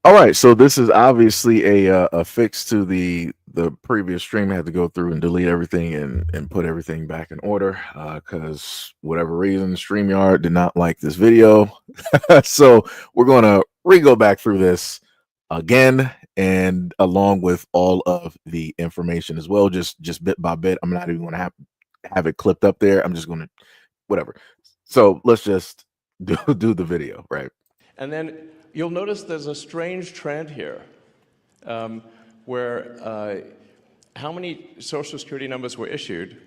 All right, so this is obviously a fix to the previous stream. I had to go through and delete everything and put everything back in order because whatever reason, StreamYard did not like this video. So we're gonna re-go back through this again and along with all of the information as well, just bit by bit. I'm not even gonna have it clipped up there. I'm just gonna whatever. So let's just do the video, right? And then you'll notice there's a strange trend here where how many Social Security numbers were issued.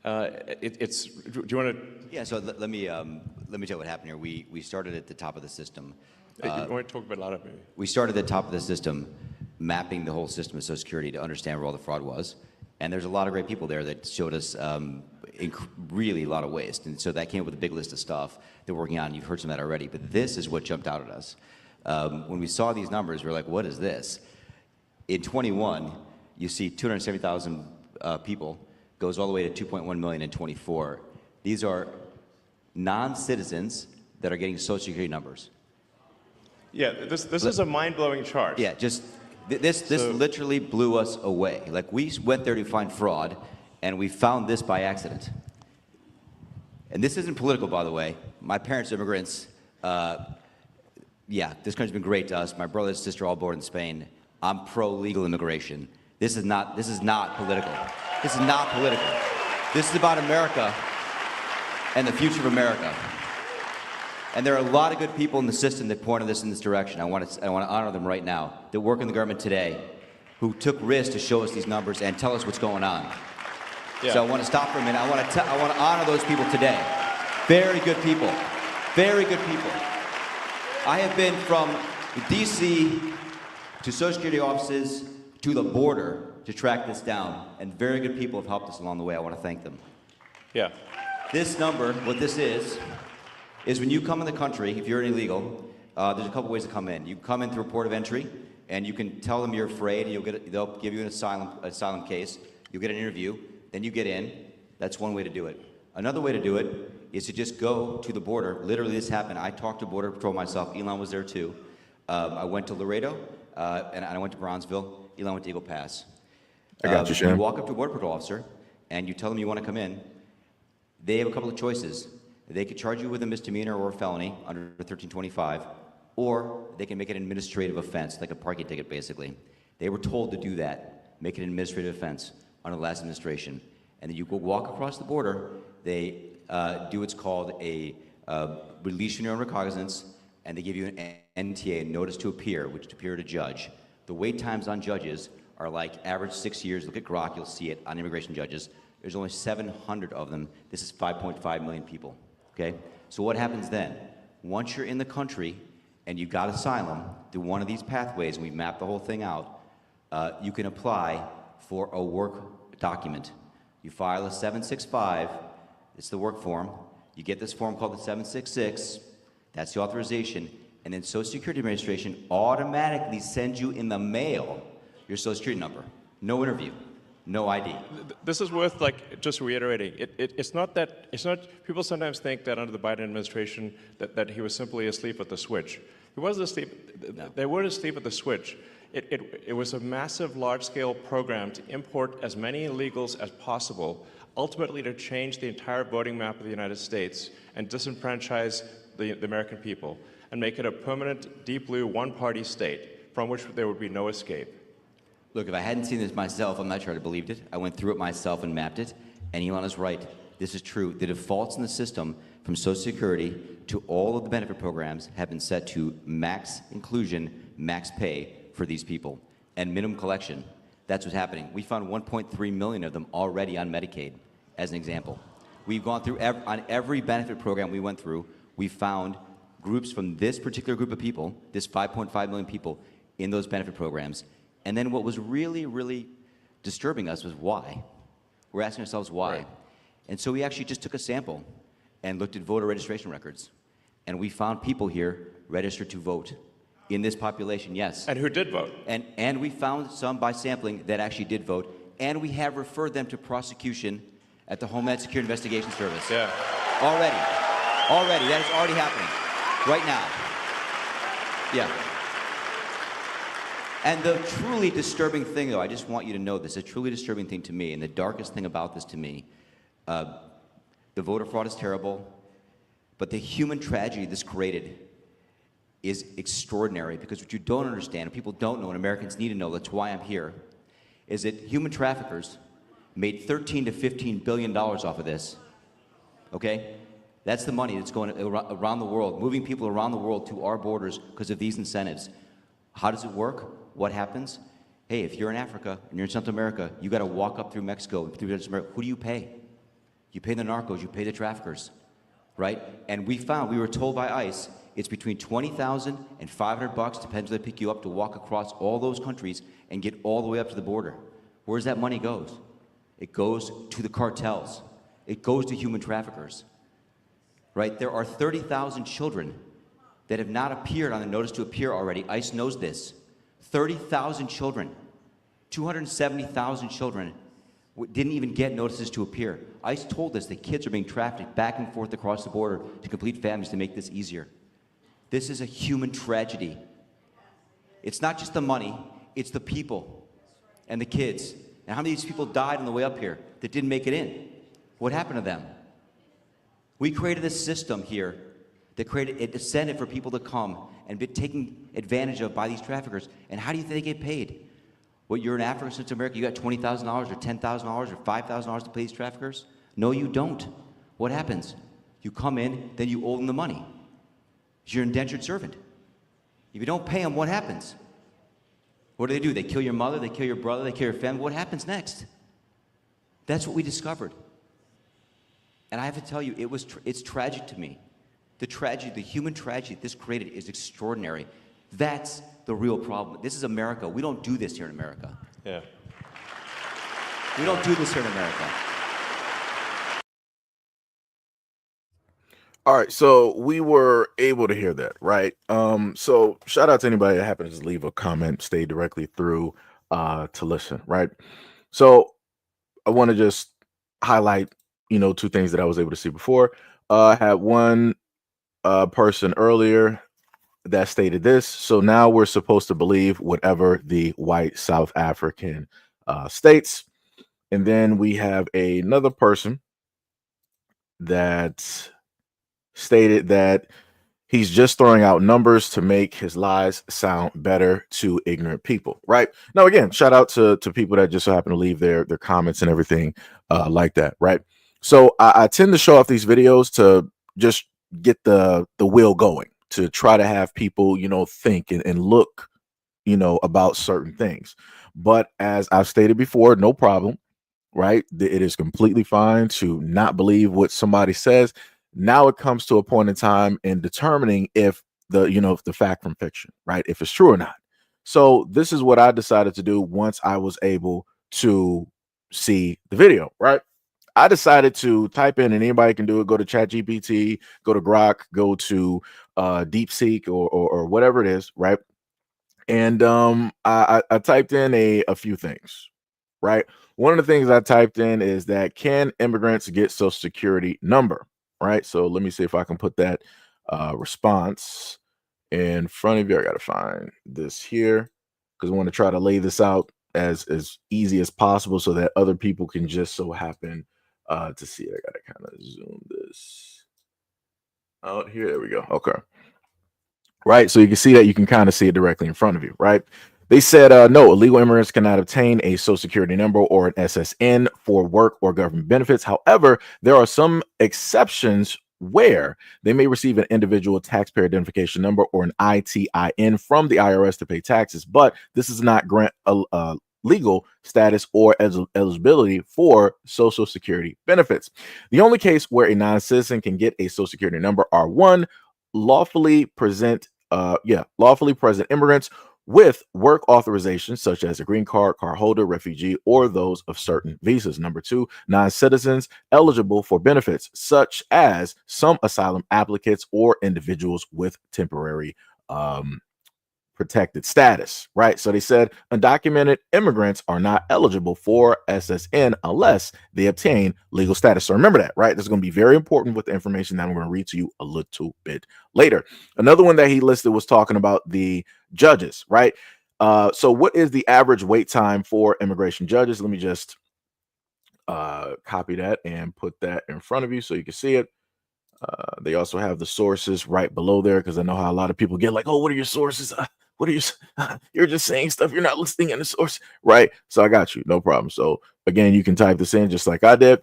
Do you want to? Yeah, so let me tell you what happened here. We started at the top of the system. You want to talk a bit louder, maybe? We started at the top of the system, mapping the whole system of Social Security to understand where all the fraud was. And there's a lot of great people there that showed us really a lot of waste. And so that came up with a big list of stuff that we're working on. You've heard some of that already. But this is what jumped out at us. When we saw these numbers, we were like, what is this? In 21, you see 270,000 people, goes all the way to 2.1 million in 24. These are non-citizens that are getting Social Security numbers. Yeah, this is a mind-blowing chart. Yeah, just this literally blew us away. Like, we went there to find fraud, and we found this by accident. And this isn't political, by the way. My parents are immigrants. Yeah, this country's been great to us. My brother and sister all born in Spain. I'm pro-legal immigration. This is not political. This is not political. This is about America and the future of America. And there are a lot of good people in the system that pointed us in this direction. I want to honor them right now, that work in the government today, who took risks to show us these numbers and tell us what's going on. Yeah. So I want to stop for a minute. I want to honor those people today. Very good people. Very good people. I have been from D.C. to Social Security offices to the border to track this down, and very good people have helped us along the way. I want to thank them. Yeah. This number, what this is when you come in the country, if you're an illegal, there's a couple ways to come in. You come in through a port of entry, and you can tell them you're afraid, and they'll give you an asylum case. You'll get an interview, then you get in. That's one way to do it. Another way to do it is to just go to the border. Literally, this happened. I talked to Border Patrol myself. Elon was there too. I went to Laredo, and I went to Bronzeville. Elon went to Eagle Pass. I got you, Shane. You walk up to a Border Patrol officer, and you tell them you want to come in. They have a couple of choices. They could charge you with a misdemeanor or a felony under 1325, or they can make it an administrative offense, like a parking ticket, basically. They were told to do that, make it an administrative offense under the last administration. And then you go walk across the border, they do what's called a release your own recognizance, and they give you an NTA, a notice to appear, which to appear to judge. The wait times on judges are like average 6 years. Look at Grok, you'll see it on immigration judges. There's only 700 of them. This is 5.5 million people, okay? So what happens then? Once you're in the country and you got asylum through one of these pathways, and we mapped the whole thing out, you can apply for a work document. You file a 765, it's the work form. You get this form called the 766, that's the authorization, and then Social Security Administration automatically sends you in the mail your Social Security number. No interview, no ID. This is worth just reiterating. It's not people sometimes think that under the Biden administration that he was simply asleep at the switch. He wasn't asleep, no. They weren't asleep at the switch. It was a massive, large-scale program to import as many illegals as possible, ultimately to change the entire voting map of the United States and disenfranchise the American people and make it a permanent, deep blue, one-party state from which there would be no escape. Look, if I hadn't seen this myself, I'm not sure I'd have believed it. I went through it myself and mapped it, and Elon is right. This is true. The defaults in the system from Social Security to all of the benefit programs have been set to max inclusion, max pay for these people, and minimum collection. That's what's happening. We found 1.3 million of them already on Medicaid, as an example. We've gone through, on every benefit program we went through, we found groups from this particular group of people, this 5.5 million people, in those benefit programs. And then what was really, really disturbing us was why. We're asking ourselves why. Right. And so we actually just took a sample and looked at voter registration records. And we found people here registered to vote in this population, yes. And who did vote. And we found some by sampling that actually did vote. And we have referred them to prosecution at the Homeland Security Investigation Service. Yeah. Already. Already. That is already happening. Right now. Yeah. And the truly disturbing thing, though, I just want you to know this, a truly disturbing thing to me, and the darkest thing about this to me, the voter fraud is terrible, but the human tragedy this created is extraordinary, because what you don't understand, and people don't know, and Americans need to know, that's why I'm here, is that human traffickers made $13 to $15 billion off of this, okay? That's the money that's going around the world, moving people around the world to our borders because of these incentives. How does it work? What happens? Hey, if you're in Africa and you're in Central America, you got to walk up through Mexico, through Central America. Who do you pay? You pay the narcos, you pay the traffickers, right? And we were told by ICE, it's between $20,000 and $500, depends where they pick you up, to walk across all those countries and get all the way up to the border. Where's that money goes? It goes to the cartels. It goes to human traffickers, right? There are 30,000 children that have not appeared on the notice to appear already. ICE knows this. 30,000 children, 270,000 children didn't even get notices to appear. ICE told us that kids are being trafficked back and forth across the border to complete families to make this easier. This is a human tragedy. It's not just the money, it's the people and the kids. And how many of these people died on the way up here that didn't make it in? What happened to them? We created a system here that created an incentive for people to come and be taken advantage of by these traffickers. And how do you think they get paid? Well, you're in Africa, Central America, you got $20,000 or $10,000 or $5,000 to pay these traffickers? No, you don't. What happens? You come in, then you owe them the money. You're an indentured servant. If you don't pay them, what happens? What do? They kill your mother, they kill your brother, they kill your family. What happens next? That's what we discovered. And I have to tell you, it's tragic to me. The tragedy, the human tragedy this created is extraordinary. That's the real problem. This is America. We don't do this here in America. Yeah. We don't do this here in America. All right, so we were able to hear that, right? So shout out to anybody that happened to just leave a comment, stay directly through to listen, right? So I want to just highlight, two things that I was able to see before. I had one person earlier that stated this. So now we're supposed to believe whatever the white South African states. And then we have another person that stated that he's just throwing out numbers to make his lies sound better to ignorant people. Right now, again, shout out to people that just so happen to leave their comments and everything like that. Right. So I tend to show off these videos to just get the wheel going, to try to have people, think and look, about certain things. But as I've stated before, no problem. Right. It is completely fine to not believe what somebody says. Now it comes to a point in time in determining if if the fact from fiction, right? If it's true or not. So this is what I decided to do once I was able to see the video, right? I decided to type in, and anybody can do it. Go to ChatGPT, go to Grok, go to DeepSeek or whatever it is, right? And I typed in a few things, right? One of the things I typed in is that, can immigrants get Social Security number? Right. So let me see if I can put that response in front of you. I got to find this here because I want to try to lay this out as easy as possible so that other people can just so happen to see it. I got to kind of zoom this out here. There we go. Okay. Right. So you can see that, you can kind of see it directly in front of you. Right. They said, no, illegal immigrants cannot obtain a Social Security number or an SSN for work or government benefits. However, there are some exceptions where they may receive an individual taxpayer identification number or an ITIN from the IRS to pay taxes, but this does not grant a legal status or eligibility for Social Security benefits. The only case where a non-citizen can get a Social Security number are: one, lawfully present immigrants with work authorization, such as a green card, card holder, refugee, or those of certain visas. Number two, non-citizens eligible for benefits, such as some asylum applicants or individuals with temporary protected status, right? So they said undocumented immigrants are not eligible for SSN unless they obtain legal status. So remember that, right? This is going to be very important with the information that I'm going to read to you a little bit later. Another one that he listed was talking about the judges, right? So what is the average wait time for immigration judges? Let me just copy that and put that in front of you so you can see it. They also have the sources right below there, because I know how a lot of people get like, oh, what are your sources? What are you? You're just saying stuff. You're not listing in the source, right? So I got you, no problem. So again, you can type this in just like I did.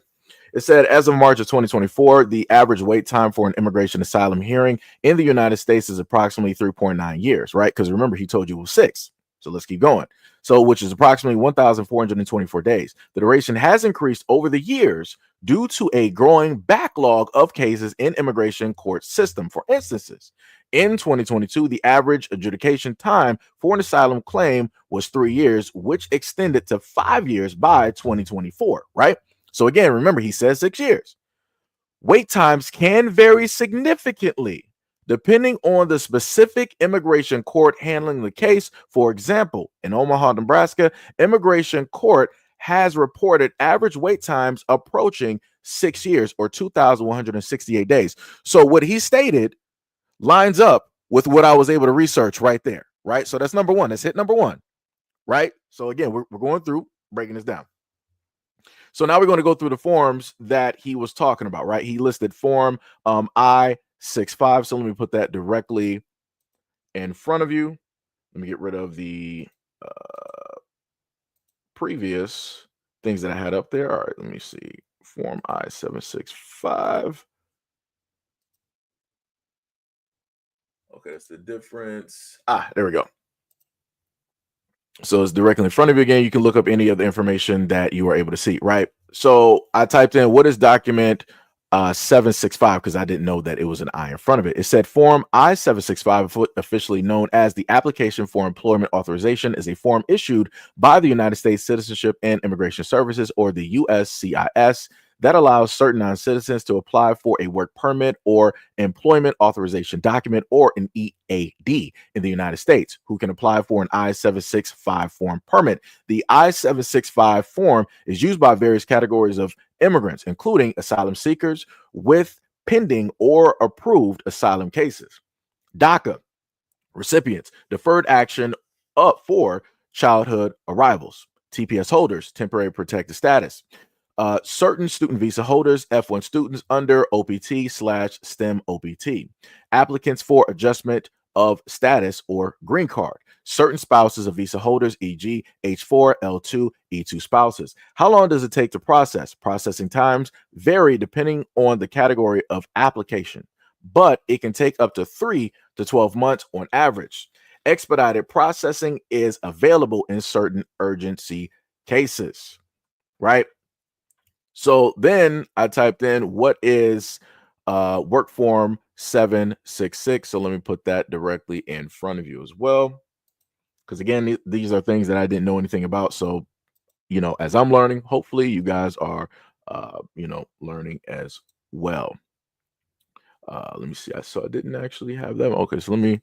It said, as of March of 2024, the average wait time for an immigration asylum hearing in the United States is approximately 3.9 years, right? Because remember, he told you it was 6. So let's keep going. So, which is approximately 1,424 days. The duration has increased over the years due to a growing backlog of cases in immigration court system. For instances, in 2022, the average adjudication time for an asylum claim was 3 years, which extended to 5 years by 2024, right? So again, remember, he says 6 years. Wait times can vary significantly depending on the specific immigration court handling the case. For example, in Omaha, Nebraska, immigration court has reported average wait times approaching 6 years or 2,168 days. So what he stated lines up with what I was able to research right there, right? So that's number one. That's hit number one, right? So again, we're going through breaking this down. So now we're going to go through the forms that he was talking about, right? He listed form I-65. So let me put that directly in front of you. Let me get rid of the previous things that I had up there. All right, let me see. Form I-765. Okay, that's the difference. There we go. So it's directly in front of you again. You can look up any of the information that you are able to see, right? So I typed in, what is document 765, because I didn't know that it was an I in front of it. It said form I-765, officially known as the application for employment authorization, is a form issued by the United States Citizenship and Immigration Services, or the USCIS, that allows certain non-citizens to apply for a work permit or employment authorization document, or an EAD, in the United States, who can apply for an I-765 form permit. The I-765 form is used by various categories of immigrants, including asylum seekers with pending or approved asylum cases. DACA recipients, deferred action up for childhood arrivals. TPS holders, temporary protected status. Certain student visa holders, F1 students under OPT/STEM OPT. Applicants for adjustment of status or green card. Certain spouses of visa holders, e.g. H4, L2, E2 spouses. How long does it take to process? Processing times vary depending on the category of application, but it can take up to 3 to 12 months on average. Expedited processing is available in certain urgency cases, right? So then I typed in, what is work form 766? So let me put that directly in front of you as well, because again, these are things that I didn't know anything about. So, as I'm learning, hopefully you guys are, learning as well. Let me see. So I didn't actually have them. Okay, so let me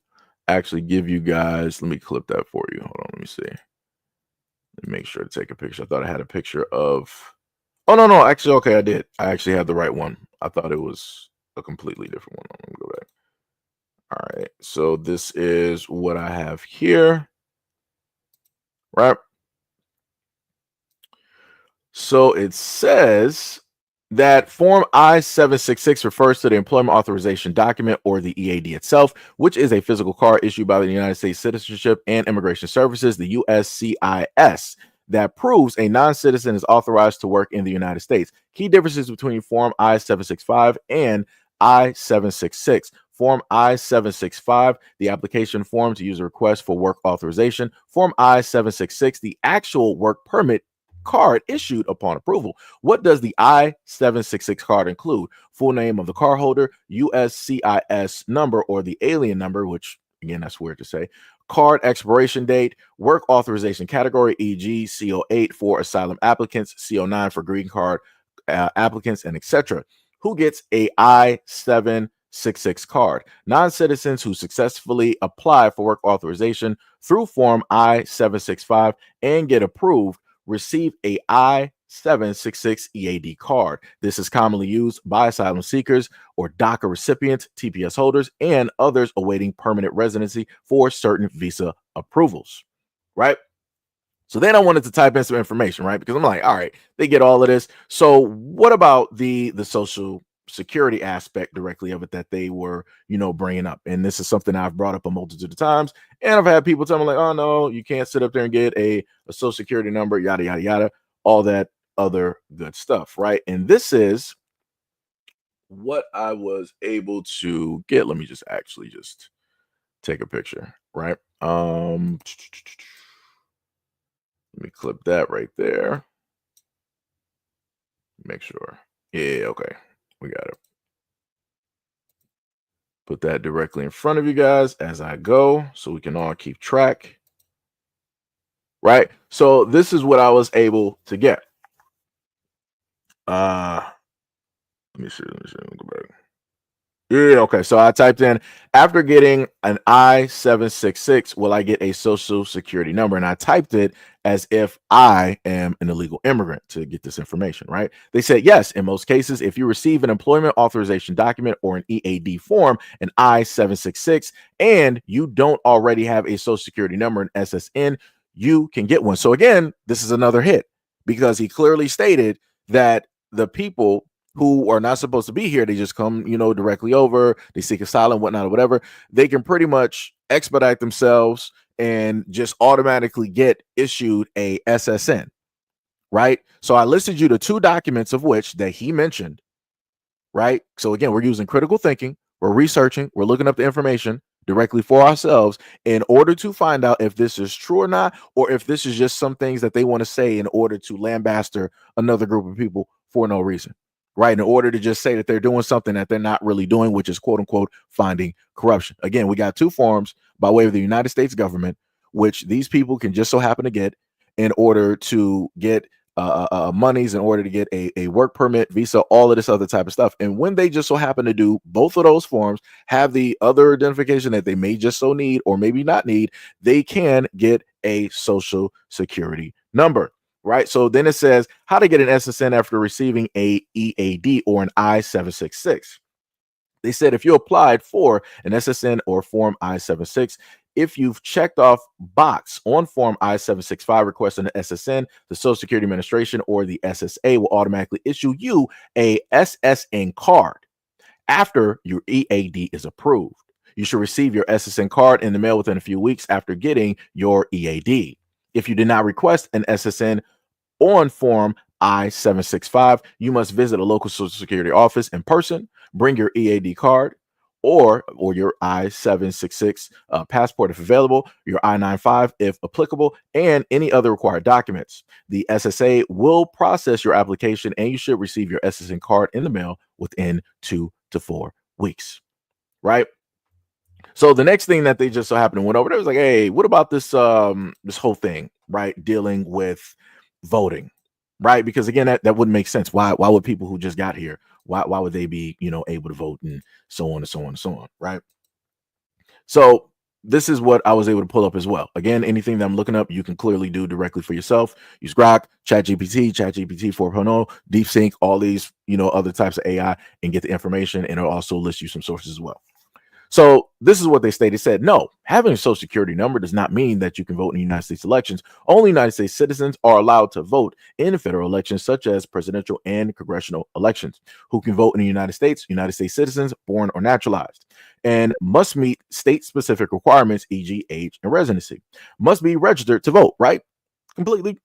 actually give you guys, let me clip that for you. Hold on, let me see. Let me make sure to take a picture. I thought I had a picture of, oh, no, actually, okay, I did. I actually had the right one. I thought it was a completely different one. Let me go back. All right, so this is what I have here, right? So it says that Form I-766 refers to the employment authorization document, or the EAD itself, which is a physical card issued by the United States Citizenship and Immigration Services, the USCIS, that proves a non-citizen is authorized to work in the United States. Key differences between Form I-765 and I-766. Form I-765, the application form to use a request for work authorization. Form I-766, the actual work permit card issued upon approval. What does the I-766 card include? Full name of the cardholder, USCIS number or the alien number, which again, that's weird to say. Card expiration date, work authorization category, e.g. CO8 for asylum applicants, CO9 for green card applicants, and etc. Who gets a I-766 card? Non-citizens who successfully apply for work authorization through Form I-765 and get approved receive a I-766 EAD card. This is commonly used by asylum seekers or DACA recipients, TPS holders, and others awaiting permanent residency for certain visa approvals. right? So then I wanted to type in some information, right? Because I'm like, all right, they get all of this. So what about the social security aspect directly of it that they were, bringing up? And this is something I've brought up a multitude of times. And I've had people tell me like, oh no, you can't sit up there and get a social security number, yada, yada, yada, all that other good stuff, right? And this is what I was able to get. Let me just actually just take a picture, right? Let me clip that right there. Make sure. Yeah, okay. We got it. Put that directly in front of you guys as I go so we can all keep track. Right? So this is what I was able to get. Let me see. Let me go back. Yeah, okay. So I typed in, after getting an I-766, will I get a social security number? And I typed it as if I am an illegal immigrant to get this information, right? They said, yes, in most cases, if you receive an employment authorization document or an EAD form, an I-766, and you don't already have a social security number, an SSN, you can get one. So again, this is another hit because he clearly stated that the people who are not supposed to be here, they just come, directly over, they seek asylum, whatnot, or whatever, they can pretty much expedite themselves and just automatically get issued a SSN, right? So I listed you the two documents of which that he mentioned, right? So again, we're using critical thinking, we're researching, we're looking up the information directly for ourselves in order to find out if this is true or not, or if this is just some things that they want to say in order to lambaster another group of people for no reason, right? In order to just say that they're doing something that they're not really doing, which is quote unquote finding corruption. Again, we got two forms by way of the United States government, which these people can just so happen to get in order to get monies, in order to get a work permit, visa, all of this other type of stuff. And when they just so happen to do both of those forms, have the other identification that they may just so need or maybe not need, they can get a social security number. Right. So then it says how to get an SSN after receiving a EAD or an I-766. They said if you applied for an SSN or Form I-76, if you've checked off box on Form I-765 requesting an SSN, the Social Security Administration or the SSA will automatically issue you a SSN card after your EAD is approved. You should receive your SSN card in the mail within a few weeks after getting your EAD. If you did not request an SSN on Form I-765, you must visit a local Social Security office in person, bring your EAD card or your I-766 passport if available, your I-95 if applicable, and any other required documents. The SSA will process your application and you should receive your SSN card in the mail within 2 to 4 weeks, right? So the next thing that they just so happened to went over there was like, hey, what about this this whole thing, right? Dealing with voting, right? Because again, that wouldn't make sense. Why would people who just got here, why would they be, able to vote and so on and so on and so on, right? So this is what I was able to pull up as well. Again, anything that I'm looking up, you can clearly do directly for yourself. Use Grok, ChatGPT 4.0, DeepSync, all these, other types of AI and get the information. And it'll also list you some sources as well. So this is what they stated. They said, no, having a social security number does not mean that you can vote in the United States elections. Only United States citizens are allowed to vote in federal elections, such as presidential and congressional elections. Who can vote in the United States citizens born or naturalized, and must meet state-specific requirements, e.g. age and residency. Must be registered to vote, right? Completely.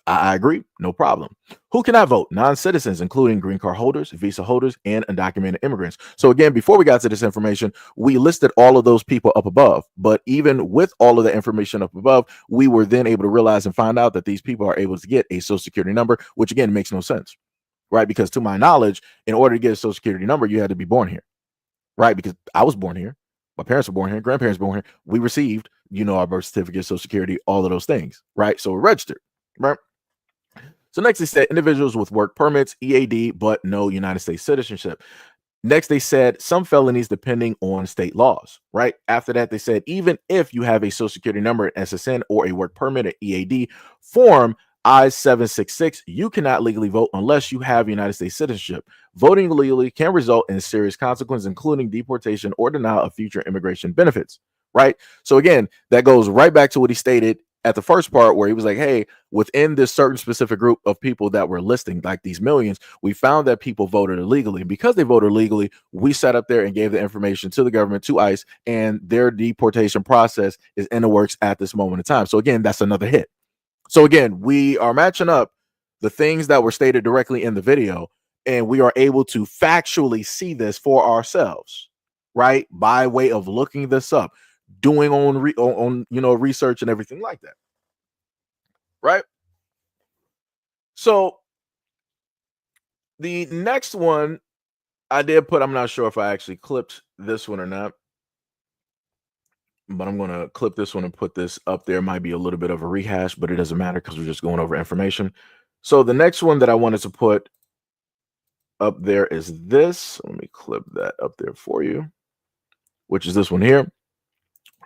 I agree, no problem. Who cannot vote? Non-citizens, including green card holders, visa holders, and undocumented immigrants. So again, before we got to this information, we listed all of those people up above. But even with all of the information up above, we were then able to realize and find out that these people are able to get a social security number, which again makes no sense, right? Because to my knowledge, in order to get a social security number, you had to be born here, right? Because I was born here. My parents were born here. Grandparents were born here. We received, our birth certificate, social security, all of those things, right? So we're registered, right? So next they said individuals with work permits, EAD, but no United States citizenship. Next, they said some felonies depending on state laws, right? After that, they said even if you have a social security number, an SSN, or a work permit, an EAD, form I-766, you cannot legally vote unless you have United States citizenship. Voting illegally can result in serious consequences, including deportation or denial of future immigration benefits, right? So again, that goes right back to what he stated at the first part where he was like, hey, within this certain specific group of people that we're listing, like these millions, we found that people voted illegally. And because they voted illegally, we sat up there and gave the information to the government, to ICE, and their deportation process is in the works at this moment in time. So again, that's another hit. So again, we are matching up the things that were stated directly in the video, and we are able to factually see this for ourselves, right? By way of looking this up, doing on research and everything like that, right? So the next one I did put, I'm not sure if I actually clipped this one or not, but I'm going to clip this one and put this up there. Might be a little bit of a rehash, but it doesn't matter because we're just going over information. So the next one that I wanted to put up there is this. Let me clip that up there for you, which is this one here,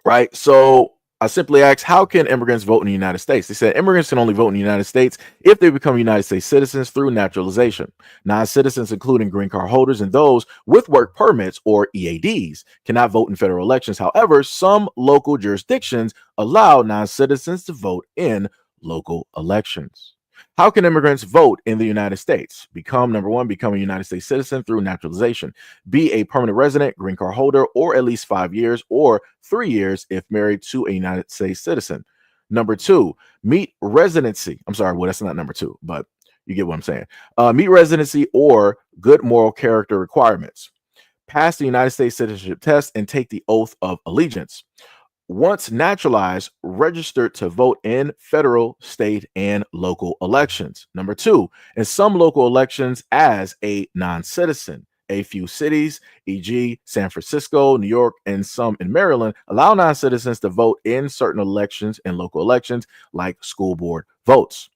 right? So I simply asked, how can immigrants vote in the United States? They said immigrants can only vote in the United States if they become United States citizens through naturalization. Non-citizens, including green card holders and those with work permits or EADs, cannot vote in federal elections. However, some local jurisdictions allow non-citizens to vote in local elections. How can immigrants vote in the United States? Number one, become a United States citizen through naturalization. Be a permanent resident, green card holder, or at least 5 years or 3 years if married to a United States citizen. Number two, meet residency. I'm sorry, well, that's not number two, but you get what I'm saying. Meet residency or good moral character requirements. Pass the United States citizenship test and take the oath of allegiance. Once naturalized, registered to vote in federal, state, and local elections. Number two, in some local elections as a non-citizen. A few cities, e.g., San Francisco, New York, and some in Maryland, allow non-citizens to vote in certain elections and local elections like school board votes.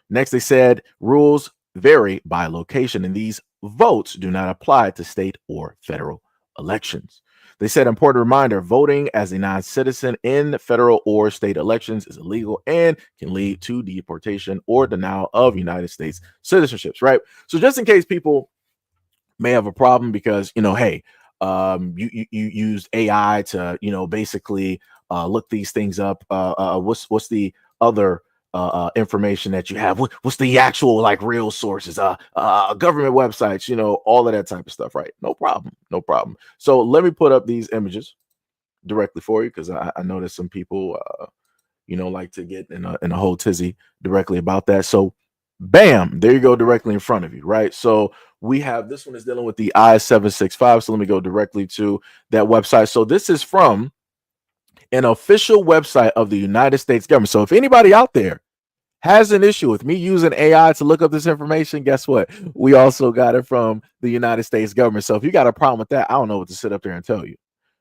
Next, they said rules vary by location, and these votes do not apply to state or federal elections. They said, important reminder, voting as a non-citizen in federal or state elections is illegal and can lead to deportation or denial of United States citizenships, right? So just in case people may have a problem because, hey, you used AI to, basically look these things up. What's the other information that you have? What's the actual like real sources? Government websites, all of that type of stuff, right? No problem. So let me put up these images directly for you because I know that some people, like to get in a whole tizzy directly about that. So, bam, there you go, directly in front of you, right? So we have this one is dealing with the I-765. So let me go directly to that website. So this is from an official website of the United States government. So if anybody out there has an issue with me using AI to look up this information, guess what? We also got it from the United States government. So if you got a problem with that, I don't know what to sit up there and tell you,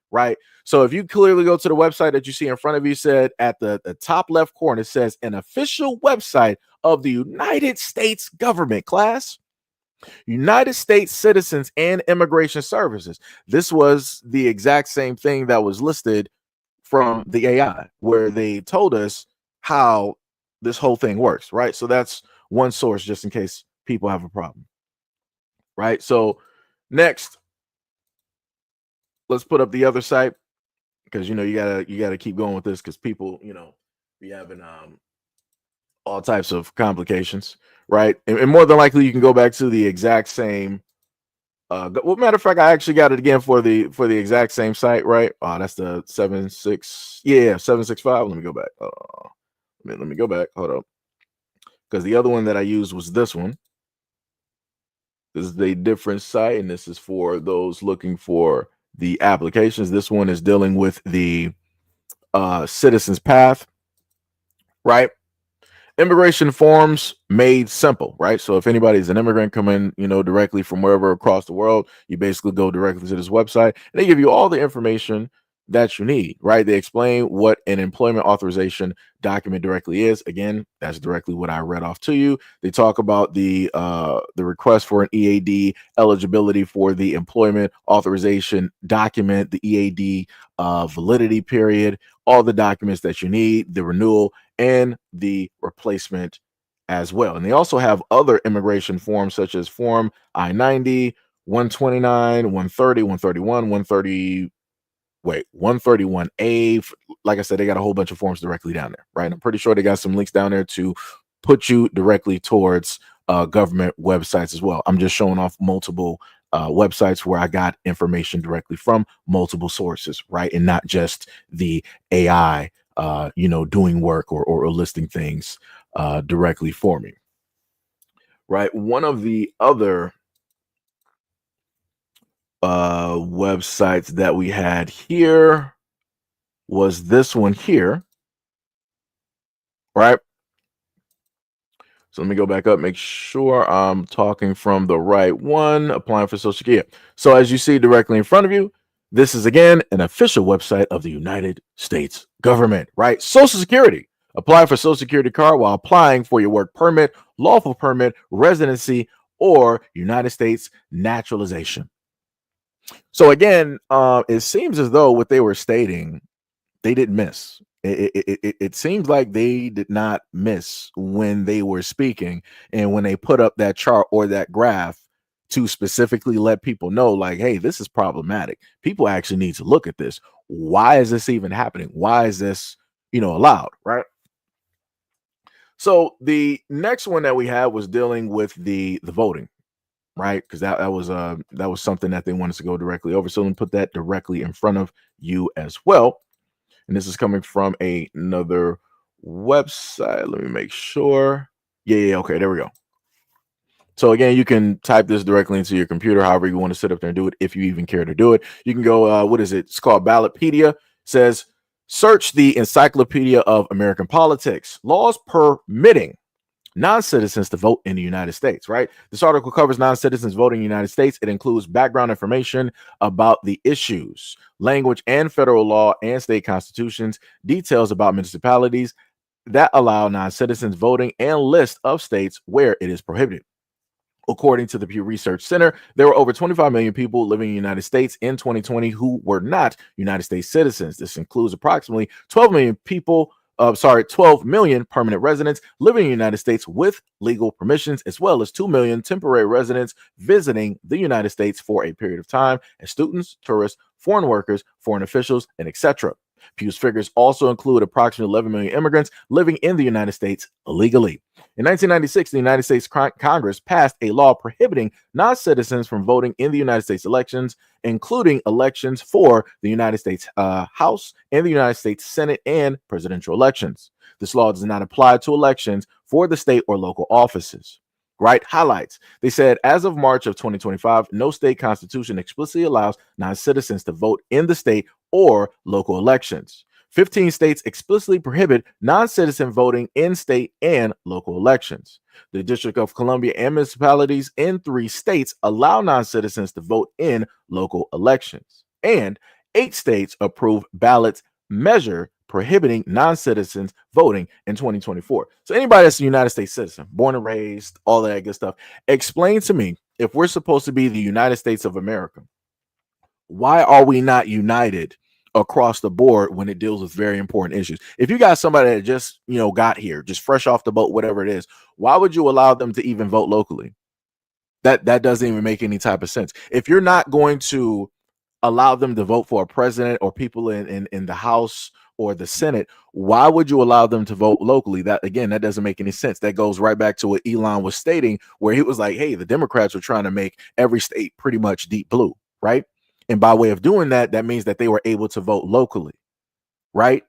right? So if you clearly go to the website that you see in front of you, said at the top left corner, it says an official website of the United States government, class. United States Citizens and Immigration Services. This was the exact same thing that was listed from the AI, where they told us how this whole thing works, right? So that's one source just in case people have a problem, right? So next, let's put up the other site because you gotta keep going with this because people be having all types of complications, right? And more than likely you can go back to the exact same well, matter of fact, I actually got it again for the exact same site, right? That's the 765. Let me go back. Let me go back. Hold up, because the other one that I used was this one. This is a different site, and this is for those looking for the applications. This one is dealing with the Citizens Path, right? Immigration forms made simple, right? So if anybody's an immigrant coming, directly from wherever across the world, you basically go directly to this website and they give you all the information that you need, right? They explain what an employment authorization document directly is. Again, that's directly what I read off to you. They talk about the request for an EAD, eligibility for the employment authorization document, the EAD validity period, all the documents that you need, the renewal, and the replacement as well. And they also have other immigration forms such as Form I-90, 129, 130, 131, 130. wait, 131A. Like I said, they got a whole bunch of forms directly down there, right? And I'm pretty sure they got some links down there to put you directly towards government websites as well. I'm just showing off multiple websites where I got information directly from multiple sources, right? And not just the AI, doing work or listing things directly for me, right? One of the other websites that we had here was this one here, right? So let me go back up, make sure I'm talking from the right one. Applying for Social Security. So as you see directly in front of you, this is again an official website of the United States government, right? Social Security. Apply for Social Security card while applying for your work permit, lawful permit, residency, or United States naturalization. So again, it seems as though what they were stating, they didn't miss. It seems like they did not miss when they were speaking and when they put up that chart or that graph to specifically let people know, like, hey, this is problematic. People actually need to look at this. Why is this even happening? Why is this, allowed, right? So the next one that we had was dealing with the voting, right? Because that was something that they wanted to go directly over. So let me put that directly in front of you as well. And this is coming from another website. Let me make sure. Yeah, okay, there we go. So again, you can type this directly into your computer, however you want to sit up there and do it, if you even care to do it. You can go, what is it? It's called Ballotpedia. It says, search the Encyclopedia of American Politics, laws permitting non-citizens to vote in the United States, right? This article covers non-citizens voting in the United States. It includes background information about the issues, language, and federal law and state constitutions, details about municipalities that allow non-citizens voting, and list of states where it is prohibited. According to the Pew Research Center, there were over 25 million people living in the United States in 2020 who were not United States citizens. This includes approximately 12 million people 12 million permanent residents living in the United States with legal permissions, as well as 2 million temporary residents visiting the United States for a period of time as students, tourists, foreign workers, foreign officials, and etc. Pew's figures also include approximately 11 million immigrants living in the United States illegally. In 1996, the United States Congress passed a law prohibiting non-citizens from voting in the United States elections, including elections for the United States House and the United States Senate and presidential elections. This law does not apply to elections for the state or local offices. Right? Highlights. They said, as of March of 2025, no state constitution explicitly allows non-citizens to vote in the state or local elections. 15 states explicitly prohibit non-citizen voting in state and local elections. The District of Columbia and municipalities in 3 states allow non-citizens to vote in local elections. And 8 states approve ballots measure prohibiting non-citizens voting in 2024. So anybody that's a United States citizen, born and raised, all that good stuff, explain to me, if we're supposed to be the United States of America, why are we not united across the board when it deals with very important issues? If you got somebody that just, got here, just fresh off the boat, whatever it is, why would you allow them to even vote locally? That doesn't even make any type of sense. If you're not going to allow them to vote for a president or people in the House or the Senate, why would you allow them to vote locally? That doesn't make any sense. That goes right back to what Elon was stating, where he was like, hey, the Democrats were trying to make every state pretty much deep blue, right? And by way of doing that, that means that they were able to vote locally, right?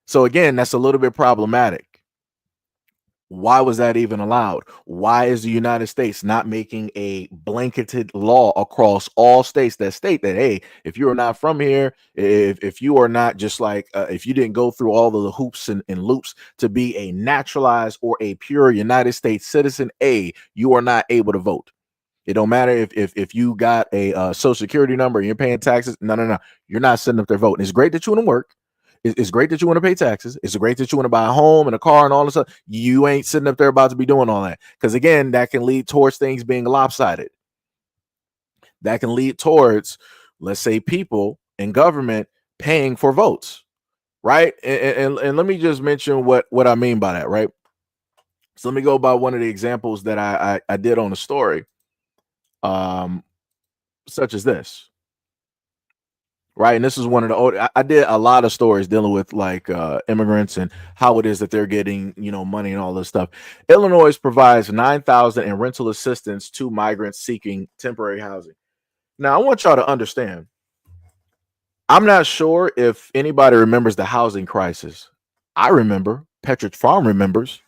So again, that's a little bit problematic. Why was that even allowed? Why is the United States not making a blanketed law across all states that state that, hey, if you are not from here, if you are not just like, if you didn't go through all of the hoops and loops to be a naturalized or a pure United States citizen, you are not able to vote. It don't matter if you got a social security number and you're paying taxes. No. You're not sitting up there voting. It's great that you want to work. It's great that you want to pay taxes. It's great that you want to buy a home and a car and all this stuff. You ain't sitting up there about to be doing all that. Because again, that can lead towards things being lopsided. That can lead towards, let's say, people in government paying for votes, right? And let me just mention what I mean by that, right? So let me go by one of the examples that I did on the story, such as this, right? And this is one of the old. I did a lot of stories dealing with like immigrants and how it is that they're getting, you know, money and all this stuff. Illinois provides 9,000 in rental assistance to migrants seeking temporary housing. Now, I want y'all to understand. I'm not sure if anybody remembers the housing crisis. I remember. Petridge Farm remembers.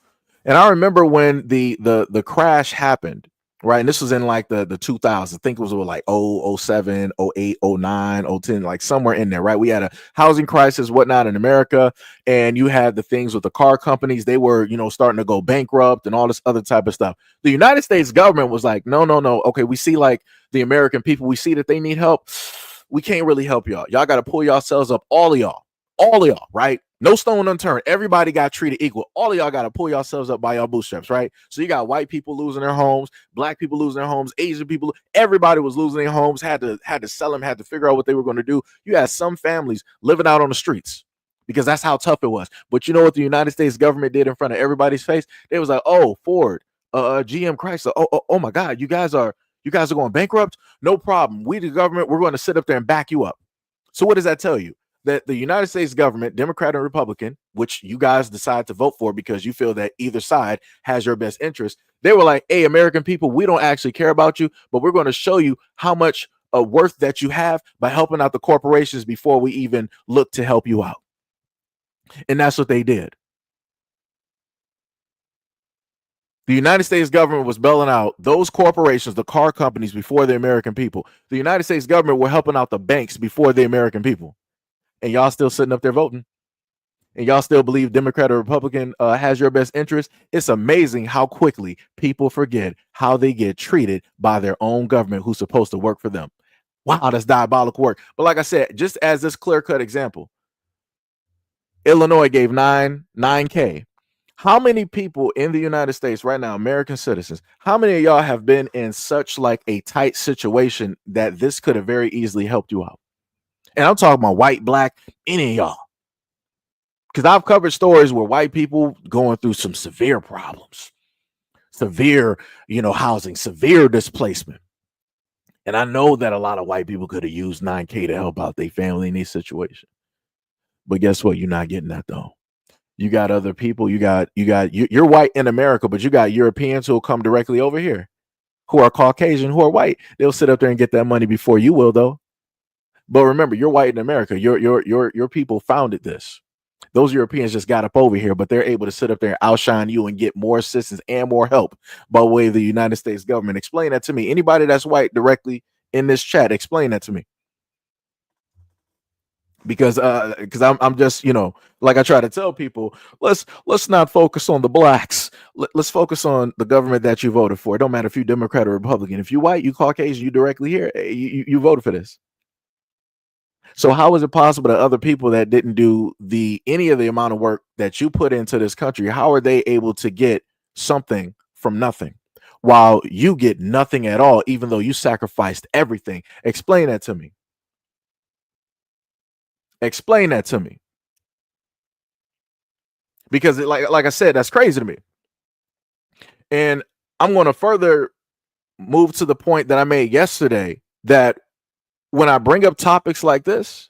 And I remember when the crash happened, right? And this was in like the 2000s. I think it was like 07, 08, 09, 010, like somewhere in there, right? We had a housing crisis, whatnot in America. And you had the things with the car companies. They were, you know, starting to go bankrupt and all this other type of stuff. The United States government was like, no, no, no. Okay, we see like the American people, we see that they need help. We can't really help y'all. Y'all got to pull yourselves up, all of y'all, right? No stone unturned. Everybody got treated equal. All of y'all got to pull yourselves up by your bootstraps, right? So you got white people losing their homes, black people losing their homes, Asian people, everybody was losing their homes, had to sell them, had to figure out what they were going to do. You had some families living out on the streets because that's how tough it was. But you know what the United States government did in front of everybody's face? They was like, "Oh, Ford, GM, Chrysler. Oh my God, you guys are going bankrupt? No problem. We, the government, we're going to sit up there and back you up." So what does that tell you? That the United States government, Democrat and Republican, which you guys decide to vote for because you feel that either side has your best interest, they were like, "Hey, American people, we don't actually care about you, but we're going to show you how much worth that you have by helping out the corporations before we even look to help you out." And that's what they did. The United States government was bailing out those corporations, the car companies, before the American people. The United States government were helping out the banks before the American people. And y'all still sitting up there voting, and y'all still believe Democrat or Republican has your best interest. It's amazing how quickly people forget how they get treated by their own government who's supposed to work for them. Wow, that's diabolical work. But like I said, just as this clear-cut example, Illinois gave 9K. How many people in the United States right now, American citizens, how many of y'all have been in such like a tight situation that this could have very easily helped you out? And I'm talking about white, black, any of y'all. Because I've covered stories where white people going through some severe problems, severe, you know, housing, severe displacement. And I know that a lot of white people could have used 9K to help out their family in these situations. But guess what? You're not getting that though. You got other people. You're white in America, but you got Europeans who will come directly over here, who are Caucasian, who are white. They'll sit up there and get that money before you will, though. But remember, you're white in America. Your people founded this. Those Europeans just got up over here, but they're able to sit up there and outshine you and get more assistance and more help by way of the United States government. Explain that to me. Anybody that's white directly in this chat, explain that to me. Because I'm just, you know, like I try to tell people, let's not focus on the blacks. Let's focus on the government that you voted for. It don't matter if you're Democrat or Republican. If you white, you Caucasian, you directly here, you voted for this. So how is it possible that other people that didn't do any of the amount of work that you put into this country, how are they able to get something from nothing while you get nothing at all, even though you sacrificed everything? Explain that to me. Explain that to me. Because like I said, that's crazy to me. And I'm going to further move to the point that I made yesterday, that when I bring up topics like this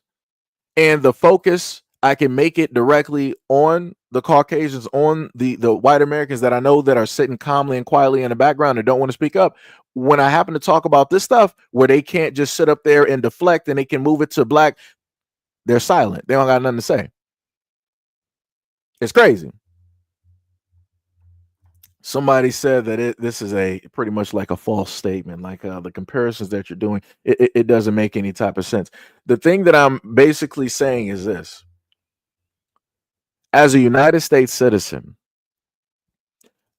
and the focus, I can make it directly on the Caucasians, on the white Americans that I know that are sitting calmly and quietly in the background and don't want to speak up. When I happen to talk about this stuff where they can't just sit up there and deflect and they can move it to black, they're silent. They don't got nothing to say. It's crazy. Somebody said that this is a pretty much like a false statement, like the comparisons that you're doing, it doesn't make any type of sense. The thing that I'm basically saying is this: as a United States citizen,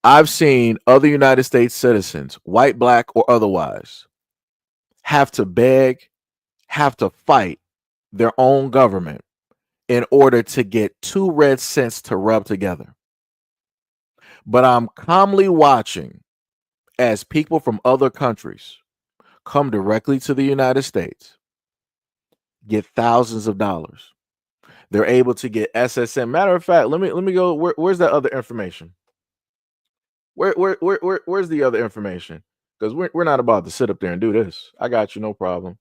I've seen other United States citizens, white, black, or otherwise, have to beg, have to fight their own government in order to get 2 red cents to rub together. But I'm calmly watching as people from other countries come directly to the United States, get thousands of dollars. They're able to get SSM. Matter of fact, let me go. Where's that other information? Where's the other information? Because we're not about to sit up there and do this. I got you, no problem.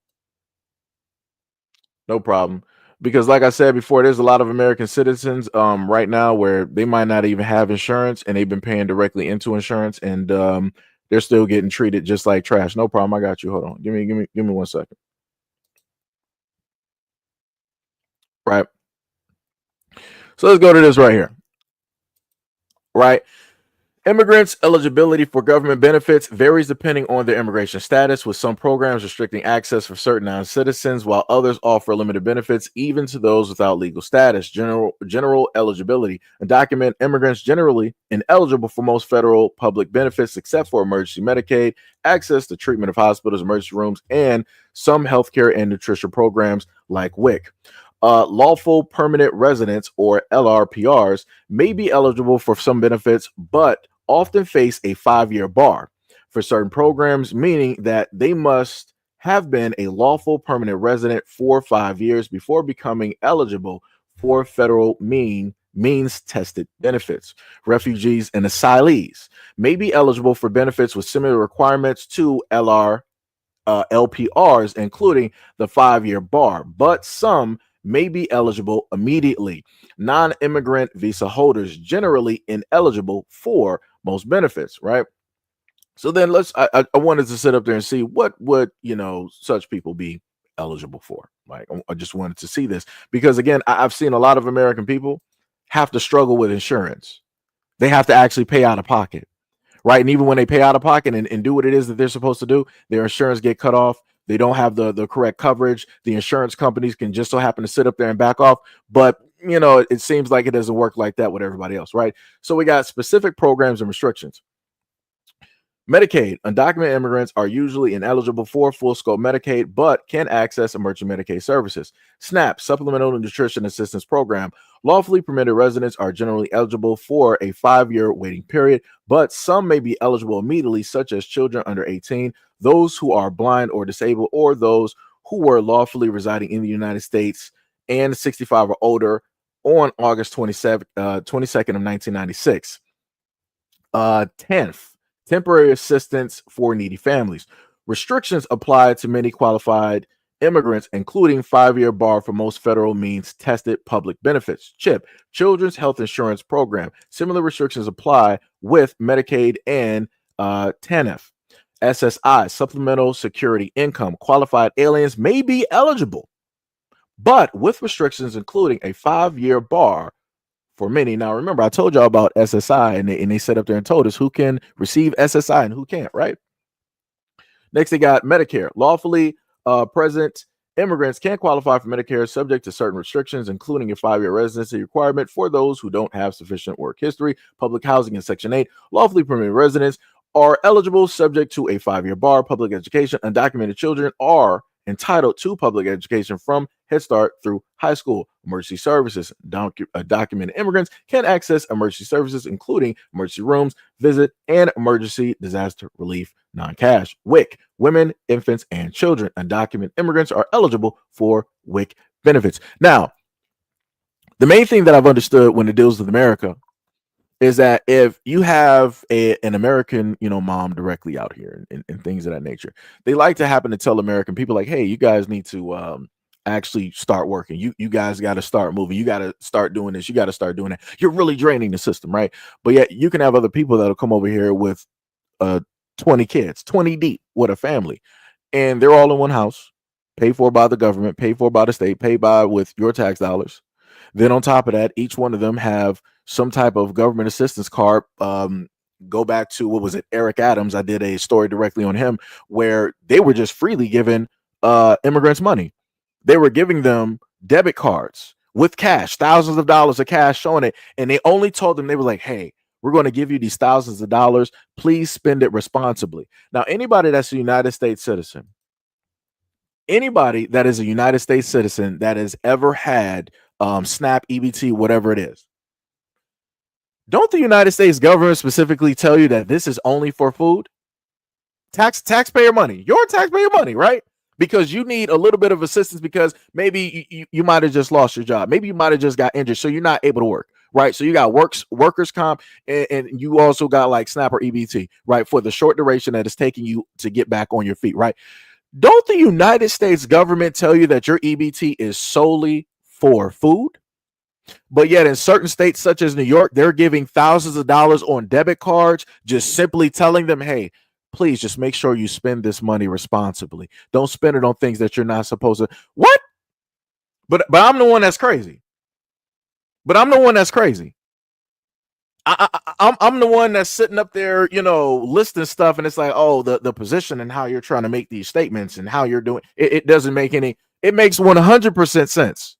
No problem. Because like I said before, there's a lot of American citizens right now where they might not even have insurance and they've been paying directly into insurance and they're still getting treated just like trash. No problem. I got you. Hold on. Give me 1 second. Right. So let's go to this right here. Right. Immigrants' eligibility for government benefits varies depending on their immigration status, with some programs restricting access for certain non-citizens, while others offer limited benefits even to those without legal status. General eligibility: undocumented immigrants generally ineligible for most federal public benefits except for emergency Medicaid, access to treatment of hospitals, emergency rooms, and some healthcare and nutrition programs like WIC. Lawful permanent residents, or LRPRs, may be eligible for some benefits, but often face a 5-year bar for certain programs, meaning that they must have been a lawful permanent resident for 5 years before becoming eligible for federal means tested benefits. Refugees and asylees may be eligible for benefits with similar requirements to LPRs, including the 5-year bar, but some may be eligible immediately. Non-immigrant visa holders generally ineligible for most benefits, right? So then I wanted to sit up there and see what would, such people be eligible for. Like, I just wanted to see this because again, I've seen a lot of American people have to struggle with insurance. They have to actually pay out of pocket, right? And even when they pay out of pocket and do what it is that they're supposed to do, their insurance get cut off. They don't have the correct coverage. The insurance companies can just so happen to sit up there and back off. But, it seems like it doesn't work like that with everybody else, right? So we got specific programs and restrictions. Medicaid. Undocumented immigrants are usually ineligible for full scope Medicaid, but can access emergency Medicaid services. SNAP, Supplemental Nutrition Assistance Program. Lawfully permitted residents are generally eligible for a 5-year waiting period, but some may be eligible immediately, such as children under 18, those who are blind or disabled, or those who were lawfully residing in the United States and 65 or older on August 22nd of 1996. 10th, temporary assistance for needy families. Restrictions apply to many qualified immigrants, including 5-year bar for most federal means tested public benefits. CHIP, Children's Health Insurance Program. Similar restrictions apply with Medicaid and TANF. SSI, Supplemental Security Income. Qualified aliens may be eligible, but with restrictions including a 5-year bar for many. Now, remember, I told y'all about SSI, and they set up there and told us who can receive SSI and who can't, right? Next, they got Medicare. Lawfully present immigrants can qualify for Medicare subject to certain restrictions, including a 5-year residency requirement for those who don't have sufficient work history. Public housing in Section 8. Lawfully permanent residents are eligible subject to a 5-year bar. Public education. Undocumented children are entitled to public education from Head Start through high school. Emergency services. Documented immigrants can access emergency services, including emergency rooms, visit, and emergency disaster relief non-cash. WIC, women, infants, and children. Undocumented immigrants are eligible for WIC benefits. Now, the main thing that I've understood when it deals with America is that if you have an American, mom directly out here and things of that nature, they like to happen to tell American people like, hey, you guys need to actually start working. You guys got to start moving. You got to start doing this. You got to start doing that. You're really draining the system, right? But yet you can have other people that'll come over here with 20 kids, 20 deep with a family, and they're all in one house, paid for by the government, paid for by the state, paid by with your tax dollars. Then on top of that, each one of them have some type of government assistance card. Go back to, what was it, Eric Adams. I did a story directly on him where they were just freely giving immigrants money. They were giving them debit cards with cash, thousands of dollars of cash showing it. And they only told them, they were like, hey, we're going to give you these thousands of dollars. Please spend it responsibly. Now, anybody that's a United States citizen, anybody that is a United States citizen that has ever had SNAP, EBT, whatever it is, don't the United States government specifically tell you that this is only for food? Taxpayer money, your taxpayer money, right? Because you need a little bit of assistance because maybe you might have just lost your job. Maybe you might have just got injured, so you're not able to work, right? So you got workers comp, and you also got like SNAP or EBT, right? For the short duration that it's taking you to get back on your feet, right? Don't the United States government tell you that your EBT is solely for food? But yet in certain states such as New York, they're giving thousands of dollars on debit cards, just simply telling them, hey, please just make sure you spend this money responsibly. Don't spend it on things that you're not supposed to. What? But I'm the one that's crazy. But I'm the one that's crazy. I'm the one that's sitting up there, listing stuff, and it's like, oh, the position and how you're trying to make these statements and how you're doing it doesn't make any. It makes 100% sense.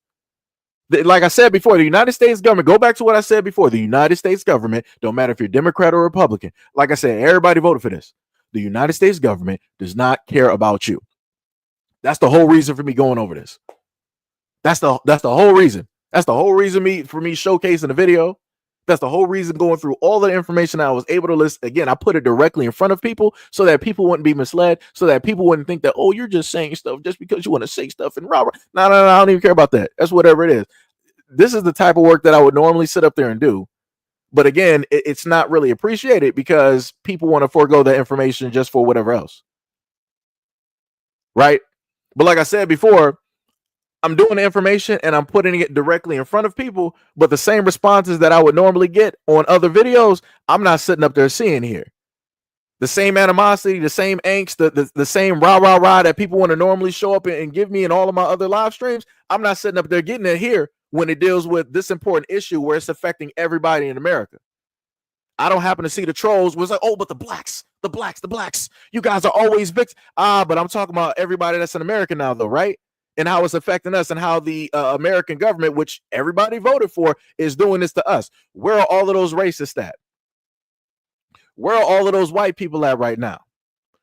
Like I said before, the United States government, go back to what I said before, the United States government, don't matter if you're Democrat or Republican. Like I said, everybody voted for this. The United States government does not care about you. That's the whole reason for me going over this. That's the whole reason. That's the whole reason for me showcasing the video. That's the whole reason going through all the information I was able to list. Again, I put it directly in front of people so that people wouldn't be misled, so that people wouldn't think that, oh, you're just saying stuff just because you want to say stuff and No, I don't even care about that. That's whatever it is. This is the type of work that I would normally sit up there and do. But again, it's not really appreciated because people want to forego that information just for whatever else. Right? But like I said before, I'm doing the information and I'm putting it directly in front of people, but the same responses that I would normally get on other videos, I'm not sitting up there seeing here. The same animosity, the same angst, the same rah that people want to normally show up and give me in all of my other live streams, I'm not sitting up there getting it here when it deals with this important issue where it's affecting everybody in America. I don't happen to see the trolls was like, oh, but the blacks, you guys are always victims. But I'm talking about everybody that's in America now, though, right? And how it's affecting us and how the American government, which everybody voted for, is doing this to us. Where are all of those racists at? Where are all of those white people at right now?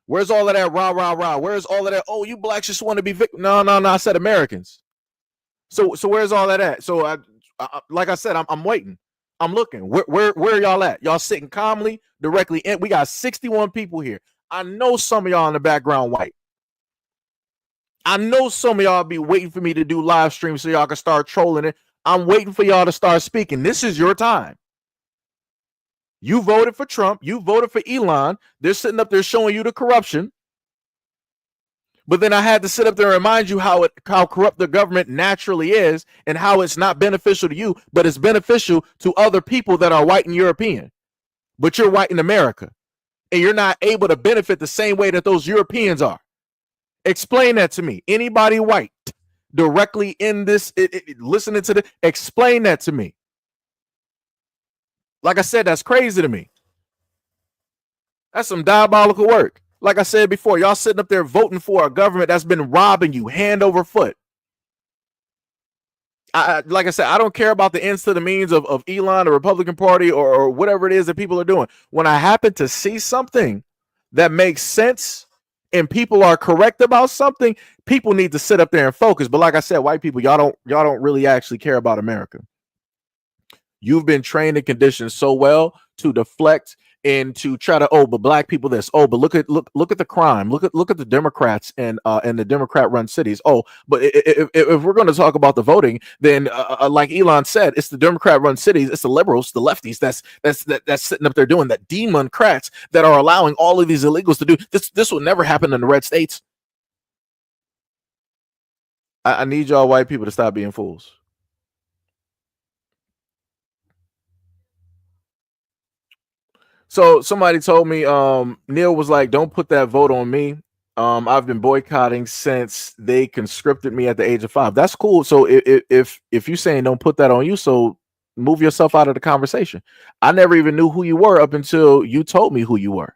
Where's all of that rah? Where's all of that? Oh, you blacks just want to be victims. No. I said Americans. So where's all that at? So like I said, I'm waiting. I'm looking. Where are y'all at? Y'all sitting calmly directly in. We got 61 people here. I know some of y'all in the background white. I know some of y'all be waiting for me to do live streams so y'all can start trolling it. I'm waiting for y'all to start speaking. This is your time. You voted for Trump. You voted for Elon. They're sitting up there showing you the corruption. But then I had to sit up there and remind you how corrupt the government naturally is and how it's not beneficial to you, but it's beneficial to other people that are white and European. But you're white in America, and you're not able to benefit the same way that those Europeans are. Explain that to me. Anybody white directly in this, listening to this, explain that to me. Like I said, that's crazy to me. That's some diabolical work. Like I said before, y'all sitting up there voting for a government that's been robbing you hand over foot. Like I said, I don't care about the ends to the means of Elon, the Republican Party, or whatever it is that people are doing. When I happen to see something that makes sense and people are correct about something, people need to sit up there and focus. But like I said, white people, y'all don't really actually care about America. You've been trained and conditioned so well to deflect and to try to, but black people this, but look at the crime, look at the Democrats and the Democrat run cities. But if we're going to talk about the voting, then like Elon said, it's the Democrat run cities, it's the liberals, the lefties that's sitting up there doing that, Democrats that are allowing all of these illegals to do this. This will never happen in the red states. I need y'all white people to stop being fools. So somebody told me, Neil was like, don't put that vote on me. I've been boycotting since they conscripted me at the age of 5. That's cool. So if you're saying don't put that on you, so move yourself out of the conversation. I never even knew who you were up until you told me who you were.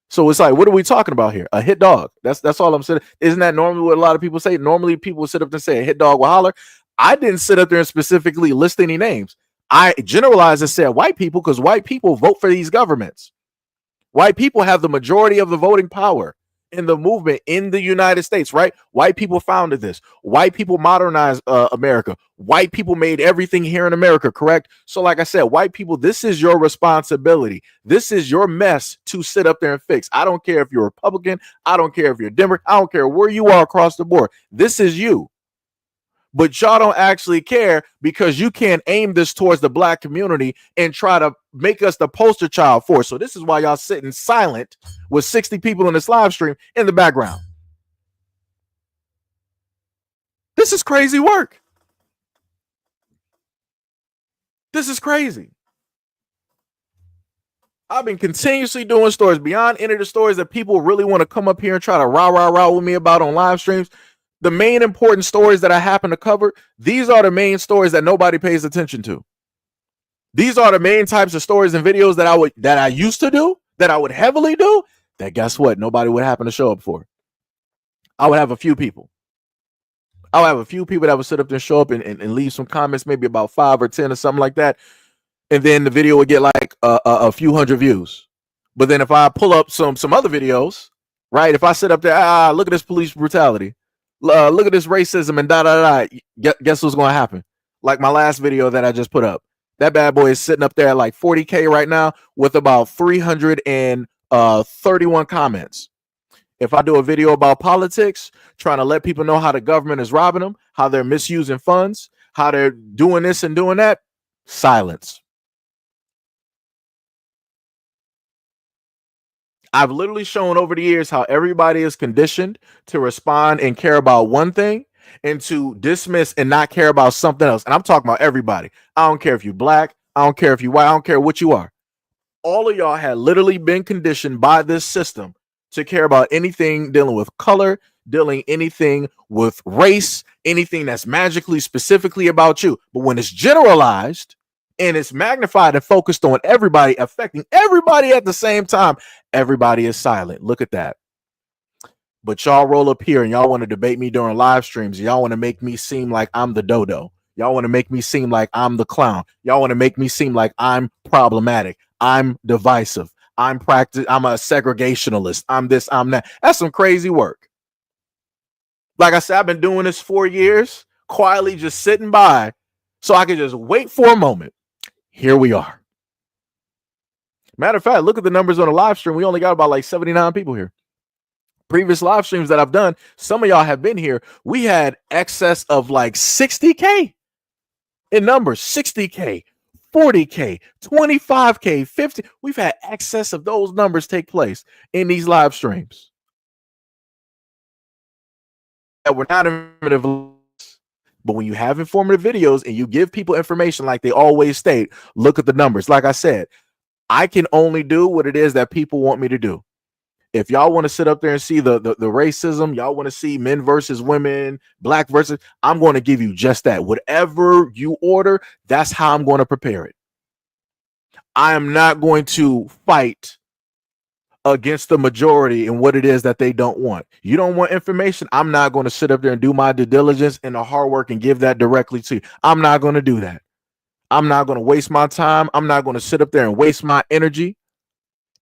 So it's like, what are we talking about here? A hit dog. That's all I'm saying. Isn't that normally what a lot of people say? Normally people sit up and say a hit dog will holler. I didn't sit up there and specifically list any names. I generalized and said white people because white people vote for these governments. White people have the majority of the voting power in the movement in the United States, right? White people founded this. White people modernized America. White people made everything here in America, correct? So like I said, white people, this is your responsibility. This is your mess to sit up there and fix. I don't care if you're Republican. I don't care if you're Democrat. I don't care where you are across the board. This is you. But y'all don't actually care because you can't aim this towards the black community and try to make us the poster child for it. So this is why y'all sitting silent with 60 people in this live stream in the background. This is crazy work. This is crazy. I've been continuously doing stories beyond any of the stories that people really want to come up here and try to rah with me about on live streams. The main important stories that I happen to cover, these are the main stories that nobody pays attention to. These are the main types of stories and videos that I used to do, that I would heavily do, that guess what? Nobody would happen to show up for. I would have a few people. I would have a few people that would sit up there and show up and leave some comments, maybe about 5 or 10 or something like that. And then the video would get like a few hundred views. But then if I pull up some other videos, right? If I sit up there, look at this police brutality, look at this racism and guess what's going to happen? Like my last video that I just put up, that bad boy is sitting up there at like 40K right now with about 331 comments. If I do a video about politics, trying to let people know how the government is robbing them, how they're misusing funds, how they're doing this and doing that, silence. I've literally shown over the years how everybody is conditioned to respond and care about one thing and to dismiss and not care about something else. And I'm talking about everybody. I don't care if you're black. I don't care if you're white. I don't care what you are. All of y'all had literally been conditioned by this system to care about anything dealing with color, dealing anything with race, anything that's magically specifically about you. But when it's generalized and it's magnified and focused on everybody, affecting everybody at the same time, everybody is silent. Look at that. But y'all roll up here and y'all want to debate me during live streams. Y'all want to make me seem like I'm the dodo. Y'all want to make me seem like I'm the clown. Y'all want to make me seem like I'm problematic. I'm divisive. I'm a segregationalist. I'm this, I'm that. That's some crazy work. Like I said, I've been doing this 4 years, quietly just sitting by so I can just wait for a moment. Here we are. Matter of fact, look at the numbers on the live stream. We only got about like 79 people here. Previous live streams that I've done, some of y'all have been here. We had excess of like 60K in numbers, 60K, 40K, 25K, 50. We've had excess of those numbers take place in these live streams. That we're not informative, but when you have informative videos and you give people information like they always state, look at the numbers. Like I said, I can only do what it is that people want me to do. If y'all want to sit up there and see the racism, y'all want to see men versus women, black versus, I'm going to give you just that. Whatever you order, that's how I'm going to prepare it. I am not going to fight against the majority and what it is that they don't want. You don't want information, I'm not going to sit up there and do my due diligence and the hard work and give that directly to you. I'm not going to do that. I'm not going to waste my time. I'm not going to sit up there and waste my energy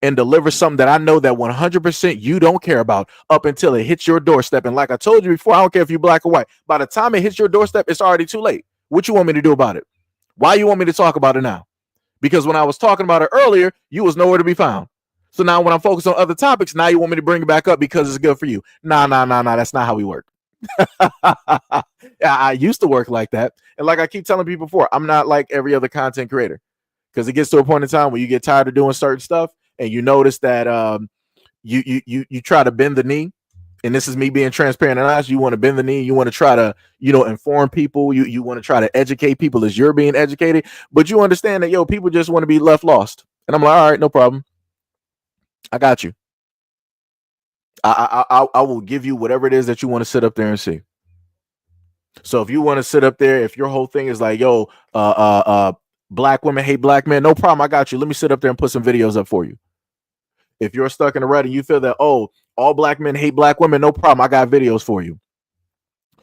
and deliver something that I know that 100% you don't care about up until it hits your doorstep. And like I told you before, I don't care if you're black or white. By the time it hits your doorstep, it's already too late. What you want me to do about it? Why you want me to talk about it now? Because when I was talking about it earlier, you was nowhere to be found. So now when I'm focused on other topics, now you want me to bring it back up because it's good for you. Nah. That's not how we work. I used to work like that. And like I keep telling people before, I'm not like every other content creator, because it gets to a point in time where you get tired of doing certain stuff and you notice that you try to bend the knee. And this is me being transparent and honest. You want to bend the knee. You want to try to, inform people. You want to try to educate people as you're being educated. But you understand that, people just want to be left lost. And I'm like, all right, no problem. I got you. I will give you whatever it is that you want to sit up there and see. So if you want to sit up there, if your whole thing is like, black women hate black men, no problem. I got you. Let me sit up there and put some videos up for you. If you're stuck in the rut and you feel that, all black men hate black women, no problem. I got videos for you.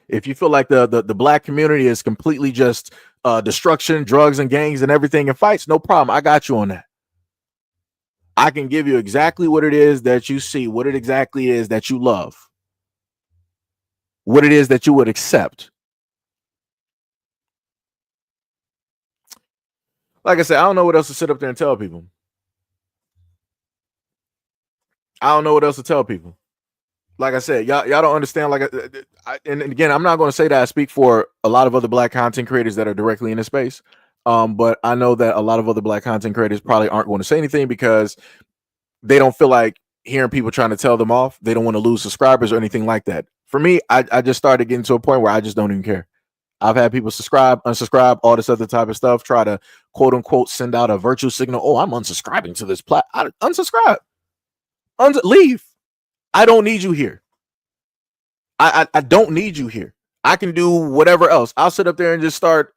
If you feel like the black community is completely just destruction, drugs and gangs and everything and fights, no problem. I got you on that. I can give you exactly what it is that you see, what it exactly is that you love, what it is that you would accept. Like I said, I don't know what else to sit up there and tell people. I don't know what else to tell people. Like I said, y'all don't understand. And again, I'm not going to say that I speak for a lot of other black content creators that are directly in this space. But I know that a lot of other black content creators probably aren't going to say anything because they don't feel like hearing people trying to tell them off. They don't want to lose subscribers or anything like that. For me, I just started getting to a point where I just don't even care. I've had people subscribe, unsubscribe, all this other type of stuff, try to quote unquote send out a virtue signal. Oh, I'm unsubscribing to this unsubscribe. Leave. I don't need you here. I don't need you here. I can do whatever else. I'll sit up there and just start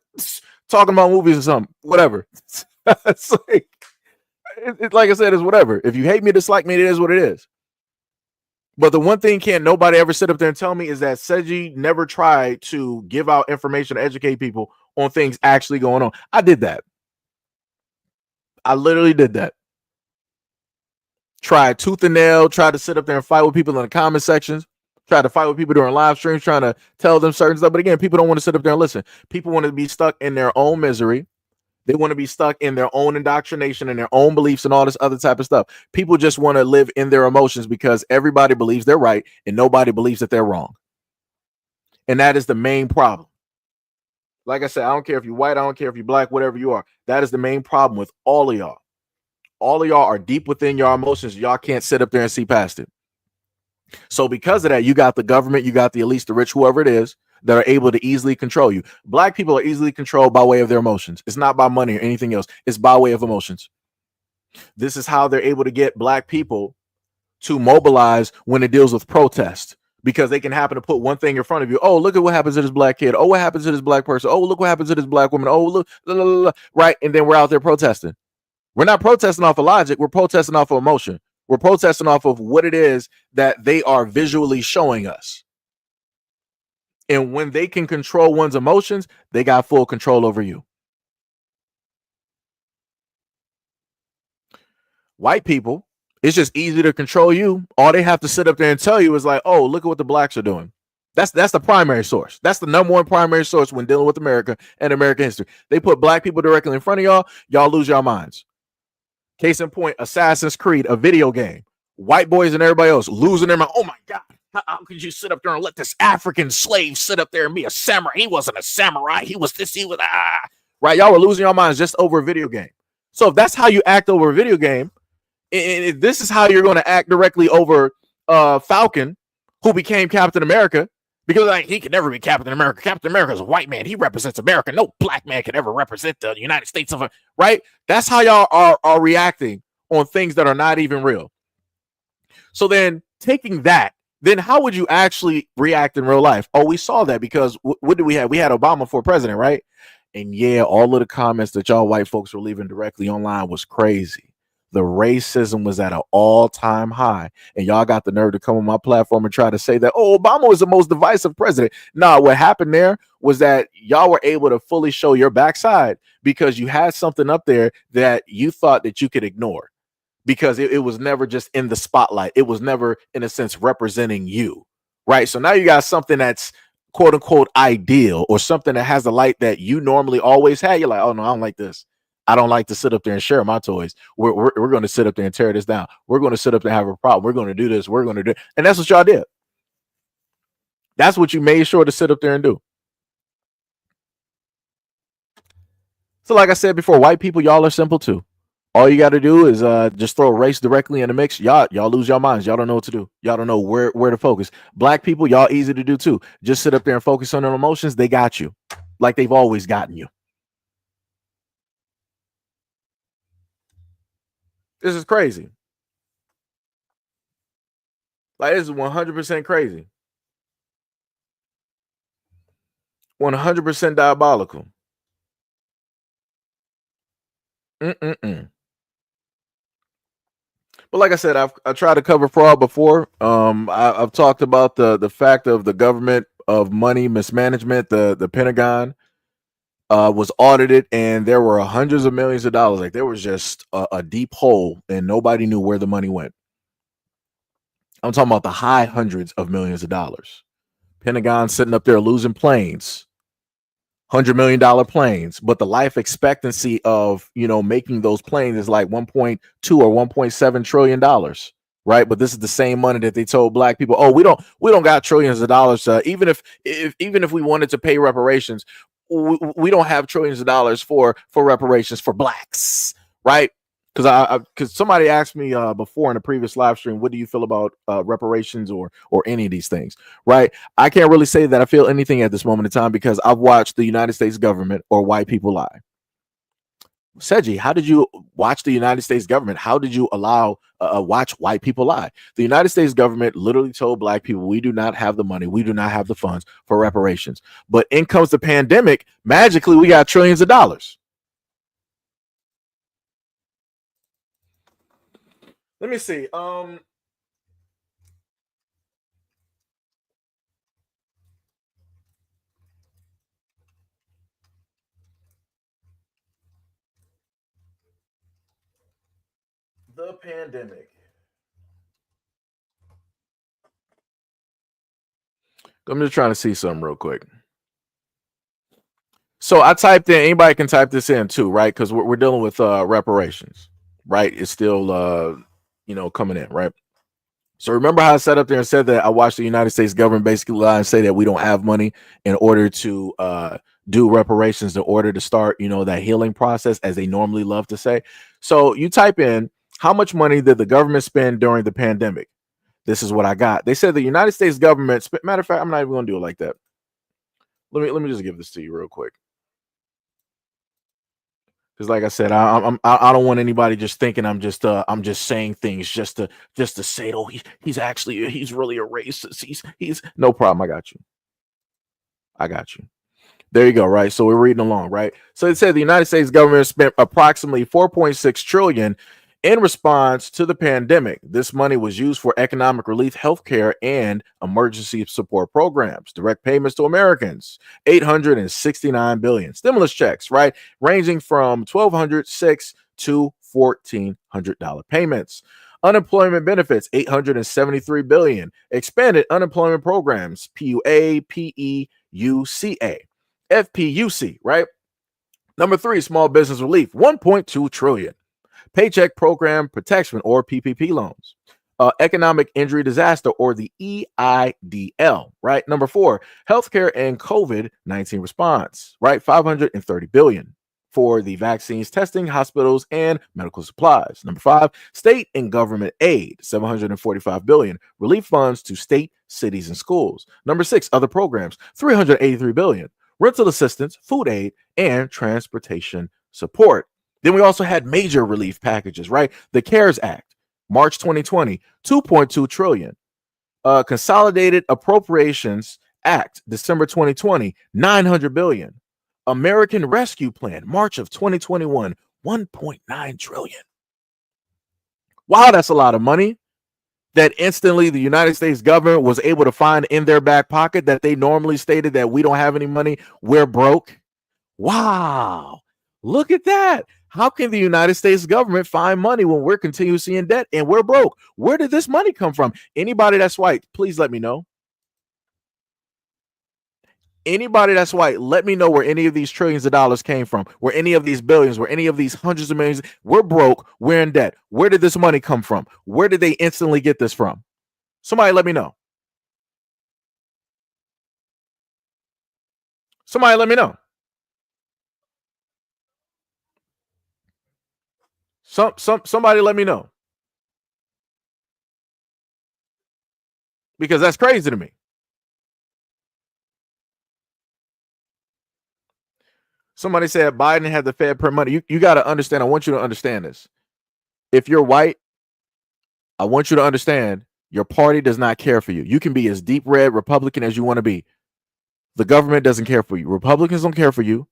talking about movies or something, whatever. It's like I said, it's whatever. If you hate me, dislike me, it is what it is. But the one thing can't nobody ever sit up there and tell me is that SEIJI never tried to give out information to educate people on things actually going on. I did that. I literally did that. Tried tooth and nail, tried to sit up there and fight with people in the comment sections, tried to fight with people during live streams, trying to tell them certain stuff. But again, people don't want to sit up there and listen. People want to be stuck in their own misery. They want to be stuck in their own indoctrination and their own beliefs and all this other type of stuff. People just want to live in their emotions because everybody believes they're right and nobody believes that they're wrong. And that is the main problem. Like I said, I don't care if you're white, I don't care if you're black, whatever you are. That is the main problem with all of y'all. All of y'all are deep within your emotions. Y'all can't sit up there and see past it. So because of that, you got the government, you got the elites, the rich, whoever it is, that are able to easily control you. Black people are easily controlled by way of their emotions. It's not by money or anything else. It's by way of emotions. This is how they're able to get black people to mobilize when it deals with protest, because they can happen to put one thing in front of you. Oh, look at what happens to this black kid. Oh, what happens to this black person. Oh, look what happens to this black woman. Oh, look, blah, blah, blah, blah. Right. And then we're out there protesting. We're not protesting off of logic. We're protesting off of emotion. We're protesting off of what it is that they are visually showing us. And when they can control one's emotions, they got full control over you. White people, it's just easy to control you. All they have to sit up there and tell you is like, oh, look at what the blacks are doing. That's the primary source. That's the number one primary source when dealing with America and American history. They put black people directly in front of y'all. Y'all lose your minds. Case in point, Assassin's Creed, a video game. White boys and everybody else losing their mind. Oh my God. How could you sit up there and let this African slave sit up there and be a samurai? He wasn't a samurai. He was this, he was right. Y'all were losing your minds just over a video game. So if that's how you act over a video game, and if this is how you're going to act directly over Falcon, who became Captain America, because like, he could never be Captain America. Captain America is a white man. He represents America. No black man could ever represent the United States of, right? That's how y'all are reacting on things that are not even real. So then taking that, then how would you actually react in real life? Oh, we saw that because what did we have? We had Obama for president, right? And yeah, all of the comments that y'all white folks were leaving directly online was crazy. The racism was at an all-time high. And y'all got the nerve to come on my platform and try to say that, oh, Obama was the most divisive president. Nah, what happened there was that y'all were able to fully show your backside because you had something up there that you thought that you could ignore. Because it was never just in the spotlight. It was never, in a sense, representing you, right? So now you got something that's quote unquote ideal, or something that has the light that you normally always had. You're like, oh no, I don't like this. I don't like to sit up there and share my toys. We're going to sit up there and tear this down. We're going to sit up there and have a problem. We're going to do this. We're going to do it. And that's what y'all did. That's what you made sure to sit up there and do. So like I said before, white people, y'all are simple too. All you got to do is just throw race directly in the mix. Y'all lose your minds. Y'all don't know what to do. Y'all don't know where to focus. Black people, y'all easy to do too. Just sit up there and focus on their emotions. They got you, like they've always gotten you. This is crazy. Like, this is 100% crazy. 100% diabolical. But like I said, I tried to cover fraud before. I've talked about the fact of the government of money mismanagement. The Pentagon was audited, and there were hundreds of millions of dollars. Like, there was just a deep hole, and nobody knew where the money went. I'm talking about the high hundreds of millions of dollars. Pentagon sitting up there losing planes. $100 million planes, but the life expectancy of, making those planes is like 1.2 or 1.7 trillion dollars, right? But this is the same money that they told black people, oh, we don't got trillions of dollars. Even if we wanted to pay reparations, we don't have trillions of dollars for reparations for blacks, right? because somebody asked me before in a previous live stream, what do you feel about reparations or any of these things, right? I can't really say that I feel anything at this moment in time because I've watched the United States government or white people lie. Seji, how did you watch the United States government? How did you allow watch white people lie? The United States government literally told black people, we do not have the money, we do not have the funds for reparations. But in comes the pandemic, magically we got trillions of dollars. Let me see. The pandemic. I'm just trying to see something real quick. So I typed in, anybody can type this in too, right? Because we're dealing with reparations, right? It's still coming in, right? So remember how I sat up there and said that I watched the United States government basically lie and say that we don't have money in order to do reparations, in order to start, that healing process, as they normally love to say. So you type in, how much money did the government spend during the pandemic? This is what I got. They said the United States government, matter of fact, I'm not even going to do it like that. Let me just give this to you real quick. Because, like I said, I don't want anybody just thinking I'm just saying things just to say, oh, he's really a racist. He's no problem. I got you. There you go. Right. So we're reading along. Right. So it said the United States government spent approximately 4.6 trillion in response to the pandemic. This money was used for economic relief, healthcare, and emergency support programs, direct payments to Americans, 869 billion, stimulus checks, right, ranging from $1,206 to $1,400 payments. Unemployment benefits, 873 billion. Expanded unemployment programs, PUA, PEUCA, FPUC, right? Number 3, small business relief, 1.2 trillion. Paycheck Program Protection, or PPP loans. Economic injury disaster, or the EIDL, right? Number 4, healthcare and COVID-19 response, right? 530 billion for the vaccines, testing, hospitals, and medical supplies. Number 5, state and government aid, 745 billion, relief funds to state, cities, and schools. Number 6, other programs, 383 billion, rental assistance, food aid, and transportation support. Then we also had major relief packages, right? The CARES Act, March 2020, 2.2 trillion. Consolidated Appropriations Act, December 2020, 900 billion. American Rescue Plan, March of 2021, 1.9 trillion. Wow, that's a lot of money that instantly the United States government was able to find in their back pocket, that they normally stated that we don't have any money, we're broke. Wow, look at that. How can the United States government find money when we're continuously in debt and we're broke? Where did this money come from? Anybody that's white, please let me know. Anybody that's white, let me know where any of these trillions of dollars came from, where any of these billions, where any of these hundreds of millions. We're broke, we're in debt. Where did this money come from? Where did they instantly get this from? Somebody let me know. Somebody let me know. Somebody let me know. Because that's crazy to me. Somebody said Biden had the Fed print money. You got to understand. I want you to understand this. If you're white, I want you to understand your party does not care for you. You can be as deep red Republican as you want to be. The government doesn't care for you. Republicans don't care for you.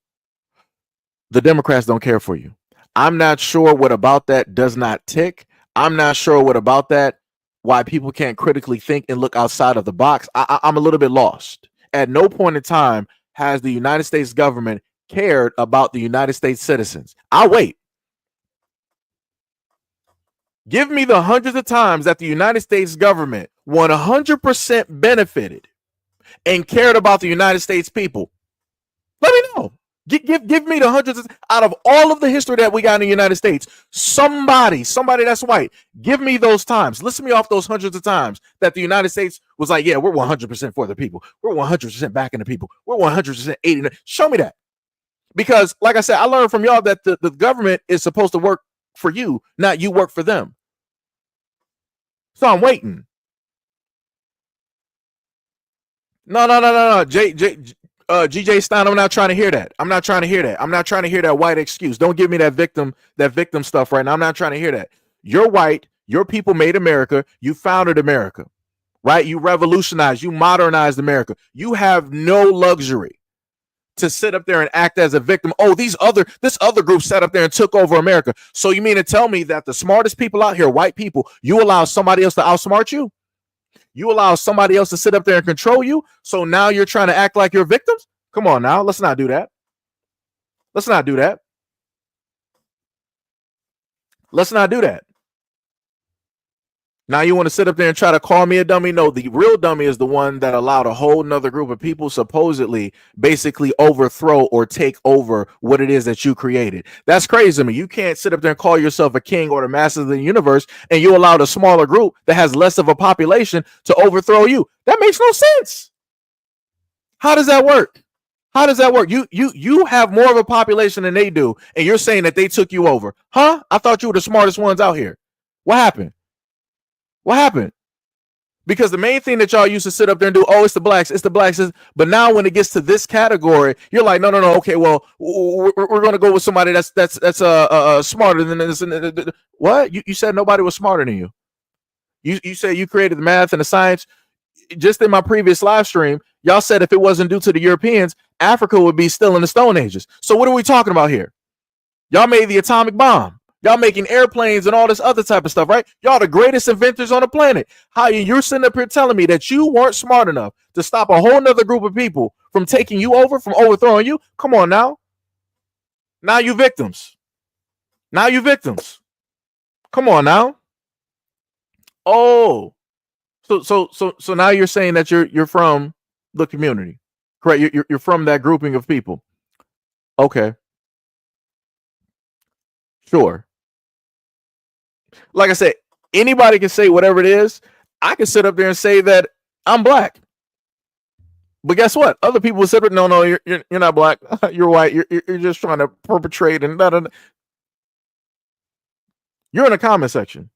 The Democrats don't care for you. I'm not sure what about that does not tick. I'm not sure what about that, why people can't critically think and look outside of the box. I'm a little bit lost. At no point in time has the United States government cared about the United States citizens. I'll wait. Give me the hundreds of times that the United States government 100% benefited and cared about the United States people. Let me know. Give me the hundreds of, out of all of the history that we got in the United States. Somebody that's white, give me those times. List me off those hundreds of times that the United States was like, yeah, we're 100% for the people. We're 100% backing the people. We're 100% aiding. Show me that. Because, like I said, I learned from y'all that the government is supposed to work for you, not you work for them. So I'm waiting. No. GJ Stein, I'm not trying to hear that. I'm not trying to hear that. I'm not trying to hear that white excuse. Don't give me that victim stuff right now. I'm not trying to hear that. You're white. Your people made America. You founded America, right? You revolutionized. You modernized America. You have no luxury to sit up there and act as a victim. Oh, this other group sat up there and took over America. So you mean to tell me that the smartest people out here, white people, you allow somebody else to outsmart you? You allow somebody else to sit up there and control you. So now you're trying to act like you're victims? Come on now. Let's not do that. Let's not do that. Let's not do that. Now you want to sit up there and try to call me a dummy? No, the real dummy is the one that allowed a whole nother group of people supposedly basically overthrow or take over what it is that you created. That's crazy to me. You can't sit up there and call yourself a king or the master of the universe and you allowed a smaller group that has less of a population to overthrow you. That makes no sense. How does that work? How does that work? You have more of a population than they do, and you're saying that they took you over. Huh? I thought you were the smartest ones out here. What happened? What happened? Because the main thing that y'all used to sit up there and do, oh, it's the blacks. But now when it gets to this category, you're like, no. Okay, well, we're going to go with somebody that's smarter than this. What? You said nobody was smarter than you. You said you created the math and the science. Just in my previous live stream, y'all said if it wasn't due to the Europeans, Africa would be still in the Stone Ages. So what are we talking about here? Y'all made the atomic bomb. Y'all making airplanes and all this other type of stuff, right? Y'all the greatest inventors on the planet. How you're sitting up here telling me that you weren't smart enough to stop a whole nother group of people from taking you over, from overthrowing you? Come on now. Now you victims. Now you victims. Come on now. Oh. So now you're saying that you're from the community. Correct? You're from that grouping of people. Okay. Sure. Like I said, anybody can say whatever it is. I can sit up there and say that I'm black. But guess what? Other people will say, no, you're not black. You're white. You're just trying to perpetrate and You're in the comment section.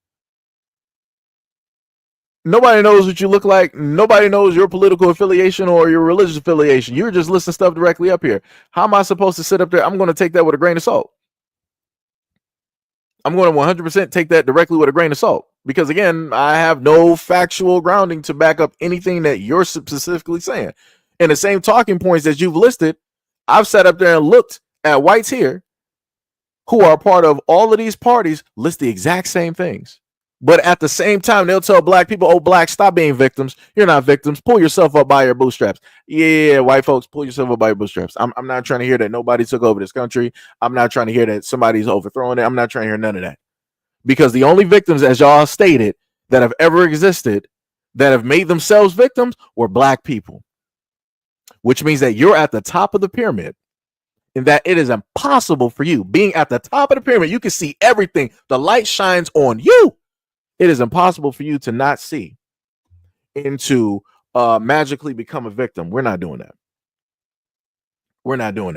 Nobody knows what you look like. Nobody knows your political affiliation or your religious affiliation. You're just listing stuff directly up here. How am I supposed to sit up there? I'm going to take that with a grain of salt. I'm going to 100% take that directly with a grain of salt because, again, I have no factual grounding to back up anything that you're specifically saying. And the same talking points that you've listed, I've sat up there and looked at whites here who are part of all of these parties list the exact same things. But at the same time, they'll tell black people, oh, black, stop being victims. You're not victims. Pull yourself up by your bootstraps. Yeah, white folks, pull yourself up by your bootstraps. I'm not trying to hear that nobody took over this country. I'm not trying to hear that somebody's overthrowing it. I'm not trying to hear none of that. Because the only victims, as y'all stated, that have ever existed, that have made themselves victims, were black people. Which means that you're at the top of the pyramid. And that it is impossible for you, being at the top of the pyramid, you can see everything. The light shines on you. It is impossible for you to not see and to magically become a victim. We're not doing that. We're not doing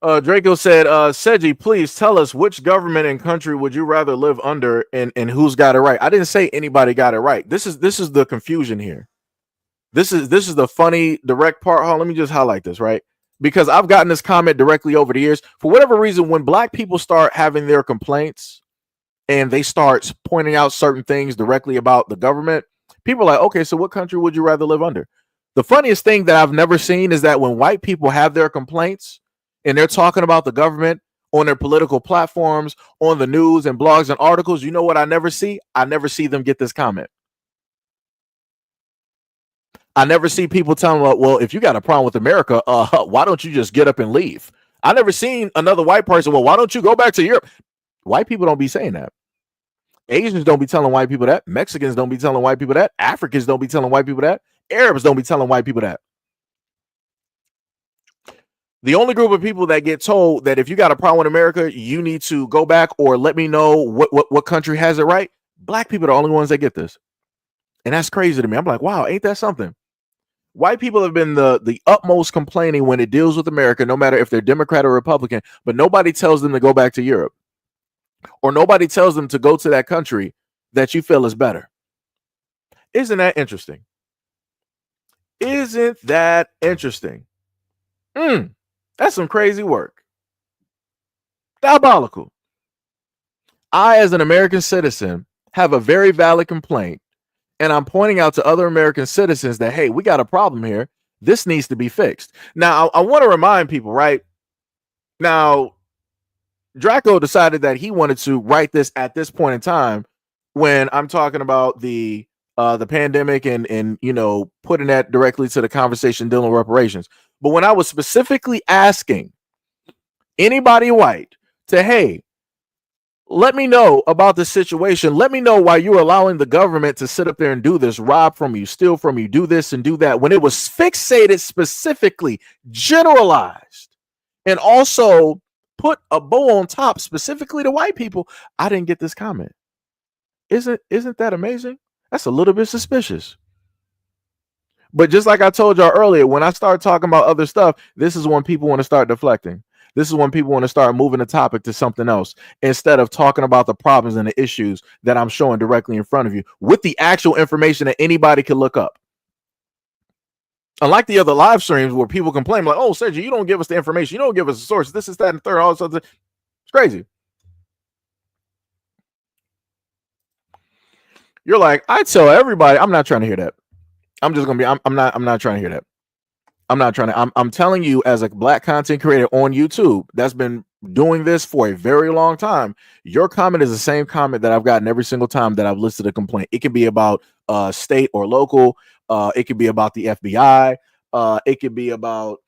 that. Draco said, Seji, please tell us which government and country would you rather live under and who's got it right? I didn't say anybody got it right. This is the confusion here. This is the funny direct part. Let me just highlight this, right? Because I've gotten this comment directly over the years. For whatever reason, when black people start having their complaints and they start pointing out certain things directly about the government, people are like, okay, so what country would you rather live under? The funniest thing that I've never seen is that when white people have their complaints and they're talking about the government on their political platforms, on the news and blogs and articles, you know what I never see? I never see them get this comment. I never see people telling, well, if you got a problem with America, why don't you just get up and leave? I never seen another white person, well, why don't you go back to Europe? White people don't be saying that. Asians don't be telling white people that. Mexicans don't be telling white people that. Africans don't be telling white people that. Arabs don't be telling white people that. The only group of people that get told that if you got a problem with America, you need to go back or let me know what country has it right. Black people are the only ones that get this. And that's crazy to me. I'm like, wow, ain't that something? White people have been the utmost complaining when it deals with America, no matter if they're Democrat or Republican, but nobody tells them to go back to Europe, or nobody tells them to go to that country that you feel is better. Isn't that interesting? Isn't that interesting? That's some crazy work. Diabolical. I, as an American citizen, have a very valid complaint, and I'm pointing out to other American citizens that, hey, we got a problem here. This needs to be fixed. Now, I want to remind people, right? Now, Draco decided that he wanted to write this at this point in time when I'm talking about the pandemic and you know, putting that directly to the conversation dealing with reparations. But when I was specifically asking anybody white to, hey, let me know about the situation. Let me know why you're allowing the government to sit up there and do this, rob from you, steal from you, do this and do that, when it was fixated specifically, generalized, and also put a bow on top specifically to white people, I didn't get this comment. Isn't that amazing? That's a little bit suspicious. But just like I told y'all earlier, when I start talking about other stuff, this is when people want to start deflecting. This is when people want to start moving the topic to something else instead of talking about the problems and the issues that I'm showing directly in front of you with the actual information that anybody can look up. Unlike the other live streams where people complain like, oh, Sergio, you don't give us the information. You don't give us the source. This is that and third. All this other. It's crazy. You're like, I tell everybody, I'm not trying to hear that. I'm just going to be, I'm not trying to hear that. I'm telling you, as a black content creator on YouTube that's been doing this for a very long time, your comment is the same comment that I've gotten every single time that I've listed a complaint. It can be about state or local. It could be about the FBI. It could be about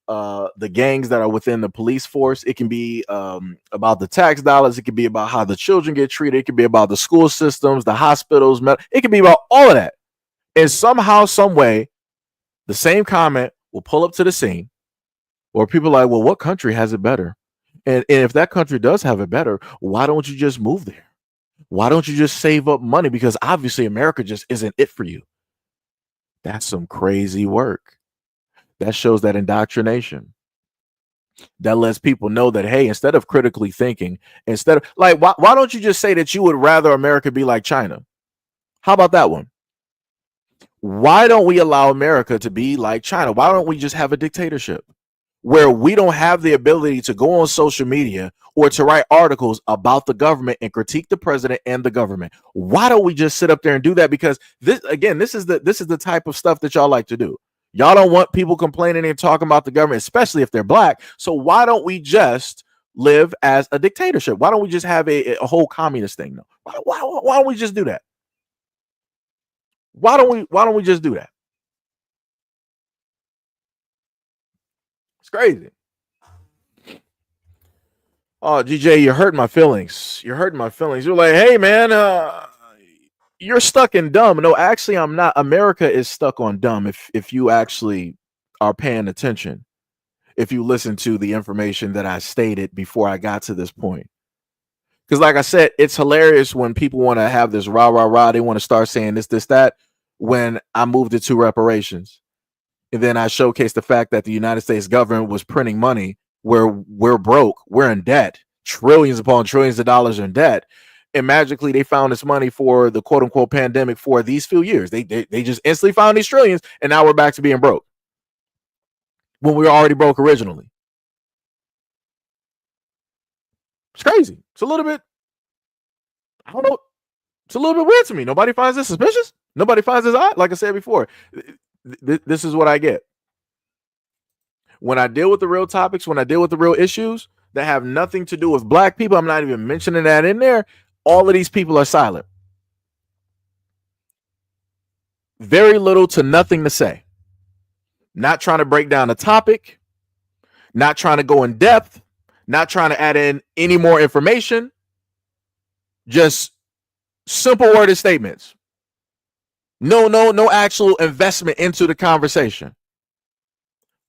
the gangs that are within the police force. It can be about the tax dollars. It could be about how the children get treated. It could be about the school systems, the hospitals. It could be about all of that. And somehow, some way, the same comment will pull up to the scene, or people are like, well, what country has it better? And if that country does have it better, why don't you just move there? Why don't you just save up money? Because obviously America just isn't it for you. That's some crazy work. That shows that indoctrination. That lets people know that, hey, instead of critically thinking, instead of like, why don't you just say that you would rather America be like China? How about that one? Why don't we allow America to be like China? Why don't we just have a dictatorship where we don't have the ability to go on social media or to write articles about the government and critique the president and the government? Why don't we just sit up there and do that? Because this is the type of stuff that y'all like to do. Y'all don't want people complaining and talking about the government, especially if they're black. So why don't we just live as a dictatorship? Why don't we just have a whole communist thing? No. Why don't we just do that? Why don't we just do that? It's crazy. Oh, GJ, you're hurting my feelings. You're hurting my feelings. You're like, hey man, you're stuck in dumb. No, actually, I'm not. America is stuck on dumb. If you actually are paying attention, if you listen to the information that I stated before I got to this point. Because like I said, it's hilarious when people want to have this rah, rah, rah. They want to start saying this, that, when I moved it to reparations. And then I showcased the fact that the United States government was printing money where we're broke. We're in debt. Trillions upon trillions of dollars in debt. And magically they found this money for the quote unquote pandemic for these few years. They just instantly found these trillions, and now we're back to being broke when we were already broke originally. It's crazy. It's a little bit, I don't know. It's a little bit weird to me. Nobody finds this suspicious. Nobody finds this odd. Like I said before, this is what I get. When I deal with the real topics, when I deal with the real issues that have nothing to do with black people, I'm not even mentioning that in there. All of these people are silent. Very little to nothing to say. Not trying to break down the topic, not trying to go in depth, not trying to add in any more information. Just simple worded statements. No actual investment into the conversation.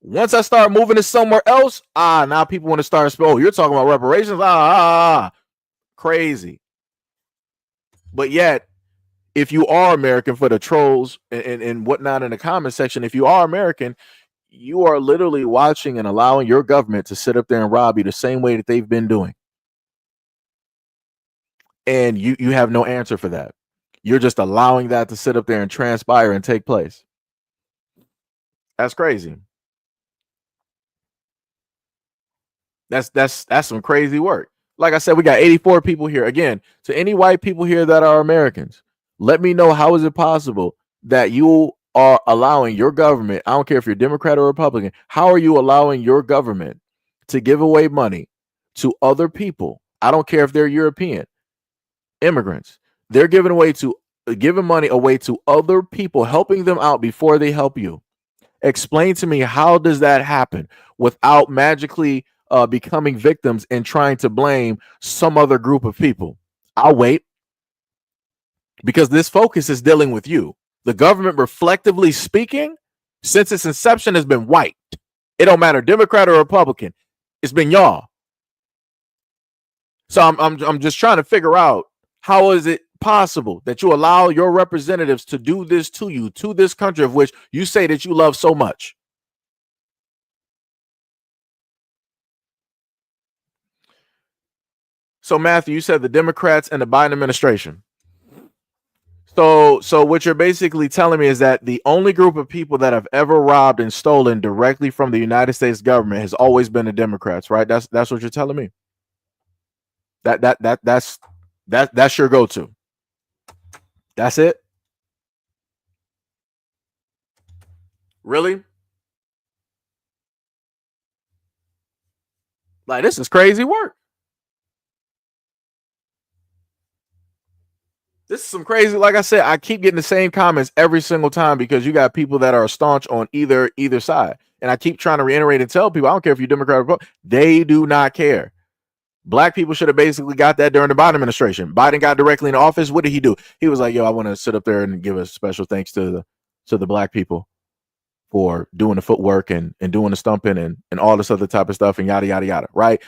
Once I start moving it somewhere else, now people want to start. Oh, you're talking about reparations? Crazy. But yet, if you are American, for the trolls and whatnot in the comment section, if you are American, you are literally watching and allowing your government to sit up there and rob you the same way that they've been doing. And you have no answer for that. You're just allowing that to sit up there and transpire and take place. That's crazy. That's some crazy work. Like I said, we got 84 people here. Again, to any white people here that are Americans, let me know, how is it possible that you are allowing your government, I don't care if you're Democrat or Republican, how are you allowing your government to give away money to other people? I don't care if they're European immigrants. They're giving money away to other people, helping them out before they help you. Explain to me, how does that happen without magically becoming victims and trying to blame some other group of people? I'll wait, because this focus is dealing with you. The government, reflectively speaking, since its inception, has been white. It don't matter, Democrat or Republican. It's been y'all. So I'm just trying to figure out, how is it possible that you allow your representatives to do this to you, to this country of which you say that you love so much? So Matthew, you said the Democrats and the Biden administration. So what you're basically telling me is that the only group of people that have ever robbed and stolen directly from the United States government has always been the Democrats, right? That's what you're telling me. That's your go-to. That's it? Really? Like, this is crazy work. This is some crazy. Like I said, I keep getting the same comments every single time because you got people that are staunch on either side. And I keep trying to reiterate and tell people, I don't care if you're Democrat or Republican, they do not care. Black people should have basically got that during the Biden administration. Biden got directly in office. What did he do? He was like, yo, I want to sit up there and give a special thanks to the black people for doing the footwork and doing the stumping and all this other type of stuff and yada, yada, yada, right?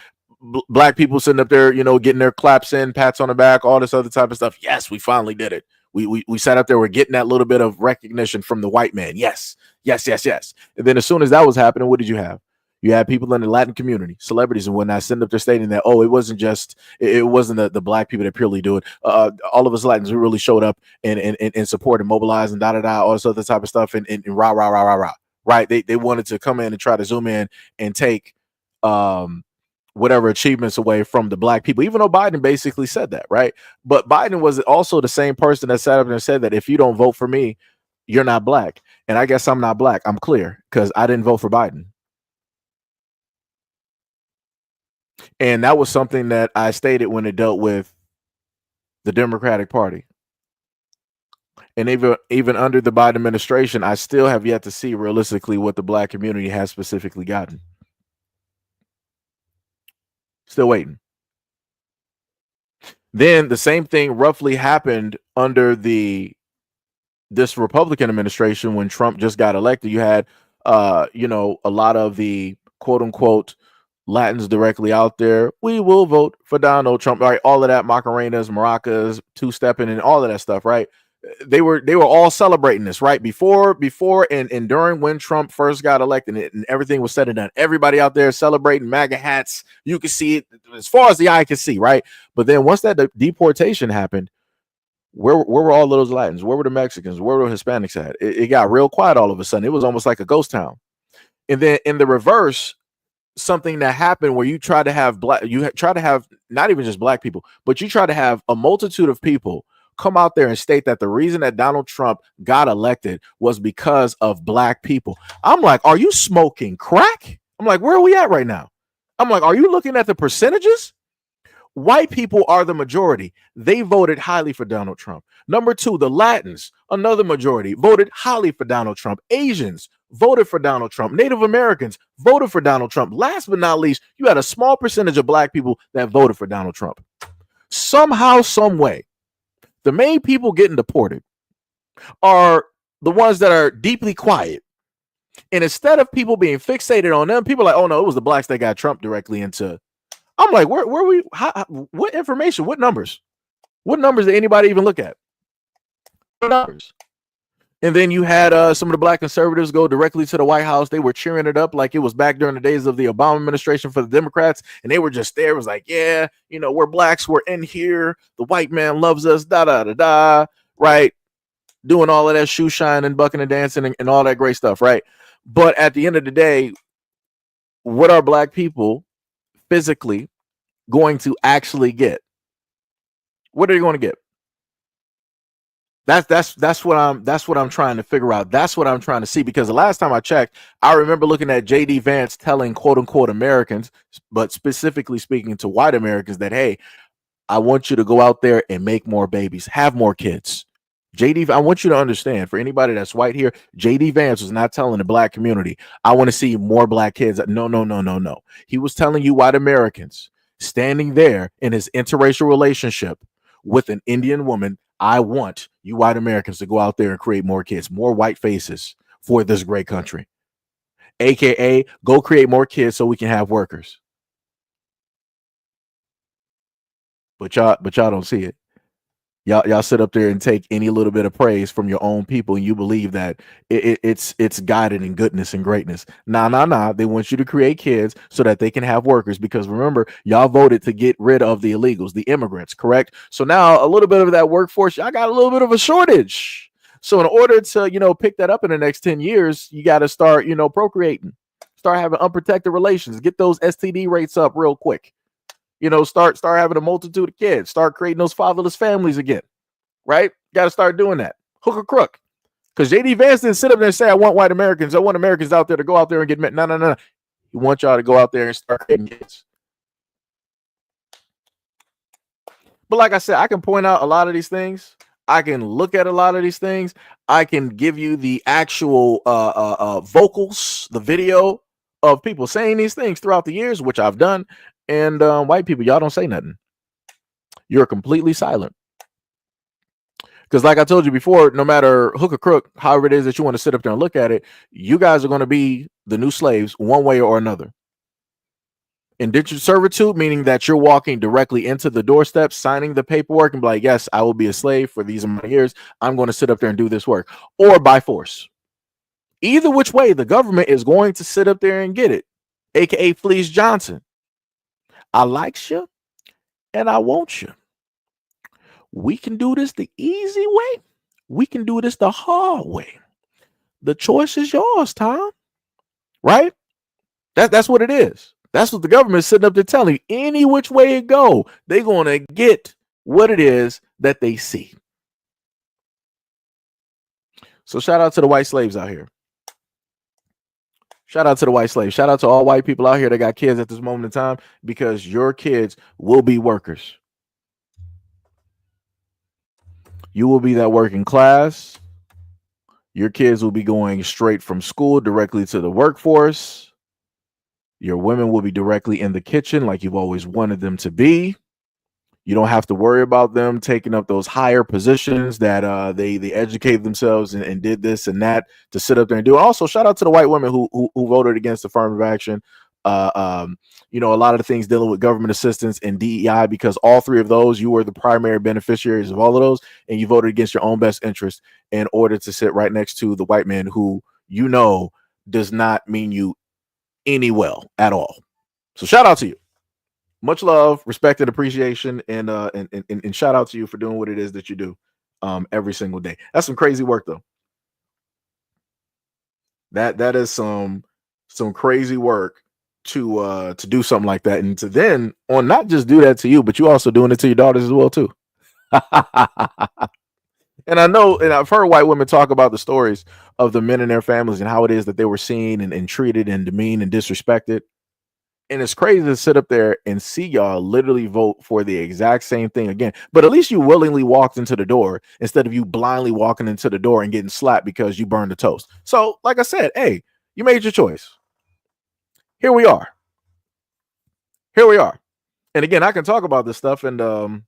Black people sitting up there, getting their claps in, pats on the back, all this other type of stuff. Yes, we finally did it. We sat up there, we're getting that little bit of recognition from the white man. Yes. And then as soon as that was happening, what did you have? You had people in the Latin community, celebrities and whatnot, sitting up there stating that, it wasn't the black people that purely do it. All of us Latins, we really showed up and support and mobilize and all this other type of stuff and rah, rah, rah, rah, rah. Right. They wanted to come in and try to zoom in and take whatever achievements away from the black people, even though Biden basically said that, right? But Biden was also the same person that sat up and said that if you don't vote for me, you're not black. And I guess I'm not black. I'm clear because I didn't vote for Biden. And that was something that I stated when it dealt with the Democratic Party. And even under the Biden administration, I still have yet to see realistically what the black community has specifically gotten. Still waiting. Then the same thing roughly happened under this Republican administration when Trump just got elected. You had a lot of the quote unquote Latins directly out there. We will vote for Donald Trump. Right, all of that Macarenas, maracas, two-stepping, and all of that stuff. Right, they were all celebrating this. Right, before and during when Trump first got elected, and everything was said and done. Everybody out there celebrating, MAGA hats. You could see it as far as the eye could see. Right, but then once that deportation happened, where were all of those Latins? Where were the Mexicans? Where were the Hispanics at? It got real quiet all of a sudden. It was almost like a ghost town. And then in the reverse, something that happened where you try to have not even just black people, but you try to have a multitude of people come out there and state that the reason that Donald Trump got elected was because of black people. I'm like, are you smoking crack? I'm like, where are we at right now? I'm like, are you looking at the percentages? White people are the majority. They voted highly for Donald Trump. Number two, the Latins, another majority, voted highly for Donald Trump. Asians voted for Donald Trump. Native Americans voted for Donald Trump. Last but not least, you had a small percentage of black people that voted for Donald Trump. Somehow, some way, the main people getting deported are the ones that are deeply quiet. And instead of people being fixated on them, people are like, oh no, it was the blacks that got Trump directly into. I'm like, where we? What information? What numbers? What numbers did anybody even look at? And then you had some of the black conservatives go directly to the White House. They were cheering it up like it was back during the days of the Obama administration for the Democrats. And they were just there. It was like, yeah, you know, we're blacks. We're in here. The white man loves us. Da, da, da, da. Right. Doing all of that shoe shining, bucking and dancing and all that great stuff. Right. But at the end of the day, what are black people physically going to actually get? What are they going to get? That's what I'm trying to figure out. That's what I'm trying to see, because the last time I checked, I remember looking at JD Vance telling quote unquote Americans, but specifically speaking to white Americans, that, hey, I want you to go out there and make more babies, have more kids. JD, I want you to understand, for anybody that's white here, JD Vance was not telling the black community, I want to see more black kids. No. He was telling you white Americans standing there in his interracial relationship with an Indian woman, I want you white Americans to go out there and create more kids, more white faces for this great country. AKA, go create more kids so we can have workers. But y'all don't see it. Y'all sit up there and take any little bit of praise from your own people, and you believe that it's guided in goodness and greatness. Nah. They want you to create kids so that they can have workers, because remember, y'all voted to get rid of the illegals, the immigrants, correct? So now a little bit of that workforce, y'all got a little bit of a shortage. So in order to, pick that up in the next 10 years, you got to start, procreating, start having unprotected relations, get those STD rates up real quick. Start having a multitude of kids, start creating those fatherless families again, right? Got to start doing that. Hook or crook. Because JD Vance didn't sit up there and say, I want white Americans. I want Americans out there to go out there and get met. No. He wants y'all to go out there and start creating kids. But like I said, I can point out a lot of these things. I can look at a lot of these things. I can give you the actual vocals, the video of people saying these things throughout the years, which I've done. And white people, y'all don't say nothing. You're completely silent. Because like I told you before, no matter hook or crook, however it is that you want to sit up there and look at it, you guys are going to be the new slaves one way or another. Indentured servitude, meaning that you're walking directly into the doorstep, signing the paperwork and be like, yes, I will be a slave for these amount of years. I'm going to sit up there and do this work. Or by force. Either which way, the government is going to sit up there and get it. AKA Fleece Johnson. I likes you and I want you. We can do this the easy way. We can do this the hard way. The choice is yours, Tom. Right? That's what it is. That's what the government is sitting up there telling you. Any which way it go, they're going to get what it is that they see. So shout out to the white slaves out here. Shout out to the white slaves. Shout out to all white people out here that got kids at this moment in time, because your kids will be workers. You will be that working class. Your kids will be going straight from school directly to the workforce. Your women will be directly in the kitchen like you've always wanted them to be. You don't have to worry about them taking up those higher positions that they educated themselves and did this and that to sit up there and do. Also, shout out to the white women who voted against affirmative action. A lot of the things dealing with government assistance and DEI, because all three of those, you were the primary beneficiaries of all of those, and you voted against your own best interest in order to sit right next to the white man who does not mean you any well at all. So shout out to you. Much love, respect, and appreciation, and shout out to you for doing what it is that you do every single day. That's some crazy work, though. That is some crazy work to do something like that, and to then not just do that to you, but you also doing it to your daughters as well too. And I know, and I've heard white women talk about the stories of the men in their families and how it is that they were seen and treated and demeaned and disrespected. And it's crazy to sit up there and see y'all literally vote for the exact same thing again. But at least you willingly walked into the door instead of you blindly walking into the door and getting slapped because you burned the toast. So, like I said, hey, you made your choice. Here we are. And again, I can talk about this stuff. And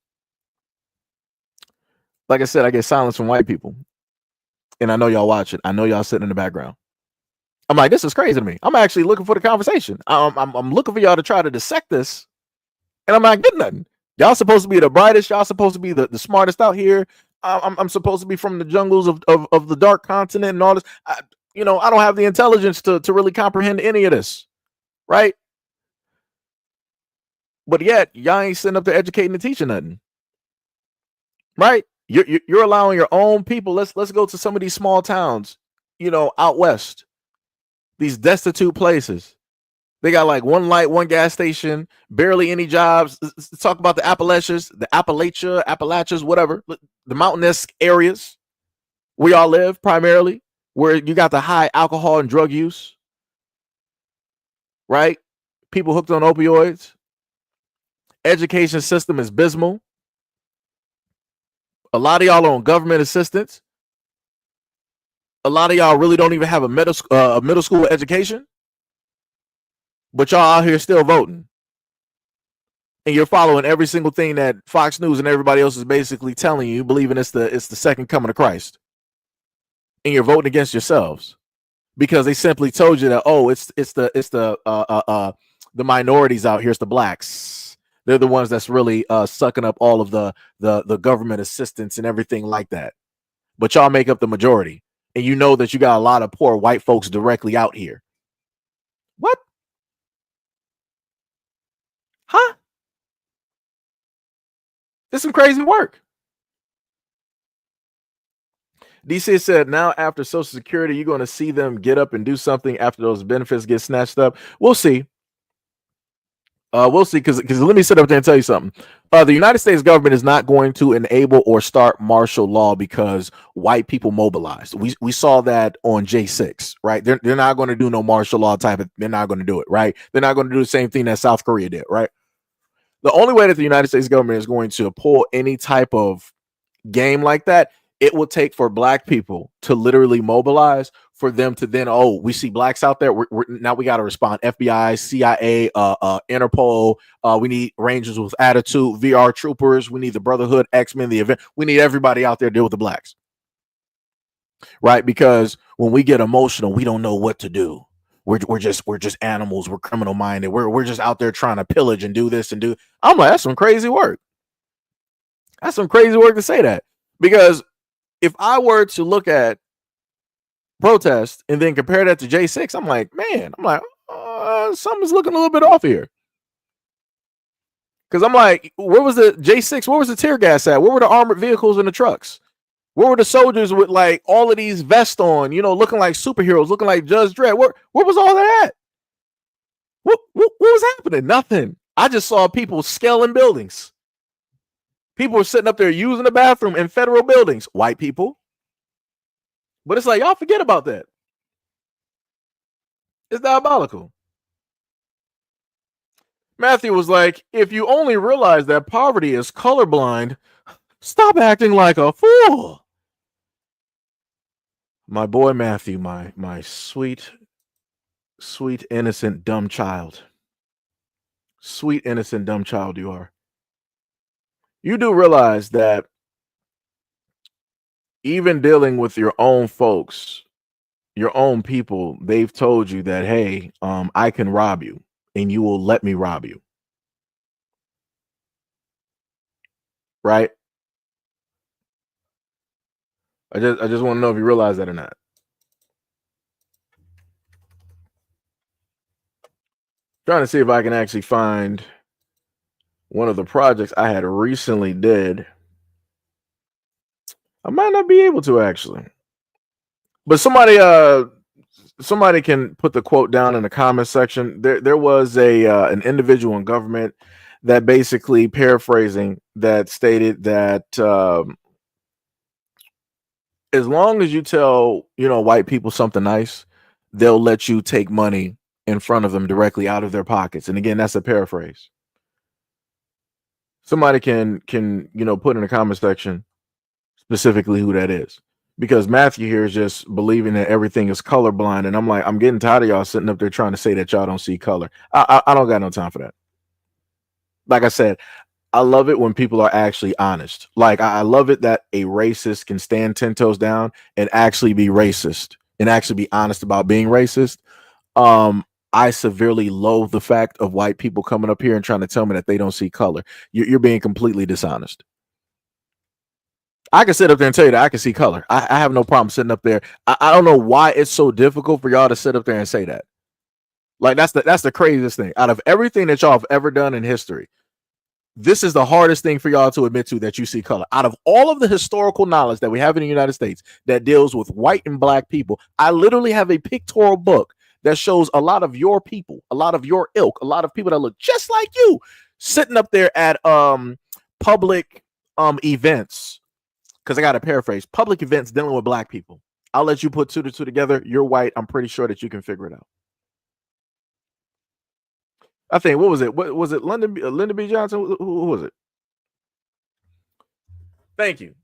like I said, I get silence from white people. And I know y'all watch it. I know y'all sitting in the background. I'm like, this is crazy to me. I'm actually looking for the conversation. I'm looking for y'all to try to dissect this, and I'm not getting nothing. Y'all supposed to be the brightest. Y'all supposed to be the smartest out here. I'm supposed to be from the jungles of the dark continent and all this. I don't have the intelligence to really comprehend any of this, right? But yet, y'all ain't sitting up there educating and teaching nothing, right? You're allowing your own people. Let's go to some of these small towns, out west, these destitute places. They got like one light, one gas station, barely any jobs. Let's talk about the Appalachias, whatever, the mountainous areas where y'all live primarily, where you got the high alcohol and drug use, right? People hooked on opioids. Education system is abysmal. A lot of y'all are on government assistance. A lot of y'all really don't even have a middle school education, but y'all out here still voting. And you're following every single thing that Fox News and everybody else is basically telling you, believing it's the second coming of Christ. And you're voting against yourselves because they simply told you that, oh, it's the minorities out here, it's the blacks. They're the ones that's really sucking up all of the government assistance and everything like that. But y'all make up the majority. And you know that you got a lot of poor white folks directly out here. What? Huh? This is some crazy work. DC said, now after Social Security, you're going to see them get up and do something after those benefits get snatched up. We'll see. We'll see, because let me sit up there and tell you something. The United States government is not going to enable or start martial law because white people mobilized. We saw that on J6, right? They're not going to do no martial law type of. They're not going to do it, right? They're not going to do the same thing that South Korea did, right? The only way that the United States government is going to pull any type of game like that, it will take for black people to literally mobilize, for them to then, oh, we see blacks out there. Now we got to respond. FBI, CIA, Interpol. We need Rangers with attitude, VR troopers. We need the Brotherhood, X-Men, the event. We need everybody out there to deal with the blacks, right? Because when we get emotional, we don't know what to do. We're just animals. We're criminal minded. We're just out there trying to pillage and do this and do. I'm like, that's some crazy work. That's some crazy work to say that, because if I were to look at protest and then compare that to J6, I'm like, something's looking a little bit off here. Because I'm like, where was the J6? Where was the tear gas at? Where were the armored vehicles and the trucks? Where were the soldiers with like all of these vests on, looking like superheroes, looking like Judge Dredd? Where was all that? What was happening? Nothing. I just saw people scaling buildings. People were sitting up there using the bathroom in federal buildings. White people. But it's like, y'all forget about that. It's diabolical. Matthew was like, if you only realize that poverty is colorblind, stop acting like a fool. My boy Matthew, my sweet, innocent, dumb child. Sweet, innocent, dumb child you are. You do realize that even dealing with your own folks, your own people, they've told you that, hey, I can rob you and you will let me rob you. Right? I just want to know if you realize that or not. Trying to see if I can actually find one of the projects I had recently did. I might not be able to actually. But somebody can put the quote down in the comment section. There was an individual in government that, basically paraphrasing, that stated that as long as you tell white people something nice, they'll let you take money in front of them directly out of their pockets. And again, that's a paraphrase. Somebody can put in the comment section specifically who that is. Because Matthew here is just believing that everything is colorblind. And I'm like, I'm getting tired of y'all sitting up there trying to say that y'all don't see color. I don't got no time for that. Like I said, I love it when people are actually honest. Like, I love it that a racist can stand 10 toes down and actually be racist and actually be honest about being racist. I severely loathe the fact of white people coming up here and trying to tell me that they don't see color. You're being completely dishonest. I can sit up there and tell you that I can see color. I have no problem sitting up there. I don't know why it's so difficult for y'all to sit up there and say that. Like that's the craziest thing. Out of everything that y'all have ever done in history, this is the hardest thing for y'all to admit to, that you see color. Out of all of the historical knowledge that we have in the United States that deals with white and black people, I literally have a pictorial book that shows a lot of your people, a lot of your ilk, a lot of people that look just like you sitting up there at public events. Because I got to paraphrase, public events dealing with black people. I'll let you put two to two together. You're white. I'm pretty sure that you can figure it out. I think, what was it? What was it? Lyndon B. Johnson? Who was it? Thank you.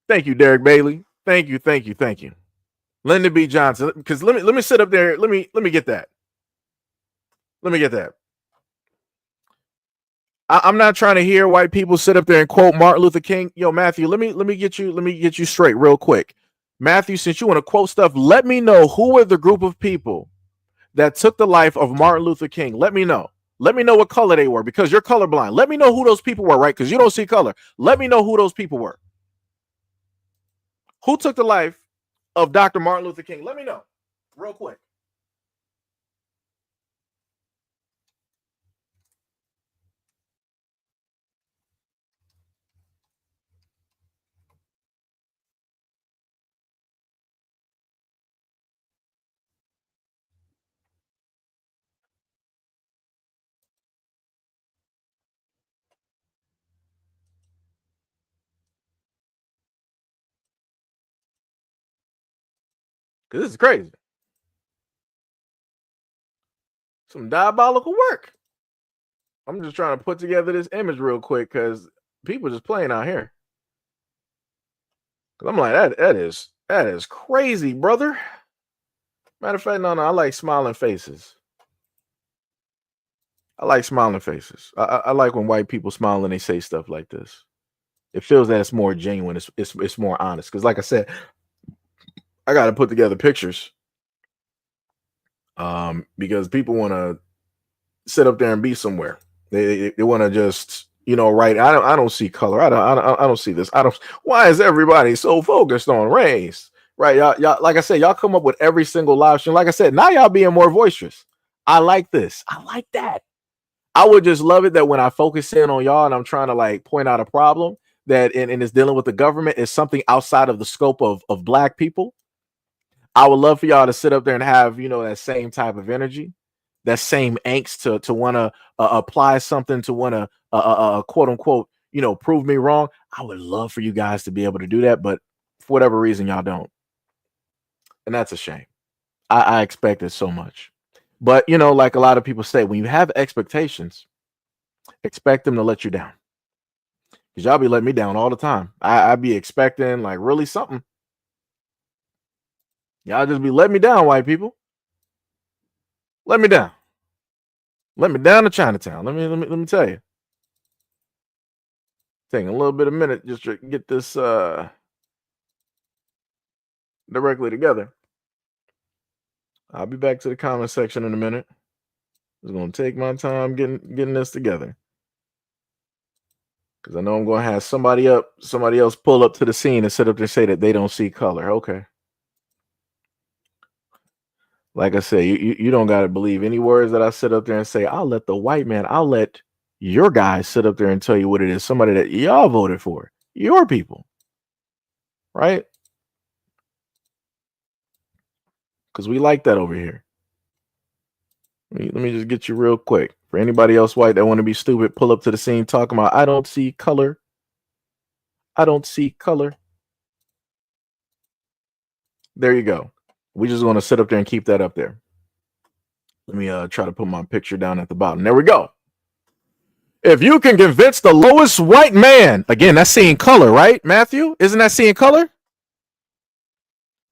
Thank you, Derek Bailey. Thank you. Lyndon B. Johnson. Because let me sit up there. Let me get that. Let me get that. I'm not trying to hear white people sit up there and quote Martin Luther King. Yo, Matthew, let me get you straight real quick. Matthew, since you want to quote stuff, let me know who were the group of people that took the life of Martin Luther King. Let me know. Let me know what color they were, because you're colorblind. Let me know who those people were, right? Because you don't see color. Let me know who those people were. Who took the life of Dr. Martin Luther King? Let me know real quick. Because this is crazy. Some diabolical work. I'm just trying to put together this image real quick because people just playing out here. Cause I'm like, that is crazy, brother. Matter of fact, no, I like smiling faces. I like smiling faces. I like when white people smile and they say stuff like this. It feels that it's more genuine. It's more honest. Because like I said, I got to put together pictures. Because people want to sit up there and be somewhere. They want to just, write. I don't see color. I don't see this. Why is everybody so focused on race? Right, y'all. Like I said, y'all come up with every single live stream. Like I said, now y'all being more boisterous. I like this. I like that. I would just love it that when I focus in on y'all and I'm trying to like point out a problem that and it's dealing with the government is something outside of the scope of black people. I would love for y'all to sit up there and have, that same type of energy, that same angst to want to apply something, to want to quote unquote, prove me wrong. I would love for you guys to be able to do that, but for whatever reason, y'all don't. And that's a shame. I expected so much. But, like a lot of people say, when you have expectations, expect them to let you down. Because y'all be letting me down all the time. I be expecting like really something. Y'all just be letting me down, white people. Let me down. Let me down to Chinatown. Let me tell you. Taking a little bit of a minute just to get this directly together. I'll be back to the comment section in a minute. Just gonna take my time getting this together. Because I know I'm gonna have somebody else pull up to the scene and sit up there and say that they don't see color. Okay. Like I said, you don't gotta believe any words that I sit up there and say. I'll let your guys sit up there and tell you what it is. Somebody that y'all voted for, your people, right? Because we like that over here. Let me just get you real quick. For anybody else white that want to be stupid, pull up to the scene talking about, I don't see color. I don't see color. There you go. We just want to sit up there and keep that up there. Let me try to put my picture down at the bottom. There we go. If you can convince the lowest white man, again, that's seeing color, right, Matthew? Isn't that seeing color?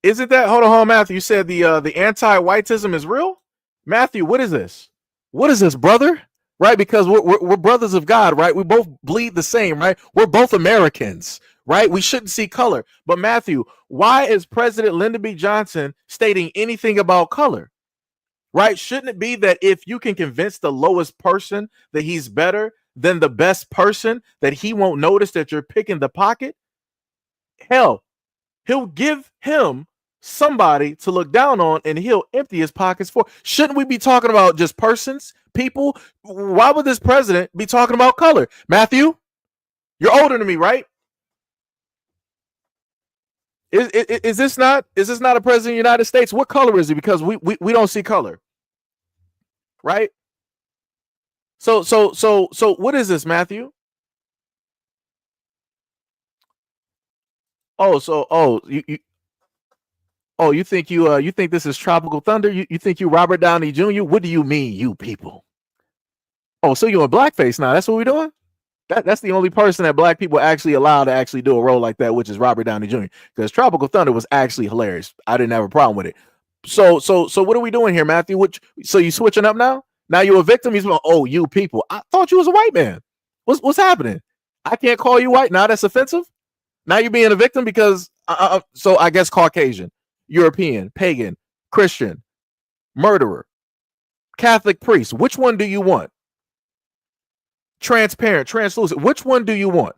Isn't that? Hold on, Matthew. You said the anti-whiteism is real? Matthew, what is this? What is this, brother? Right? Because we're brothers of God, right? We both bleed the same, right? We're both Americans, right? We shouldn't see color. But Matthew, why is President Lyndon B. Johnson stating anything about color? Right? Shouldn't it be that if you can convince the lowest person that he's better than the best person, that he won't notice that you're picking the pocket? Hell, he'll give him somebody to look down on and he'll empty his pockets for. Shouldn't we be talking about just persons, people? Why would this president be talking about color? Matthew, you're older than me, right? Is this not a president of the United States? What color is he? Because we don't see color, right? So what is this, Matthew? You think you think this is tropical thunder? You think you Robert Downey Jr.? What do you mean, you people? Oh, so you're in blackface now? That's what we're doing? That's the only person that black people actually allow to actually do a role like that, which is Robert Downey Jr. Because Tropical Thunder was actually hilarious. I didn't have a problem with it. So what are we doing here, Matthew? So you switching up now? Now you're a victim? He's going, oh, you people. I thought you was a white man. What's happening? I can't call you white now. That's offensive. Now you're being a victim because so I guess Caucasian, European, pagan, Christian, murderer, Catholic priest. Which one do you want? Transparent, translucent. Which one do you want?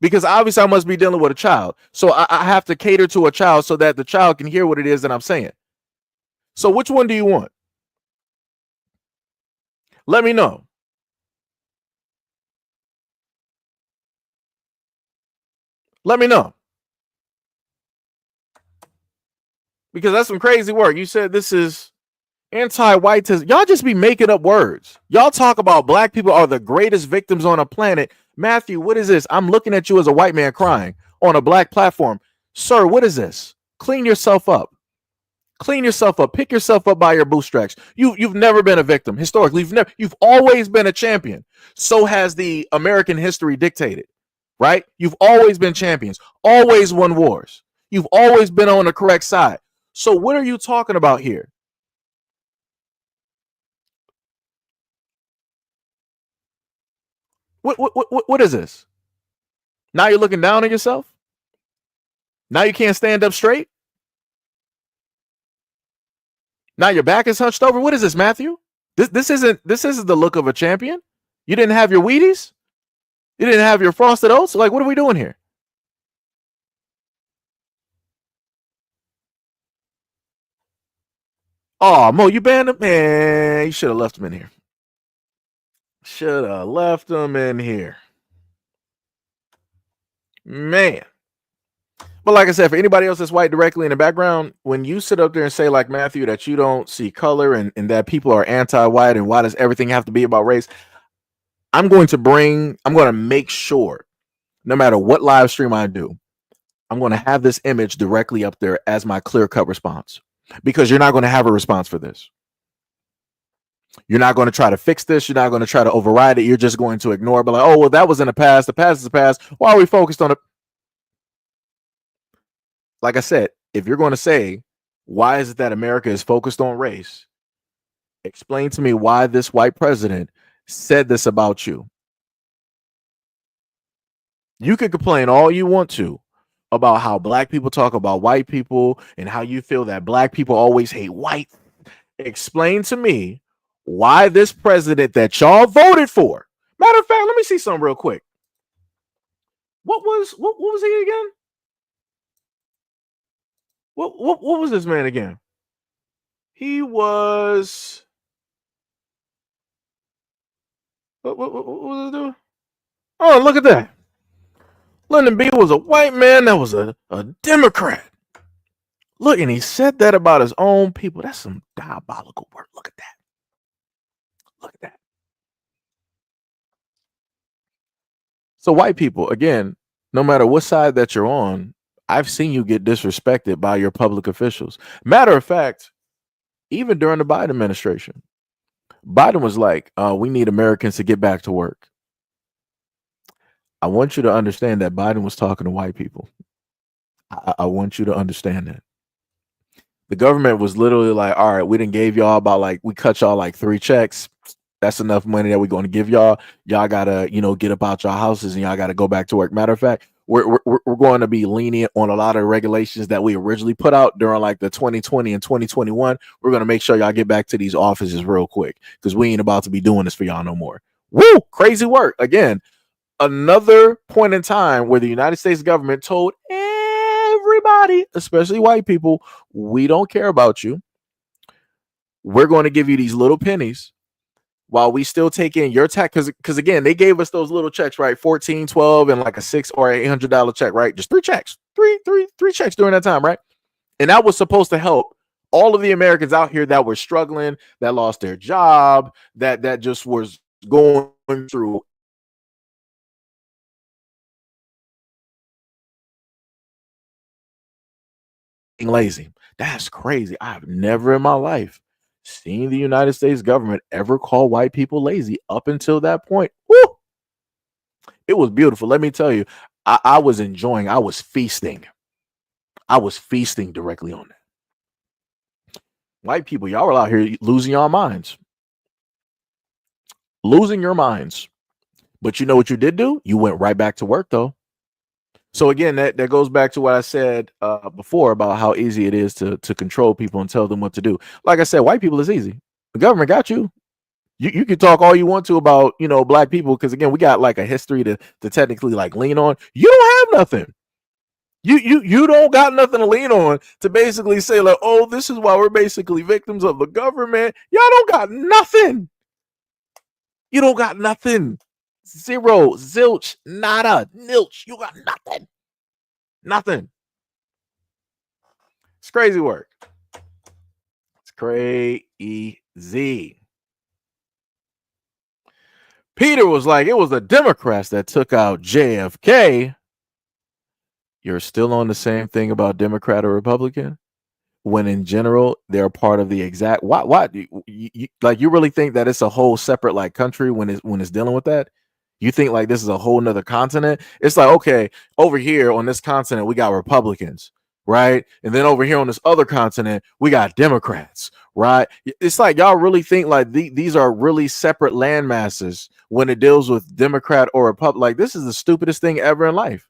Because obviously I must be dealing with a child. So I have to cater to a child so that the child can hear what it is that I'm saying. So which one do you want? Let me know. Let me know. Because that's some crazy work. You said this is anti-whiteism. Y'all just be making up words. Y'all talk about black people are the greatest victims on a planet. Matthew, what is this? I'm looking at you as a white man crying on a black platform. Sir, what is this? Clean yourself up. Clean yourself up. Pick yourself up by your bootstraps. You've never been a victim. Historically, you've always been a champion. So has the American history dictated, right? You've always been champions, always won wars. You've always been on the correct side. So what are you talking about here? What is this? Now you're looking down on yourself? Now you can't stand up straight? Now your back is hunched over? What is this, Matthew? This isn't the look of a champion. You didn't have your Wheaties? You didn't have your Frosted Oats? Like, what are we doing here? Oh, Mo, you banned him? Man, you should have left him in here. Should have left him in here. Man. But like I said, for anybody else that's white directly in the background, when you sit up there and say, like Matthew, that you don't see color and that people are anti-white and why does everything have to be about race, I'm going to make sure, no matter what live stream I do, I'm going to have this image directly up there as my clear-cut response. Because you're not going to have a response for this. You're not going to try to fix this. You're not going to try to override it. You're just going to ignore it. But like, oh, well, that was in the past. The past is the past. Why are we focused on it? Like I said, if you're going to say, why is it that America is focused on race? Explain to me why this white president said this about you. You can complain all you want to about how black people talk about white people and how you feel that black people always hate white. Explain to me why this president that y'all voted for. Matter of fact, let me see something real quick. What was he again? What was this man again? He was what was he doing? Oh, look at that. Lyndon B was a white man that was a Democrat. Look, and he said that about his own people. That's some diabolical work. Look at that. Look at that. So white people, again, no matter what side that you're on, I've seen you get disrespected by your public officials. Matter of fact, even during the Biden administration, Biden was like, we need Americans to get back to work. I want you to understand that Biden was talking to white people. I want you to understand that. The government was literally like, all right, we didn't gave y'all about like, we cut y'all like 3 checks. That's enough money that we're going to give y'all. Y'all got to, get up out your houses and y'all got to go back to work. Matter of fact, we're going to be lenient on a lot of regulations that we originally put out during like the 2020 and 2021. We're going to make sure y'all get back to these offices real quick because we ain't about to be doing this for y'all no more. Woo! Crazy work. Again, another point in time where the United States government told everybody, especially white people, we don't care about you. We're going to give you these little pennies while we still take in your tax. Because again, they gave us those little checks, right? 14, 12, and like a $600 or $800 check, right? Just three checks, three checks during that time, right? And that was supposed to help all of the Americans out here that were struggling, that lost their job, that just was going through lazy. That's crazy. I've never in my life seen the United States government ever call white people lazy up until that point. Woo! It was beautiful. Let me tell you, I was enjoying, I was feasting. I was feasting directly on that. White people, y'all were out here losing your minds. Losing your minds. But you know what you did do? You went right back to work though. So again, that goes back to what I said before about how easy it is to control people and tell them what to do. Like I said, white people is easy. The government got you. You can talk all you want to about, you know, black people, because again, we got like a history to technically like lean on. You don't have nothing. You don't got nothing to lean on to basically say like, oh, this is why we're basically victims of the government. Y'all don't got nothing. You don't got nothing. Zero, zilch, nada, nilch. You got nothing. Nothing. It's crazy work. It's crazy. Peter was like, it was the Democrats that took out JFK. You're still on the same thing about Democrat or Republican, when in general they're part of the exact. Why like you really think that it's a whole separate like country when it's dealing with that? You think like this is a whole nother continent? It's like, okay, over here on this continent we got Republicans, right? And then over here on this other continent we got Democrats, right? It's like y'all really think like these are really separate land masses when it deals with Democrat or Republican. Like this is the stupidest thing ever in life.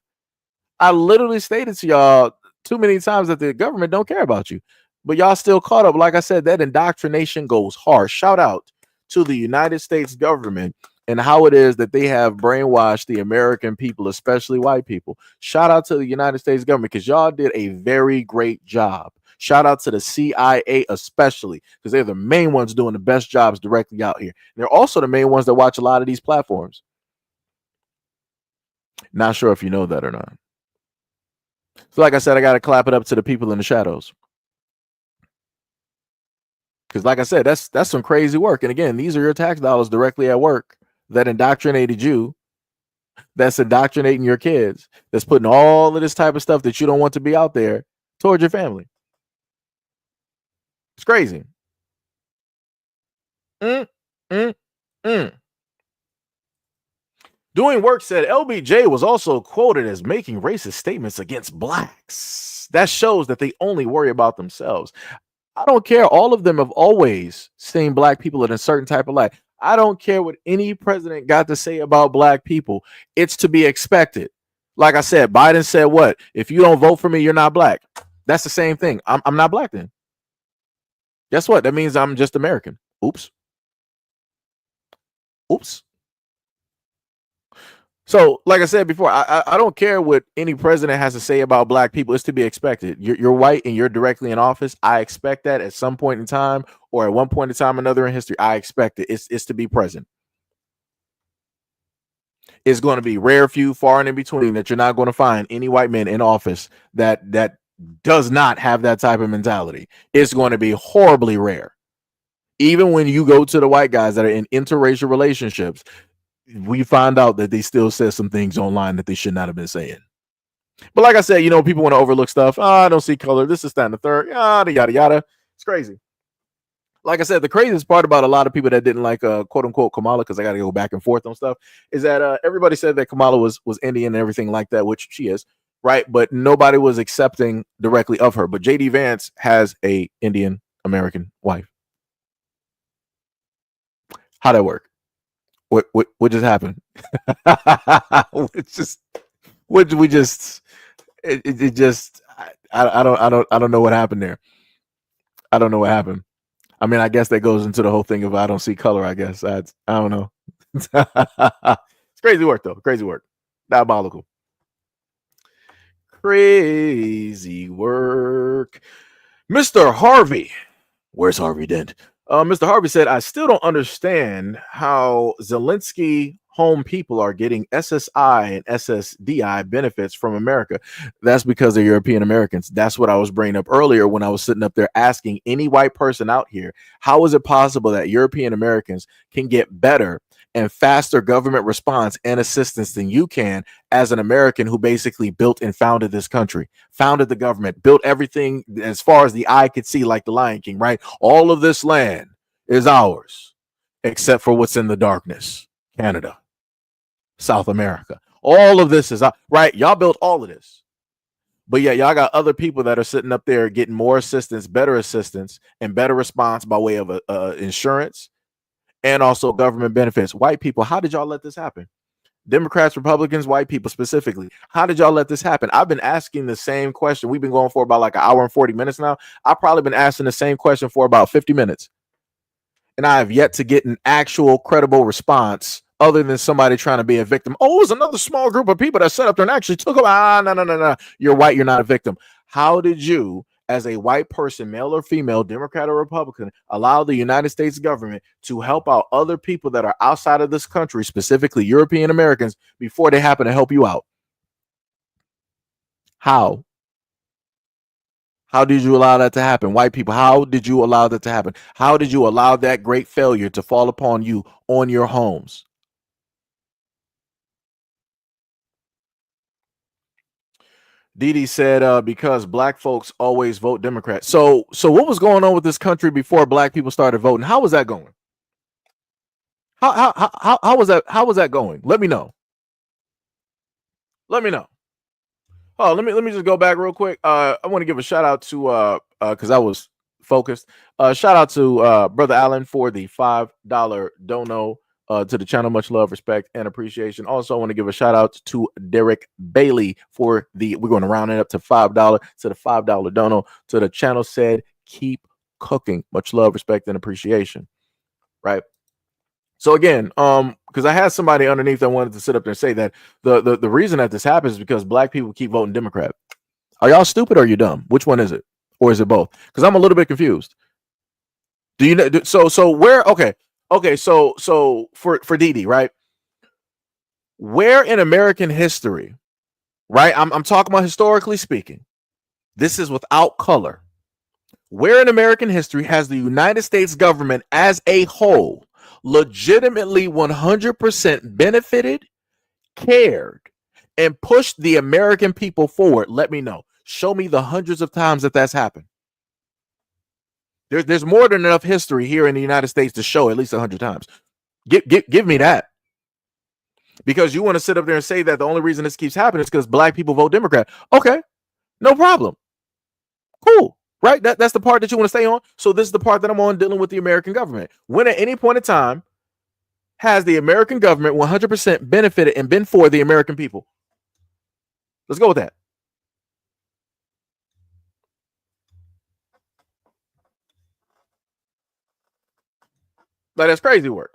I literally stated to y'all too many times that the government don't care about you, but y'all still caught up. Like I said, that indoctrination goes hard. Shout out to the United States government and how it is that they have brainwashed the American people, especially white people. Shout out to the United States government because y'all did a very great job. Shout out to the CIA, especially because they're the main ones doing the best jobs directly out here. They're also the main ones that watch a lot of these platforms. Not sure if you know that or not. So like I said, I got to clap it up to the people in the shadows. Because like I said, that's some crazy work. And again, these are your tax dollars directly at work that indoctrinated you, that's indoctrinating your kids, that's putting all of this type of stuff that you don't want to be out there towards your family. It's crazy. Mm, mm, mm. Doing Work said LBJ was also quoted as making racist statements against blacks. That shows that they only worry about themselves. I don't care. All of them have always seen black people in a certain type of light. I don't care what any president got to say about black people. It's to be expected. Like I said, Biden said what? If you don't vote for me, you're not black. That's the same thing. I'm not black then. Guess what? That means I'm just American. Oops. Oops. So, like I said before, I don't care what any president has to say about black people. It's to be expected. You're white and you're directly in office. I expect that at some point in time, or at one point in time, another in history. I expect it. It's to be present. It's going to be rare, few, far and in between that you're not going to find any white men in office that does not have that type of mentality. It's going to be horribly rare. Even when you go to the white guys that are in interracial relationships, we find out that they still said some things online that they should not have been saying. But like I said, you know, people want to overlook stuff. I don't see color. This is that and the third. Yada, yada, yada. It's crazy. Like I said, the craziest part about a lot of people that didn't like quote unquote Kamala, because I got to go back and forth on stuff, is that everybody said that Kamala was Indian and everything like that, which she is, right? But nobody was accepting directly of her. But JD Vance has a Indian American wife. How'd that work? What just happened? What we just it just I don't know what happened there. I don't know what happened. I mean, I guess that goes into the whole thing of I don't see color. I guess I don't know. It's Crazy work, though. Crazy work. Diabolical. Crazy work. Mr. Harvey. Where's Harvey Dent? Mr. Harvey said, I still don't understand how Zelensky home people are getting SSI and SSDI benefits from America. That's because they're European Americans. That's what I was bringing up earlier when I was sitting up there asking any white person out here, how is it possible that European Americans can get better and faster government response and assistance than you can as an American who basically built and founded this country, founded the government, built everything as far as the eye could see, like the Lion King, right? All of this land is ours, except for what's in the darkness, Canada, South America. All of this is right. Y'all built all of this. But yeah, y'all got other people that are sitting up there getting more assistance, and better response by way of insurance and also government benefits. White people, how did y'all let this happen? Democrats, Republicans, white people specifically, how did y'all let this happen? I've been asking the same question. We've been going for about like an hour and 40 minutes now. I've probably been asking the same question for about 50 minutes. And I have yet to get an actual credible response other than somebody trying to be a victim. Oh, it was another small group of people that sat up there and actually took them. No. You're white. You're not a victim. How did you, as a white person, male or female, Democrat or Republican, allow the United States government to help out other people that are outside of this country, specifically European Americans, before they happen to help you out? How? How did you allow that to happen? White people, how did you allow that to happen? How did you allow that great failure to fall upon you on your homes? Didi said, because black folks always vote Democrat. So what was going on with this country before black people started voting? How was that going? How was that? How was that going? Let me know. Let me know. Oh, let me just go back real quick. I want to give a shout out to because I was focused. Shout out to Brother Allen for the $5 dono to the channel. Much love, respect, and appreciation. Also, I want to give a shout out to Derek Bailey for we're going to round it up to $5 to the $5 dono to the channel. Said keep cooking. Much love, respect, and appreciation. Right. So again, because I had somebody underneath that wanted to sit up there and say that the reason that this happens is because black people keep voting Democrat. Are y'all stupid or are you dumb? Which one is it? Or is it both? Because I'm a little bit confused. Do you know? So where? Okay. So for Didi, right? Where in American history, right? I'm talking about historically speaking. This is without color. Where in American history has the United States government as a whole legitimately 100% benefited, cared, and pushed the American people forward? Let me know. Show me the hundreds of times that that's happened. There's more than enough history here in the United States to show at least 100 times. Give me that. Because you want to sit up there and say that the only reason this keeps happening is because black people vote Democrat. Okay, no problem. Cool. Right? That's the part that you want to stay on. So this is the part that I'm on, dealing with the American government. When at any point in time has the American government 100% benefited and been for the American people? Let's go with that. Like, that's crazy work.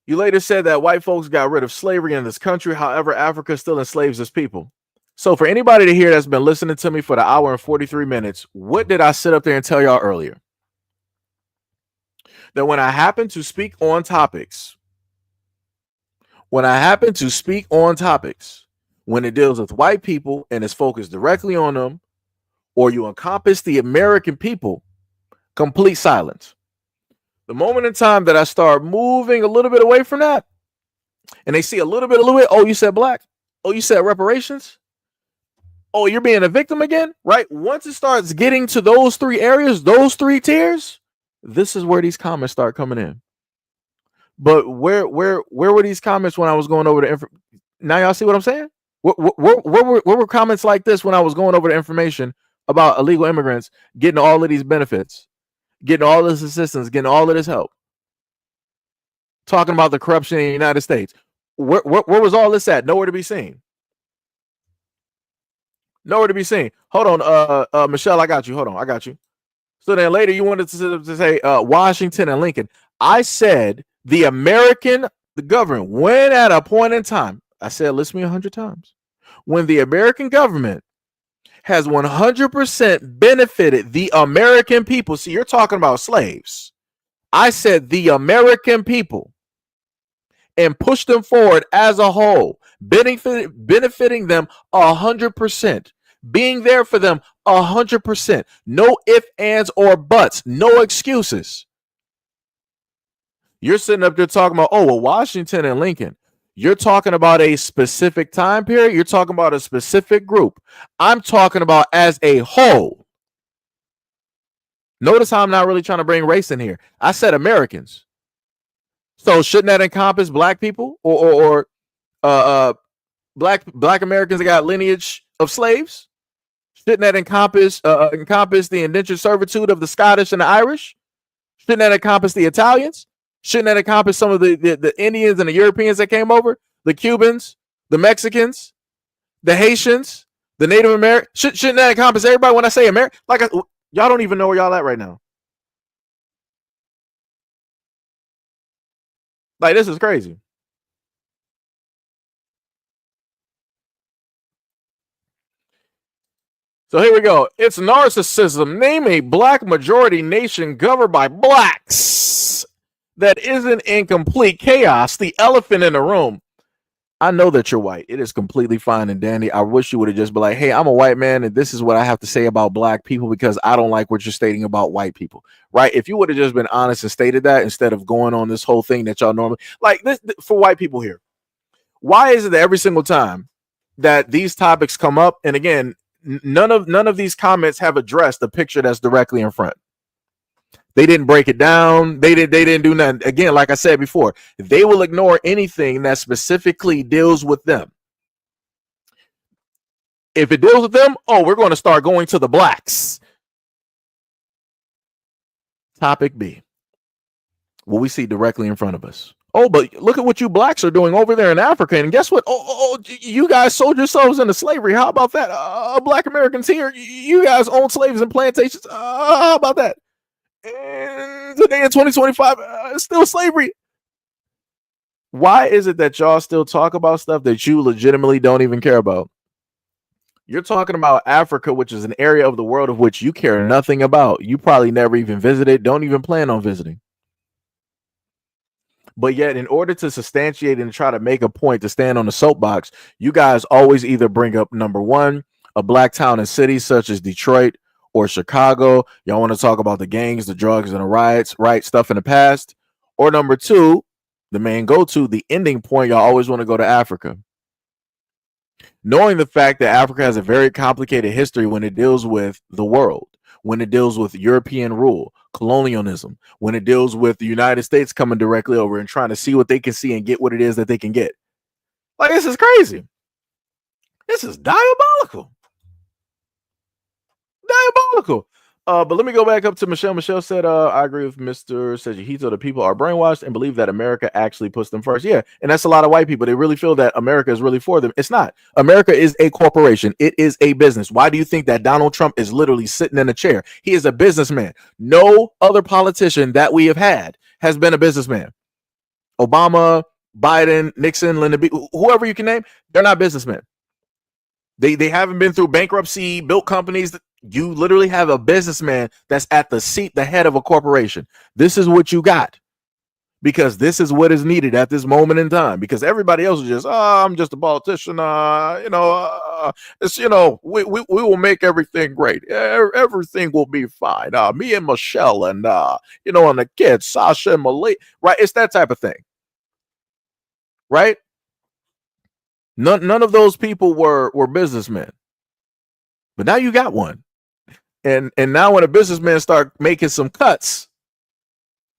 You later said that white folks got rid of slavery in this country. However, Africa still enslaves its people. So for anybody to hear that's been listening to me for the hour and 43 minutes, what did I sit up there and tell y'all earlier? That when I happen to speak on topics, when it deals with white people and is focused directly on them, or you encompass the American people, complete silence. The moment in time that I start moving a little bit away from that, and they see a little bit, oh, you said black, oh, you said reparations, oh, you're being a victim again, right? Once it starts getting to those three areas, those three tiers, this is where these comments start coming in. But where were these comments when I was going over the now y'all see what I'm saying? Where were comments like this when I was going over the information about illegal immigrants getting all of these benefits, getting all this assistance, getting all of this help, talking about the corruption in the United States? Where was all this at? Nowhere to be seen. Nowhere to be seen. Hold on, Michelle, I got you. Hold on, I got you. So then later you wanted to say Washington and Lincoln. I said the American The government, when at a point in time, I said, listen to me 100 times, when the American government has 100% benefited the American people. See, you're talking about slaves. I said the American people, and pushed them forward as a whole, benefiting them 100%, being there for them 100%. No ifs, ands, or buts, no excuses. You're sitting up there talking about, oh, well, Washington and Lincoln. You're talking about a specific time period. You're talking about a specific group. I'm talking about as a whole. Notice how I'm not really trying to bring race in here. I said Americans. So shouldn't that encompass black people or black Americans that got lineage of slaves? Shouldn't that encompass the indentured servitude of the Scottish and the Irish? Shouldn't that encompass the Italians? Shouldn't that encompass some of the Indians and the Europeans that came over? The Cubans, the Mexicans, the Haitians, the Native Americans? Shouldn't that encompass everybody when I say America? Like, y'all don't even know where y'all at right now. Like, this is crazy. So here we go. It's narcissism. Name a black majority nation governed by blacks that isn't in complete chaos. The elephant in the room. I know that you're white. It is completely fine and dandy. I wish you would have just been like, hey, I'm a white man, and this is what I have to say about black people because I don't like what you're stating about white people. Right? If you would have just been honest and stated that instead of going on this whole thing that y'all normally like this for white people here. Why is it that every single time that these topics come up, and again, none of these comments have addressed the picture that's directly in front? They didn't break it down. They didn't do nothing. Again, like I said before, they will ignore anything that specifically deals with them. If it deals with them, oh, we're going to start going to the blacks. Topic B. What we see directly in front of us. Oh, but look at what you blacks are doing over there in Africa. And guess what? You guys sold yourselves into slavery. How about that? Black Americans here, you guys own slaves and plantations. How about that? And today in 2025, it's still slavery. Why is it that y'all still talk about stuff that you legitimately don't even care about? You're talking about Africa, which is an area of the world of which you care nothing about. You probably never even visited, don't even plan on visiting. But yet, in order to substantiate and try to make a point to stand on the soapbox, you guys always either bring up number one, a black town and city such as Detroit or Chicago. Y'all want to talk about the gangs, the drugs, and the riots, right? Stuff in the past. Or number two, the main go-to, the ending point, y'all always want to go to Africa. Knowing the fact that Africa has a very complicated history when it deals with the world, when it deals with European rule, colonialism, when it deals with the United States coming directly over and trying to see what they can see and get what it is that they can get. Like, this is crazy. This is diabolical. Diabolical. But let me go back up to Michelle. Michelle said, I agree with Mr. SEIJIHITO. The people are brainwashed and believe that America actually puts them first. Yeah, and that's a lot of white people. They really feel that America is really for them. It's not. America is a corporation. It is a business. Why do you think that Donald Trump is literally sitting in a chair? He is a businessman. No other politician that we have had has been a businessman. Obama, Biden, Nixon, Lyndon B, whoever you can name, they're not businessmen. They haven't been through bankruptcy, built companies. You literally have a businessman that's at the seat, the head of a corporation. This is what you got because this is what is needed at this moment in time. Because everybody else is just, I'm just a politician. We will make everything great. Everything will be fine. Me and Michelle and and the kids, Sasha and Malik. Right? It's that type of thing. Right? None of those people were businessmen, but now you got one, and now when a businessman start making some cuts,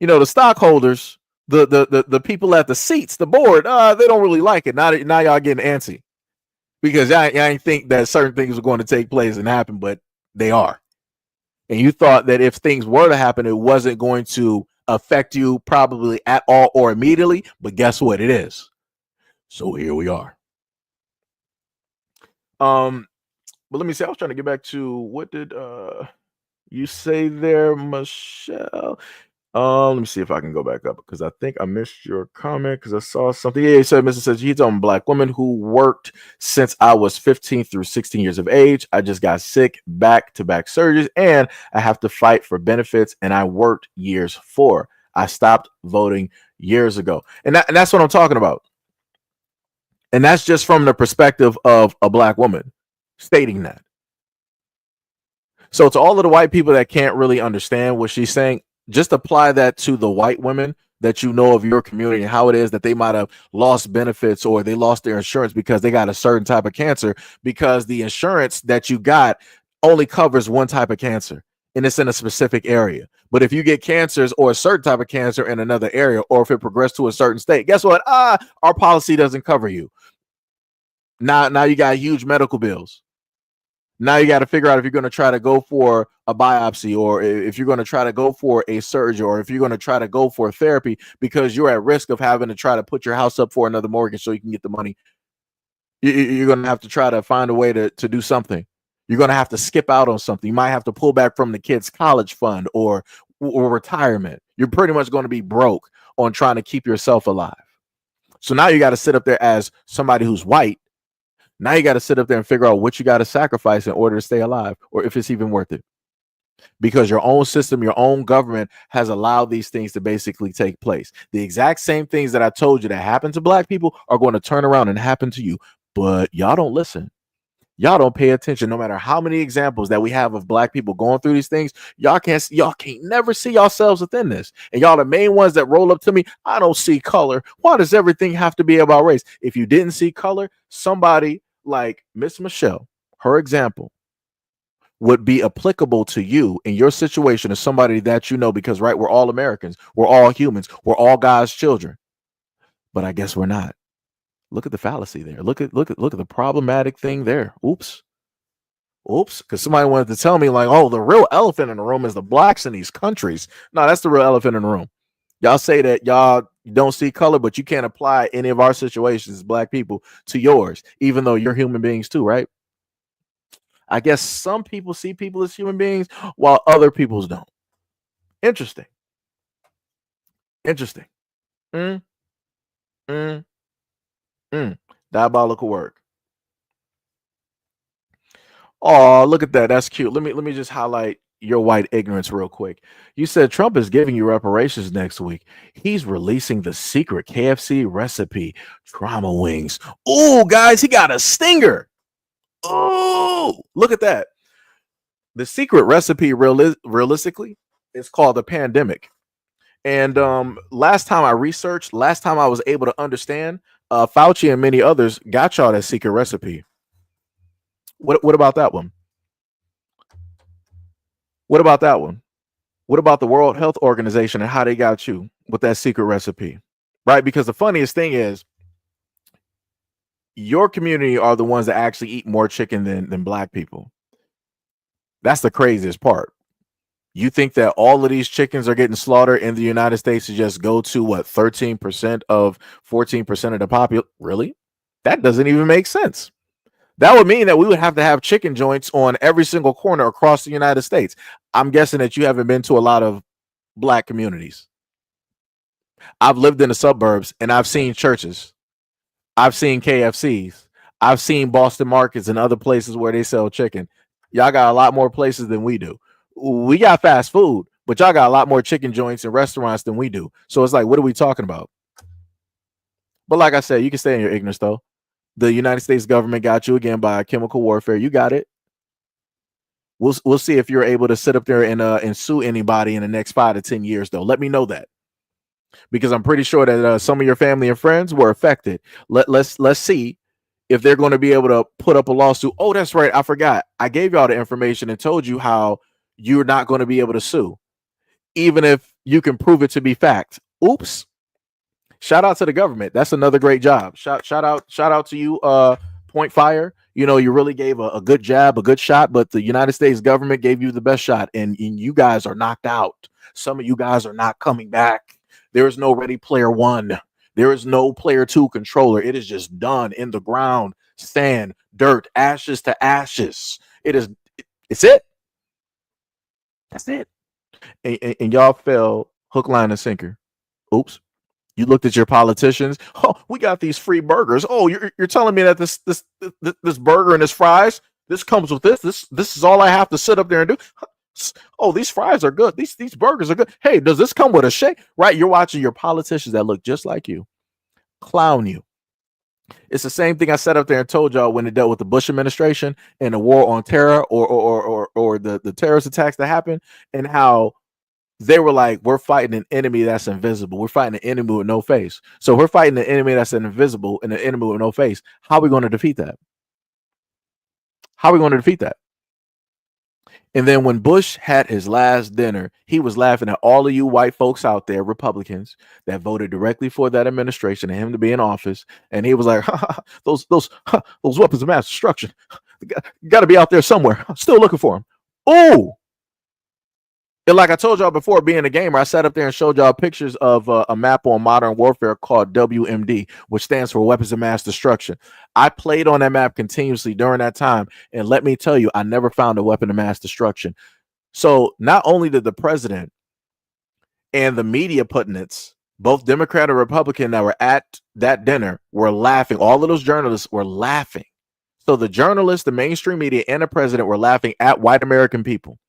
the stockholders, the people at the seats, the board, they don't really like it. Now y'all getting antsy because I ain't think that certain things were going to take place and happen, but they are, and you thought that if things were to happen, it wasn't going to affect you probably at all or immediately, but guess what? It is. So here we are. But let me see. I was trying to get back to what did you say there, Michelle? Let me see if I can go back up because I think I missed your comment because I saw something. Yeah, he said, Mr. says he's on black woman who worked since I was 15 through 16 years of age. I just got sick, back-to-back surgeries, and I have to fight for benefits. And I worked years for. I stopped voting years ago, and that's what I'm talking about. And that's just from the perspective of a black woman stating that. So to all of the white people that can't really understand what she's saying, just apply that to the white women that you know of your community and how it is that they might have lost benefits or they lost their insurance because they got a certain type of cancer, because the insurance that you got only covers one type of cancer and it's in a specific area. But if you get cancers or a certain type of cancer in another area, or if it progressed to a certain state, guess what? Our policy doesn't cover you. Now you got huge medical bills. Now you got to figure out if you're going to try to go for a biopsy, or if you're going to try to go for a surgery, or if you're going to try to go for therapy, because you're at risk of having to try to put your house up for another mortgage so you can get the money. You're going to have to try to find a way to do something. You're going to have to skip out on something. You might have to pull back from the kid's college fund or retirement. You're pretty much going to be broke on trying to keep yourself alive. So now you got to sit up there as somebody who's white. Now you got to sit up there and figure out what you got to sacrifice in order to stay alive, or if it's even worth it. Because your own system, your own government has allowed these things to basically take place. The exact same things that I told you that happen to black people are going to turn around and happen to you. But y'all don't listen. Y'all don't pay attention. No matter how many examples that we have of black people going through these things, y'all can't never see yourselves within this. And y'all the main ones that roll up to me, I don't see color. Why does everything have to be about race? If you didn't see color, somebody like Miss Michelle, her example would be applicable to you in your situation as somebody that you know, because right, we're all Americans, we're all humans, we're all God's children. But I guess we're not. Look at the fallacy there. Look at the problematic thing there. Oops. Because somebody wanted to tell me like, oh, the real elephant in the room is the blacks in these countries. No, that's the real elephant in the room. Y'all say that y'all don't see color, but you can't apply any of our situations as black people to yours, even though you're human beings too, right? I guess some people see people as human beings while other people's don't. Interesting. Mm, mm, Diabolical work. Oh, look at that. That's cute. Let me just highlight your white ignorance real quick. You said Trump is giving you reparations next week. He's releasing the secret KFC recipe, trauma wings. Oh, guys, he got a stinger. Oh, look at that. The secret recipe, realistically, is called the pandemic. And last time I researched, last time I was able to understand, Fauci and many others got y'all that secret recipe. What about that one? What about that one? What about the World Health Organization and how they got you with that secret recipe? Right? Because the funniest thing is your community are the ones that actually eat more chicken than black people. That's the craziest part. You think that all of these chickens are getting slaughtered in the United States to just go to what, 13% of 14% of the population? Really? That doesn't even make sense. That would mean that we would have to have chicken joints on every single corner across the United States. I'm guessing that you haven't been to a lot of black communities. I've lived in the suburbs and I've seen churches. I've seen KFCs. I've seen Boston markets and other places where they sell chicken. Y'all got a lot more places than we do. We got fast food, but y'all got a lot more chicken joints and restaurants than we do. So it's like, what are we talking about? But like I said, you can stay in your ignorance though. The United States government got you again by chemical warfare. You got it. We'll see if you're able to sit up there and sue anybody in the next 5 to 10 years though. Let me know that, because I'm pretty sure that some of your family and friends were affected. Let's see if they're going to be able to put up a lawsuit. Oh, that's right. I forgot. I gave y'all the information and told you how you're not going to be able to sue, even if you can prove it to be fact. Oops. Shout out to the government. That's another great job. Shout out to you, Point Fire. You know, you really gave a good jab, a good shot, but the United States government gave you the best shot, and you guys are knocked out. Some of you guys are not coming back. There is no Ready Player One. There is no Player Two controller. It is just done in the ground, sand, dirt, ashes to ashes. It's it. That's it. And y'all fell Hook, line, and sinker. Oops. You looked at your politicians. Oh, we got these free burgers. Oh, you're telling me that this burger and this fries, this comes with this is all I have to sit up there and do. Oh, these fries are good. These burgers are good. Hey, does this come with a shake? Right? You're watching your politicians that look just like you clown you. It's the same thing I sat up there and told y'all when it dealt with the Bush administration and the war on terror or the terrorist attacks that happened, and how they were like, we're fighting an enemy that's invisible. We're fighting an enemy with no face. So we're fighting an enemy that's invisible and an enemy with no face. How are we going to defeat that? How are we going to defeat that? And then when Bush had his last dinner, he was laughing at all of you white folks out there, Republicans, that voted directly for that administration and him to be in office. And he was like, those weapons of mass destruction, got to be out there somewhere. I'm still looking for them. Oh, and like I told y'all before, being a gamer, I sat up there and showed y'all pictures of a map on Modern Warfare called WMD, which stands for Weapons of Mass Destruction. I played on that map continuously during that time, and let me tell you, I never found a weapon of mass destruction. So not only did the president and the media pundits, both Democrat and Republican that were at that dinner, were laughing. All of those journalists were laughing. So the journalists, the mainstream media, and the president were laughing at white American people.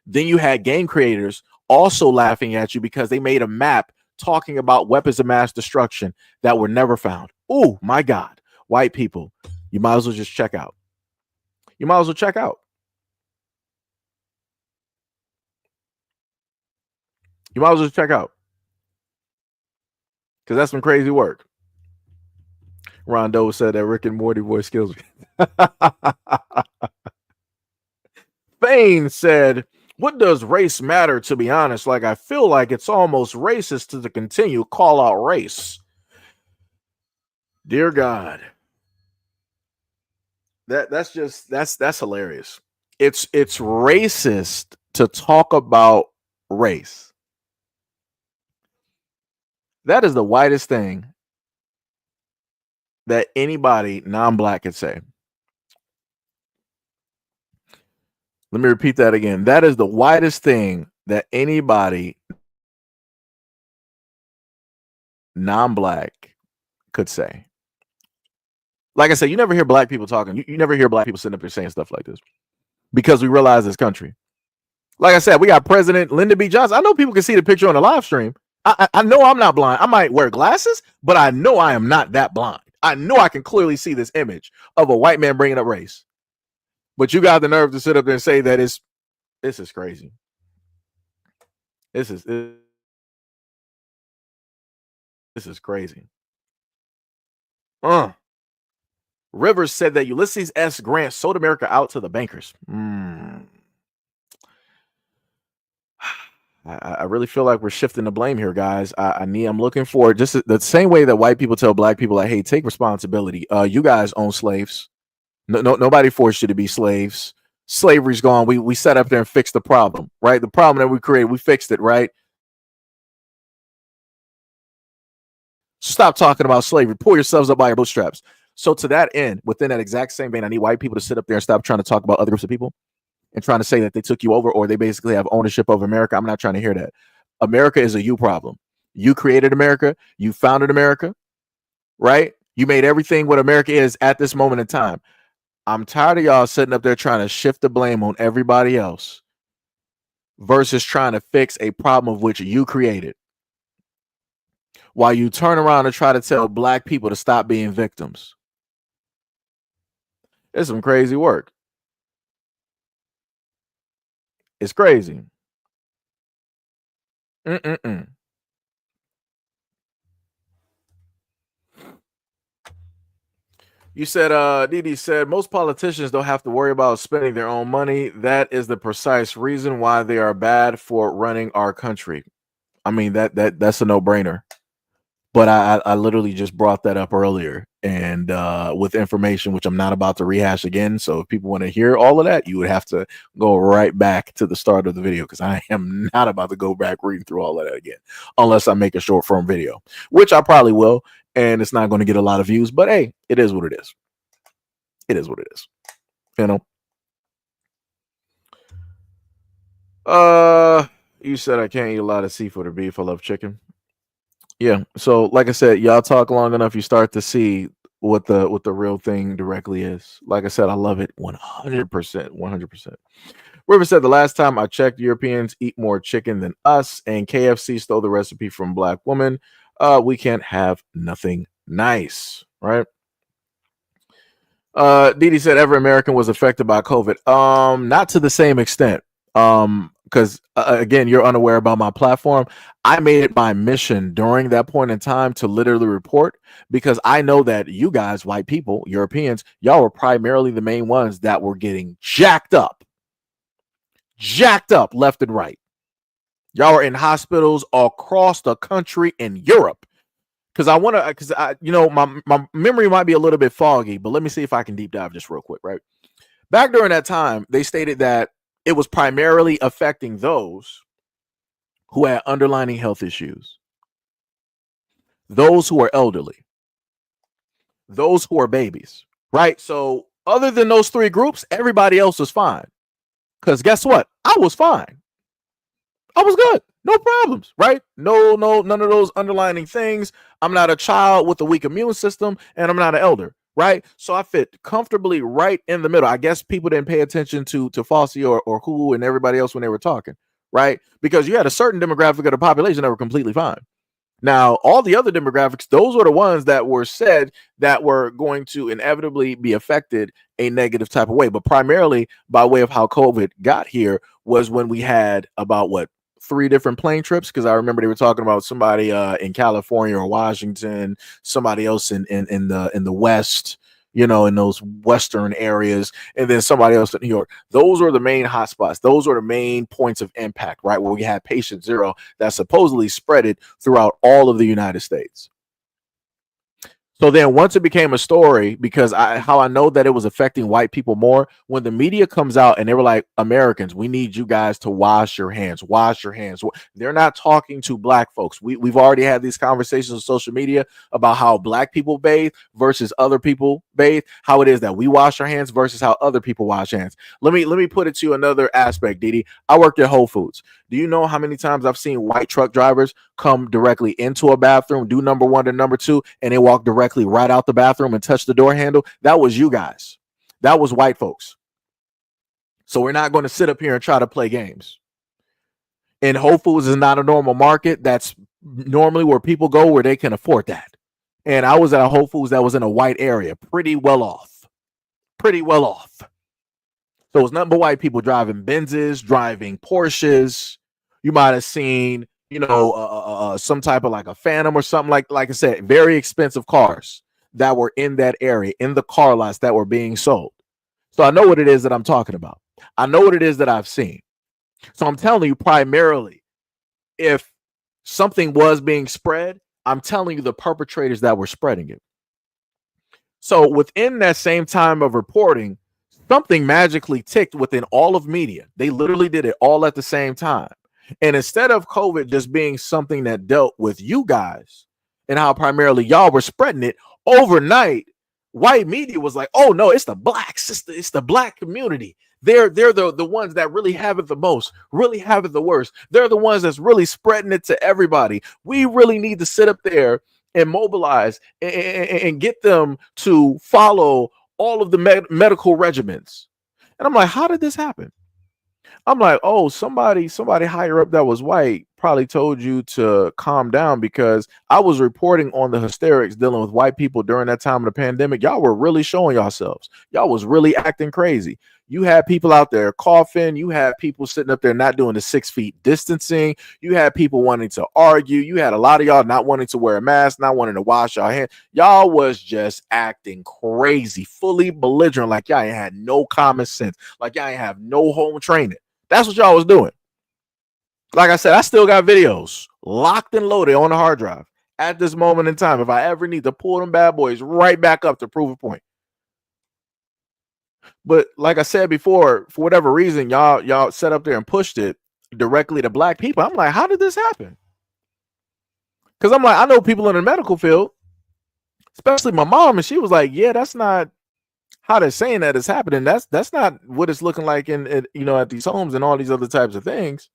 Then you had game creators also laughing at you because they made a map talking about weapons of mass destruction that were never found. Oh, my God. White people, you might as well just check out. You might as well check out. You might as well check out. Because that's some crazy work. Rondo said that Rick and Morty voice kills me. Fane said, what does race matter, to be honest? Like, I feel like it's almost racist to continue call out race. Dear God. That's hilarious. It's racist to talk about race. That is the whitest thing that anybody non-black could say. Let me repeat that again. That is the whitest thing that anybody non-black could say. Like I said, you never hear black people talking. You never hear black people sitting up there saying stuff like this because we realize this country. Like I said, we got President Lyndon B. Johnson. I know people can see the picture on the live stream. I know I'm not blind. I might wear glasses, but I know I am not that blind. I know I can clearly see this image of a white man bringing up race. But you got the nerve to sit up there and say that this is crazy. This is crazy. Rivers said that Ulysses S. Grant sold America out to the bankers. I really feel like we're shifting the blame here, guys. I'm looking for just the same way that white people tell black people, like, hey, take responsibility. You guys own slaves. Nobody forced you to be slaves. Slavery's gone. We sat up there and fixed the problem, right? The problem that we created, we fixed it, right? So stop talking about slavery. Pull yourselves up by your bootstraps. So to that end, within that exact same vein, I need white people to sit up there and stop trying to talk about other groups of people and trying to say that they took you over or they basically have ownership of America. I'm not trying to hear that. America is a you problem. You created America. You founded America, right? You made everything what America is at this moment in time. I'm tired of y'all sitting up there trying to shift the blame on everybody else versus trying to fix a problem of which you created. While you turn around and try to tell black people to stop being victims. It's some crazy work. It's crazy. You said, Didi said, most politicians don't have to worry about spending their own money. That is the precise reason why they are bad for running our country. I mean, that's a no-brainer. But I literally just brought that up earlier and with information which I'm not about to rehash again. So if people want to hear all of that, you would have to go right back to the start of the video because I am not about to go back reading through all of that again unless I make a short form video, which I probably will. And it's not going to get a lot of views. But, hey, it is what it is. It is what it is. You know? You said I can't eat a lot of seafood or beef. I love chicken. Yeah. So, like I said, y'all talk long enough, you start to see what the real thing directly is. Like I said, I love it 100%. 100%. River said the last time I checked, Europeans eat more chicken than us, and KFC stole the recipe from black women. We can't have nothing nice, right? Didi said every American was affected by COVID. Not to the same extent. Because again, you're unaware about my platform. I made it my mission during that point in time to literally report because I know that you guys, white people, Europeans, y'all were primarily the main ones that were getting jacked up left and right. Y'all are in hospitals across the country in Europe. Because I want to, because my memory might be a little bit foggy, but let me see if I can deep dive just real quick, right? Back during that time, they stated that it was primarily affecting those who had underlying health issues, those who are elderly, those who are babies, right? So, other than those three groups, everybody else was fine. Because guess what? I was fine. I was good. No problems, right? No, none of those underlining things. I'm not a child with a weak immune system, and I'm not an elder, right? So I fit comfortably right in the middle. I guess people didn't pay attention to Fossey or who and everybody else when they were talking, right? Because you had a certain demographic of the population that were completely fine. Now, all the other demographics, those were the ones that were said that were going to inevitably be affected a negative type of way. But primarily by way of how COVID got here was when we had about what, 3 different plane trips, because I remember they were talking about somebody in California or Washington, somebody else in the West, in those Western areas, and then somebody else in New York. Those were the main hotspots. Those were the main points of impact, right? Where we had patient zero that supposedly spread it throughout all of the United States. So then once it became a story, because how I know that it was affecting white people more, when the media comes out and they were like, Americans, we need you guys to wash your hands, wash your hands. They're not talking to black folks. We've already had these conversations on social media about how black people bathe versus other people bathe, how it is that we wash our hands versus how other people wash hands. Let me put it to you another aspect, Didi. I worked at Whole Foods. Do you know how many times I've seen white truck drivers come directly into a bathroom, do number 1 to number 2, and they walk directly right out the bathroom and touch the door handle? That was you guys. That was white folks. So we're not going to sit up here and try to play games. And Whole Foods is not a normal market. That's normally where people go where they can afford that. And I was at a Whole Foods that was in a white area, pretty well off. So it was nothing but white people driving Benzes, driving Porsches. You might have seen, some type of like a Phantom or something like I said, very expensive cars that were in that area, in the car lots that were being sold. So I know what it is that I'm talking about. I know what it is that I've seen. So I'm telling you, primarily, if something was being spread, I'm telling you the perpetrators that were spreading it. So within that same time of reporting, something magically ticked within all of media. They literally did it all at the same time. And instead of COVID just being something that dealt with you guys and how primarily y'all were spreading it overnight, white media was like, oh no, it's the blacks, it's the black community. They're the ones that really have it the most, really have it the worst. They're the ones that's really spreading it to everybody. We really need to sit up there and mobilize and get them to follow all of the medical regimens. And I'm like, how did this happen? I'm like, oh, somebody higher up that was white probably told you to calm down, because I was reporting on the hysterics dealing with white people during that time of the pandemic. Y'all were really showing yourselves. Y'all was really acting crazy. You had people out there coughing. You had people sitting up there not doing the 6 feet distancing. You had people wanting to argue. You had a lot of y'all not wanting to wear a mask, not wanting to wash your hands. Y'all was just acting crazy, fully belligerent, like y'all ain't had no common sense, like y'all ain't have no home training. That's what y'all was doing. Like I said, I still got videos locked and loaded on the hard drive at this moment in time. If I ever need to pull them bad boys right back up to prove a point. But like I said before, for whatever reason, y'all set up there and pushed it directly to black people. I'm like, how did this happen? Because I'm like, I know people in the medical field, especially my mom, and she was like, yeah, that's not how they're saying that is happening. That's not what it's looking like in at these homes and all these other types of things.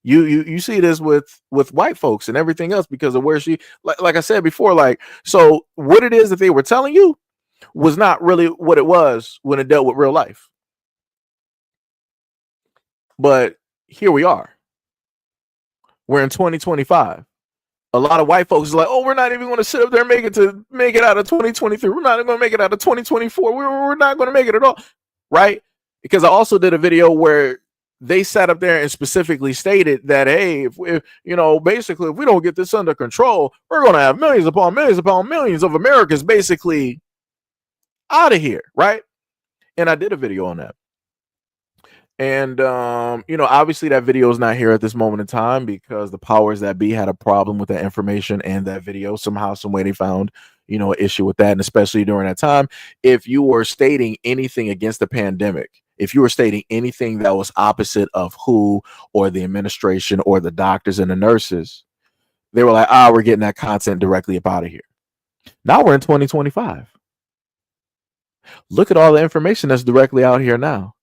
You see this with white folks and everything else because of where she, like I said before, like, so what it is that they were telling you was not really what it was when it dealt with real life. But here we are. We're in 2025. A lot of white folks is like, oh, we're not even going to sit up there and make it out of 2023. We're not even going to make it out of 2024. We're not going to make it at all, right? Because I also did a video where they sat up there and specifically stated that, hey, if you know, basically, if we don't get this under control, we're going to have millions upon millions of Americans basically out of here, right? And I did a video on that. And you know, obviously that video is not here at this moment in time because the powers that be had a problem with that information and that video. Somehow, some way they found, you know, an issue with that. And especially during that time, if you were stating anything against the pandemic, if you were stating anything that was opposite of WHO or the administration or the doctors and the nurses, they were like, we're getting that content directly up out of here. Now we're in 2025. Look at all the information that's directly out here now.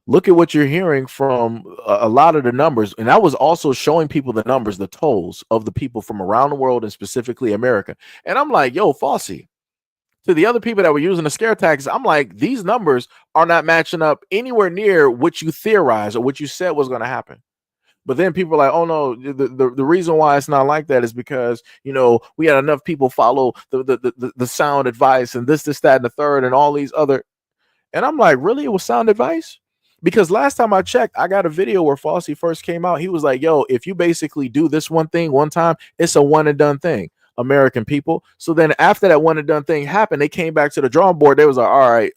Look at what you're hearing from a lot of the numbers. And I was also showing people the numbers, the tolls of the people from around the world and specifically America. And I'm like, yo, Fossey, to the other people that were using the scare tactics, I'm like, these numbers are not matching up anywhere near what you theorized or what you said was going to happen. But then people are like, oh no, the reason why it's not like that is because, you know, we had enough people follow the sound advice and this, that, and the third and all these other. And I'm like, really? It was sound advice? Because last time I checked, I got a video where Fossey first came out. He was like, yo, if you basically do this one thing one time, it's a one and done thing, American people. So then after that one and done thing happened, they came back to the drawing board. They was like, all right,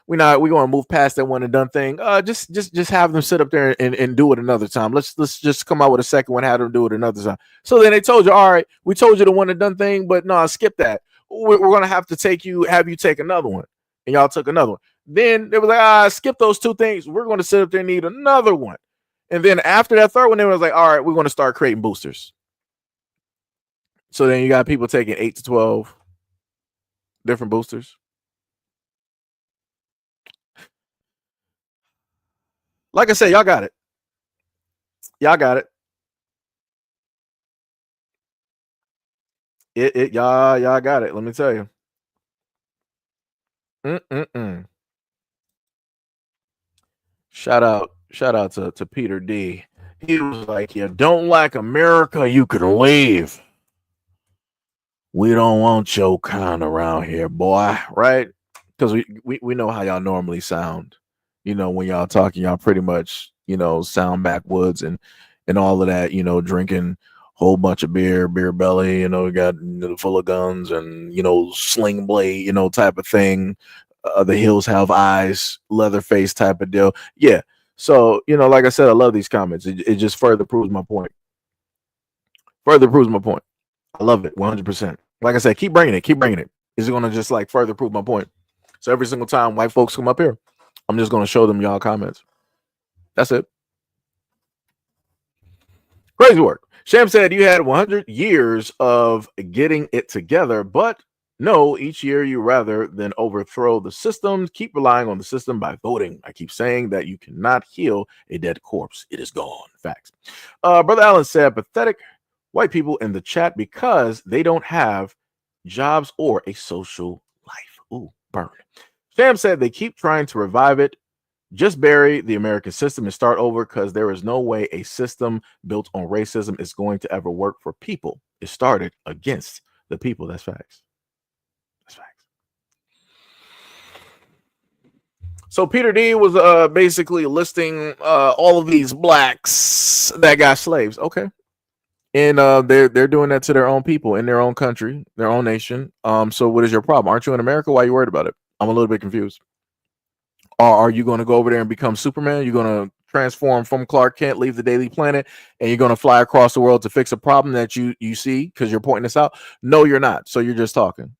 we're going to move past that one and done thing. Just have them sit up there and do it another time. Let's just come out with a second one, have them do it another time. So then they told you, all right, we told you the one and done thing, but no, skip that. We're going to have to have you take another one. And y'all took another one. Then they were like, skip those two things. We're going to sit up there and need another one. And then after that third one, they was like, all right, we're going to start creating boosters. So then you got people taking 8 to 12 different boosters. Like I said, y'all got it. Y'all got it. Y'all got it. Let me tell you. Shout out to Peter D. He was like, you don't like America, you can leave. We don't want your kind around here, boy, right? Because we know how y'all normally sound. You know, when y'all talking, y'all pretty much, you know, sound backwoods and all of that, you know, drinking whole bunch of beer belly, you know, got full of guns and, you know, sling blade, you know, type of thing. The hills have eyes, Leatherface type of deal. Yeah. So, you know, like I said, I love these comments. It just further proves my point. Further proves my point. I love it 100%. Like I said, keep bringing it. Keep bringing it. It's going to just like further prove my point. So every single time white folks come up here, I'm just going to show them y'all comments. That's it. Crazy work. Sham said you had 100 years of getting it together, but no, each year you rather than overthrow the system, keep relying on the system by voting. I keep saying that you cannot heal a dead corpse. It is gone. Facts. Brother Allen said, pathetic white people in the chat because they don't have jobs or a social life. Ooh, burn. Sham said they keep trying to revive it. Just bury the American system and start over because there is no way a system built on racism is going to ever work for people. It started against the people. That's facts. That's facts. So Peter D was basically listing all of these blacks that got slaves. Okay. And they're doing that to their own people in their own country, their own nation. So what is your problem? Aren't you in America? Why are you worried about it? I'm a little bit confused. Or are you going to go over there and become Superman? You're going to transform from Clark Kent, leave the Daily Planet, and you're going to fly across the world to fix a problem that you see because you're pointing this out? No, you're not. So you're just talking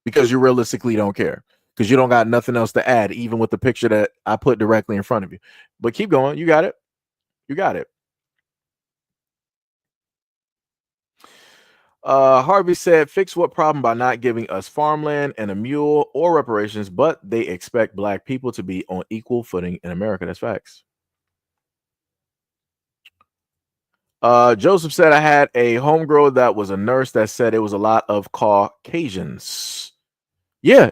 because you realistically don't care because you don't got nothing else to add, even with the picture that I put directly in front of you. But keep going. You got it. You got it. Harvey said, fix what problem by not giving us farmland and a mule or reparations, but they expect black people to be on equal footing in America. That's facts. Joseph said I had a homegirl that was a nurse that said it was a lot of Caucasians. Yeah,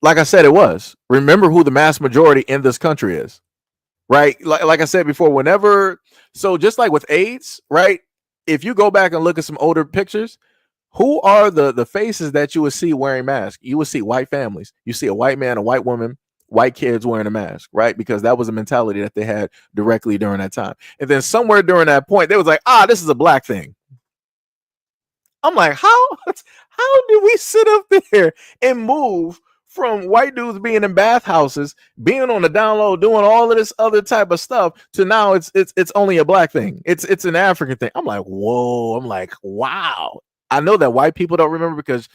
like I said, it was. Remember who the mass majority in this country is, right? Like I said before, whenever, so just like with AIDS, right? If you go back and look at some older pictures, who are the faces that you would see wearing masks? You would see white families. You see a white man, a white woman, white kids wearing a mask, right? Because that was a mentality that they had directly during that time. And then somewhere during that point, they was like, this is a black thing. I'm like, how do we sit up there and move from white dudes being in bathhouses, being on the down low, doing all of this other type of stuff, to now it's only a black thing. It's an African thing. I'm like, whoa. I'm like, wow. I know that white people don't remember because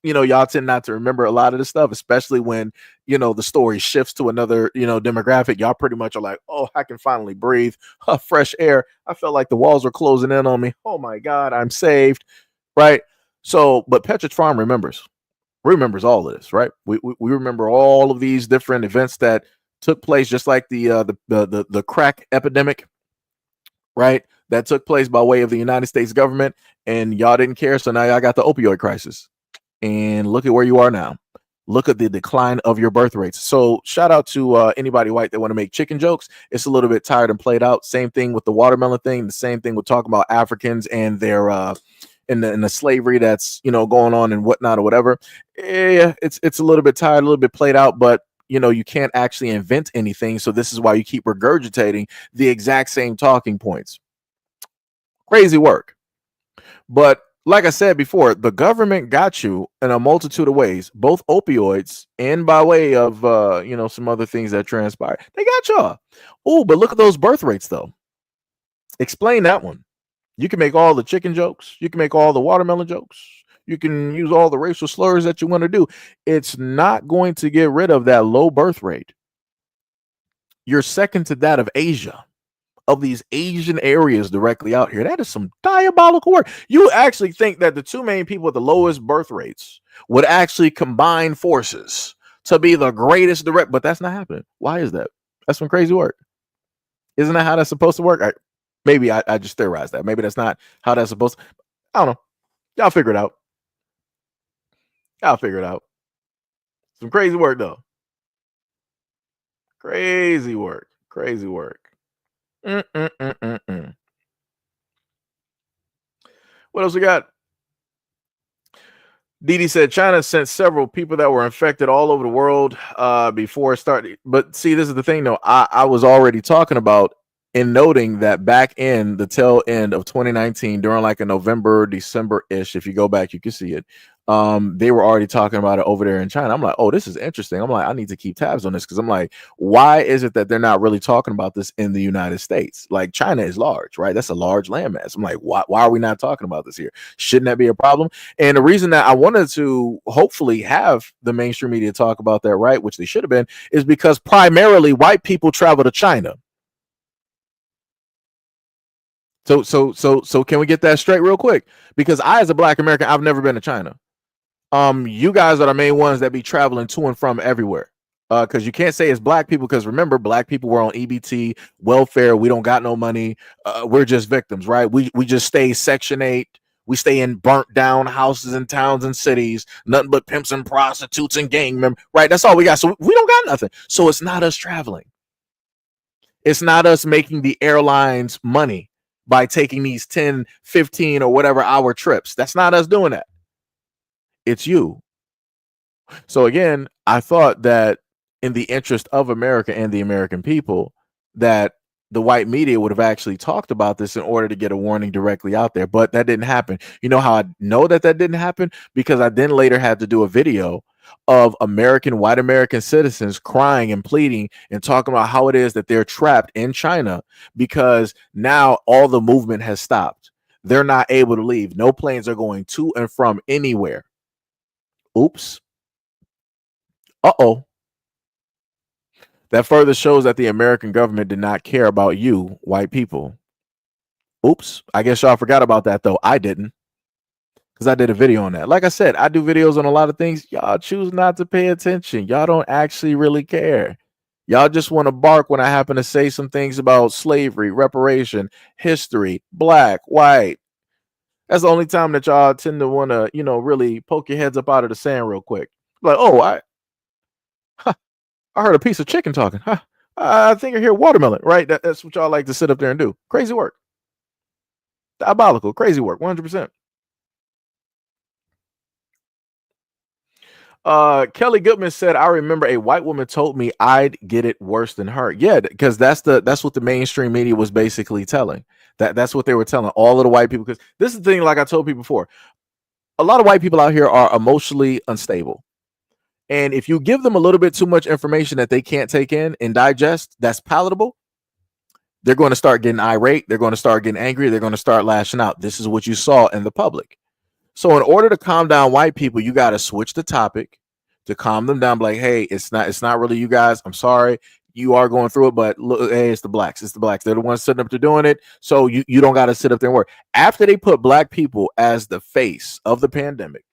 y'all tend not to remember a lot of this stuff, especially when the story shifts to another demographic. Y'all pretty much are like, oh, I can finally breathe, fresh air. I felt like the walls were closing in on me. Oh my God, I'm saved. Right. So, but Petridge Farm remembers all of this, right? We remember all of these different events that took place, just like the crack epidemic, right? That took place by way of the United States government, and y'all didn't care. So now y'all got the opioid crisis, and look at where you are now. Look at the decline of your birth rates. So shout out to anybody white that want to make chicken jokes. It's a little bit tired and played out. Same thing with the watermelon thing. The same thing with talking about Africans and their in the slavery that's going on and whatnot or whatever. Yeah, it's a little bit tired, a little bit played out, but you can't actually invent anything. So this is why you keep regurgitating the exact same talking points. Crazy work. But like I said before, the government got you in a multitude of ways, both opioids and by way of some other things that transpired. They got y'all. Oh, but look at those birth rates though. Explain that one. You can make all the chicken jokes. You can make all the watermelon jokes. You can use all the racial slurs that you want to do. It's not going to get rid of that low birth rate. You're second to that of Asia, of these Asian areas directly out here. That is some diabolical work. You actually think that the two main people with the lowest birth rates would actually combine forces to be the greatest direct, but that's not happening. Why is that? That's some crazy work. Isn't that how that's supposed to work? Maybe I just theorized that. Maybe that's not how that's supposed to. I don't know. Y'all figure it out. Y'all figure it out. Some crazy work though. Crazy work. Crazy work. What else we got? Didi said China sent several people that were infected all over the world before it started. But see, this is the thing though. I was already talking about in noting that back in the tail end of 2019, during like a November, December-ish, if you go back, you can see it. They were already talking about it over there in China. I'm like, oh, this is interesting. I'm like, I need to keep tabs on this because I'm like, why is it that they're not really talking about this in the United States? Like China is large, right? That's a large landmass. I'm like, why are we not talking about this here? Shouldn't that be a problem? And the reason that I wanted to hopefully have the mainstream media talk about that, right, which they should have been, is because primarily white people travel to China. So can we get that straight real quick? Because I, as a Black American, I've never been to China. You guys are the main ones that be traveling to and from everywhere. Because you can't say it's Black people, because remember, Black people were on EBT, welfare. We don't got no money. We're just victims, right? We just stay Section 8. We stay in burnt down houses in towns and cities, nothing but pimps and prostitutes and gang members, right? That's all we got. So we don't got nothing. So it's not us traveling. It's not us making the airlines money by taking these 10, 15 or whatever hour trips. That's not us doing that. It's you. So again, I thought that in the interest of America and the American people, that the white media would have actually talked about this in order to get a warning directly out there, but that didn't happen. You know how I know that didn't happen? Because I then later had to do a video of white American citizens crying and pleading and talking about how it is that they're trapped in China because now all the movement has stopped. They're not able to leave. No planes are going to and from anywhere. Oops. Uh-oh. That further shows that the American government did not care about you, white people. Oops. I guess y'all forgot about that, though. I didn't. Because I did a video on that. Like I said, I do videos on a lot of things. Y'all choose not to pay attention. Y'all don't actually really care. Y'all just want to bark when I happen to say some things about slavery, reparation, history, black, white. That's the only time that y'all tend to want to, really poke your heads up out of the sand real quick. Like, oh, I heard a piece of chicken talking. Huh, I think I hear watermelon, right? That's what y'all like to sit up there and do. Crazy work. Diabolical, crazy work, 100%. Kelly Goodman said, I remember a white woman told me I'd get it worse than her. Yeah, because that's what the mainstream media was basically telling. That's what they were telling all of the white people. Because this is the thing, like I told people before, a lot of white people out here are emotionally unstable. And if you give them a little bit too much information that they can't take in and digest, that's palatable, they're going to start getting irate. They're going to start getting angry. They're going to start lashing out. This is what you saw in the public. So in order to calm down white people, you got to switch the topic to calm them down. Like, hey, it's not really you guys. I'm sorry. You are going through it, but look, hey, it's the blacks. It's the blacks. They're the ones sitting up to doing it. So you don't got to sit up there and work. After they put black people as the face of the pandemic,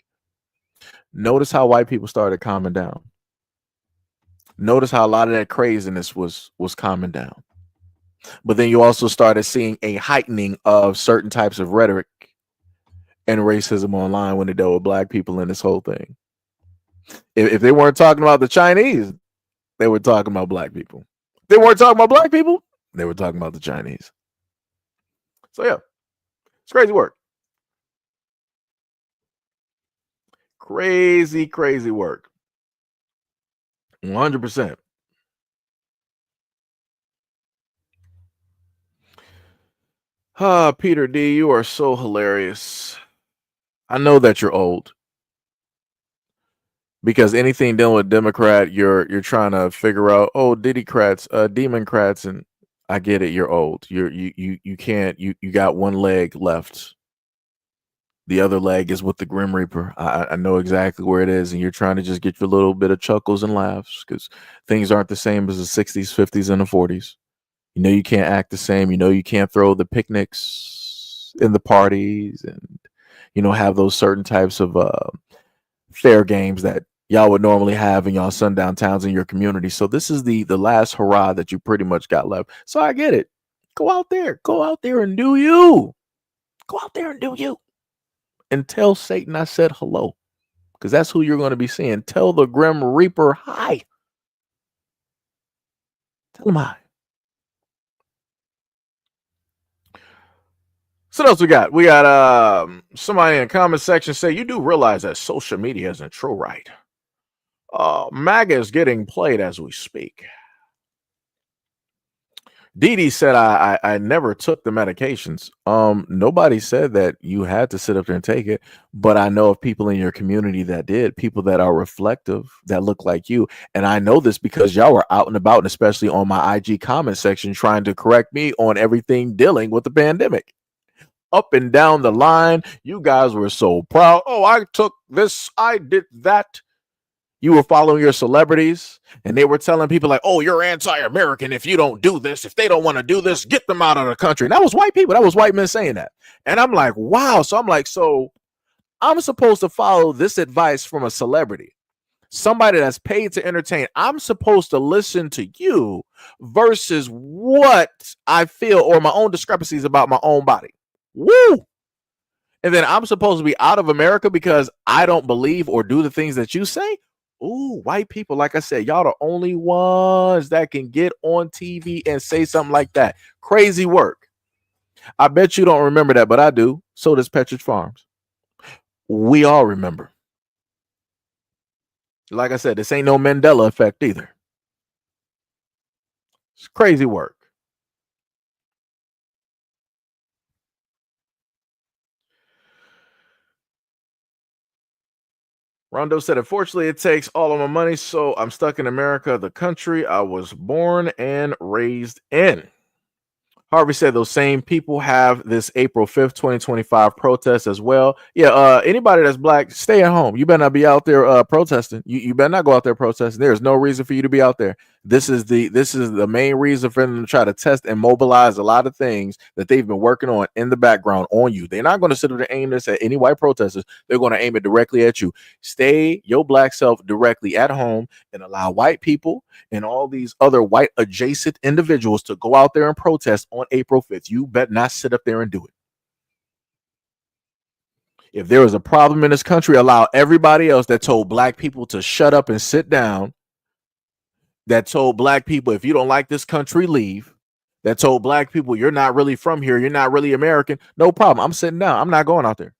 notice how white people started calming down. Notice how a lot of that craziness was calming down. But then you also started seeing a heightening of certain types of rhetoric and racism online when they dealt with black people in this whole thing. If they weren't talking about the Chinese, they were talking about black people. If they weren't talking about black people, they were talking about the Chinese. So yeah, it's crazy work. Crazy work. 100%. Peter D, you are so hilarious. I know that you're old. Because anything dealing with Democrat, you're trying to figure out, oh, Diddycrats, Demoncrats, and I get it, you're old. You can't, you got one leg left. The other leg is with the Grim Reaper. I know exactly where it is, and you're trying to just get your little bit of chuckles and laughs because things aren't the same as the 60s, 50s, and the 40s. You know you can't act the same. You know you can't throw the picnics in the parties and, have those certain types of fair games that y'all would normally have in y'all sundown towns in your community. So this is the last hurrah that you pretty much got left. So I get it. Go out there and do you. Go out there and do you. And tell Satan I said hello, because that's who you're going to be seeing. Tell the Grim Reaper hi. Tell him hi. So what else we got? We got somebody in the comment section say, you do realize that social media isn't true, right? MAGA is getting played as we speak. Dee said I never took the medications. Nobody said that you had to sit up there and take it, but I know of people in your community that did, people that are reflective, that look like you. And I know this because y'all were out and about, and especially on my IG comment section, trying to correct me on everything dealing with the pandemic. Up and down the line, you guys were so proud. Oh, I took this, I did that. You were following your celebrities, and they were telling people like, oh, you're anti-American if you don't do this. If they don't want to do this, get them out of the country. And that was white people. That was white men saying that. And I'm like, wow. So I'm like, so I'm supposed to follow this advice from a celebrity, somebody that's paid to entertain. I'm supposed to listen to you versus what I feel or my own discrepancies about my own body. Woo! And then I'm supposed to be out of America because I don't believe or do the things that you say. Ooh, white people, like I said, y'all the only ones that can get on TV and say something like that. Crazy work. I bet you don't remember that, but I do. So does Petridge Farms. We all remember. Like I said, this ain't no Mandela effect either. It's crazy work. Rondo said, unfortunately, it takes all of my money, so I'm stuck in America, the country I was born and raised in. Harvey said those same people have this April 5th, 2025 protest as well. Yeah, anybody that's black, stay at home. You better not be out there protesting. You better not go out there protesting. There's no reason for you to be out there. This is the main reason for them to try to test and mobilize a lot of things that they've been working on in the background on you. They're not going to sit there and aim this at any white protesters. They're going to aim it directly at you. Stay your black self directly at home and allow white people and all these other white adjacent individuals to go out there and protest on April 5th. You bet not sit up there and do it. If there is a problem in this country, allow everybody else that told black people to shut up and sit down, that told black people, if you don't like this country, leave, that told black people, you're not really from here, you're not really American, no problem. I'm sitting down. I'm not going out there.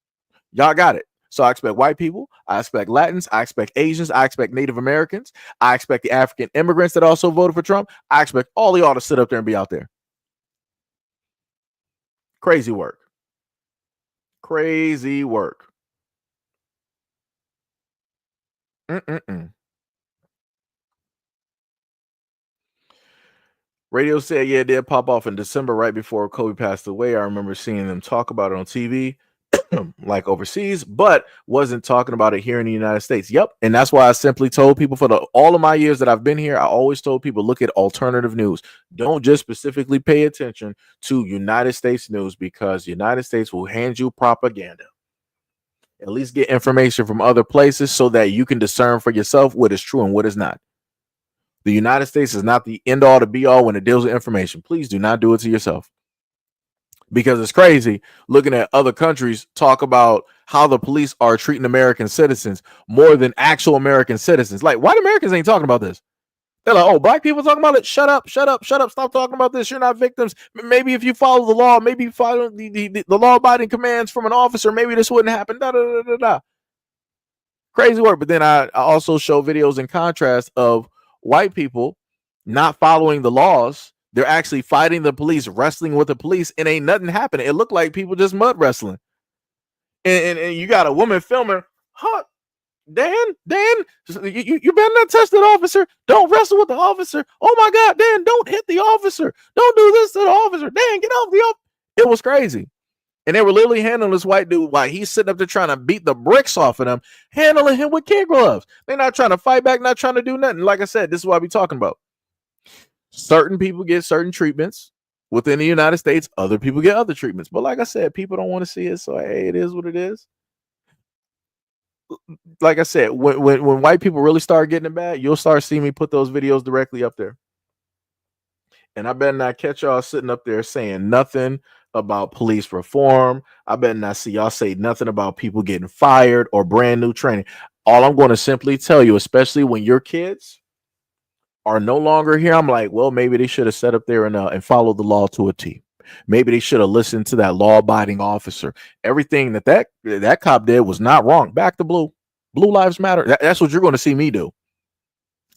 Y'all got it. So I expect white people, I expect Latins, I expect Asians, I expect Native Americans, I expect the African immigrants that also voted for Trump. I expect all of y'all to sit up there and be out there. Crazy work. Crazy work. Radio said, yeah, it did pop off in December right before Kobe passed away. I remember seeing them talk about it on TV, like overseas, but wasn't talking about it here in the United States. Yep. And that's why I simply told people for all of my years that I've been here, I always told people, look at alternative news. Don't just specifically pay attention to United States news, because United States will hand you propaganda. At least get information from other places so that you can discern for yourself what is true and what is not. The United States is not the end all to be all when it deals with information. Please do not do it to yourself, because it's crazy looking at other countries talk about how the police are treating American citizens more than actual American citizens. Like, white Americans ain't talking about this. They're like, oh, black people talking about it. Shut up, shut up, shut up. Stop talking about this. You're not victims. Maybe if you follow the law, maybe you follow the law-abiding commands from an officer, maybe this wouldn't happen. Da, da, da, da, da. Crazy work. But then I also show videos in contrast of white people not following the laws. They're actually fighting the police, wrestling with the police, and ain't nothing happening. It looked like people just mud wrestling. And you got a woman filming, huh? Dan, you better not touch that officer. Don't wrestle with the officer. Oh my God, Dan, don't hit the officer. Don't do this to the officer. Dan, get off the officer. It was crazy. And they were literally handling this white dude while he's sitting up there trying to beat the bricks off of them, handling him with kid gloves. They're not trying to fight back, not trying to do nothing. Like I said, this is what we're talking about. Certain people get certain treatments within the United States. Other people get other treatments. But like I said, people don't want to see it. So, hey, it is what it is. Like I said, when white people really start getting it bad, you'll start seeing me put those videos directly up there. And I better not catch y'all sitting up there saying nothing about police reform. I better not see y'all say nothing about people getting fired or brand new training. All I'm going to simply tell you, especially when your kids are no longer here, I'm like, well, maybe they should have sat up there and followed the law to a T. Maybe they should have listened to that law-abiding officer. Everything that cop did was not wrong. Back to blue. Blue lives matter. That's what you're going to see me do.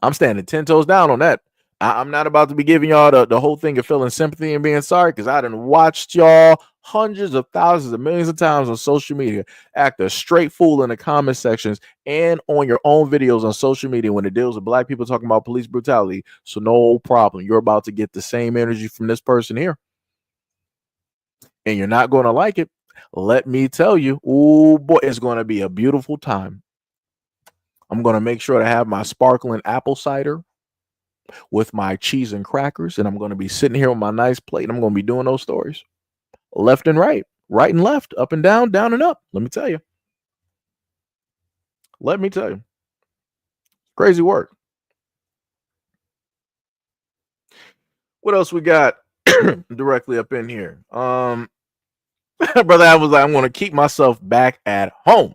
I'm standing 10 toes down on that. I'm not about to be giving y'all the whole thing of feeling sympathy and being sorry, because I done watched y'all hundreds of thousands of millions of times on social media act a straight fool in the comment sections and on your own videos on social media when it deals with black people talking about police brutality. So no problem. You're about to get the same energy from this person here. And you're not going to like it. Let me tell you, oh boy, it's going to be a beautiful time. I'm going to make sure to have my sparkling apple cider with my cheese and crackers, and I'm going to be sitting here with my nice plate, and I'm going to be doing those stories left and right and left, up and down and up. Let me tell you. Crazy work. What else we got directly up in here? Brother, I was like, I'm going to keep myself back at home.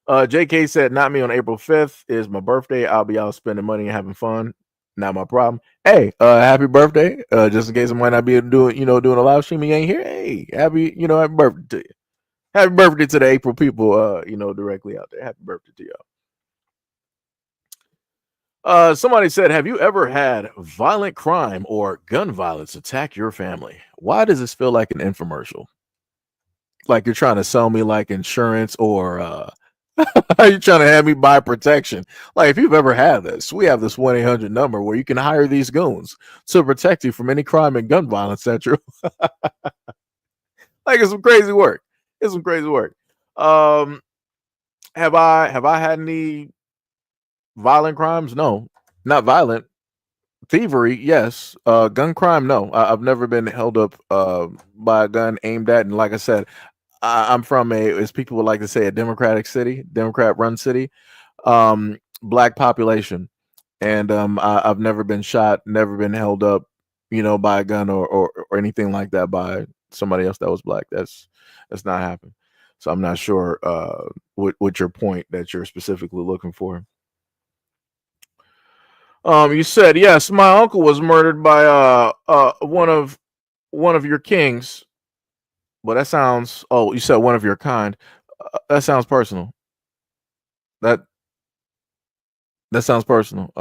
JK said, not me on April 5th is my birthday. I'll be out spending money and having fun. Not my problem. Hey, happy birthday. Just in case I might not be doing a live stream, you ain't here. Hey, happy birthday to you. Happy birthday to the April people, directly out there. Happy birthday to y'all. Somebody said, have you ever had violent crime or gun violence attack your family? Why does this feel like an infomercial? Like you're trying to sell me like insurance, or are you trying to have me buy protection? Like, if you've ever had this, we have this 1-800 number where you can hire these goons to protect you from any crime and gun violence that you're like, it's some crazy work. Have I had any violent crimes? No, not violent. Thievery, yes. Gun crime, no. I've never been held up by a gun aimed at. And like I said, I'm from as people would like to say, a democratic city, Democrat run city, black population. And I've never been shot, never been held up, by a gun or anything like that by somebody else that was black. That's not happened. So I'm not sure what your point that you're specifically looking for. You said yes. My uncle was murdered by one of your kings. But that sounds. Oh, you said one of your kind. That sounds personal. That that sounds personal.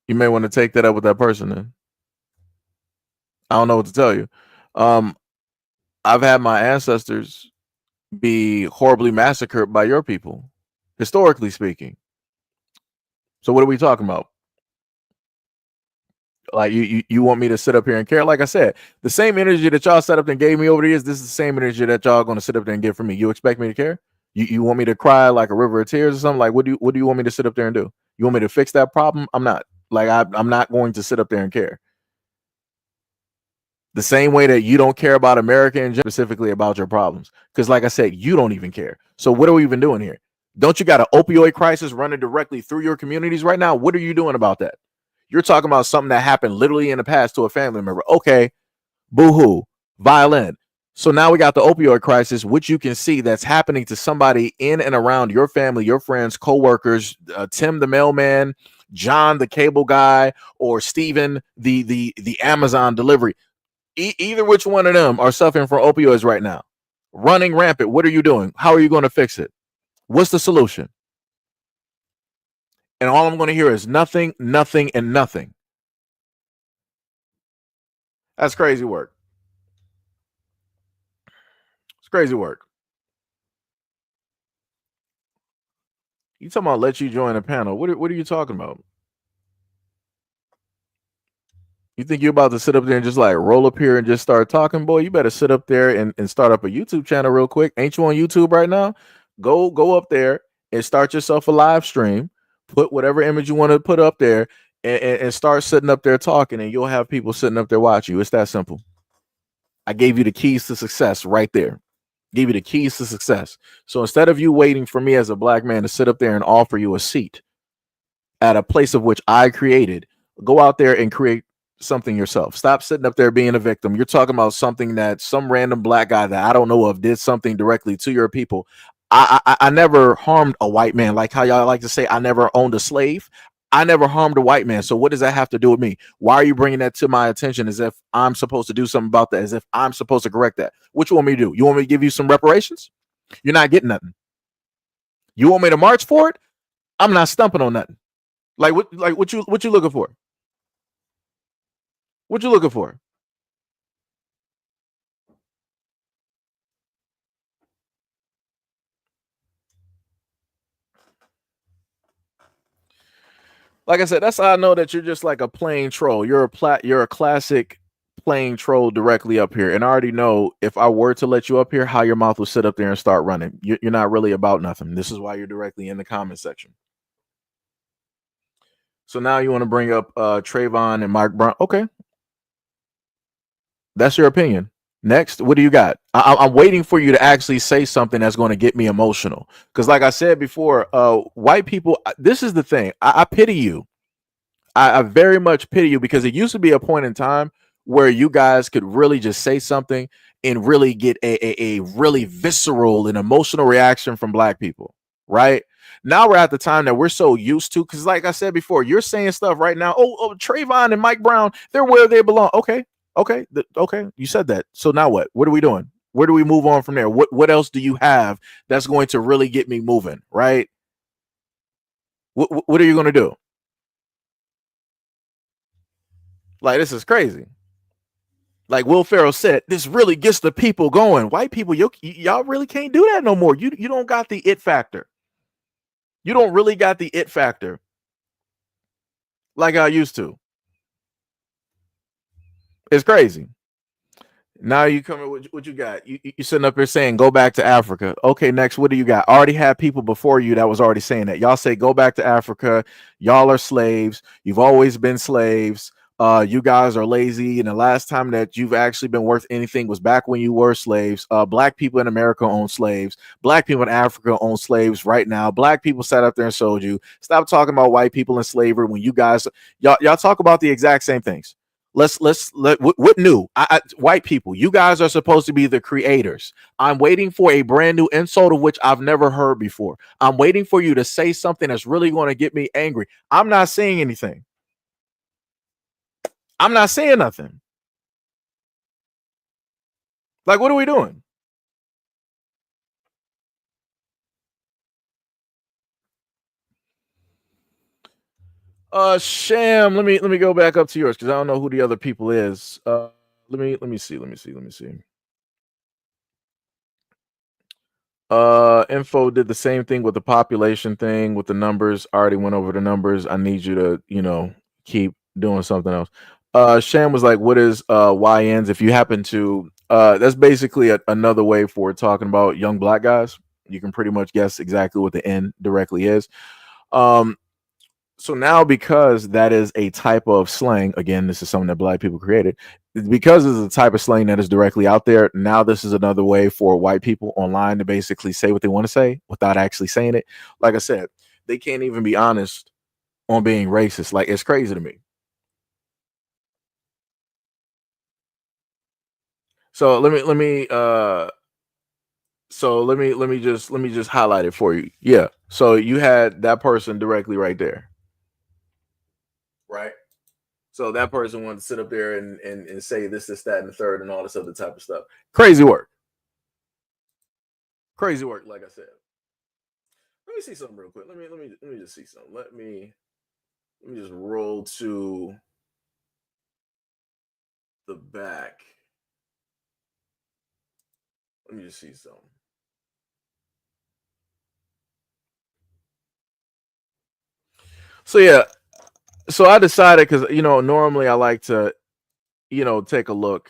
You may want to take that up with that person. Then I don't know what to tell you. Um, I've had my ancestors be horribly massacred by your people, historically speaking. So what are we talking about? Like you want me to sit up here and care? Like I said, the same energy that y'all set up and gave me over the years, this is the same energy that y'all gonna sit up there and give for me. You expect me to care? You want me to cry like a river of tears or something? Like what do you want me to sit up there and do? You want me to fix that problem? I'm not. Like I'm not going to sit up there and care. The same way that you don't care about America and specifically about your problems. Because like I said, you don't even care. So what are we even doing here? Don't you got an opioid crisis running directly through your communities right now? What are you doing about that? You're talking about something that happened literally in the past to a family member. Okay, boo-hoo, violin. So now we got the opioid crisis, which you can see that's happening to somebody in and around your family, your friends, co-workers, Tim the mailman, John the cable guy, or Steven the Amazon delivery. Either which one of them are suffering from opioids right now, running rampant. What are you doing? How are you going to fix it? What's the solution? And all I'm going to hear is nothing, nothing, and nothing. That's crazy work. It's crazy work. You talking about let you join a panel? What are you talking about? You think you're about to sit up there and just like roll up here and just start talking, boy? You better sit up there and start up a YouTube channel real quick. Ain't you on YouTube right now? Go up there and start yourself a live stream. Put whatever image you want to put up there and start sitting up there talking, and you'll have people sitting up there watching you. It's that simple. I gave you the keys to success right there. Gave you the keys to success. So instead of you waiting for me as a black man to sit up there and offer you a seat at a place of which I created, go out there and create something yourself. Stop sitting up there being a victim. You're talking about something that some random black guy that I don't know of did something directly to your people. I never harmed a white man. Like how y'all like to say I never owned a slave. I never harmed a white man. So what does that have to do with me? Why are you bringing that to my attention as if I'm supposed to do something about that, as if I'm supposed to correct that? What you want me to do? You want me to give you some reparations? You're not getting nothing. You want me to march for it? I'm not stumping on nothing. What you looking for? What you looking for? Like I said, that's how I know that you're just like a plain troll. You're a classic plain troll directly up here. And I already know if I were to let you up here, how your mouth will sit up there and start running. You're not really about nothing. This is why you're directly in the comment section. So now you want to bring up Trayvon and Mike Brown. Okay, that's your opinion. Next, what do you got? I'm waiting for you to actually say something that's going to get me emotional. Because, like I said before, white people. This is the thing. I pity you. I very much pity you because it used to be a point in time where you guys could really just say something and really get a really visceral and emotional reaction from black people, right? Now we're at the time that we're so used to, because like I said before, you're saying stuff right now. Oh, Trayvon and Mike Brown, they're where they belong. Okay, you said that. So now what? What are we doing? Where do we move on from there? What else do you have that's going to really get me moving, right? What are you going to do? Like, this is crazy. Like Will Ferrell said, this really gets the people going. White people, y'all really can't do that no more. You don't got the it factor. You don't really got the it factor like I used to. It's crazy. Now you coming, what you got? You sitting up here saying go back to Africa. Okay, next, what do you got? Already had people before you that was already saying that. Y'all say go back to Africa. Y'all are slaves. You've always been slaves. You guys are lazy. And the last time that you've actually been worth anything was back when you were slaves. Black people in America own slaves. Black people in Africa own slaves right now. Black people sat up there and sold you. Stop talking about white people in slavery when you guys y'all talk about the exact same things. What new? White people, you guys are supposed to be the creators. I'm waiting for a brand new insult of which I've never heard before. I'm waiting for you to say something that's really going to get me angry. I'm not saying anything. I'm not saying nothing. Like, what are we doing? Sham, let me go back up to yours because I don't know who the other people is. Let me see. Info did the same thing with the population thing with the numbers. I already went over the numbers. I need you to, keep doing something else. Sham was like, what is YNs? If you happen to that's basically another way for talking about young black guys. You can pretty much guess exactly what the N directly is. So now, because that is a type of slang, again, this is something that black people created, because it's a type of slang that is directly out there. Now, this is another way for white people online to basically say what they want to say without actually saying it. Like I said, they can't even be honest on being racist. Like, it's crazy to me. So let me just highlight it for you. Yeah. So you had that person directly right there. Right. So that person wanted to sit up there and say this, that, and the third, and all this other type of stuff. Crazy work. Crazy work, like I said. Let me see something real quick. Let me just see something. Let me just roll to the back. Let me just see something. So yeah, so I decided because normally I like to take a look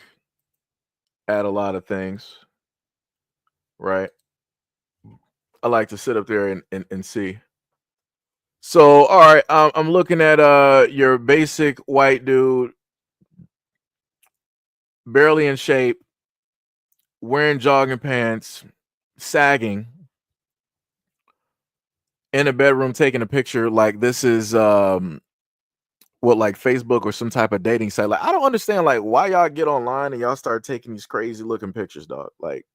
at a lot of things, right? I like to sit up there and see. So all right, I'm looking at your basic white dude, barely in shape, wearing jogging pants, sagging in a bedroom taking a picture like this is what, like Facebook or some type of dating site. Like, I don't understand like why y'all get online and y'all start taking these crazy looking pictures, dog. Like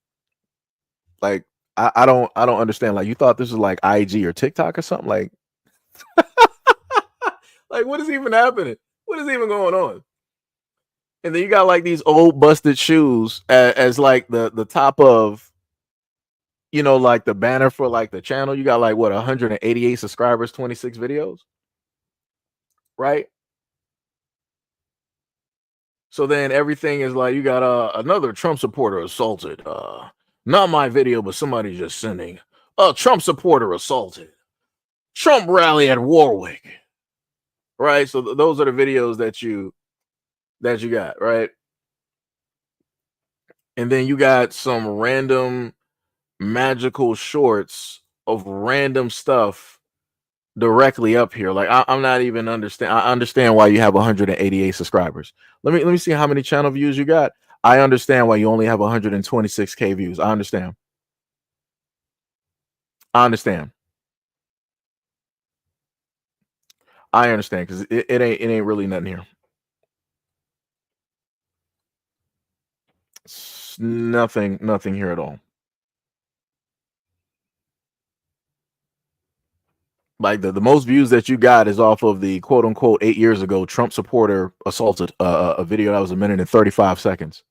I don't understand. Like, you thought this was like IG or TikTok or something? Like what is even happening? What is even going on? And then you got like these old busted shoes as like the top of like the banner for like the channel. You got like what, 188 subscribers, 26 videos, right? So then everything is like you got another Trump supporter assaulted. Not my video, but somebody just sending a Trump supporter assaulted. Trump rally at Warwick. Right? So those are the videos that you got, right? And then you got some random magical shorts of random stuff directly up here. Like, I'm not even understand. I understand why you have 188 subscribers. Let me see how many channel views you got. I understand why you only have 126K views. I understand. I understand. I understand because it ain't really nothing here. It's nothing here at all. Like the most views that you got is off of the quote unquote 8 years ago Trump supporter assaulted a video that was 1 minute and 35 seconds.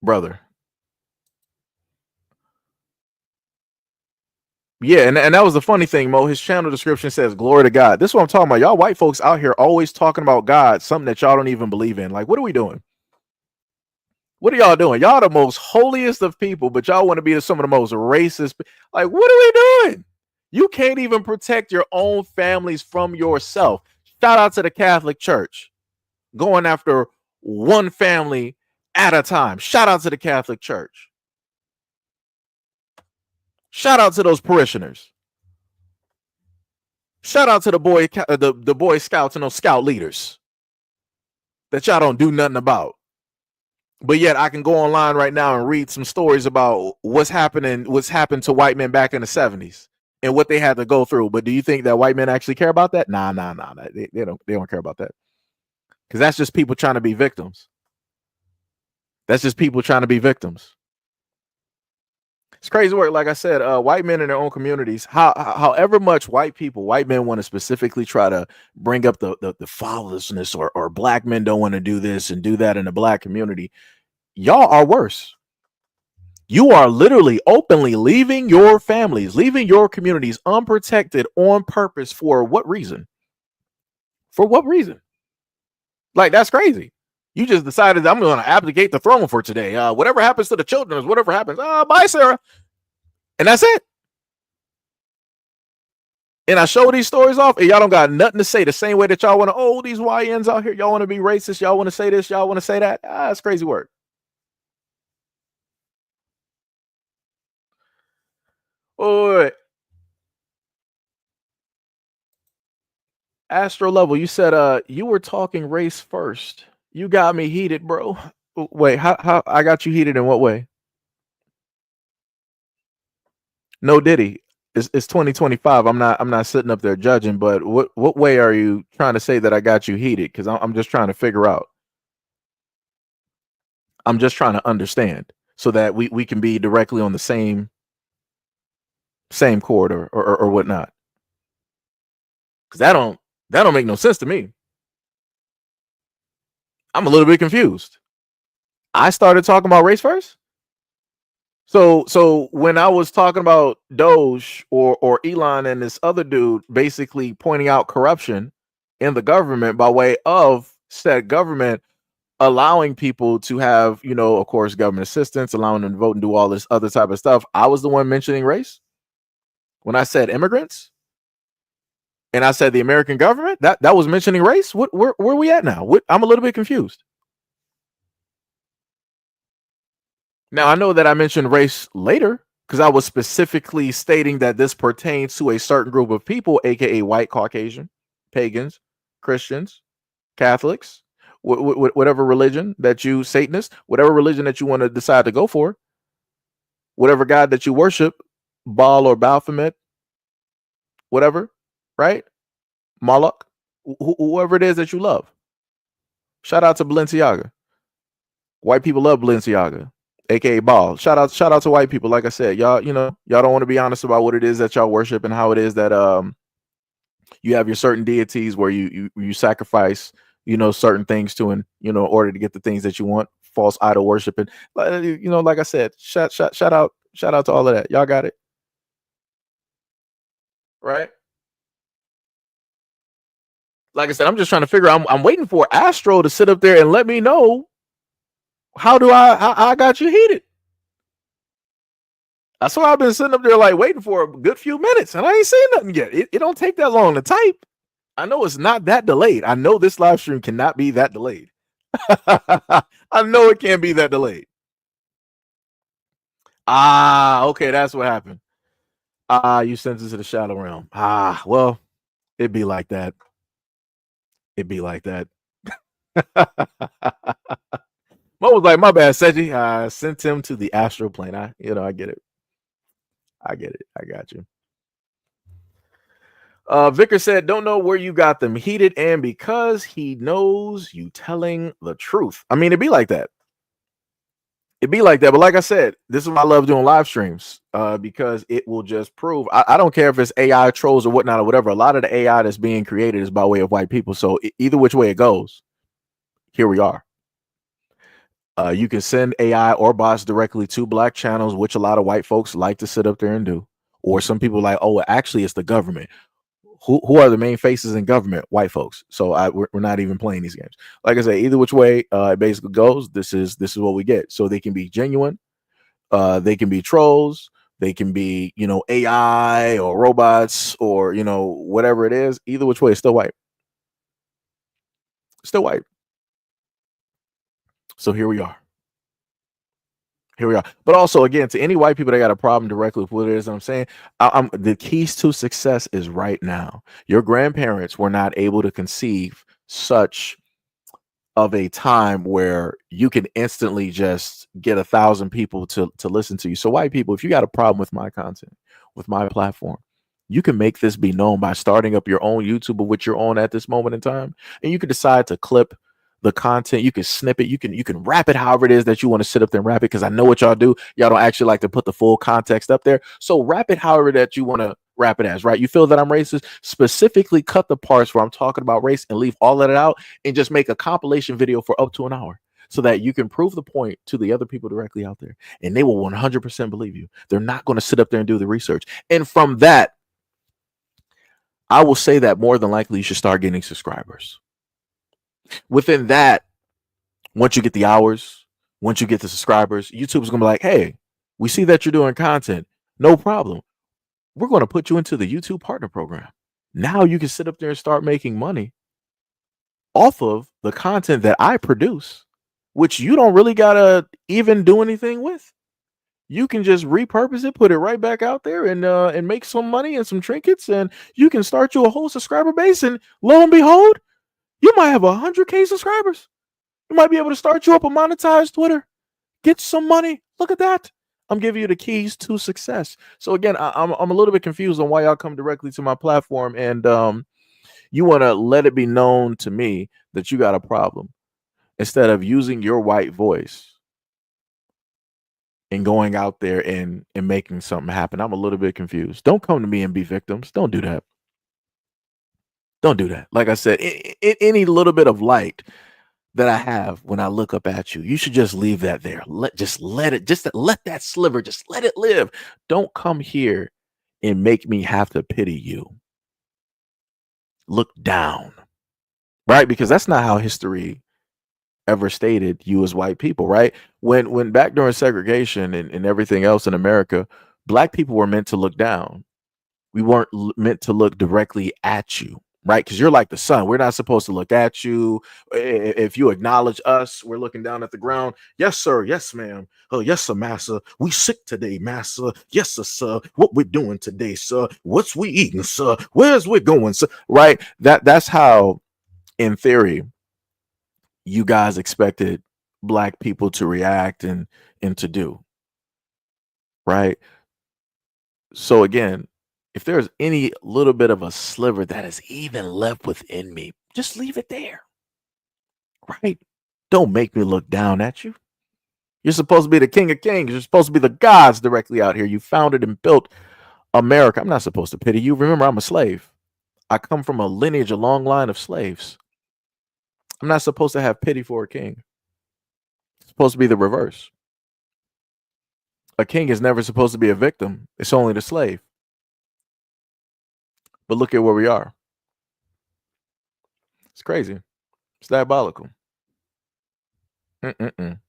Brother. Yeah, and that was the funny thing, Mo. His channel description says glory to God. This is what I'm talking about. Y'all white folks out here always talking about God, something that y'all don't even believe in. Like, what are we doing? What are y'all doing? Y'all the most holiest of people, but y'all want to be some of the most racist. Like, what are we doing? You can't even protect your own families from yourself. Shout out to the Catholic Church going after one family at a time. Shout out to the Catholic Church. Shout out to those parishioners. Shout out to the Boy Scouts and those scout leaders that y'all don't do nothing about. But yet I can go online right now and read some stories about what's happened to white men back in the 70s and what they had to go through. But do you think that white men actually care about that? Nah. They don't care about that. Because that's just people trying to be victims. That's just people trying to be victims. It's crazy work. Like I said, white men in their own communities, however much white men want to specifically try to bring up the fatherlessness or black men don't want to do this and do that in the black community. Y'all are worse. You are literally openly leaving your families, leaving your communities unprotected on purpose. For what reason? For what reason? Like, that's crazy. You just decided I'm going to abdicate the throne for today. Whatever happens to the children is whatever happens. Bye, Sarah. And that's it. And I show these stories off, and y'all don't got nothing to say. The same way that y'all want to, these YNs out here, y'all want to be racist, y'all want to say this, y'all want to say that. That's crazy work. Oh, Astro Level, you said you were talking race first. You got me heated, bro. Wait, how I got you heated in what way? No Diddy. It's 2025. I'm not sitting up there judging, but what way are you trying to say that I got you heated? Because I'm just trying to figure out. I'm just trying to understand so that we can be directly on the same corridor or whatnot. Because that don't make no sense to me. I'm a little bit confused. I started talking about race first. So when I was talking about DOGE or Elon and this other dude basically pointing out corruption in the government by way of said government allowing people to have, of course, government assistance, allowing them to vote and do all this other type of stuff, I was the one mentioning race. When I said immigrants and I said the American government, that was mentioning race. Where are we at now? I'm a little bit confused. Now, I know that I mentioned race later because I was specifically stating that this pertains to a certain group of people, aka white, Caucasian, pagans, Christians, Catholics, whatever religion that you, Satanist, whatever religion that you want to decide to go for, whatever God that you worship, Baal or Baphomet, whatever, right? Moloch, whoever it is that you love. Shout out to Balenciaga. White people love Balenciaga, aka Baal. Shout out to white people. Like I said, y'all don't want to be honest about what it is that y'all worship and how it is that you have your certain deities where you sacrifice certain things to in order to get the things that you want. False idol worship and like I said, shout out to all of that. Y'all got it, right? Like I said, I'm just trying to figure out. I'm waiting for Astro to sit up there and let me know how I got you heated. That's why I've been sitting up there like waiting for a good few minutes, and I ain't seen nothing yet. It don't take that long to type. I know it's not that delayed. I know this live stream cannot be that delayed. I know it can't be that delayed. Okay, that's what happened. You sent it to the shadow realm. Well, it'd be like that. It'd be like that. Mo was like, my bad, Seji. I sent him to the astral plane. I get it. I get it. I got you. Vicar said, don't know where you got them heated, and because he knows you telling the truth. I mean, it'd be like that. It'd be like that. But like I said, this is why I love doing live streams, because it will just prove. I don't care if it's AI trolls or whatnot or whatever. A lot of the AI that's being created is by way of white people. So either which way it goes, here we are. You can send AI or bots directly to black channels, which a lot of white folks like to sit up there and do. Or some people like, oh, actually, it's the government. Who are the main faces in government? White folks. So we're not even playing these games. Like I say, either which way it basically goes, this is what we get. So they can be genuine, they can be trolls, they can be AI or robots or whatever it is. Either which way, it's still white. Still white. So here we are. Here we are. But also, again, to any white people that got a problem directly with what it is I'm saying, the keys to success is right now. Your grandparents were not able to conceive such of a time where you can instantly just get 1,000 people to listen to you. So white people, if you got a problem with my content, with my platform, you can make this be known by starting up your own YouTube of which you're on at this moment in time. And you can decide to clip the content, you can snip it, you can wrap it however it is that you want to sit up there and wrap it. Because I know what y'all do. Y'all don't actually like to put the full context up there. So wrap it however that you want to wrap it as, right? You feel that I'm racist, specifically cut the parts where I'm talking about race and leave all of it out and just make a compilation video for up to an hour so that you can prove the point to the other people directly out there. And they will 100% believe you. They're not going to sit up there and do the research. And from that, I will say that more than likely you should start getting subscribers. Within that, once you get the hours, once you get the subscribers, YouTube's gonna be like, hey, we see that you're doing content. No problem. We're going to put you into the YouTube partner program. Now you can sit up there and start making money off of the content that I produce, which you don't really gotta even do anything with. You can just repurpose it, put it right back out there, and make some money and some trinkets, and you can start you a whole subscriber base. And lo and behold, you might have 100K subscribers. You might be able to start you up a monetized Twitter, get some money. Look at that. I'm giving you the keys to success. So again, I'm a little bit confused on why y'all come directly to my platform and you want to let it be known to me that you got a problem instead of using your white voice and going out there and making something happen. I'm a little bit confused. Don't come to me and be victims. Don't do that. Don't do that. Like I said, any little bit of light that I have when I look up at you, you should just leave that there. Let that sliver, just let it live. Don't come here and make me have to pity you. Look down, right? Because that's not how history ever stated you as white people, right? When back during segregation and everything else in America, black people were meant to look down. We weren't meant to look directly at you, right? Because you're like the sun. We're not supposed to look at you. If you acknowledge us, we're looking down at the ground. Yes, sir. Yes, ma'am. Oh, yes, sir, massa. We sick today, massa. Yes, sir. What we doing today, sir? What's we eating, sir? Where's we going, sir? Right? That's how, in theory, you guys expected black people to react and to do, right? So again, if there's any little bit of a sliver that is even left within me, just leave it there, right? Don't make me look down at you. You're supposed to be the king of kings. You're supposed to be the gods directly out here. You founded and built America. I'm not supposed to pity you. Remember, I'm a slave. I come from a lineage, a long line of slaves. I'm not supposed to have pity for a king. It's supposed to be the reverse. A king is never supposed to be a victim. It's only the slave. But look at where we are. It's crazy. It's diabolical. It's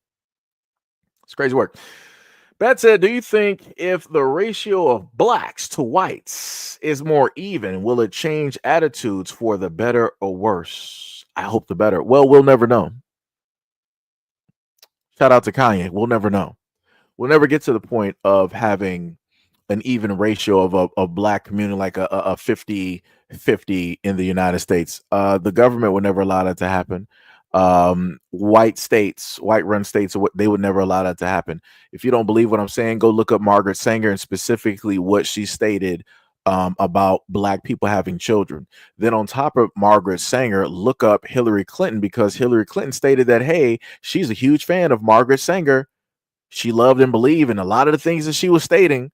crazy work. That said, do you think if the ratio of blacks to whites is more even, will it change attitudes for the better or worse? I hope the better. Well, we'll never know. Shout out to Kanye. We'll never know. We'll never get to the point of having an even ratio of a black community, like a 50-50 in the United States. The government would never allow that to happen. White run states, they would never allow that to happen. If you don't believe what I'm saying, go look up Margaret Sanger and specifically what she stated about black people having children. Then on top of Margaret Sanger, look up Hillary Clinton, because Hillary Clinton stated that, hey, she's a huge fan of Margaret Sanger. She loved and believed in a lot of the things that she was stating.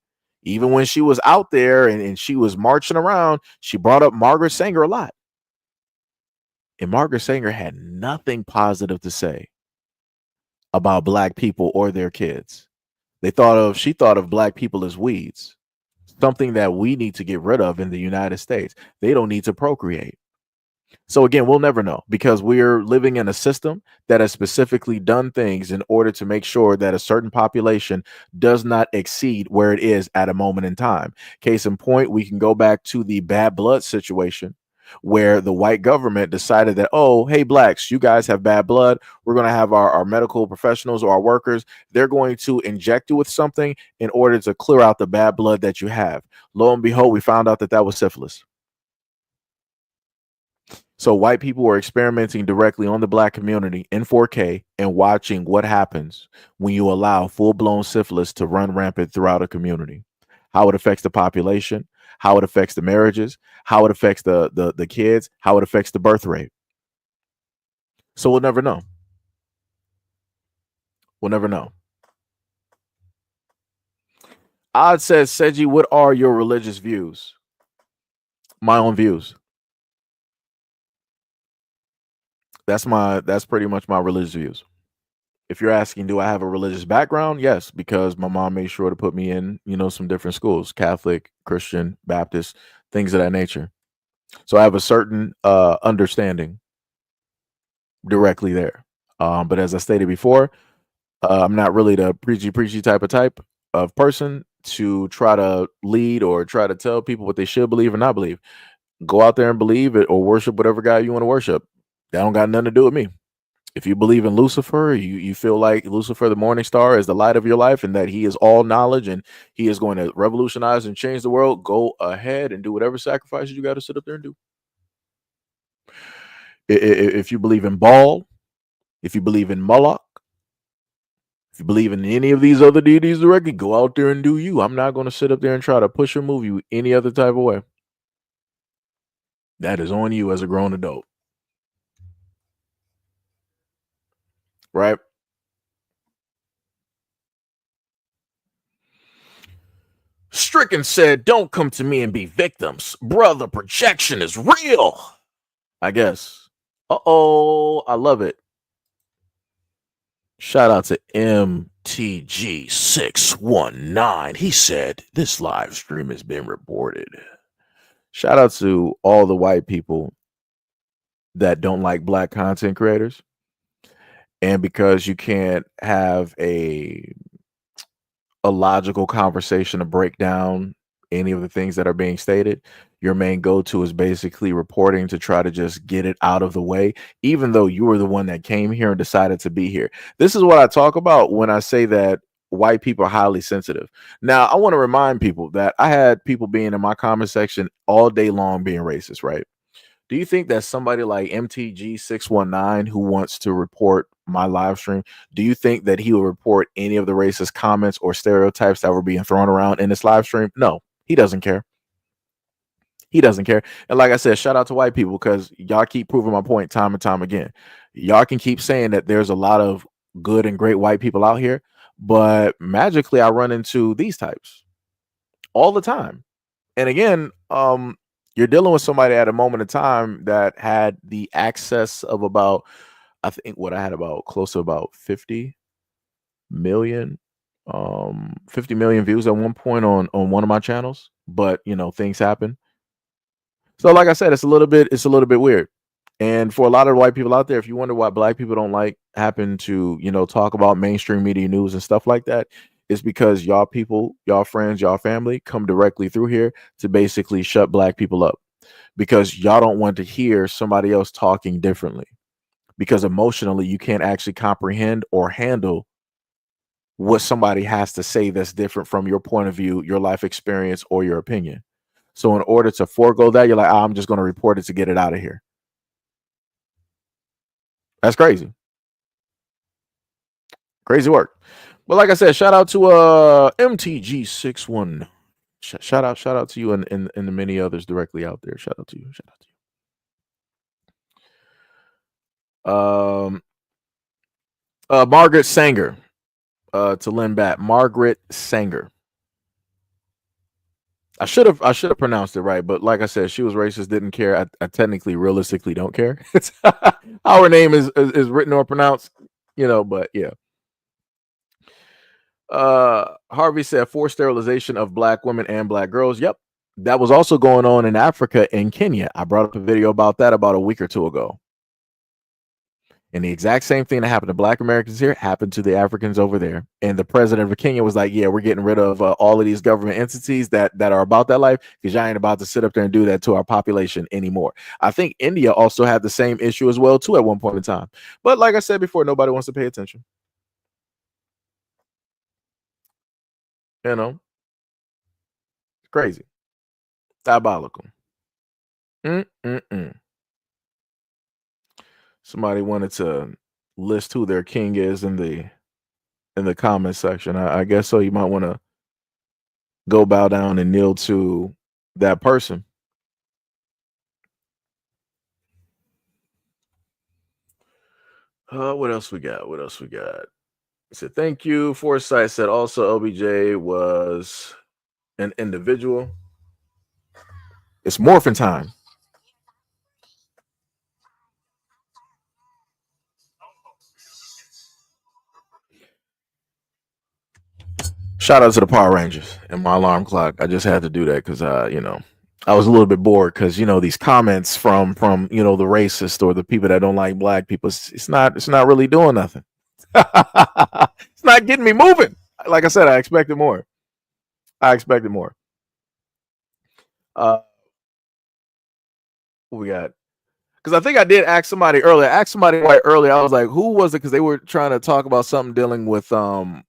Even when she was out there and she was marching around, she brought up Margaret Sanger a lot. And Margaret Sanger had nothing positive to say about black people or their kids. She thought of black people as weeds, something that we need to get rid of in the United States. They don't need to procreate. So again, we'll never know, because we're living in a system that has specifically done things in order to make sure that a certain population does not exceed where it is at a moment in time. Case in point, we can go back to the bad blood situation, where the white government decided that, oh, hey, blacks, you guys have bad blood. We're going to have our medical professionals or our workers. They're going to inject you with something in order to clear out the bad blood that you have. Lo and behold, we found out that that was syphilis. So white people were experimenting directly on the black community in 4K and watching what happens when you allow full-blown syphilis to run rampant throughout a community. How it affects the population, how it affects the marriages, how it affects the kids, how it affects the birth rate. So we'll never know. We'll never know. Odd says, Seji, what are your religious views? My own views. That's pretty much my religious views. If you're asking, do I have a religious background? Yes, because my mom made sure to put me in, some different schools, Catholic, Christian, Baptist, things of that nature. So I have a certain understanding directly there. But as I stated before, I'm not really the preachy type of person to try to lead or try to tell people what they should believe or not believe. Go out there and believe it or worship whatever God you want to worship. That don't got nothing to do with me. If you believe in Lucifer, you feel like Lucifer, the morning star, is the light of your life and that he is all knowledge and he is going to revolutionize and change the world, go ahead and do whatever sacrifices you got to sit up there and do. If you believe in Baal, if you believe in Moloch, if you believe in any of these other deities directly, go out there and do you. I'm not going to sit up there and try to push or move you any other type of way. That is on you as a grown adult. Right? Stricken said, don't come to me and be victims. Brother, projection is real. I guess. Uh-oh, I love it. Shout out to MTG619. He said, this live stream has been reported. Shout out to all the white people that don't like black content creators. And because you can't have a logical conversation to break down any of the things that are being stated, your main go-to is basically reporting to try to just get it out of the way, even though you were the one that came here and decided to be here. This is what I talk about when I say that white people are highly sensitive. Now, I want to remind people that I had people being in my comment section all day long being racist, right? Do you think that somebody like MTG619 who wants to report my live stream, do you think that he will report any of the racist comments or stereotypes that were being thrown around in this live stream? No, he doesn't care. He doesn't care. And like I said, shout out to white people because y'all keep proving my point time and time again. Y'all can keep saying that there's a lot of good and great white people out here, but magically I run into these types all the time. And again, you're dealing with somebody at a moment in time that had the access of about, I think what I had about close to about 50 million views at one point on one of my channels, but things happen. So like I said, it's a little bit weird. And for a lot of white people out there, if you wonder why black people don't happen to talk about mainstream media news and stuff like that, it's because y'all people, y'all friends, y'all family come directly through here to basically shut black people up because y'all don't want to hear somebody else talking differently, because emotionally you can't actually comprehend or handle what somebody has to say that's different from your point of view, your life experience, or your opinion. So in order to forego that, you're like, I'm just going to report it to get it out of here. That's crazy. Crazy work. But like I said, shout out to MTG61. Shout out to you and the many others directly out there. Shout out to you. Shout out to you. Margaret Sanger. To Lynn Bat. Margaret Sanger. I should have pronounced it right, but like I said, she was racist, didn't care. I technically, realistically don't care. It's how her name is written or pronounced, but yeah. Harvey said forced sterilization of black women and black girls. Yep. That was also going on in Africa and Kenya. I brought up a video about that about a week or two ago. And the exact same thing that happened to Black Americans here happened to the Africans over there. And the president of Kenya was like, "Yeah, we're getting rid of all of these government entities that are about that life because y'all ain't about to sit up there and do that to our population anymore." I think India also had the same issue as well too at one point in time. But like I said before, nobody wants to pay attention. You know, it's crazy, diabolical. Mm-mm-mm. Somebody wanted to list who their king is in the comment section. I guess so. You might want to go bow down and kneel to that person. What else we got? What else we got? Said thank you. Foresight said also LBJ was an individual. It's morphin' time. Shout out to the Power Rangers and my alarm clock. I just had to do that because I was a little bit bored because these comments from the racist or the people that don't like black people, it's not really doing nothing. It's not getting me moving. Like I said, I expected more. What we got? Because I think I did ask somebody earlier. I asked somebody right earlier. I was like, who was it? Because they were trying to talk about something dealing with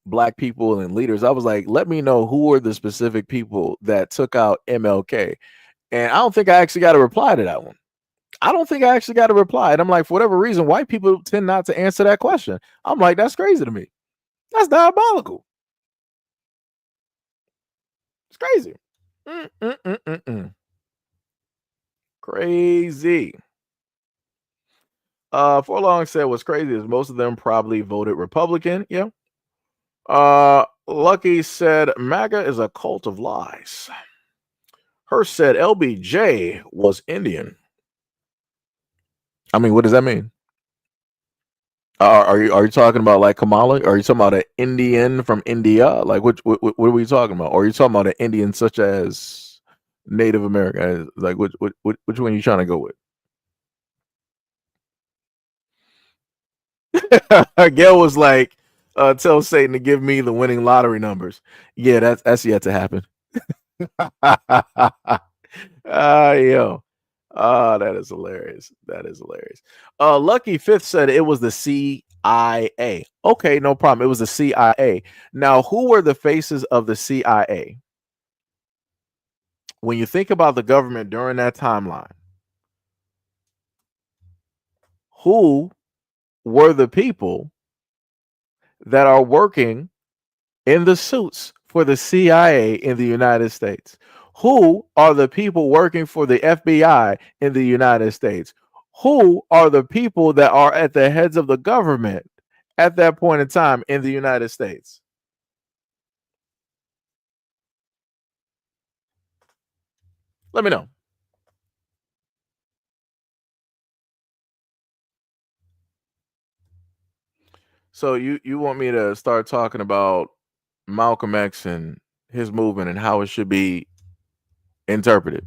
black people and leaders. I was like, let me know who were the specific people that took out MLK. And I don't think I actually got a reply to that one. I don't think I actually got a reply. And I'm like, for whatever reason, white people tend not to answer that question. I'm like, that's crazy to me. That's diabolical. It's crazy. Crazy. Forlong said what's crazy is most of them probably voted Republican. Yeah. Lucky said MAGA is a cult of lies. Hurst said LBJ was Indian. I mean, what does that mean? Are you talking about like Kamala? Are you talking about an Indian from India? Like what are we talking about? Or are you talking about an Indian such as Native American? Like which one are you trying to go with? Gail was like, tell Satan to give me the winning lottery numbers. Yeah, that's yet to happen. Yo. That is hilarious. That is hilarious. Lucky Fifth said it was the CIA. Okay, no problem. It was the CIA. Now, who were the faces of the CIA? When you think about the government during that timeline, who were the people that are working in the suits for the CIA in the United States? Who are the people working for the FBI in the United States? Who are the people that are at the heads of the government at that point in time in the United States? Let me know. So you want me to start talking about Malcolm X and his movement and how it should be interpreted?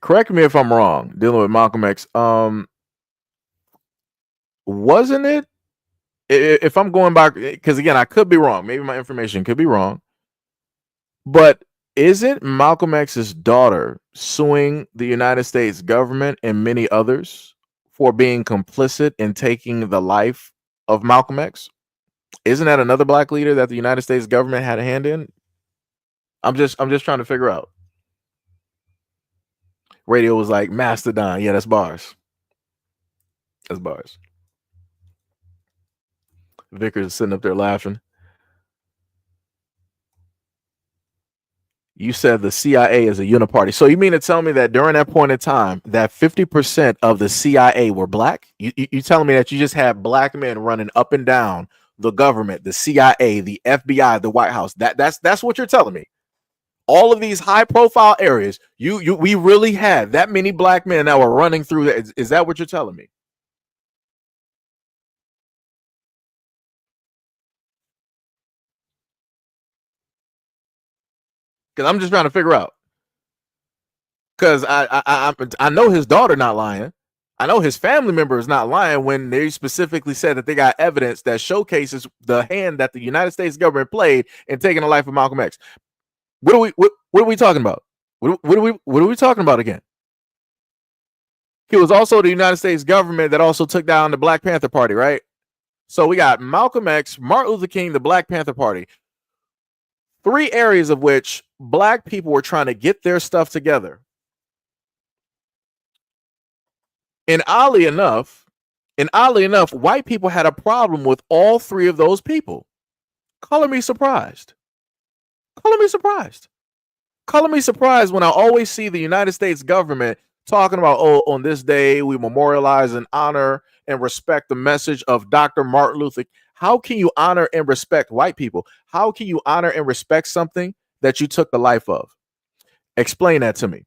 Correct me if I'm wrong. Dealing with Malcolm X, wasn't it? If I'm going back, because again, I could be wrong. Maybe my information could be wrong. But isn't Malcolm X's daughter suing the United States government and many others for being complicit in taking the life of Malcolm X? Isn't that another black leader that the United States government had a hand in? I'm just trying to figure out. Radio was like Mastodon. Yeah, that's bars. That's bars. Vickers sitting up there laughing. You said the CIA is a uniparty. So you mean to tell me that during that point in time, that 50% of the CIA were black? You telling me that you just had black men running up and down the government, the CIA, the FBI, the White House? That's what you're telling me. All of these high profile areas, we really had that many black men that were running through that. Is that what you're telling me? Because I'm just trying to figure out. Because I know his daughter not lying. I know his family member is not lying when they specifically said that they got evidence that showcases the hand that the United States government played in taking the life of Malcolm X. What are we talking about? What are we talking about again? He was also the United States government that also took down the Black Panther Party, right? So we got Malcolm X, Martin Luther King, the Black Panther Party. 3 areas of which black people were trying to get their stuff together. And oddly enough, white people had a problem with all 3 of those people. Color me surprised. Color me surprised. Color me surprised when I always see the United States government talking about, oh, on this day, we memorialize and honor and respect the message of Dr. Martin Luther. How can you honor and respect white people? How can you honor and respect something that you took the life of? Explain that to me.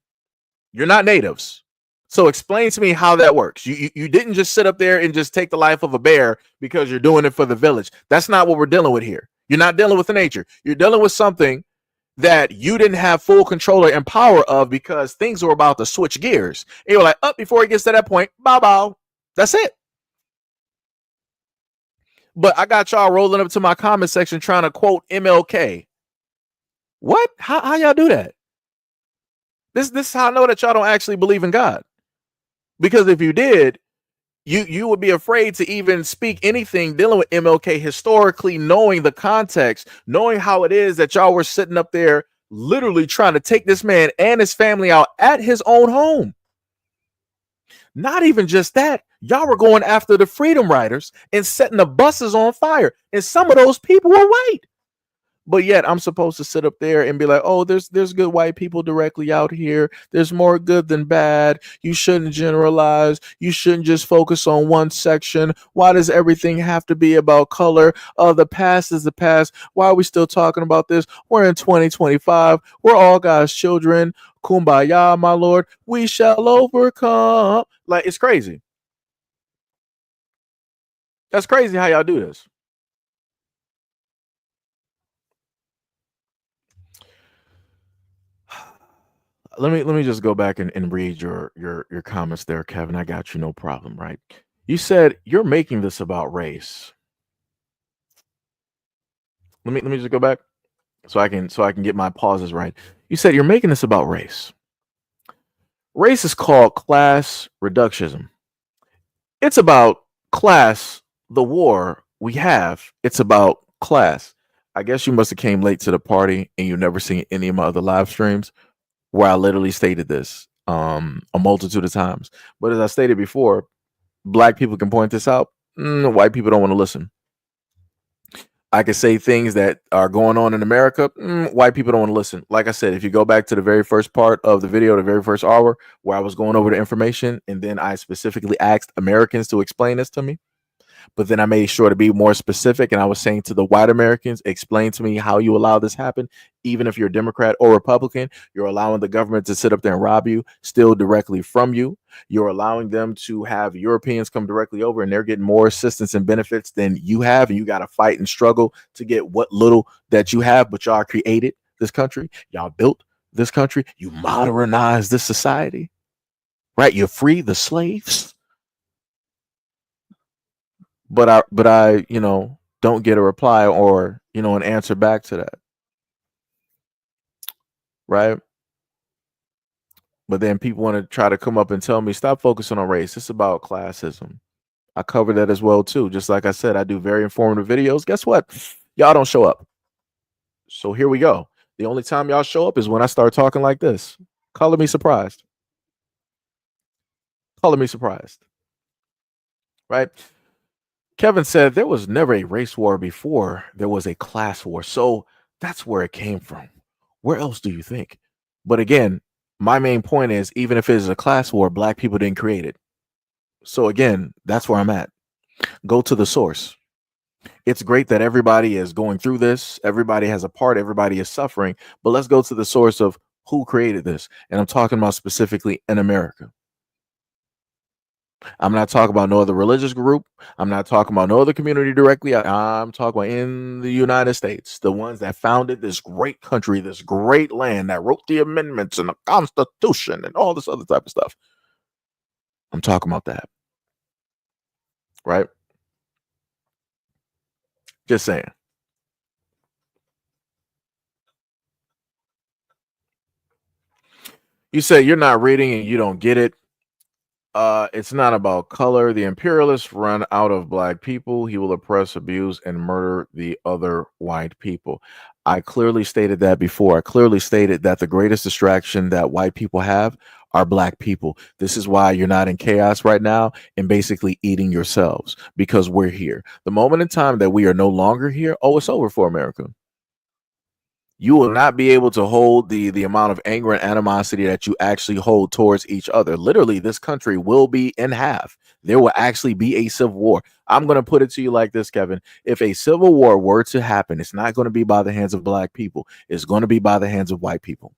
You're not natives. So explain to me how that works. You didn't just sit up there and just take the life of a bear because you're doing it for the village. That's not what we're dealing with here. You're not dealing with the nature. You're dealing with something that you didn't have full control and power of because things were about to switch gears. And you're like, up before it gets to that point, bow. That's it. But I got y'all rolling up to my comment section trying to quote MLK. What? How y'all do that? This is how I know that y'all don't actually believe in God. Because if you did, you would be afraid to even speak anything dealing with MLK historically, knowing the context, knowing how it is that y'all were sitting up there literally trying to take this man and his family out at his own home. Not even just that, y'all were going after the Freedom Riders and setting the buses on fire. And some of those people were white. But yet I'm supposed to sit up there and be like, oh, there's good white people directly out here. There's more good than bad. You shouldn't generalize. You shouldn't just focus on one section. Why does everything have to be about color? The past is the past. Why are we still talking about this? We're in 2025. We're all God's children. Kumbaya, my Lord. We shall overcome. Like, it's crazy. That's crazy how y'all do this. Let me just go back and read your comments there, Kevin. I got you, no problem, right? You said you're making this about race. Let me just go back so I can get my pauses right. You said you're making this about race. Race is called class reductionism. It's about class. The war we have, it's about class. I guess you must have came late to the party and you never seen any of my other live streams where I literally stated this a multitude of times. But as I stated before, black people can point this out. White people don't want to listen. I can say things that are going on in America. White people don't want to listen. Like I said, if you go back to the very first part of the video, the very first hour where I was going over the information, and then I specifically asked Americans to explain this to me. But then I made sure to be more specific, and I was saying to the white Americans, explain to me how you allow this happen. Even if you're a Democrat or Republican, you're allowing the government to sit up there and rob you, steal directly from you. You're allowing them to have Europeans come directly over, and they're getting more assistance and benefits than you have, and you got to fight and struggle to get what little that you have. But y'all created this country. Y'all built this country. You modernized this society, right? You free the slaves. But I, don't get a reply or, an answer back to that. Right. But then people want to try to come up and tell me, stop focusing on race. It's about classism. I cover that as well, too. Just like I said, I do very informative videos. Guess what? Y'all don't show up. So here we go. The only time y'all show up is when I start talking like this. Color me surprised. Color me surprised. Right. Kevin said there was never a race war before there was a class war. So that's where it came from. Where else do you think? But again, my main point is even if it is a class war, black people didn't create it. So again, that's where I'm at. Go to the source. It's great that everybody is going through this. Everybody has a part. Everybody is suffering. But let's go to the source of who created this. And I'm talking about specifically in America. I'm not talking about no other religious group. I'm not talking about no other community directly. I'm talking about in the United States, the ones that founded this great country, this great land, that wrote the amendments and the Constitution and all this other type of stuff. I'm talking about that, right? Just saying. You say you're not reading and you don't get it. It's not about color. The imperialists run out of black people. He will oppress, abuse, and murder the other white people. I clearly stated that before. I clearly stated that the greatest distraction that white people have are black people. This is why you're not in chaos right now and basically eating yourselves because we're here. The moment in time that we are no longer here, oh, it's over for America. You will not be able to hold the amount of anger and animosity that you actually hold towards each other. Literally, this country will be in half. There will actually be a civil war. I'm going to put it to you like this, Kevin. If a civil war were to happen, it's not going to be by the hands of black people. It's going to be by the hands of white people.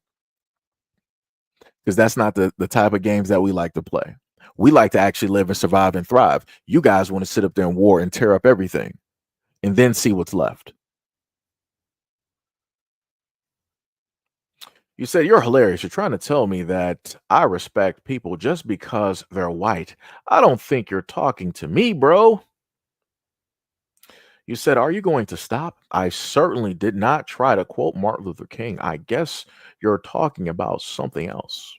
Because that's not the type of games that we like to play. We like to actually live and survive and thrive. You guys want to sit up there and war and tear up everything and then see what's left. You said you're hilarious. You're trying to tell me that I respect people just because they're white. I don't think you're talking to me, bro. You said, are you going to stop? I certainly did not try to quote Martin Luther King. I guess you're talking about something else.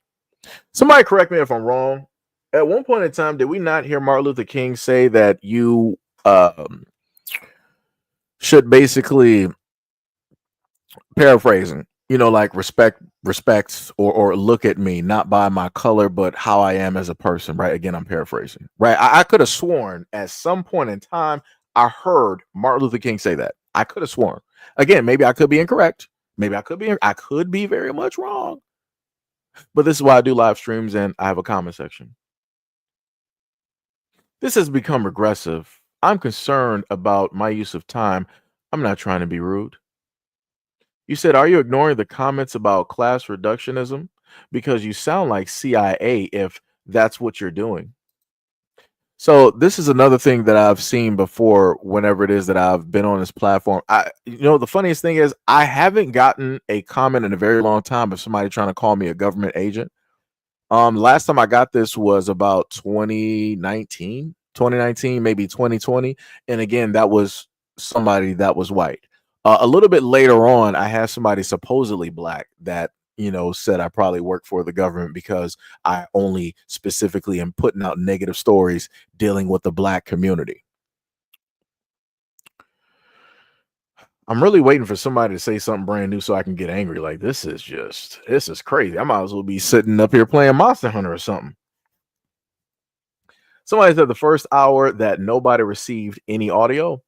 Somebody correct me if I'm wrong. At one point in time, did we not hear Martin Luther King say that you should basically, paraphrasing, like respects or look at me not by my color but how I am as a person, right? Again, I'm paraphrasing, right? I could have sworn at some point in time I heard Martin Luther King say that. I could have sworn. Again, maybe I could be incorrect. Maybe I could be very much wrong. But this is why I do live streams and I have a comment section. This has become regressive. I'm concerned about my use of time. I'm not trying to be rude. You said, are you ignoring the comments about class reductionism? Because you sound like CIA if that's what you're doing. So this is another thing that I've seen before whenever it is that I've been on this platform. The funniest thing is I haven't gotten a comment in a very long time of somebody trying to call me a government agent. Last time I got this was about 2019, maybe 2020. And again, that was somebody that was white. A little bit later on, I had somebody supposedly black that, said I probably work for the government because I only specifically am putting out negative stories dealing with the black community. I'm really waiting for somebody to say something brand new so I can get angry. Like, this is crazy. I might as well be sitting up here playing Monster Hunter or something. Somebody said the first hour that nobody received any audio.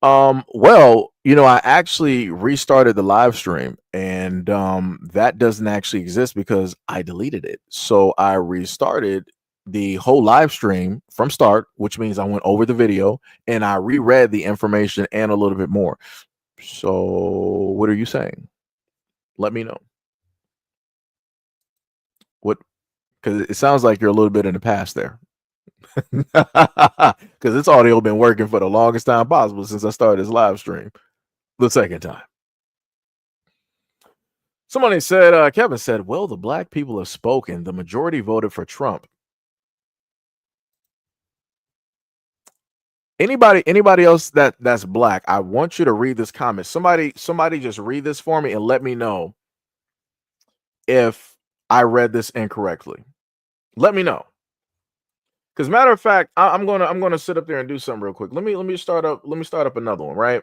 Well, I actually restarted the live stream and that doesn't actually exist because I deleted it. So I restarted the whole live stream from start, which means I went over the video and I reread the information and a little bit more. So what are you saying? Let me know. What, because it sounds like you're a little bit in the past there. Because this audio been working for the longest time possible since I started this live stream the second time. Somebody said, Kevin said, well, the black people have spoken. The majority voted for Trump. Anybody else that's black, I want you to read this comment. Somebody just read this for me and let me know if I read this incorrectly. Let me know. Because matter of fact, I'm gonna sit up there and do something real quick. Let me start up another one, right?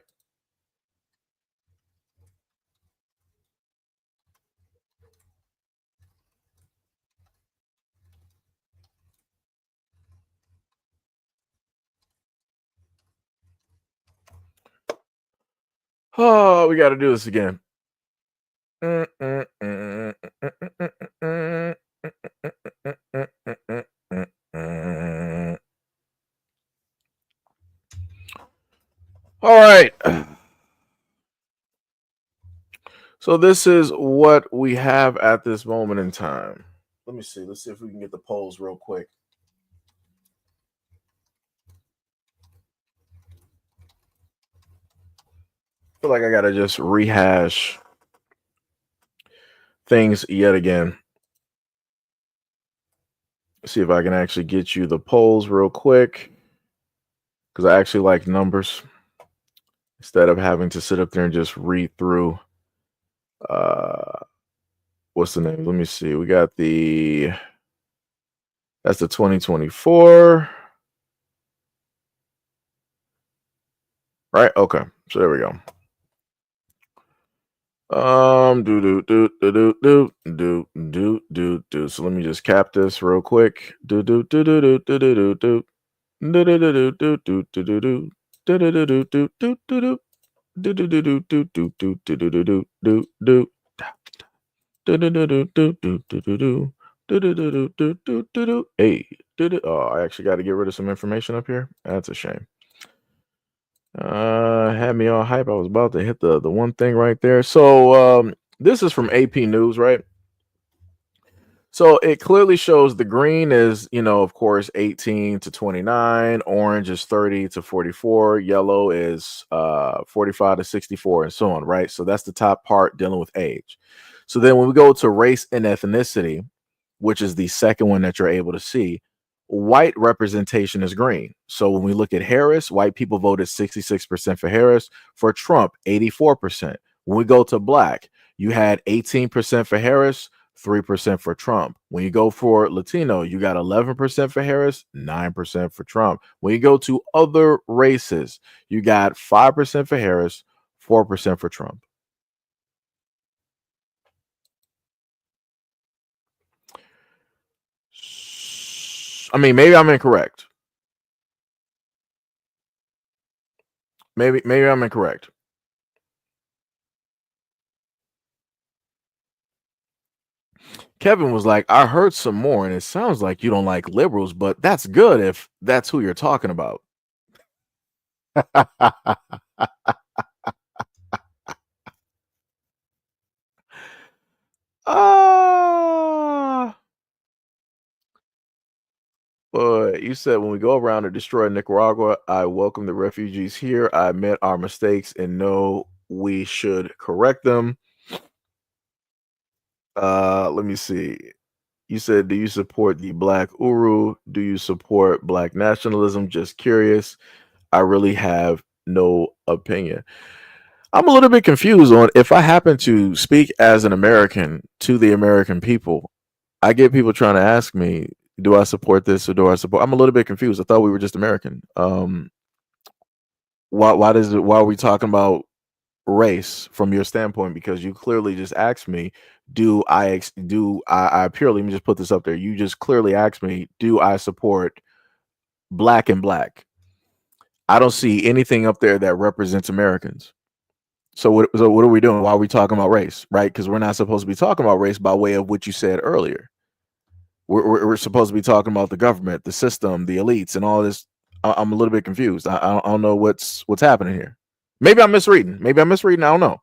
Oh, we got to do this again. All right. So this is what we have at this moment in time. Let me see. Let's see if we can get the polls real quick. I feel like I gotta just rehash things yet again. See if I can actually get you the polls real quick, because I actually like numbers instead of having to sit up there and just read through. What's the name? Let me see. We got that's the 2024, right? Okay, so there we go. Do. So let me just cap this real quick. Do. Hey, oh, I actually got to get rid of some information up here. That's a shame. Had me all hype. I was about to hit the one thing right there. So this is from AP News, right? So it clearly shows the green is, of course, 18 to 29, orange is 30 to 44, yellow is 45 to 64, and so on, right? So that's the top part dealing with age. So then when we go to race and ethnicity, which is the second one that you're able to see, white representation is green. So when we look at Harris, white people voted 66% for Harris. For Trump, 84%. When we go to black, you had 18% for Harris, 3% for Trump. When you go for Latino, you got 11% for Harris, 9% for Trump. When you go to other races, you got 5% for Harris, 4% for Trump. I mean, maybe I'm incorrect. Maybe I'm incorrect. Kevin was like, I heard some more, and it sounds like you don't like liberals, but that's good if that's who you're talking about. Ah, but you said when we go around to destroy Nicaragua, I welcome the refugees here. I admit our mistakes and know we should correct them. Let me see. You said, do you support the Black Uru? Do you support Black nationalism? Just curious. I really have no opinion. I'm a little bit confused on if I happen to speak as an American to the American people. I get people trying to ask me, do I support this or do I support? I'm a little bit confused. I thought we were just American. Why are we talking about race from your standpoint? Because you clearly just asked me, I purely, let me just put this up there. You just clearly asked me, do I support black and black? I don't see anything up there that represents Americans. So what are we doing? Why are we talking about race, right? Because we're not supposed to be talking about race by way of what you said earlier. We're supposed to be talking about the government, the system, the elites, and all this. I'm a little bit confused. I don't know what's happening here. Maybe I'm misreading. I don't know.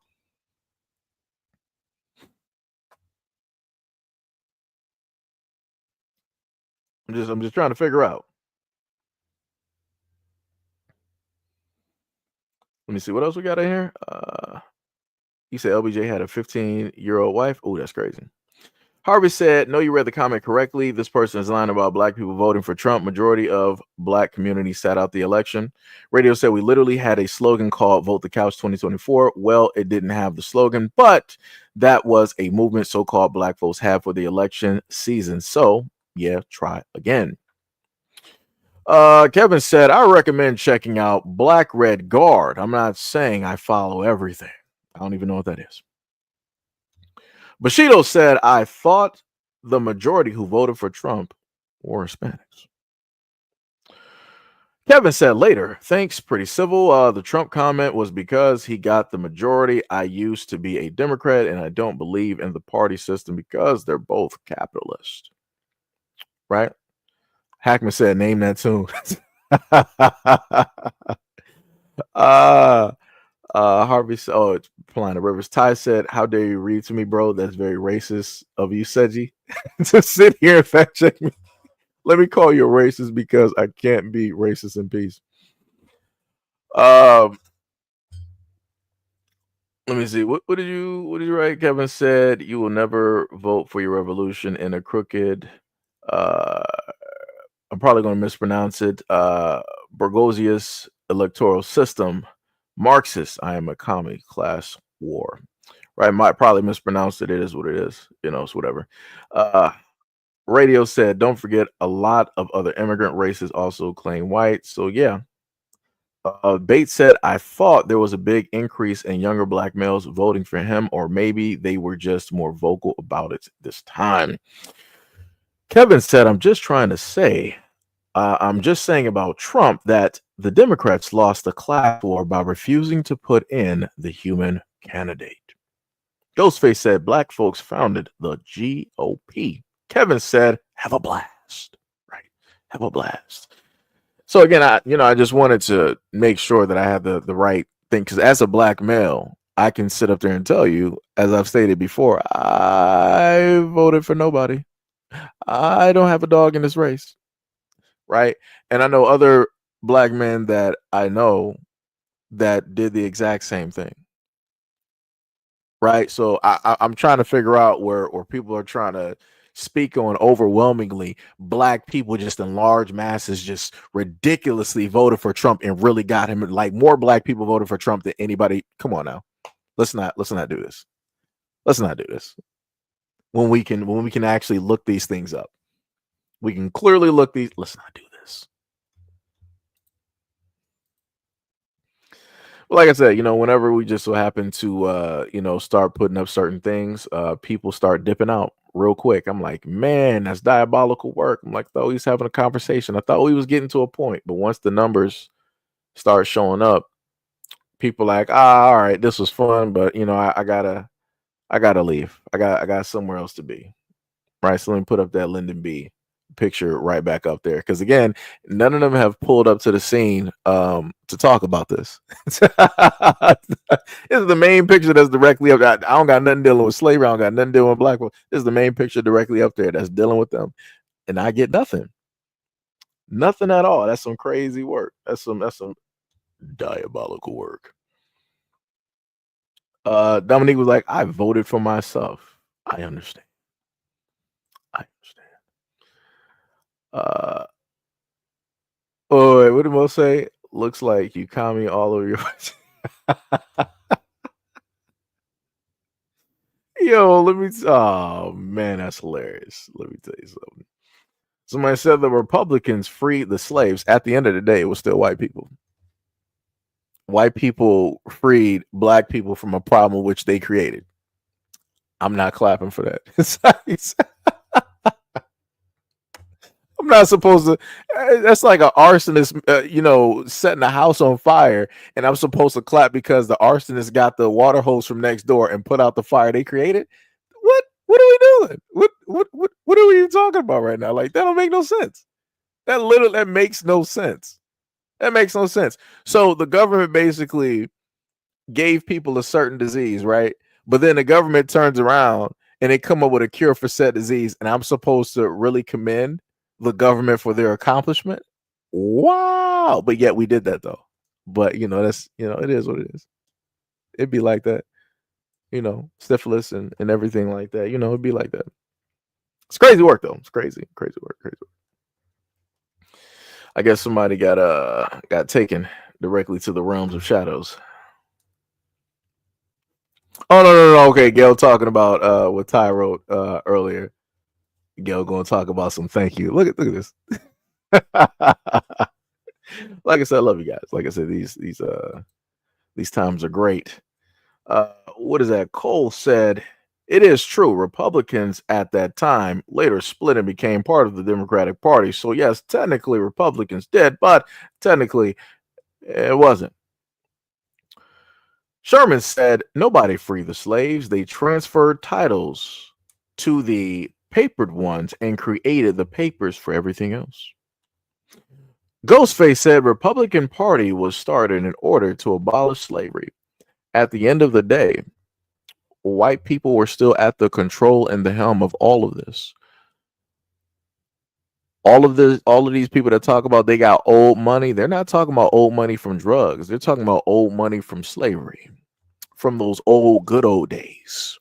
I'm just trying to figure out. Let me see what else we got in here. You said LBJ had a 15-year-old wife. Oh, that's crazy. Harvey said, no, you read the comment correctly. This person is lying about black people voting for Trump. Majority of black community sat out the election. Radio said we literally had a slogan called Vote the Couch 2024. Well, it didn't have the slogan, but that was a movement so-called black folks had for the election season. So, yeah, try again. Kevin said, I recommend checking out Black Red Guard. I'm not saying I follow everything. I don't even know what that is. Bushido said, I thought the majority who voted for Trump were Hispanics. Kevin said later, thanks, pretty civil. The Trump comment was because he got the majority. I used to be a Democrat and I don't believe in the party system because they're both capitalist. Right? Hackman said, name that tune. Harvey said, oh, it's Polina Rivers. Ty said, how dare you read to me, bro? That's very racist of you, Seji, to sit here and fact check me. Let me call you a racist because I can't be racist in peace. Let me see. What did you write? Kevin said you will never vote for your revolution in a crooked I'm probably going to mispronounce it. Borgosius electoral system, Marxist. I am a commie, class war. Right, might probably mispronounced it. It is what it is. It's whatever. Radio said, don't forget, a lot of other immigrant races also claim white. So yeah. Bates said, I thought there was a big increase in younger black males voting for him, or maybe they were just more vocal about it this time. Kevin said, I'm just trying to say, I'm just saying about Trump that the Democrats lost the class war by refusing to put in the human candidate. Ghostface said, black folks founded the GOP. Kevin said, have a blast. Right. Have a blast. So again, I just wanted to make sure that I had the right thing, because as a black male, I can sit up there and tell you, as I've stated before, I voted for nobody. I don't have a dog in this race, right? And I know other black men that I know that did the exact same thing, right? So I'm trying to figure out where people are trying to speak on overwhelmingly black people just in large masses just ridiculously voted for Trump and really got him. Like, more black people voted for Trump than anybody. Come on now. Let's not do this. Let's not do this. When we can actually look these things up. We can clearly look these. Let's not do this. Well, like I said, whenever we just so happen to start putting up certain things, people start dipping out real quick. I'm like, man, that's diabolical work. I'm like, I thought we was having a conversation. I thought we was getting to a point. But once the numbers start showing up, people like, all right, this was fun, but I gotta leave. I got somewhere else to be. Right. So let me put up that Lyndon B picture right back up there. Because again, none of them have pulled up to the scene to talk about this. This is the main picture that's directly up. I don't got nothing dealing with slavery. I don't got nothing dealing with black people. This is the main picture directly up there that's dealing with them. And I get nothing. Nothing at all. That's some crazy work. That's some diabolical work. Dominique was like, I voted for myself. I understand. Oh, wait, what did Mo say? Looks like you commie all over your. Yo, oh man, that's hilarious. Let me tell you something. Somebody said the Republicans freed the slaves. At the end of the day, it was still white people. White people freed black people from a problem which they created. I'm not clapping for that. I'm not supposed to. That's like an arsonist, setting a house on fire, and I'm supposed to clap because the arsonist got the water hose from next door and put out the fire they created. What? What are we doing? What are we even talking about right now? Like, that don't make no sense. That makes no sense. That makes no sense. So the government basically gave people a certain disease, right? But then the government turns around and they come up with a cure for said disease, and I'm supposed to really commend the government for their accomplishment. Wow. But yet we did that though. But that's it is what it is. It'd be like that. Syphilis and everything like that. It'd be like that. It's crazy work though. It's crazy work. I guess somebody got taken directly to the realms of shadows. Oh no. Okay, Gail talking about what Ty wrote earlier. Gail going to talk about some thank you. Look at this. Like I said, I love you guys. Like I said, these times are great. What is that? Cole said, it is true. Republicans at that time later split and became part of the Democratic Party. So yes, technically Republicans did, but technically it wasn't. Sherman said, nobody freed the slaves. They transferred titles to the papered ones and created the papers for everything else. Ghostface said Republican Party was started in order to abolish slavery. At the end of the day, white people were still at the control and the helm of all of this. All of these people that talk about they got old money, they're not talking about old money from drugs. They're talking about old money from slavery, from those good old days.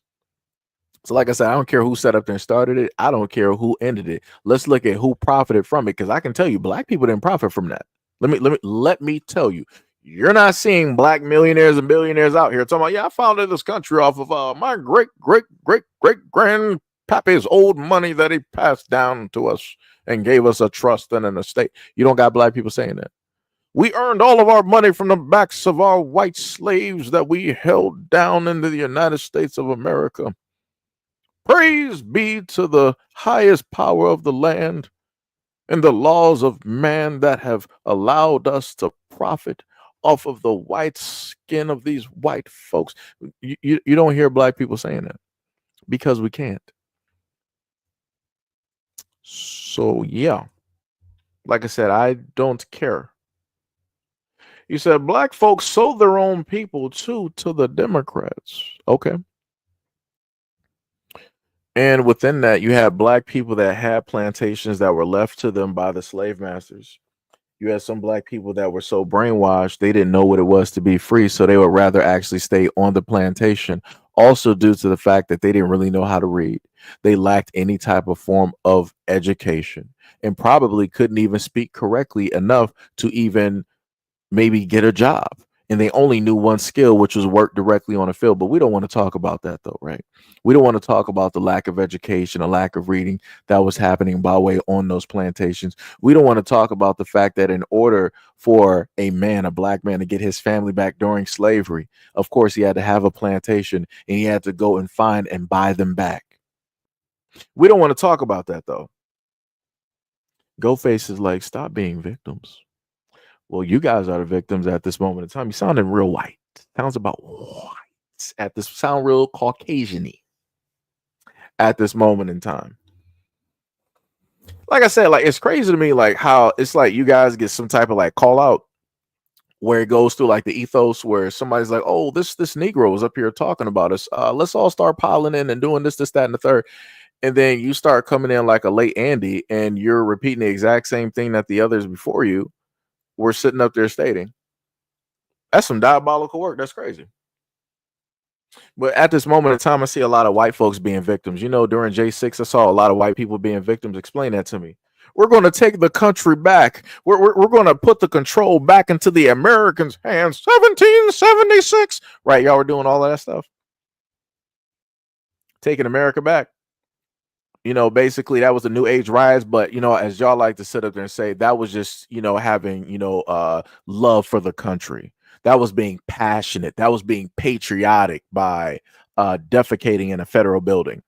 So, like I said, I don't care who set up there and started it. I don't care who ended it. Let's look at who profited from it, because I can tell you, black people didn't profit from that. Let me tell you, you're not seeing black millionaires and billionaires out here talking about, yeah, I founded this country off of my great grandpappy's old money that he passed down to us and gave us a trust and an estate. You don't got black people saying that. We earned all of our money from the backs of our white slaves that we held down into the United States of America. Praise be to the highest power of the land and the laws of man that have allowed us to profit off of the white skin of these white folks. You don't hear black people saying that because we can't. So, yeah, like I said, I don't care. You said black folks sold their own people too to the Democrats. Okay. And within that, you had black people that had plantations that were left to them by the slave masters. You had some black people that were so brainwashed they didn't know what it was to be free, so they would rather actually stay on the plantation. Also, due to the fact that they didn't really know how to read, they lacked any type of form of education and probably couldn't even speak correctly enough to even maybe get a job. And they only knew one skill, which was work directly on a field. But we don't want to talk about that, though, right? We don't want to talk about the lack of education, a lack of reading that was happening by way on those plantations. We don't want to talk about the fact that in order for a man, a black man, to get his family back during slavery, of course, he had to have a plantation and he had to go and find and buy them back. We don't want to talk about that, though. Ghostface is like, stop being victims. Well, you guys are the victims at this moment in time. You sounding real white. Sounds about white at this, sound real Caucasian-y at this moment in time. Like I said, like it's crazy to me, like how it's like you guys get some type of like call out where it goes through like the ethos where somebody's like, oh, this Negro is up here talking about us. Let's all start piling in and doing this, that, and the third. And then you start coming in like a late Andy and you're repeating the exact same thing that the others before you were sitting up there stating. That's some diabolical work. That's crazy. But at this moment in time, I see a lot of white folks being victims. You know, during J6, I saw a lot of white people being victims. Explain that to me. We're going to take the country back. We're going to put the control back into the Americans' hands. 1776. Right. Y'all were doing all of that stuff. Taking America back. You know, basically that was the new age rise. But, you know, as y'all like to sit up there and say, that was just, you know, having, you know, love for the country. That was being passionate. That was being patriotic by defecating in a federal building,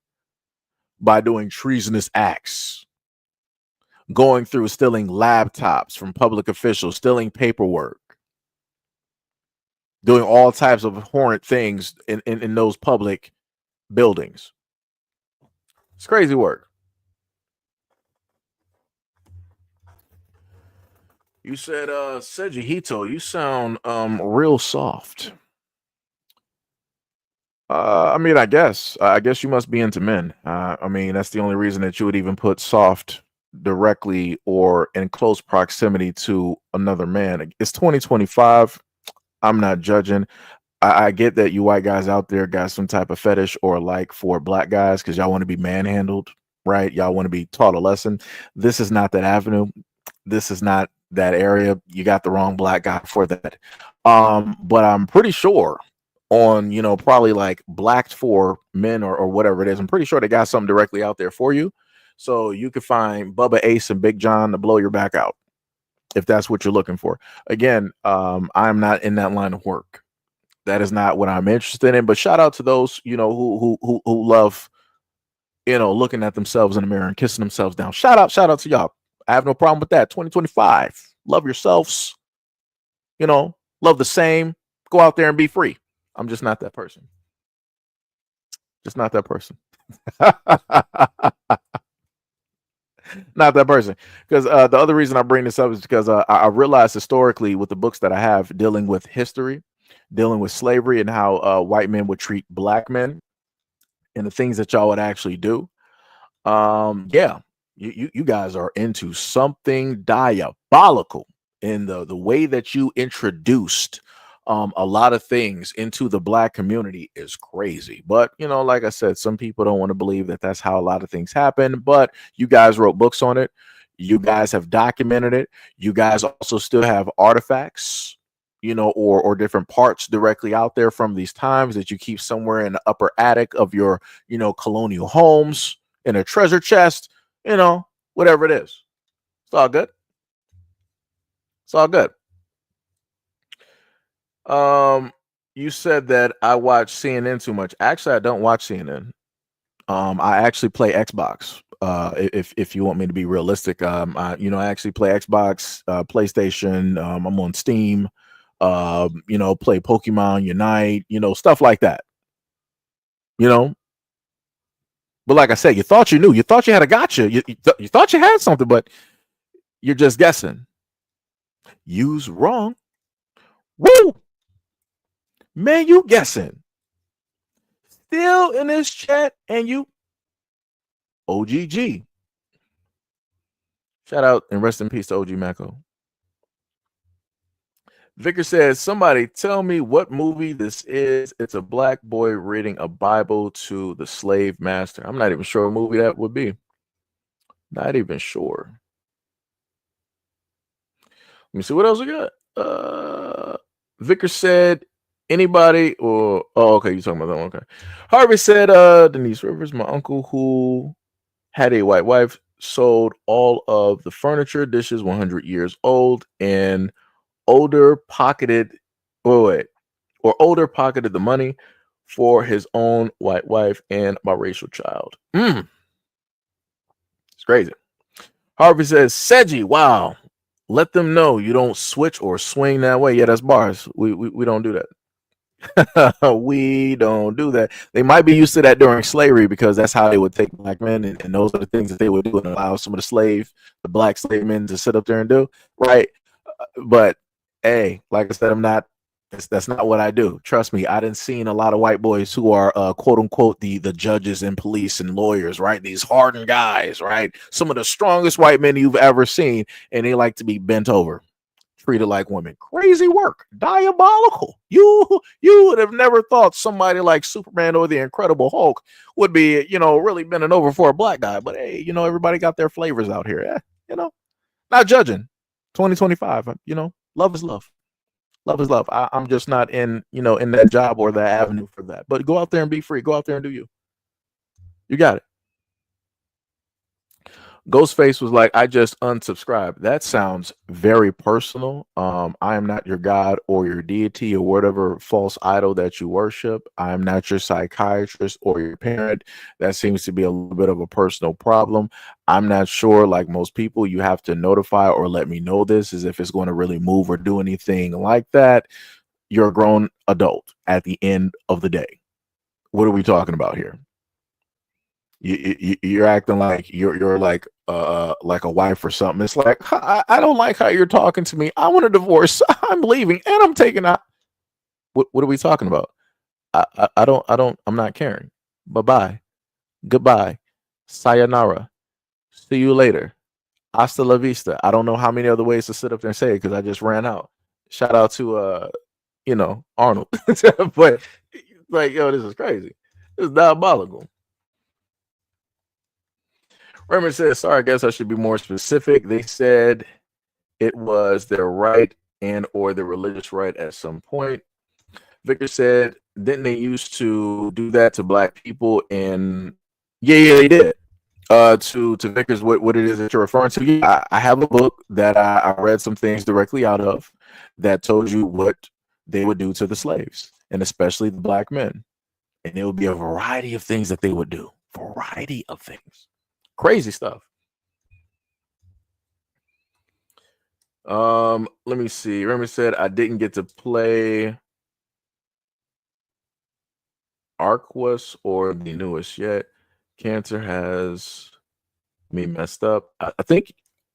by doing treasonous acts, going through stealing laptops from public officials, stealing paperwork, doing all types of horrid things in those public buildings. It's crazy work. You said, SEIJIHITO, you sound real soft. I mean, I guess you must be into men. I mean, that's the only reason that you would even put soft directly or in close proximity to another man. It's 2025. I'm not judging. I get that you white guys out there got some type of fetish or like for black guys because y'all want to be manhandled, right? Y'all want to be taught a lesson. This is not that avenue. This is not that area. You got the wrong black guy for that. But I'm pretty sure on, you know, probably like Blacked for Men or whatever it is. I'm pretty sure they got something directly out there for you. So you could find Bubba Ace and Big John to blow your back out if that's what you're looking for. Again, I'm not in that line of work. That is not what I'm interested in. But shout out to those, you know, who love, you know, looking at themselves in the mirror and kissing themselves down. Shout out to y'all. I have no problem with that. 2025. Love yourselves. You know, love the same. Go out there and be free. I'm just not that person. Just not that person. Not that person. Because the other reason I bring this up is because I realized historically with the books that I have dealing with history, dealing with slavery and how white men would treat black men and the things that y'all would actually do. Yeah, you guys are into something diabolical in the way that you introduced a lot of things into the black community is crazy. But, you know, like I said, some people don't want to believe that that's how a lot of things happen. But you guys wrote books on it. You guys have documented it. You guys also still have artifacts, you know, or different parts directly out there from these times that you keep somewhere in the upper attic of your, you know, colonial homes, in a treasure chest, you know, whatever it is. It's all good. It's all good. You said that I watch CNN too much. Actually, I don't watch CNN. I actually play Xbox. If you want me to be realistic, I actually play Xbox, PlayStation. I'm on Steam. Play Pokemon Unite. You know, stuff like that. You know, but like I said, you thought you knew. You thought you had a gotcha. You thought you had something, but you're just guessing. You's wrong. Woo, man, you guessing. Still in this chat, and you OGG. Shout out and rest in peace to OG Mako. Vicar says, somebody tell me what movie this is. It's a black boy reading a Bible to the slave master. I'm not even sure what movie that would be. Not even sure. Let me see what else we got. Vicar said, anybody or okay, you're talking about that one. Okay. Harvey said, Denise Rivers, my uncle who had a white wife, sold all of the furniture, dishes 100 years old, and older pocketed the money for his own white wife and biracial child. It's crazy. Harvey says, Seji, wow. Let them know you don't switch or swing that way. Yeah, that's bars. We don't do that. We don't do that. They might be used to that during slavery because that's how they would take black men, and those are the things that they would do and allow some of the black slave men to sit up there and do. Right. But hey, like I said, that's not what I do. Trust me, I didn't seen a lot of white boys who are quote unquote the judges and police and lawyers, right? These hardened guys, right? Some of the strongest white men you've ever seen, and they like to be bent over, treated like women. Crazy work, diabolical. You would have never thought somebody like Superman or the Incredible Hulk would be, really bending over for a black guy. But hey, everybody got their flavors out here. Not judging. 2025. Love is love. Love is love. I'm just not in that job or that avenue for that. But go out there and be free. Go out there and do you. You got it. Ghostface was like, I just unsubscribed. That sounds very personal. I am not your God or your deity or whatever false idol that you worship. I am not your psychiatrist or your parent. That seems to be a little bit of a personal problem. I'm not sure, like most people, you have to notify or let me know this as if it's going to really move or do anything like that. You're a grown adult at the end of the day. What are we talking about here? You're acting like you're like a wife or something. It's like, I don't like how you're talking to me. I want a divorce. I'm leaving and I'm taking out. What are we talking about? I'm not caring. Bye-bye. Goodbye. Sayonara. See you later. Hasta la vista. I don't know how many other ways to sit up there and say it because I just ran out. Shout out to Arnold. But like, yo, this is crazy. This is diabolical. Raymond says, sorry, I guess I should be more specific. They said it was their right and or the religious right at some point. Victor said, didn't they used to do that to black people? And yeah, they did. To Victor's what it is that you're referring to. Yeah, I have a book that I read some things directly out of that told you what they would do to the slaves, and especially the black men. And it would be a variety of things that they would do. Variety of things. Crazy stuff. Let me see. Remy said I didn't get to play Arquus or the newest yet. Cancer has me messed up. I think.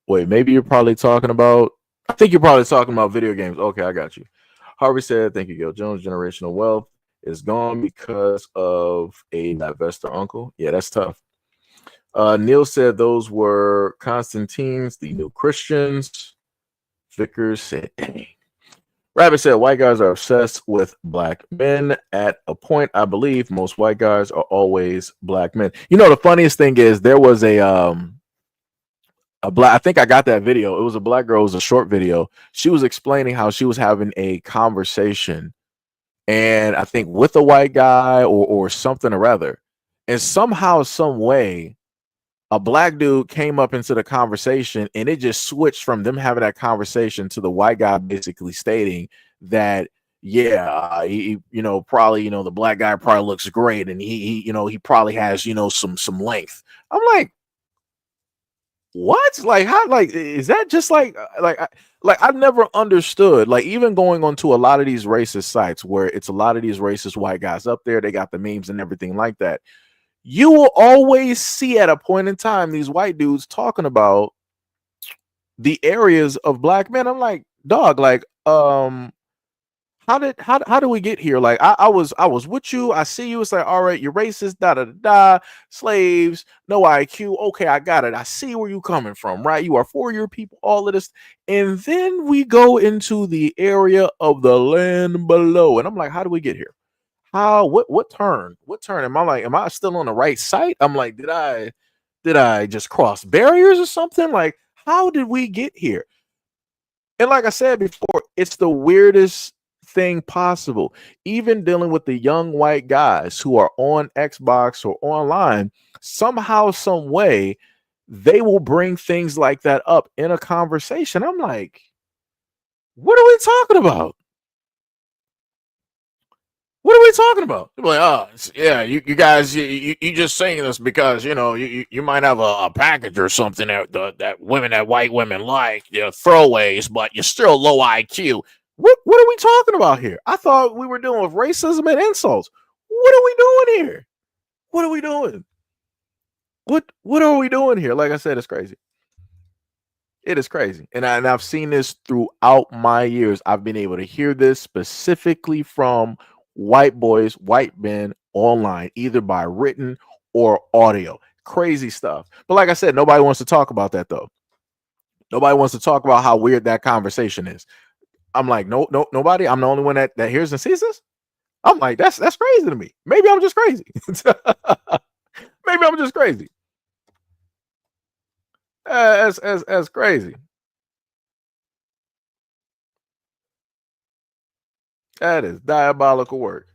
Wait, maybe you're probably talking about. I think you're probably talking about video games. Okay, I got you. Harvey said, "Thank you, Gil Jones. Generational wealth is gone because of a divestor uncle. Yeah, that's tough." Neil said those were Constantine's, the New Christians. Vickers said, dang. Rabbit said white guys are obsessed with black men. At a point, I believe most white guys are always black men. You know, the funniest thing is there was a black, I think I got that video. It was a black girl, it was a short video. She was explaining how she was having a conversation, and I think with a white guy or something or other. And somehow, some way, a black dude came up into the conversation, and it just switched from them having that conversation to the white guy basically stating that, yeah, you know, probably, you know, the black guy probably looks great, and you know, he probably has, you know, some length. I'm like, what? Like, how? Like, is that just like I never understood. Like, even going onto a lot of these racist sites where it's a lot of these racist white guys up there, they got the memes and everything like that. You will always see at a point in time these white dudes talking about the areas of black men. I'm like, dog, like, how do we get here? Like, I was with you. I see you. It's like, all right, you're racist, da da da da, slaves, no IQ. Okay, I got it. I see where you coming from, right? You are for your people, all of this. And then we go into the area of the land below. And I'm like, how do we get here? How what turn? What turn? Am I like, am I still on the right site? I'm like, did I just cross barriers or something? Like, how did we get here? And like I said before, it's the weirdest thing possible. Even dealing with the young white guys who are on Xbox or online, somehow, some way, they will bring things like that up in a conversation. I'm like, what are we talking about? What are we talking about? They're like, oh, yeah, you guys, you just saying this because, you know, you might have a package or something that white women like, you know, throwaways, but you're still low IQ. What are we talking about here? I thought we were dealing with racism and insults. What are we doing here? What are we doing? What are we doing here? Like I said, it's crazy. It is crazy. And I've seen this throughout my years. I've been able to hear this specifically from white boys, white men online, either by written or audio. Crazy stuff. But like I said, nobody wants to talk about that though. Nobody wants to talk about how weird that conversation is. I'm like, no, nobody. I'm the only one that hears and sees this. I'm like, that's crazy to me. Maybe I'm just crazy. Maybe I'm just crazy. As crazy. That is diabolical work.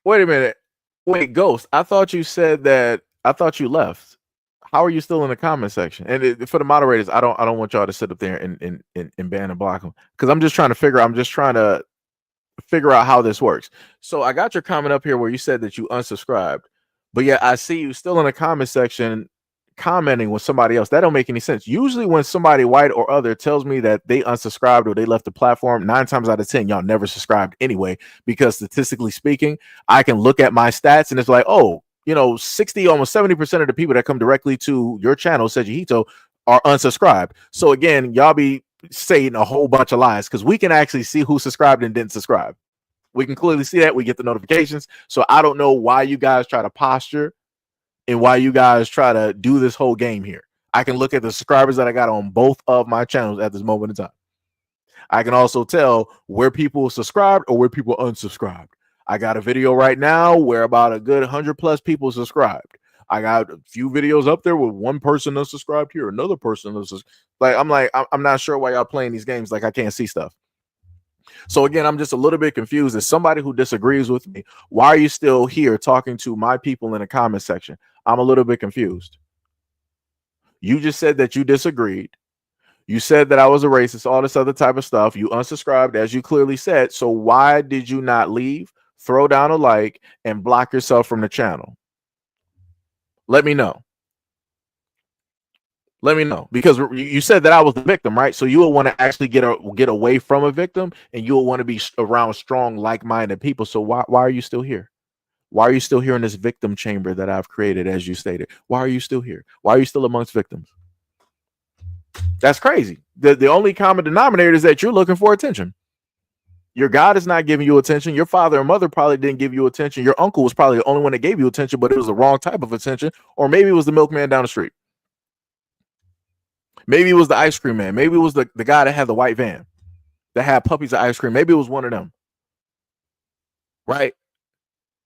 Wait a minute. Wait, Ghost. I thought you said that. I thought you left. How are you still in the comment section? And for the moderators, I don't want y'all to sit up there and ban and block them because I'm just trying to figure. I'm just trying to figure out how this works. So I got your comment up here where you said that you unsubscribed, but yeah, I see you still in the comment section commenting with somebody else. That don't make any sense. Usually when somebody white or other tells me that they unsubscribed or they left the platform, 9 times out of 10 y'all never subscribed anyway, because statistically speaking, I can look at my stats and it's like, oh, you know, 60, almost 70% of the people that come directly to your channel, SEIJIHITO, are unsubscribed. So again, y'all be saying a whole bunch of lies because we can actually see who subscribed and didn't subscribe. We can clearly see that. We get the notifications. So I don't know why you guys try to posture and why you guys try to do this whole game here. I can look at the subscribers that I got on both of my channels at this moment in time. I can also tell where people subscribed or where people unsubscribed. I got a video right now where about a good 100+ people subscribed. I got a few videos up there with one person unsubscribed here, another person unsubscribed. I'm not sure why y'all playing these games like I can't see stuff. So again, I'm just a little bit confused. As somebody who disagrees with me, why are you still here talking to my people in the comment section? I'm a little bit confused. You just said that you disagreed. You said that I was a racist, all this other type of stuff. You unsubscribed, as you clearly said. So why did you not leave, throw down a like, and block yourself from the channel? Let me know. Let me know, because you said that I was the victim, right? So you will want to actually get away from a victim, and you will want to be around strong, like-minded people. So why are you still here? Why are you still here in this victim chamber that I've created, as you stated? Why are you still here? Why are you still amongst victims? That's crazy. The only common denominator is that you're looking for attention. Your God is not giving you attention. Your father and mother probably didn't give you attention. Your uncle was probably the only one that gave you attention, but it was the wrong type of attention, or maybe it was the milkman down the street. Maybe it was the ice cream man. Maybe it was the guy that had the white van that had puppies of ice cream. Maybe it was one of them, right?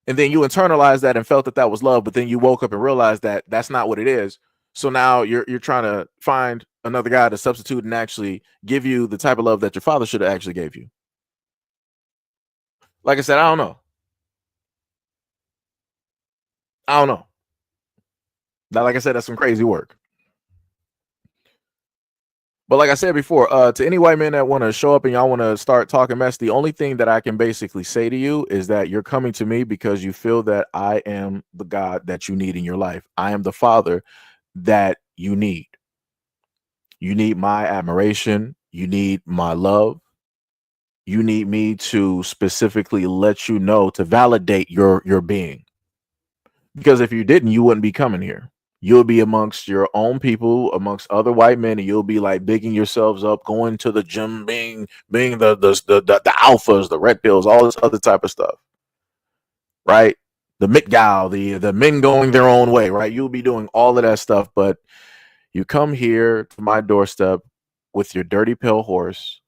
And then you internalized that and felt that that was love, but then you woke up and realized that that's not what it is. So now you're trying to find another guy to substitute and actually give you the type of love that your father should have actually gave you. Like I said, I don't know. I don't know. Now, like I said, that's some crazy work. But like I said before, to any white men that want to show up and y'all want to start talking mess, the only thing that I can basically say to you is that you're coming to me because you feel that I am the God that you need in your life. I am the father that you need. You need my admiration. You need my love. You need me to specifically let you know to validate your being. Because if you didn't, you wouldn't be coming here. You'll be amongst your own people, amongst other white men, and you'll be like bigging yourselves up, going to the gym, being the alphas, the red pills, all this other type of stuff, right? The McGow, the men going their own way, right? You'll be doing all of that stuff, but you come here to my doorstep with your dirty pale horse,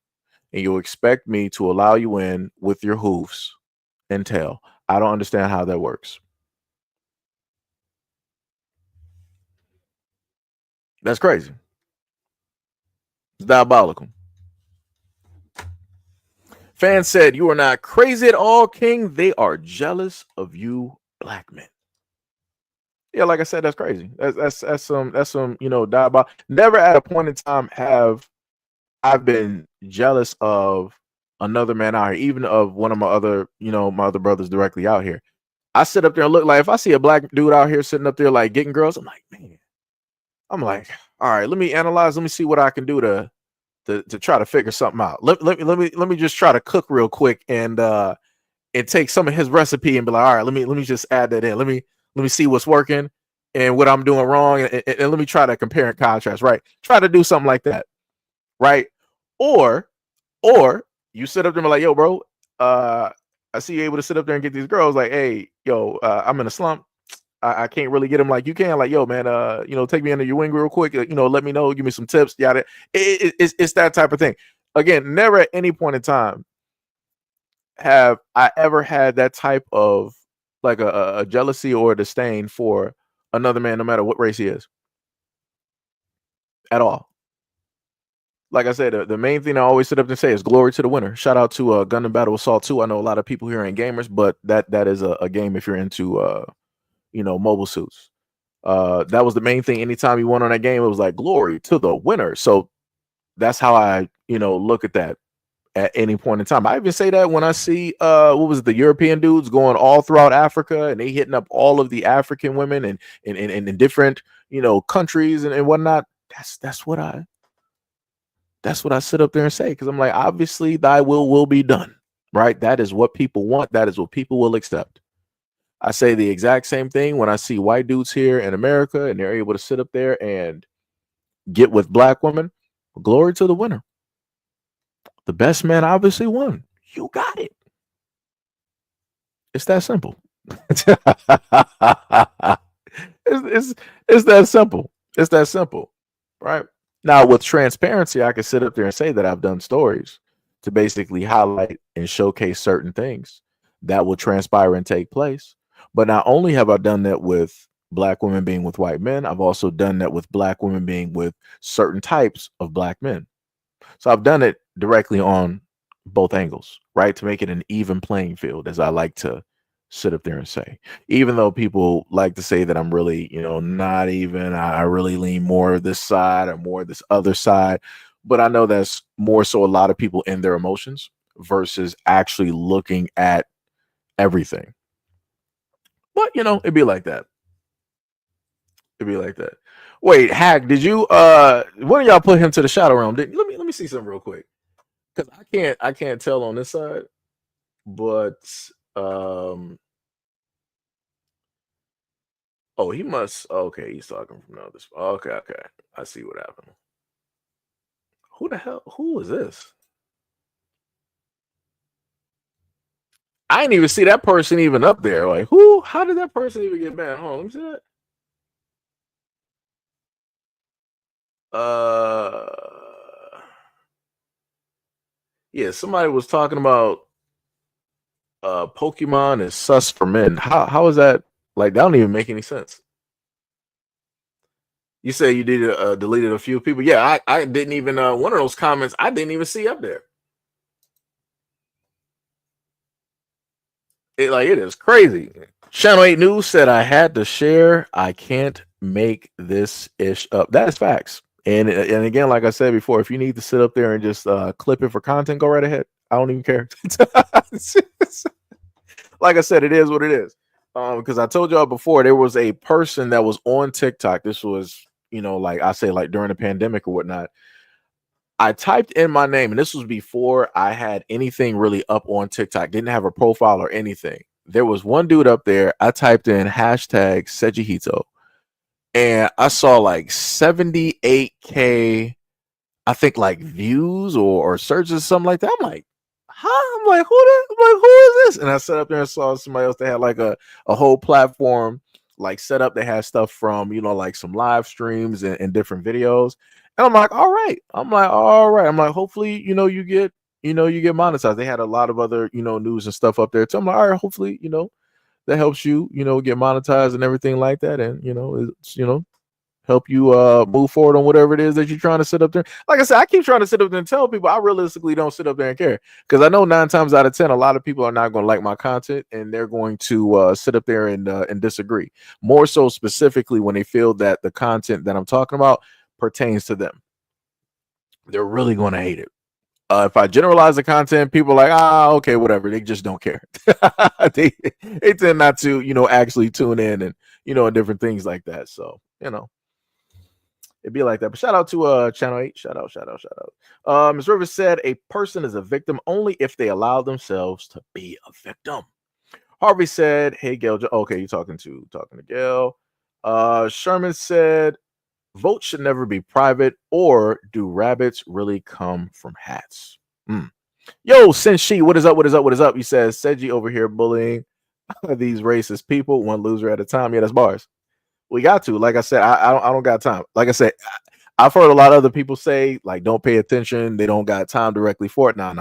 and you expect me to allow you in with your hoofs and tail. I don't understand how that works. That's crazy. It's diabolical. Fan said, "You are not crazy at all, King. They are jealous of you, black men." Yeah, like I said, that's crazy. That's some diabolical. Never at a point in time have I've been jealous of another man out here, even of one of my other brothers directly out here. I sit up there and look like if I see a black dude out here sitting up there like getting girls, I'm like, man, I'm like, all right, let me analyze, let me see what I can do to try to figure something out. Let me just try to cook real quick and take some of his recipe and be like, all right, let me just add that in. Let me see what's working and what I'm doing wrong, and let me try to compare and contrast. Right, try to do something like that. Right, or or you sit up there and be like, yo, bro, uh, I see you able to sit up there and get these girls. Like, hey, yo, I'm in a slump. I can't really get them like you can. Like, yo, man, take me under your wing real quick. Let me know, give me some tips. Yada. It's that type of thing. Again, never at any point in time have I ever had that type of like a jealousy or a disdain for another man, no matter what race he is, at all. Like I said, the main thing I always sit up and say is glory to the winner. Shout out to Gun and Battle Assault 2. I know a lot of people here ain't gamers, but that is a game if you're into mobile suits. That was the main thing. Anytime you won on that game, it was like glory to the winner. So that's how I look at that at any point in time. I even say that when I see what was it, the European dudes going all throughout Africa and they hitting up all of the African women and in different countries and whatnot. That's what I sit up there and say, because I'm like, obviously thy will be done, right? That is what people want. That is what people will accept. I say the exact same thing when I see white dudes here in America and they're able to sit up there and get with black women. Glory to the winner. The best man obviously won. You got it. It's that simple. it's, it's that simple. It's that simple, right? Now, with transparency, I can sit up there and say that I've done stories to basically highlight and showcase certain things that will transpire and take place. But not only have I done that with black women being with white men, I've also done that with black women being with certain types of black men. So I've done it directly on both angles, right? To make it an even playing field, as I like to sit up there and say. Even though people like to say that I'm really, not even, I really lean more this side or more this other side. But I know that's more so a lot of people in their emotions versus actually looking at everything. But it'd be like that. It'd be like that. Wait, Hack, did you one of y'all put him to the shadow realm? Didn't let me see something real quick. Because I can't tell on this side, but oh, he must. Okay, he's talking from the other. Okay, I see what happened. Who the hell? Who is this? I didn't even see that person even up there. Like, who? How did that person even get banned? Hold on, let me see that. Uh, yeah, somebody was talking about Pokemon is sus for men. How is that? Like, that don't even make any sense. You say you did deleted a few people. Yeah, I didn't even one of those comments I didn't even see up there. It is crazy. Channel 8 News said I had to share. I can't make this ish up. That is facts. And again, like I said before, if you need to sit up there and just clip it for content, go right ahead. I don't even care. Like I said, it is what it is. Because I told y'all before, there was a person that was on TikTok. This was, like I say, like during the pandemic or whatnot. I typed in my name, and this was before I had anything really up on TikTok. Didn't have a profile or anything. There was one dude up there. I typed in hashtag SEIJIHITO, and I saw like 78K, I think, like views or searches, something like that. I'm like, huh? I'm like, who is this? And I sat up there and saw somebody else that had like a whole platform like set up. They had stuff from, like some live streams and different videos. And I'm like, all right. I'm like, all right. I'm like, hopefully, you get monetized. They had a lot of other, news and stuff up there too. I'm like, all right, hopefully, that helps you, get monetized and everything like that. And, it's, help you move forward on whatever it is that you're trying to sit up there. Like I said, I keep trying to sit up there and tell people I realistically don't sit up there and care, because I know 9 times out of 10 a lot of people are not going to like my content, and they're going to sit up there and disagree, more so specifically when they feel that the content that I'm talking about pertains to them. They're really going to hate it. If I generalize the content, people are like, okay, whatever. They just don't care. they tend not to, actually tune in and different things like that. So, it'd be like that. But shout out to Channel 8. Shout out. Ms. Rivers said a person is a victim only if they allow themselves to be a victim. Harvey said, hey, Gail. Okay, you're talking to Gail. Sherman said, votes should never be private, or do rabbits really come from hats? Yo, Senshi, what is up? He says, Seji over here bullying these racist people, one loser at a time. Yeah, that's bars. We got to. Like I said, I don't got time. Like I said, I've heard a lot of other people say, like, don't pay attention. They don't got time directly for it. Nah.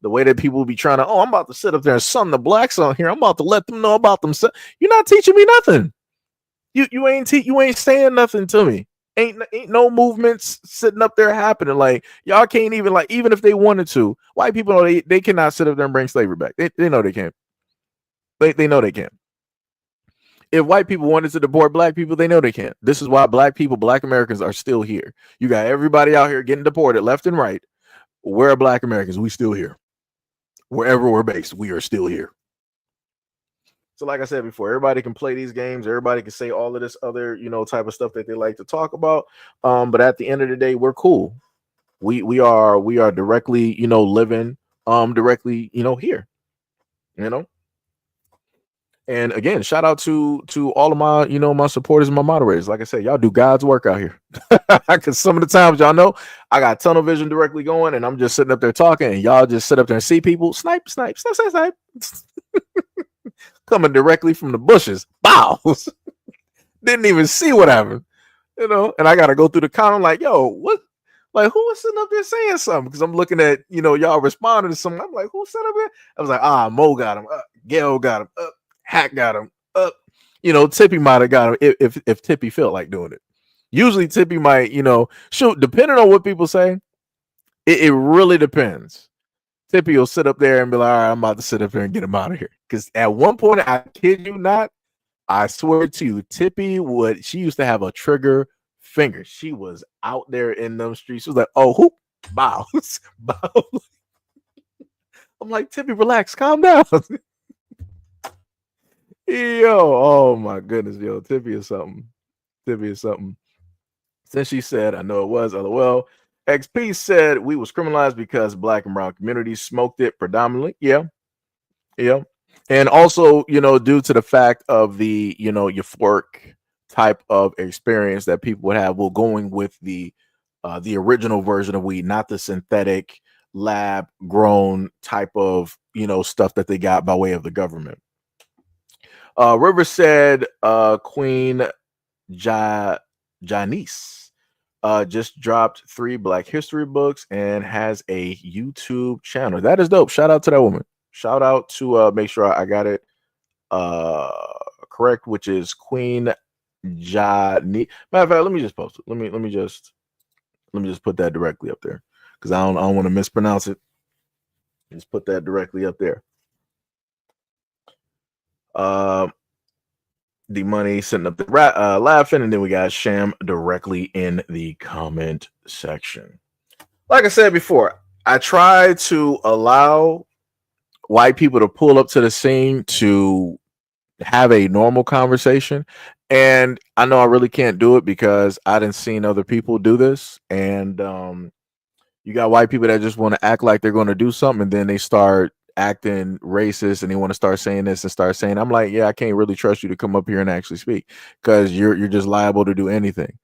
The way that people be trying to, I'm about to sit up there and sun the blacks on here. I'm about to let them know about themselves. You're not teaching me nothing. You ain't saying nothing to me. Ain't no movements sitting up there happening. Like, y'all can't even, like, even if they wanted to, white people know they cannot sit up there and bring slavery back. They know they can't. They know they can't. If white people wanted to deport black people, they know they can't. This is why black Americans are still here. You got everybody out here getting deported left and right. Where are black Americans? We still here. Wherever we're based, we are still here. So like I said before, everybody can play these games. Everybody can say all of this other, type of stuff that they like to talk about. But at the end of the day, we're cool. We are directly, living directly, here. And again, shout out to all of my, my supporters and my moderators. Like I said, y'all do God's work out here. Because some of the times, y'all know, I got tunnel vision directly going, and I'm just sitting up there talking, and y'all just sit up there and see people snipe. Coming directly from the bushes. Bow. Didn't even see what happened. And I got to go through the comment like, yo, what? Like, who was sitting up there saying something? Because I'm looking at, y'all responding to something. I'm like, who sat up there? I was like, Mo got him. Gail got him. Hack got him. Tippy might have got him if Tippy felt like doing it. Usually Tippy might, shoot, depending on what people say, it really depends. Tippy will sit up there and be like, all right, I'm about to sit up there and get him out of here. Because at one point, I kid you not, I swear to you, Tippy she used to have a trigger finger. She was out there in them streets. She was like, oh, whoop, bow, bow. I'm like, Tippy, relax, calm down. Yo, oh my goodness, yo, Tippy is something. Since she said, I know it was, LOL. XP said we was criminalized because black and brown communities smoked it predominantly. Yeah. And also, due to the fact of the, euphoric type of experience that people would have, well, going with the original version of weed, not the synthetic lab grown type of, stuff that they got by way of the government. River said, Queen Janice just dropped 3 Black History books and has a YouTube channel. That is dope. Shout out to that woman. Shout out to make sure I got it correct, which is Queen Jani. Matter of fact, let me just post it. Let me just put that directly up there because I don't want to mispronounce it. Just put that directly up there. The money sitting up there laughing, and then we got Sham directly in the comment section. Like I said before, I try to allow white people to pull up to the scene to have a normal conversation. And I know I really can't do it because I didn't seen other people do this. And you got white people that just want to act like they're going to do something, and then they start acting racist and they want to start saying this and start saying, I'm like, yeah, I can't really trust you to come up here and actually speak because you're just liable to do anything.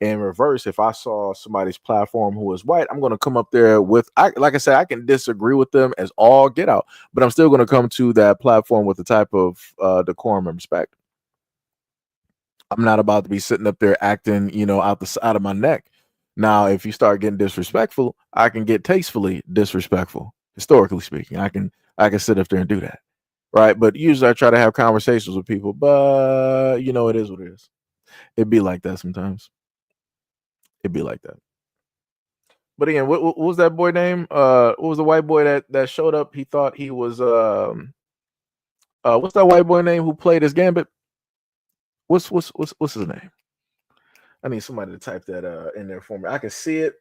In reverse, if I saw somebody's platform who is white, I'm going to come up there with, like I said, I can disagree with them as all get out, but I'm still going to come to that platform with the type of decorum and respect. I'm not about to be sitting up there acting, out the side of my neck. Now, if you start getting disrespectful, I can get tastefully disrespectful. Historically speaking, I can sit up there and do that, right? But usually I try to have conversations with people, but it is what it is. It'd be like that sometimes. It'd be like that. But again, what was that boy name? What was the white boy that showed up? He thought he was what's that white boy name who played as Gambit? What's his name? I need somebody to type that in there for me. I can see it.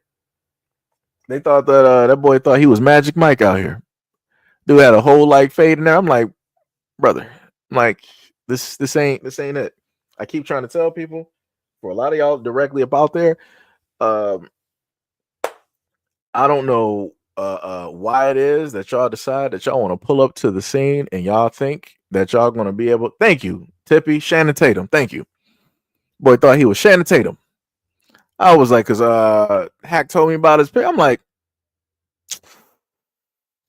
They thought that that boy thought he was Magic Mike out here. Dude had a whole fade in there. I'm like, brother, this ain't it. I keep trying to tell people, for a lot of y'all directly up out there, I don't know why it is that y'all decide that y'all want to pull up to the scene and y'all think that y'all going to be able. Thank you, Tippy, Shannon Tatum. Thank you. Boy thought he was Shannon Tatum. I was like, because Hack told me about his pick. I'm like,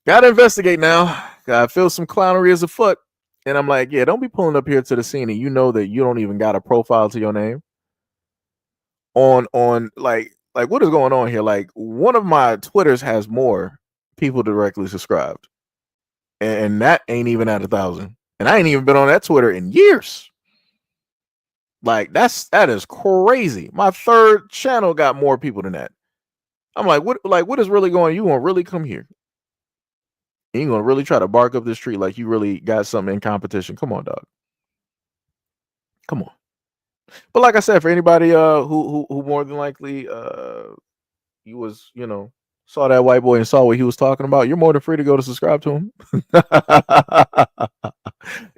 gotta investigate now. I feel some clownery is afoot. And I'm like, yeah, don't be pulling up here to the scene and you know that you don't even got a profile to your name. On what is going on here? Like, one of my Twitters has more people directly subscribed. And that ain't even at 1,000. And I ain't even been on that Twitter in years. Like, that is crazy. My third channel got more people than that. I'm like, what is really going on? You gonna really come here? And you gonna really try to bark up this tree like you really got something in competition? Come on, dog. Come on. But like I said, for anybody who more than likely you was, saw that white boy and saw what he was talking about, you're more than free to go to subscribe to him.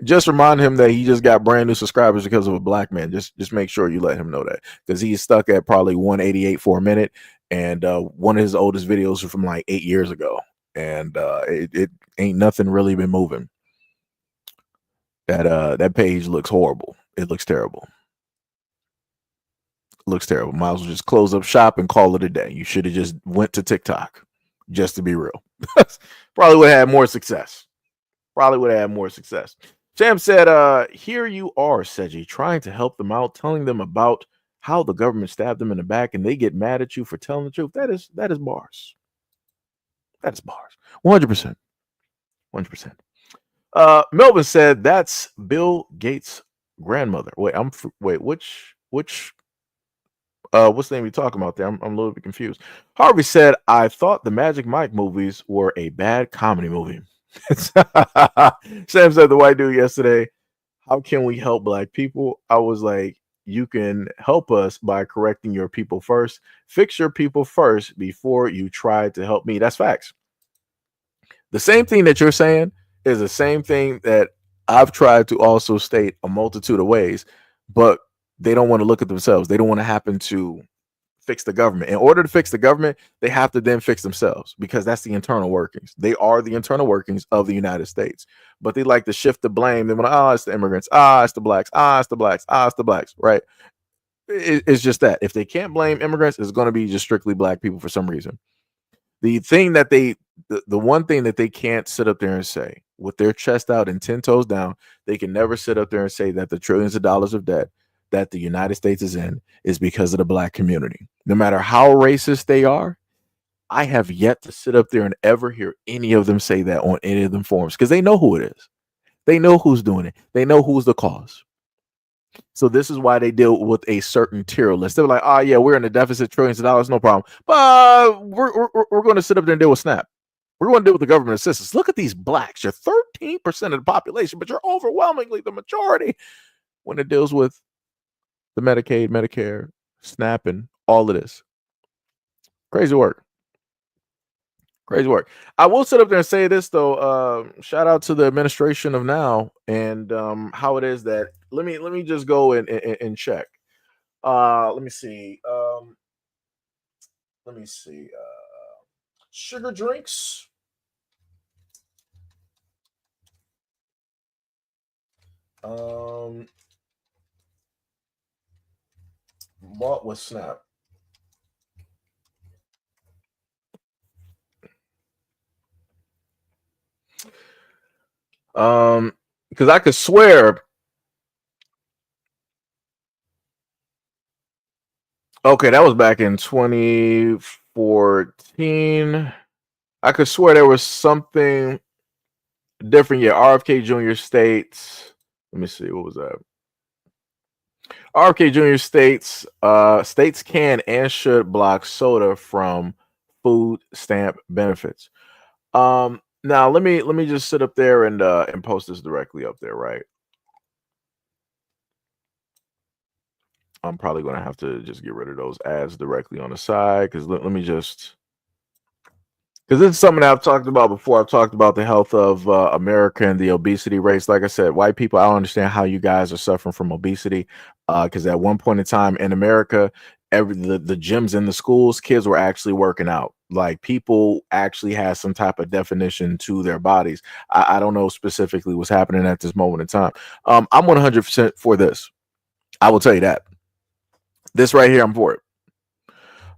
Just remind him that he just got brand new subscribers because of a black man. Just make sure you let him know that, because he's stuck at probably 188 for a minute, and one of his oldest videos are from like 8 years ago, and it ain't nothing really been moving. That page looks horrible. It looks terrible. Looks terrible. Might as well just close up shop and call it a day. You should have just went to TikTok, just to be real. Probably would have had more success. Sam said, here you are, Seji, trying to help them out, telling them about how the government stabbed them in the back, and they get mad at you for telling the truth. That is bars. That is bars. 100%. 100%. Melvin said, that's Bill Gates' grandmother. Wait, which what's the name you talking about there? I'm a little bit confused. Harvey said, I thought the Magic Mike movies were a bad comedy movie. Sam said, the white dude yesterday, how can we help black people? I was like, you can help us by correcting your people first. Fix your people first before you try to help me. That's facts. The same thing that you're saying is the same thing that I've tried to also state a multitude of ways, but they don't want to look at themselves. They don't want to happen to fix the government. In order to fix the government, they have to then fix themselves, because that's the internal workings. They are the internal workings of the United States. But they like to shift the blame. They want to, it's the immigrants. It's the blacks. It's the blacks. It's the blacks. Right? It's just that. If they can't blame immigrants, it's going to be just strictly black people for some reason. The thing that the one thing that they can't sit up there and say with their chest out and 10 toes down, they can never sit up there and say that the trillions of dollars of debt that the United States is in is because of the black community. No matter how racist they are, I have yet to sit up there and ever hear any of them say that on any of them forums because they know who it is. They know who's doing it. They know who's the cause. So this is why they deal with a certain tier list. They're like, oh yeah, we're in a deficit, trillions of dollars, no problem. But we're going to sit up there and deal with SNAP. We're going to deal with the government assistance. Look at these blacks. You're 13% of the population, but you're overwhelmingly the majority when it deals with the Medicaid, Medicare, SNAP, and all of this. Crazy work. Crazy work. I will sit up there and say this though. Shout out to the administration of now and how it is that let me just go and check. Let me see. Let me see. Sugar drinks. Bought with Snap. Because I could swear. Okay, that was back in 2014. I could swear there was something different. Yeah, RFK Junior states. Let me see. What was that? RFK Junior states states can and should block soda from food stamp benefits. Now let me just sit up there and post this directly up there, right? I'm probably gonna have to just get rid of those ads directly on the side because let me just because this is something that I've talked about before. I've talked about the health of America and the obesity rates. Like I said, white people, I don't understand how you guys are suffering from obesity. Because at one point in time in America, the gyms in the schools, kids were actually working out. Like people actually had some type of definition to their bodies. I don't know specifically what's happening at this moment in time. I'm 100% for this. I will tell you that. This right here, I'm for it.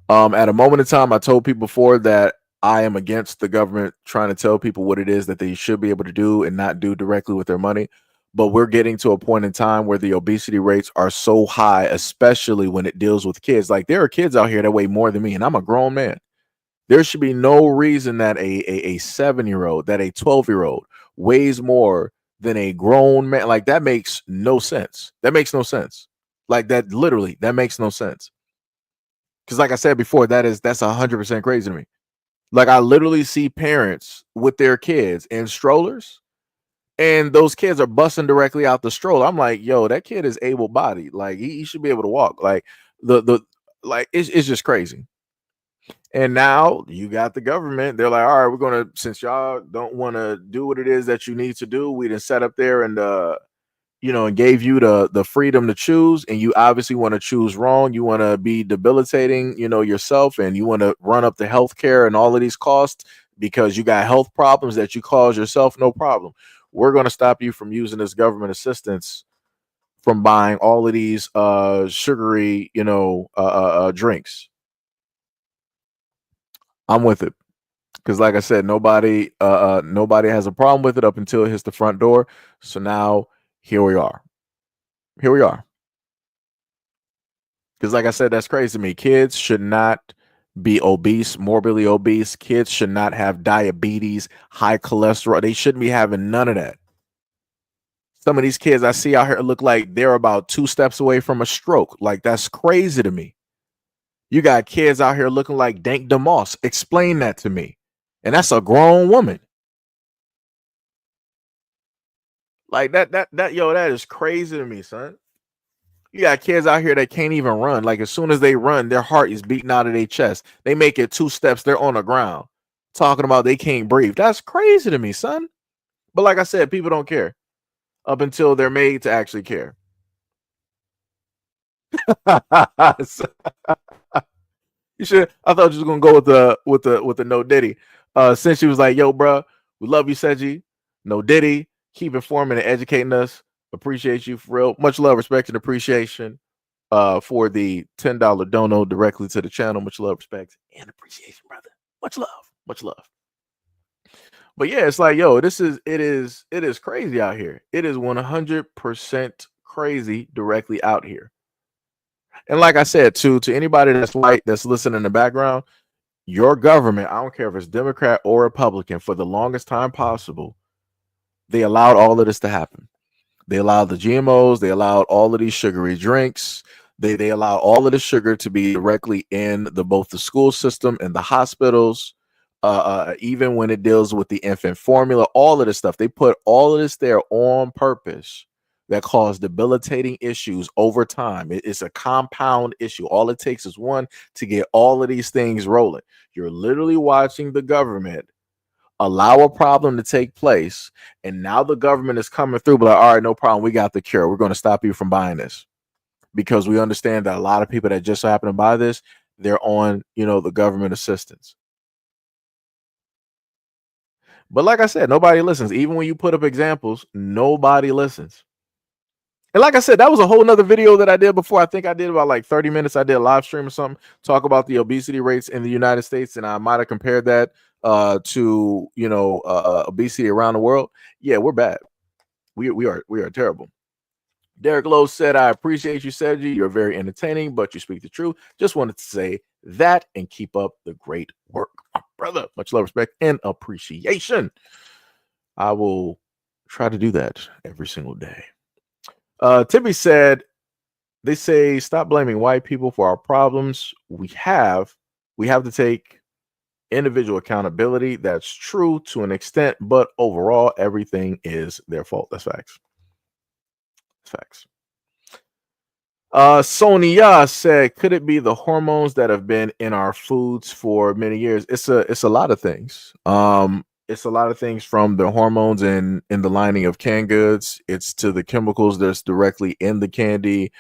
At a moment in time, I told people before that I am against the government trying to tell people what it is that they should be able to do and not do directly with their money. But we're getting to a point in time where the obesity rates are so high, especially when it deals with kids. Like there are kids out here that weigh more than me, and I'm a grown man. There should be no reason that a 7-year-old, that a 12-year-old weighs more than a grown man. Like that makes no sense. That makes no sense. Like that literally, that makes no sense. Because like I said before, that's 100% crazy to me. Like I literally see parents with their kids in strollers, and those kids are busting directly out the stroller. I'm like, yo, that kid is able-bodied. Like he should be able to walk. Like the like it's just crazy. And now you got the government. They're like, all right, we're gonna since y'all don't want to do what it is that you need to do, we done set up there and and gave you the freedom to choose, and you obviously want to choose wrong. You want to be debilitating, yourself, and you want to run up the healthcare and all of these costs because you got health problems that you cause yourself. No problem. We're going to stop you from using this government assistance from buying all of these sugary, drinks. I'm with it because, like I said, nobody has a problem with it up until it hits the front door. So now here we are. Here we are. Because, like I said, that's crazy to me. Kids should not be obese, morbidly obese. Kids should not have diabetes, high cholesterol. They shouldn't be having none of that. Some of these kids I see out here look like they're about 2 steps away from a stroke. Like, that's crazy to me. You got kids out here looking like Dank DeMoss. Explain that to me. And that's a grown woman. Like that is crazy to me, son. You got kids out here that can't even run. Like as soon as they run, their heart is beating out of their chest. They make it 2 steps, they're on the ground. Talking about they can't breathe. That's crazy to me, son. But like I said, people don't care up until they're made to actually care. You should. I thought you was gonna go with the no Diddy. Since she was like, "Yo, bro, we love you, Seji. No Diddy, keep informing and educating us. Appreciate you for real. Much love, respect, and appreciation. For the $10 dono directly to the channel. Much love, respect, and appreciation, brother. Much love, much love. But yeah, it's like, yo, it is crazy out here. It is 100% crazy directly out here. And like I said, to anybody that's listening in the background, your government, I don't care if it's Democrat or Republican, for the longest time possible, they allowed all of this to happen. They allowed the GMOs. They allowed all of these sugary drinks. They allowed all of the sugar to be directly in both the school system and the hospitals. Even when it deals with the infant formula, all of this stuff, they put all of this there on purpose that caused debilitating issues over time. It's a compound issue. All it takes is one to get all of these things rolling. You're literally watching the government allow a problem to take place, and now the government is coming through, but like, all right, no problem, we got the cure. We're going to stop you from buying this because we understand that a lot of people that just happen to buy this, they're on, the government assistance. But like I said, nobody listens. Even when you put up examples, nobody listens. And like I said, that was a whole nother video that I did before. I think I did about like 30 minutes. I did a live stream or something, talk about the obesity rates in the United States. And I might have compared that to, obesity around the world. Yeah, we're bad. We are terrible. Derek Lowe said, I appreciate you, Sergi. You're very entertaining, but you speak the truth. Just wanted to say that and keep up the great work, my brother. Much love, respect, and appreciation. I will try to do that every single day. Tibby said, they say stop blaming white people for our problems. We have to take individual accountability. That's true to an extent, but overall, everything is their fault. That's facts. That's facts. Sonia said, could it be the hormones that have been in our foods for many years? It's a lot of things. It's a lot of things, from the hormones in the lining of canned goods. It's to the chemicals that's directly in the candy,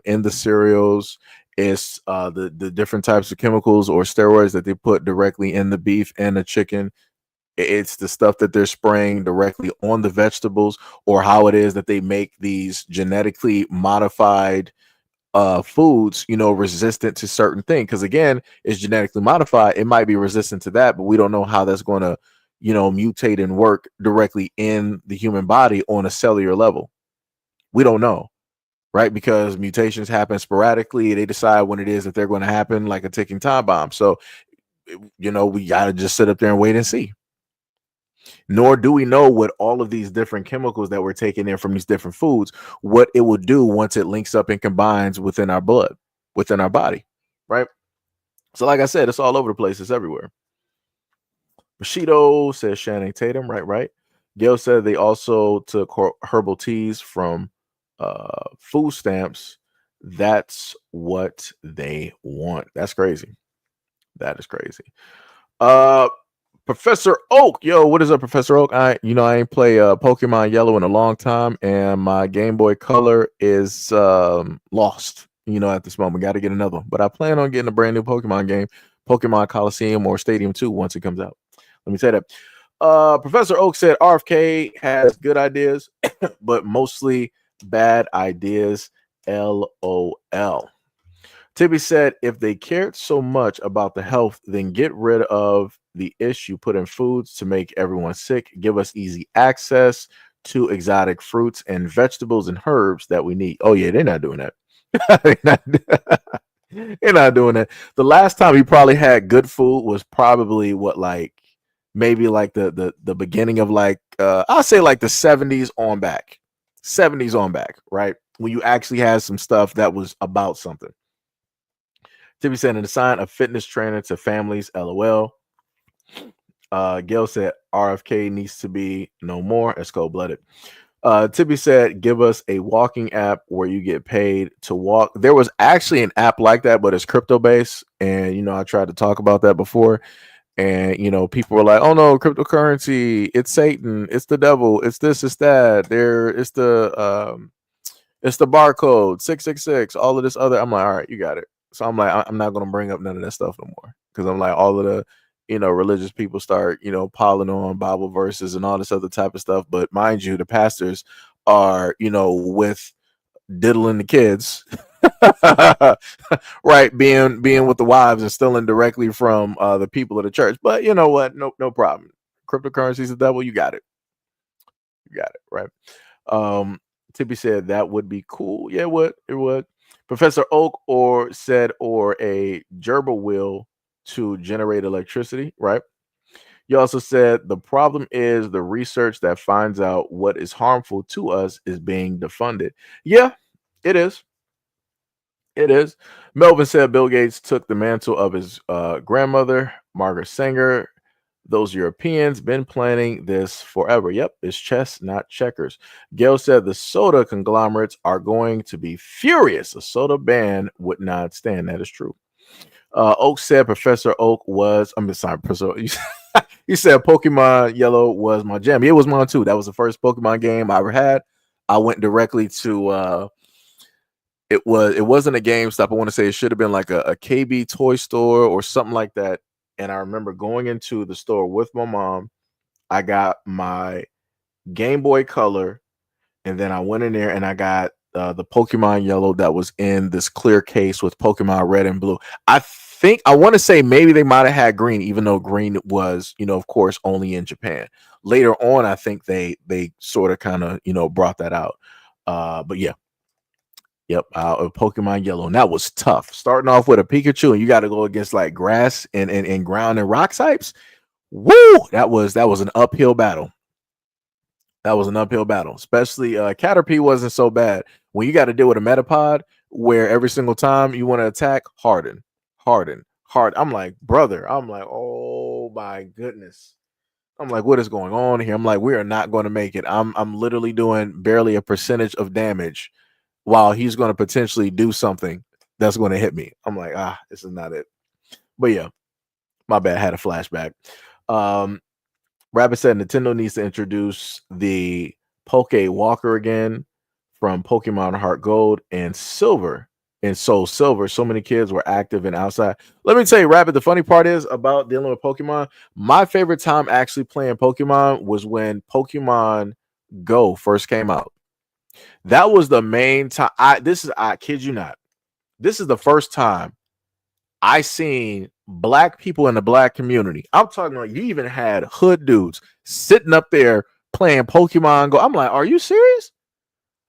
in the cereals. It's the different types of chemicals or steroids that they put directly in the beef and the chicken. It's the stuff that they're spraying directly on the vegetables, or how it is that they make these genetically modified foods, resistant to certain things. Because again, it's genetically modified. It might be resistant to that, but we don't know how that's going to, mutate and work directly in the human body on a cellular level. We don't know, right? Because mutations happen sporadically. They decide when it is that they're going to happen, like a ticking time bomb. So, we got to just sit up there and wait and see. Nor do we know what all of these different chemicals that we're taking in from these different foods, what it will do once it links up and combines within our blood, within our body, right? So like I said, it's all over the place. It's everywhere. Bushido says Shannon Tatum, right. Gail said they also took herbal teas from food stamps. That's what they want. That's crazy. That is crazy. Professor Oak, yo, what is up, Professor Oak? I ain't play Pokemon Yellow in a long time, and my Game Boy Color is lost. At this moment, got to get another one. But I plan on getting a brand new Pokemon game, Pokemon Coliseum or Stadium 2, once it comes out. Let me say that. Professor Oak said RFK has good ideas, but mostly bad ideas. LOL. Tibby said, if they cared so much about the health, then get rid of the issue, put in foods to make everyone sick, give us easy access to exotic fruits and vegetables and herbs that we need. Oh, yeah, they're not doing that. They're not doing that. The last time we probably had good food was probably maybe like the beginning of I'll say like the 70s on back. 70s on back, right? When you actually had some stuff that was about something. Tibby said, and assign a fitness trainer to families, LOL. Gail said, RFK needs to be no more. That's cold-blooded. Tibby said, give us a walking app where you get paid to walk. There was actually an app like that, but it's crypto-based. And, I tried to talk about that before. And, people were like, oh, no, cryptocurrency. It's Satan. It's the devil. It's this, it's that. It's the barcode, 666, all of this other. I'm like, all right, you got it. So I'm like, I'm not going to bring up none of that stuff no more. Because I'm like, all of the, religious people start, piling on Bible verses and all this other type of stuff. But mind you, the pastors are, with diddling the kids, right? Being with the wives and stealing directly from the people of the church. But you know what? No problem. Cryptocurrency is the devil. You got it. You got it, right? Tippy said that would be cool. Yeah, it would. Professor Oak or said, or a gerbil wheel to generate electricity, right? You also said the problem is the research that finds out what is harmful to us is being defunded. Yeah, it is. It is. Melvin said Bill Gates took the mantle of his grandmother, Margaret Sanger. Those Europeans been planning this forever. Yep, it's chess, not checkers. Gail said the soda conglomerates are going to be furious. A soda ban would not stand. That is true. Oak said Professor Oak was, I'm sorry, Professor, you said Pokemon Yellow was my jam. It was mine too. That was the first Pokemon game I ever had. I went directly to it wasn't a GameStop. I want to say it should have been like a KB toy store or something like that. And I remember going into the store with my mom. I got my Game Boy Color, and then I went in there and I got the Pokemon Yellow that was in this clear case with Pokemon Red and Blue. I want to say maybe they might have had green, even though green was, of course, only in Japan. Later on, I think they sort of kind of brought that out. But yeah, yep, Pokemon Yellow, and that was tough. Starting off with a Pikachu, and you got to go against like grass and ground and rock types. Woo! That was an uphill battle. That was an uphill battle, especially Caterpie wasn't so bad. When you got to deal with a Metapod, where every single time you want to attack, harden. I'm like, brother. I'm like, oh my goodness. I'm like, what is going on here? I'm like, we are not going to make it. I'm literally doing barely a percentage of damage while he's going to potentially do something that's going to hit me. I'm like, this is not it. But yeah, my bad. I had a flashback. Rabbit said Nintendo needs to introduce the Poke Walker again from Pokemon Heart Gold and Silver and Soul Silver. So many kids were active and outside. Let me tell you, Rabbit, the funny part is about dealing with Pokemon. My favorite time actually playing Pokemon was when Pokemon Go first came out. That was the main time. I kid you not. This is the first time I seen black people in the black community. I'm talking like you even had hood dudes sitting up there playing Pokemon Go. I'm like, are you serious?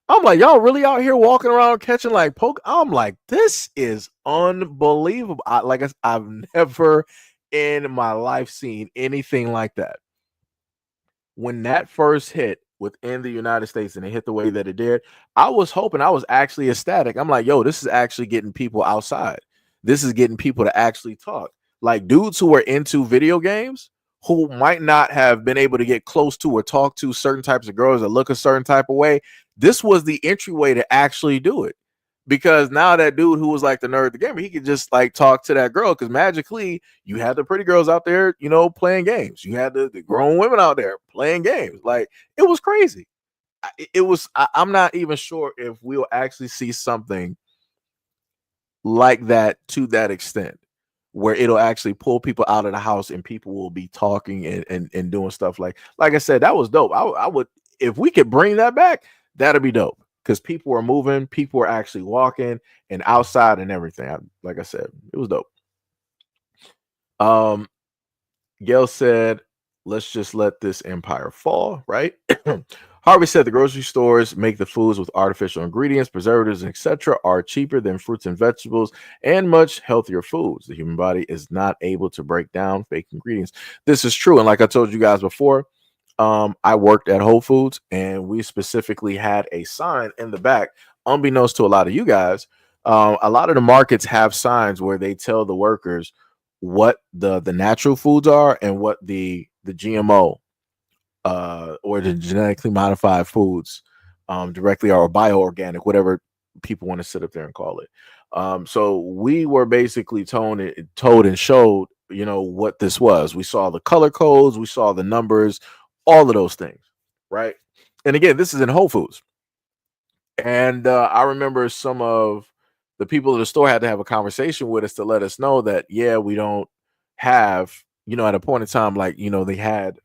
I'm like, y'all really out here walking around catching like poke? I'm like, this is unbelievable. I've never in my life seen anything like that. When that first hit within the United States and it hit the way that it did, I was hoping, I was actually ecstatic. I'm like, yo, this is actually getting people outside. This is getting people to actually talk. Like dudes who are into video games who might not have been able to get close to or talk to certain types of girls that look a certain type of way. This was the entryway to actually do it. Because now that dude who was like the nerd, the gamer, he could just like talk to that girl because magically you had the pretty girls out there, playing games. You had the grown women out there playing games. Like it was crazy. I'm not even sure if we'll actually see something like that to that extent where it'll actually pull people out of the house and people will be talking and doing stuff like I said, that was dope. I would, if we could bring that back, that'd be dope. Because people are moving, people are actually walking and outside and everything. Like I said, it was dope. Gail said, let's just let this empire fall, right? Harvey said the grocery stores make the foods with artificial ingredients, preservatives, etc. are cheaper than fruits and vegetables and much healthier foods. The human body is not able to break down fake ingredients. This is true. And like I told you guys before, I worked at Whole Foods and we specifically had a sign in the back, unbeknownst to a lot of you guys. A lot of the markets have signs where they tell the workers what the natural foods are and what the GMO or the genetically modified foods directly are, or bioorganic, whatever people want to sit up there and call it. So we were basically told and showed, what this was. We saw the color codes, we saw the numbers, all of those things, right? And again, this is in Whole Foods. And I remember some of the people in the store had to have a conversation with us to let us know that, yeah, we don't have, at a point in time, like, they had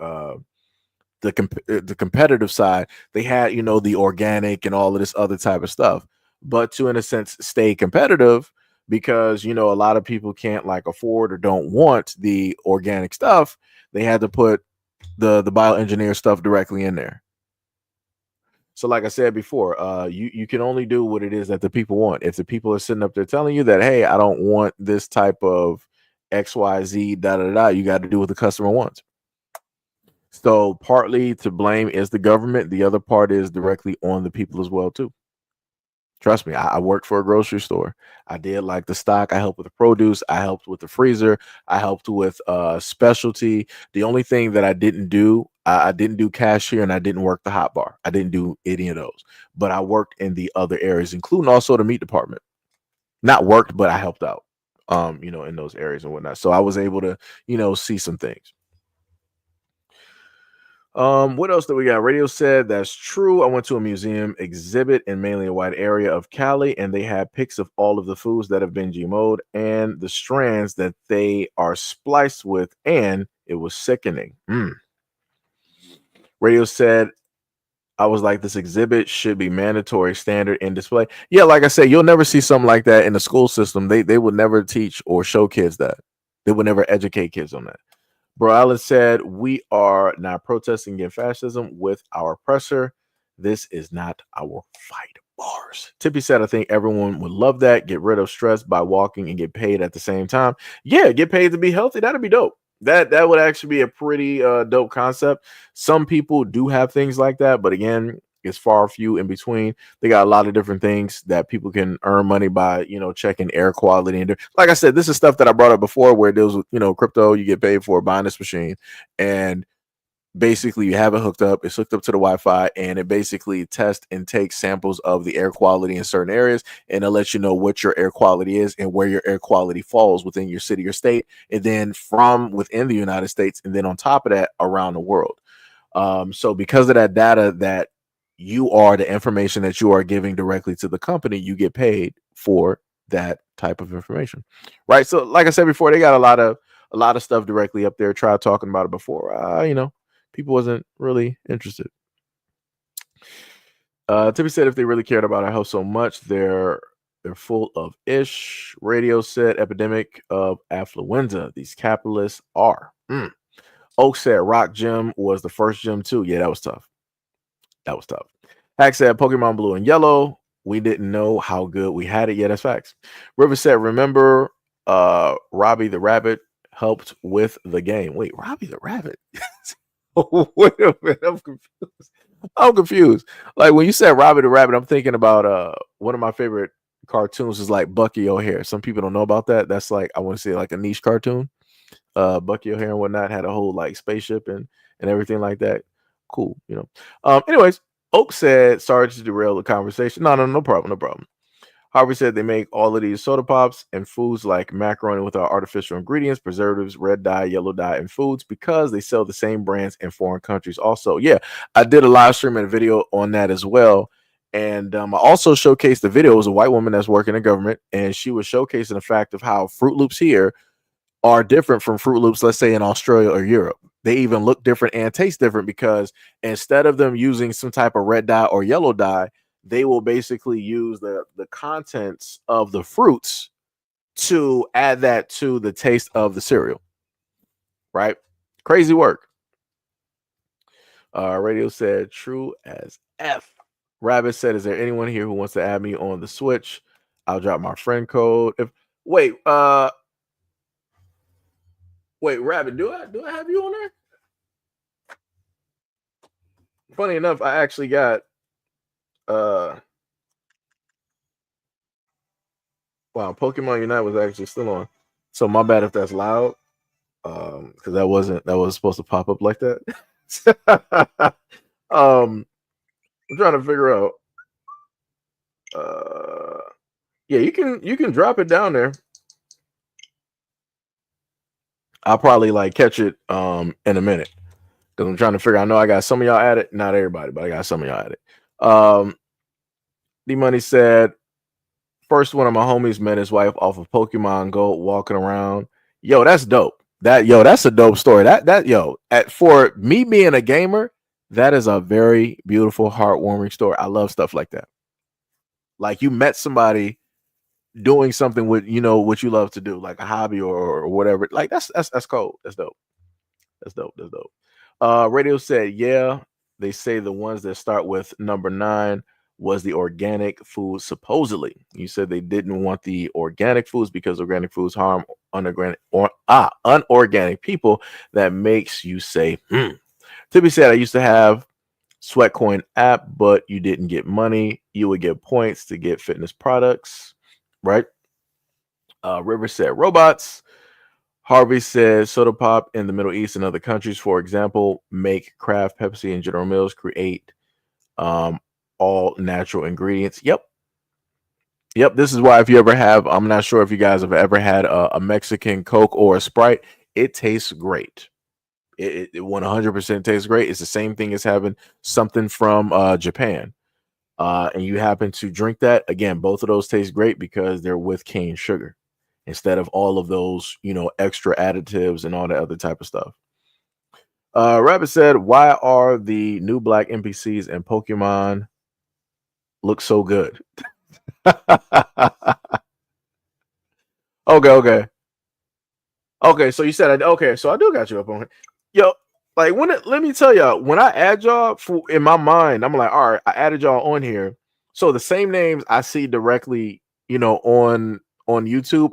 the competitive side, they had, the organic and all of this other type of stuff. But to, in a sense, stay competitive because, a lot of people can't like afford or don't want the organic stuff. They had to put the bioengineered stuff directly in there. So, like I said before, you can only do what it is that the people want. If the people are sitting up there telling you that, hey, I don't want this type of XYZ, da da da, you got to do what the customer wants. So, partly to blame is the government. The other part is directly on the people as well too. Trust me, I worked for a grocery store. I did like the stock. I helped with the produce. I helped with the freezer. I helped with specialty. The only thing that I didn't do, I didn't do cashier and I didn't work the hot bar. I didn't do any of those. But I worked in the other areas, including also the meat department. Not worked, but I helped out, in those areas and whatnot. So I was able to, see some things. What else do we got? Radio said that's true. I went to a museum exhibit in mainly a wide area of Cali, and they had pics of all of the foods that have been GMO'd and the strands that they are spliced with, and it was sickening. Radio said, I was like, this exhibit should be mandatory, standard in display. Yeah, like I said, you'll never see something like that in the school system. They would never teach or show kids that. They would never educate kids on that. Bro Allen said, we are not protesting against fascism with our oppressor. This is not our fight. Bars. Tippy said, I think everyone would love that. Get rid of stress by walking and get paid at the same time. Yeah, get paid to be healthy. That'd be dope. That would actually be a pretty dope concept. Some people do have things like that, but again, it's far few in between. They got a lot of different things that people can earn money by, checking air quality. And like I said, this is stuff that I brought up before where it deals with, crypto. You get paid for buying this machine, and basically you have it hooked up. It's hooked up to the Wi-Fi, and it basically tests and takes samples of the air quality in certain areas, and it'll let you know what your air quality is and where your air quality falls within your city or state, and then from within the United States, and then on top of that, around the world. So because of that data that you are the information that you are giving directly to the company, you get paid for that type of information, right? So like I said before, they got a lot of stuff directly up there. Tried talking about it before, people wasn't really interested. Tippy said if they really cared about our health so much, they're full of ish. Radio said epidemic of affluenza. These capitalists are. Oak said Rock Gym was the first gym too. Yeah, that was tough. That was tough. Hack said Pokemon Blue and Yellow. We didn't know how good we had it. Yeah, that's facts. River said, remember Robbie the Rabbit helped with the game. Wait, Robbie the Rabbit? Wait a minute. I'm confused. Like when you said Robbie the Rabbit, I'm thinking about one of my favorite cartoons is like Bucky O'Hare. Some people don't know about that. That's like, I want to say like a niche cartoon. Bucky O'Hare and whatnot had a whole like spaceship and everything like that. Cool, Anyways, Oak said, sorry to derail the conversation. No problem, no problem. Harvey said they make all of these soda pops and foods like macaroni with our artificial ingredients, preservatives, red dye, yellow dye, and foods because they sell the same brands in foreign countries. Also, yeah, I did a live stream and a video on that as well. And I also showcased the video. It was a white woman that's working in government, and she was showcasing the fact of how Fruit Loops here are different from Fruit Loops, let's say in Australia or Europe. They even look different and taste different because instead of them using some type of red dye or yellow dye, they will basically use the contents of the fruits to add that to the taste of the cereal. Right? Crazy work. Radio said true as F. Rabbit said, is there anyone here who wants to add me on the Switch? I'll drop my friend code. Wait, Rabbit, do I have you on there? Funny enough, I actually got wow, Pokemon Unite was actually still on. So my bad if that's loud. Because that wasn't supposed to pop up like that. I'm trying to figure out. Yeah, you can drop it down there. I'll probably like catch it in a minute. Because I'm trying to figure. I know I got some of y'all at it, not everybody, but I got some of y'all at it. D Money said, first one of my homies met his wife off of Pokemon Go walking around. Yo, that's dope. That's a dope story. For me being a gamer, that is a very beautiful, heartwarming story. I love stuff like that. Like you met somebody doing something with what you love to do, like a hobby or whatever. Like that's cool. That's dope. That's dope. Radio said, yeah, They say the ones that start with number 9 was the organic food. Supposedly, you said they didn't want the organic foods because organic foods harm unorganic people. That makes you say, To be said, I used to have Sweatcoin app, but you didn't get money. You would get points to get fitness products, right? River said robots. Harvey says soda pop in the Middle East and other countries, for example, make Kraft, Pepsi, and General Mills create um, all natural ingredients. Yep. This is why if you ever have, I'm not sure if you guys have ever had a Mexican Coke or a Sprite, it tastes great. It 100% tastes great. It's the same thing as having something from Japan. And you happen to drink that, again, both of those taste great because they're with cane sugar instead of all of those, extra additives and all that other type of stuff. Rabbit said, why are the new black NPCs in Pokemon look so good? Okay. Okay, so you said okay, so I do got you up on it. Yo, like let me tell y'all, when I add y'all in my mind, I'm like, all right, I added y'all on here. So the same names I see directly, on YouTube,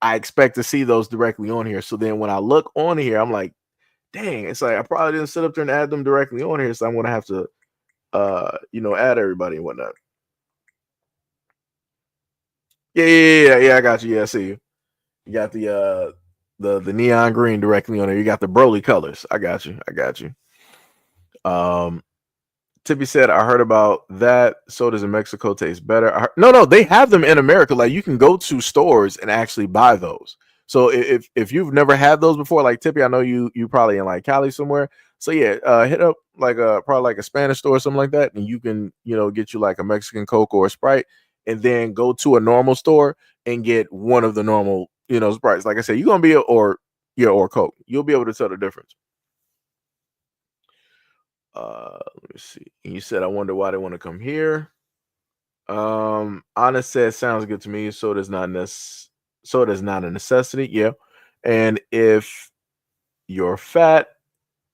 I expect to see those directly on here. So then when I look on here, I'm like, dang, it's like I probably didn't sit up there and add them directly on here. So I'm gonna have to add everybody and whatnot. Yeah, I got you. Yeah, I see you. You got the neon green directly on there. You got the Broly colors. I got you. Tippy said, I heard about that. Sodas in Mexico taste better. No, they have them in America. Like you can go to stores and actually buy those. So if you've never had those before, like Tippy, I know you probably in like Cali somewhere. So yeah, hit up like probably like a Spanish store or something like that, and you can get you like a Mexican Coke or a Sprite, and then go to a normal store and get one of the normal Sprites. Like I said, you're gonna be or Coke. You'll be able to tell the difference. Let me see. And you said, I wonder why they want to come here. Anna said, sounds good to me. So does not a necessity. Yeah. And if you're fat,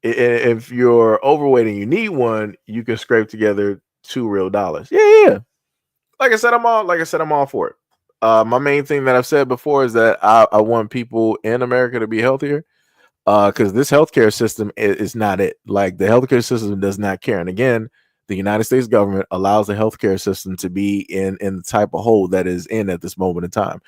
if you're overweight and you need one, you can scrape together $2 real. Yeah. Like I said, I'm all for it. My main thing that I've said before is that I want people in America to be healthier. Because this healthcare system is not it. Like the healthcare system does not care. And again, the United States government allows the healthcare system to be in the type of hole that is in at this moment in time.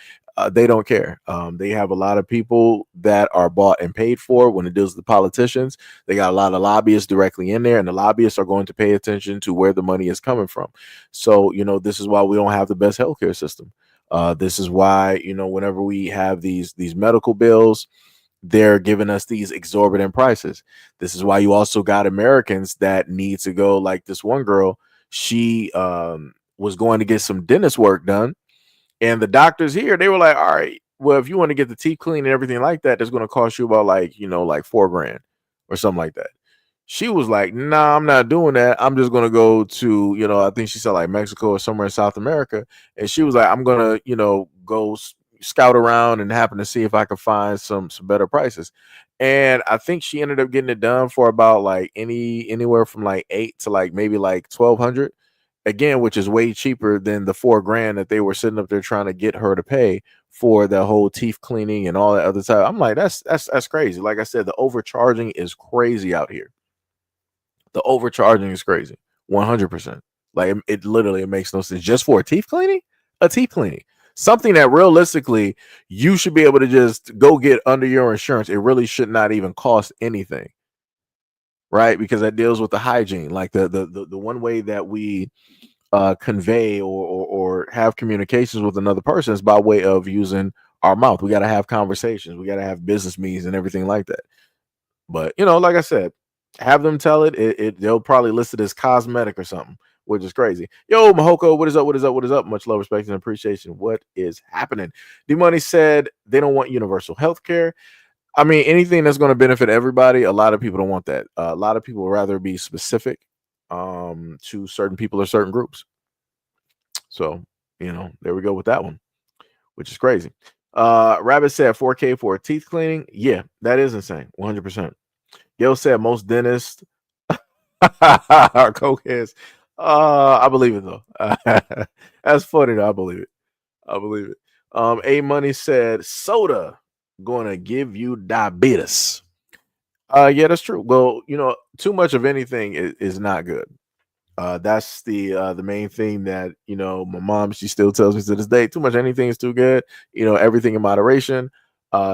They don't care. They have a lot of people that are bought and paid for when it deals with the politicians. They got a lot of lobbyists directly in there, and the lobbyists are going to pay attention to where the money is coming from. So, this is why we don't have the best healthcare system. This is why, whenever we have these medical bills, they're giving us these exorbitant prices. This is why you also got Americans that need to go, like this one girl, she was going to get some dentist work done, and the doctors here, they were like, all right, well, if you want to get the teeth clean and everything like that, that's going to cost you about like $4,000 or something like that. She was like, nah, I'm not doing that. I'm just going to go to, I think she said like Mexico or somewhere in South America. And she was like, I'm going to, go scout around and happen to see if I could find some better prices. And I think she ended up getting it done for about like anywhere from like 8 to like maybe like 1,200 again, which is way cheaper than the $4,000 that they were sitting up there trying to get her to pay for the whole teeth cleaning and all that other stuff. I'm like, that's crazy. Like I said, the overcharging is crazy out here. The overcharging is crazy. 100%. Like it literally, it makes no sense. Just for a teeth cleaning? A teeth cleaning. Something that realistically you should be able to just go get under your insurance. It really should not even cost anything. Right? Because that deals with the hygiene. Like the one way that we convey or have communications with another person is by way of using our mouth. We got to have conversations. We got to have business meetings and everything like that. But like I said, have them tell it. They'll probably list it as cosmetic or something, which is crazy. Yo, Mahoko, what is up? What is up? What is up? Much love, respect, and appreciation. What is happening? D Money said they don't want universal health care. I mean, anything that's going to benefit everybody, a lot of people don't want that. A lot of people would rather be specific to certain people or certain groups. So, there we go with that one, which is crazy. Rabbit said 4K for a teeth cleaning. Yeah, that is insane. 100%. Yo said most dentists Cokeheads. I believe it though. That's funny though. I believe it. I believe it. A Money said soda gonna give you diabetes. Yeah, that's true. Well, too much of anything is not good. That's the main thing that my mom, she still tells me to this day. Too much anything is too good. Everything in moderation.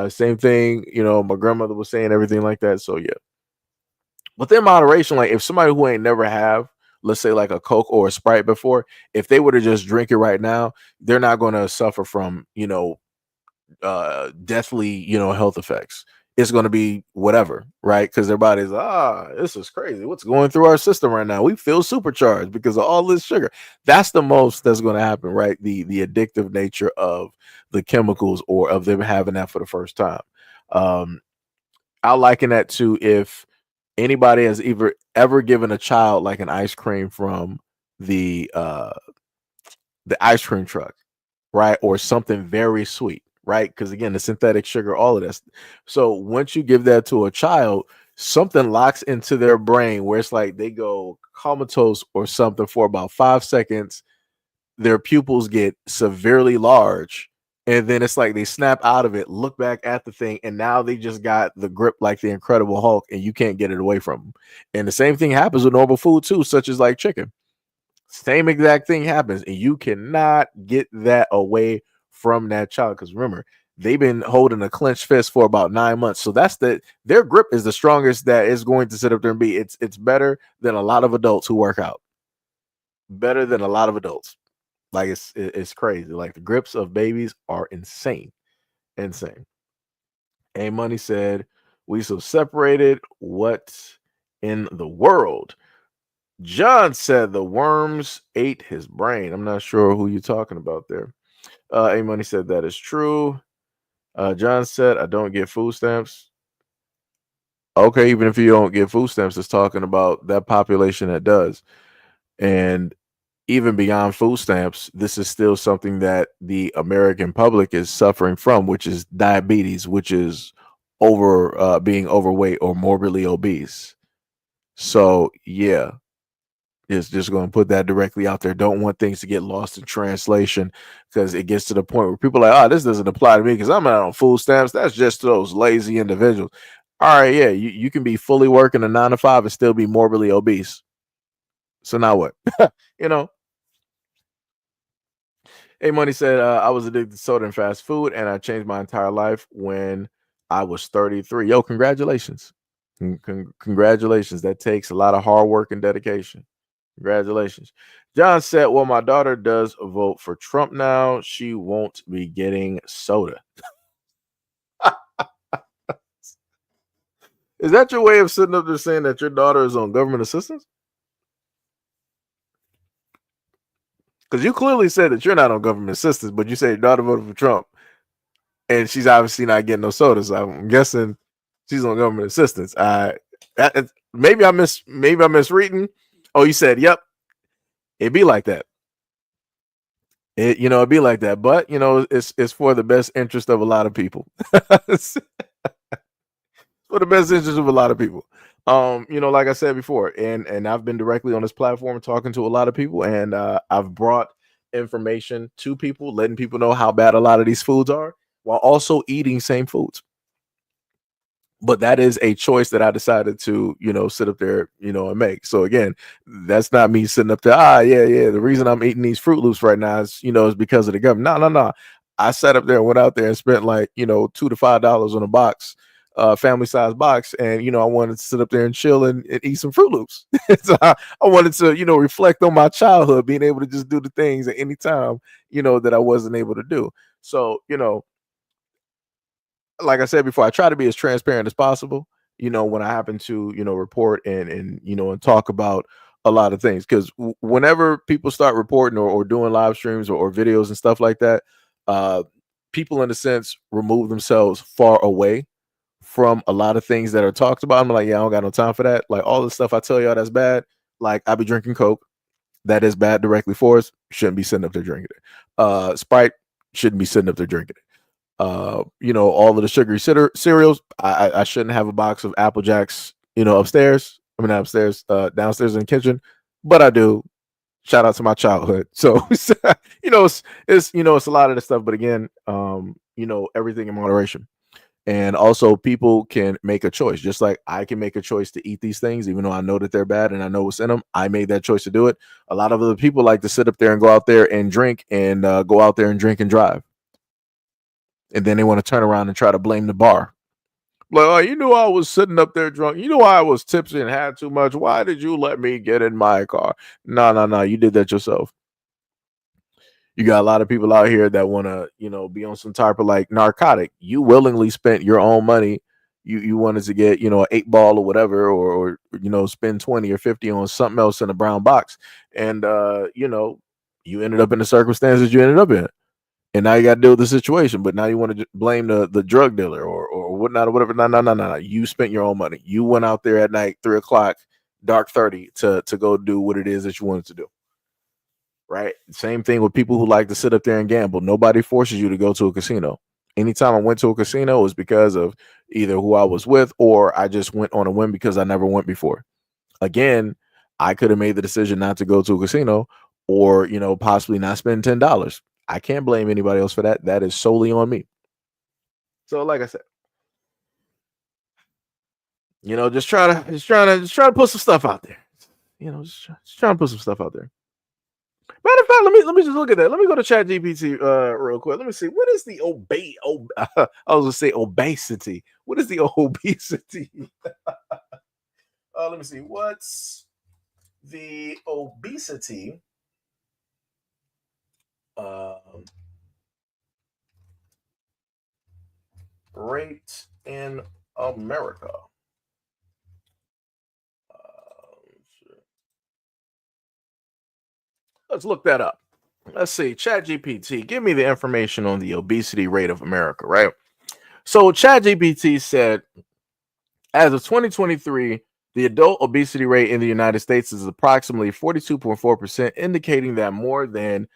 Same thing. My grandmother was saying everything like that. So yeah, within moderation. Like if somebody who ain't never have, let's say like a Coke or a Sprite before, if they were to just drink it right now, they're not going to suffer from deathly health effects. It's going to be whatever, right? Because their body's this is crazy, what's going through our system right now, we feel supercharged because of all this sugar. That's the most that's going to happen, right? The addictive nature of the chemicals, or of them having that for the first time. um I liken that to if anybody has ever given a child like an ice cream from the uh the ice cream truck, right? Or something very sweet, right? Because again, the synthetic sugar, all of this. So once you give that to a child, something locks into their brain where it's like they go comatose or something for about 5 seconds. Their pupils get severely large. And then it's like they snap out of it, look back at the thing, and now they just got the grip like the Incredible Hulk, and you can't get it away from them. And the same thing happens with normal food too, such as like chicken. Same exact thing happens, and you cannot get that away from that child. Because remember, they've been holding a clenched fist for about 9 months, so their grip is the strongest that is going to sit up there and be. It's better than a lot of adults who work out. Better than a lot of adults. Like it's crazy. Like the grips of babies are insane, insane. A Money said, "We so separated. What in the world?" John said the worms ate his brain. I'm not sure who you're talking about there. A Money said that is true. John said, I don't get food stamps. Okay, even if you don't get food stamps, it's talking about that population that does. And even beyond food stamps, this is still something that the American public is suffering from, which is diabetes, which is being overweight or morbidly obese. So yeah, is just going to put that directly out there. Don't want things to get lost in translation, because it gets to the point where people are like, oh, this doesn't apply to me because I'm not on food stamps. That's just those lazy individuals. All right, yeah, you can be fully working a 9 to 5 and still be morbidly obese. So now what? you know, A Money said, I was addicted to soda and fast food, and I changed my entire life when I was 33. Yo, congratulations. Congratulations. That takes a lot of hard work and dedication. Congratulations. John said, well, my daughter does vote for Trump now. She won't be getting soda. Is that your way of sitting up there saying that your daughter is on government assistance? Because you clearly said that you're not on government assistance, but you say your daughter voted for Trump, and she's obviously not getting no soda. So I'm guessing she's on government assistance. Maybe I misreading. Oh, you said, yep, it'd be like that. It'd be like that, but it's for the best interest of a lot of people. It's for the best interest of a lot of people. Like I said before, and I've been directly on this platform talking to a lot of people, and I've brought information to people, letting people know how bad a lot of these foods are, while also eating same foods. But that is a choice that I decided to, sit up there, and make. So again, that's not me sitting up there. Yeah. The reason I'm eating these Fruit Loops right now is because of the government. No. I sat up there and went out there and spent like, $2 to $5 on a box, family size box. And, I wanted to sit up there and chill and eat some Fruit Loops. So I wanted to, reflect on my childhood, being able to just do the things at any time, that I wasn't able to do. So, like I said before, I try to be as transparent as possible, when I happen to, report and talk about a lot of things. Because whenever people start reporting or doing live streams or videos and stuff like that, uh, people in a sense remove themselves far away from a lot of things that are talked about. I'm like, yeah, I don't got no time for that. Like all the stuff I tell y'all that's bad, like I be drinking Coke, that is bad directly for us, shouldn't be sitting up there drinking it. Sprite shouldn't be sitting up there drinking it. All of the sugary cereals. I shouldn't have a box of Apple Jacks, upstairs. I mean, upstairs, downstairs in the kitchen, but I do. Shout out to my childhood. So, it's it's a lot of the stuff, but again, everything in moderation. And also, people can make a choice, just like I can make a choice to eat these things, even though I know that they're bad and I know what's in them. I made that choice to do it. A lot of other people like to sit up there and go out there and drink and go out there and drink and drive, and then they want to turn around and try to blame the bar. Like, oh, you knew I was sitting up there drunk. You knew I was tipsy and had too much. Why did you let me get in my car? No, no, no. You did that yourself. You got a lot of people out here that want to, be on some type of like narcotic. You willingly spent your own money. You wanted to get, an 8 ball or whatever, or spend 20 or 50 on something else in a brown box. And, you ended up in the circumstances you ended up in. And now you got to deal with the situation. But now you want to blame the drug dealer or whatnot or whatever. No, no, no, no, no. You spent your own money. You went out there at night, 3 o'clock, dark 30 to go do what it is that you wanted to do. Right? Same thing with people who like to sit up there and gamble. Nobody forces you to go to a casino. Anytime I went to a casino, it was because of either who I was with or I just went on a whim because I never went before. Again, I could have made the decision not to go to a casino or, possibly not spend $10. I can't blame anybody else for that. That is solely on me. So, like I said, just try to put some stuff out there. Just trying to put some stuff out there. Matter of fact, let me just look at that. Let me go to ChatGPT real quick. Let me see. What is the I was gonna say obesity. What is the obesity? Let me see. What's the obesity? Rate in America. Let's look that up. Let's see. ChatGPT, give me the information on the obesity rate of America, right? So ChatGPT said, as of 2023, the adult obesity rate in the United States is approximately 42.4%, indicating that more than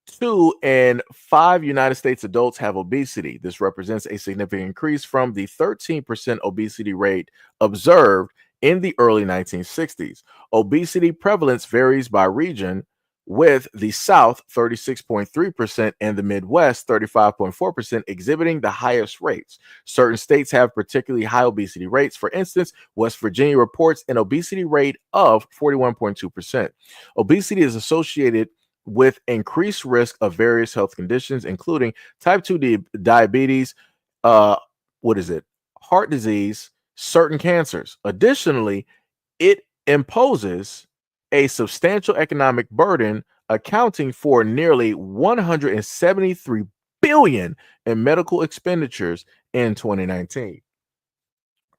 2 in 5 United States adults have obesity. This represents a significant increase from the 13% obesity rate observed in the early 1960s. Obesity prevalence varies by region, with the South 36.3% and the Midwest 35.4% exhibiting the highest rates. Certain states have particularly high obesity rates. For instance, West Virginia reports an obesity rate of 41.2%. Obesity is associated with increased risk of various health conditions, including type 2 diabetes, heart disease, certain cancers. Additionally, it imposes a substantial economic burden, accounting for nearly 173 billion in medical expenditures in 2019.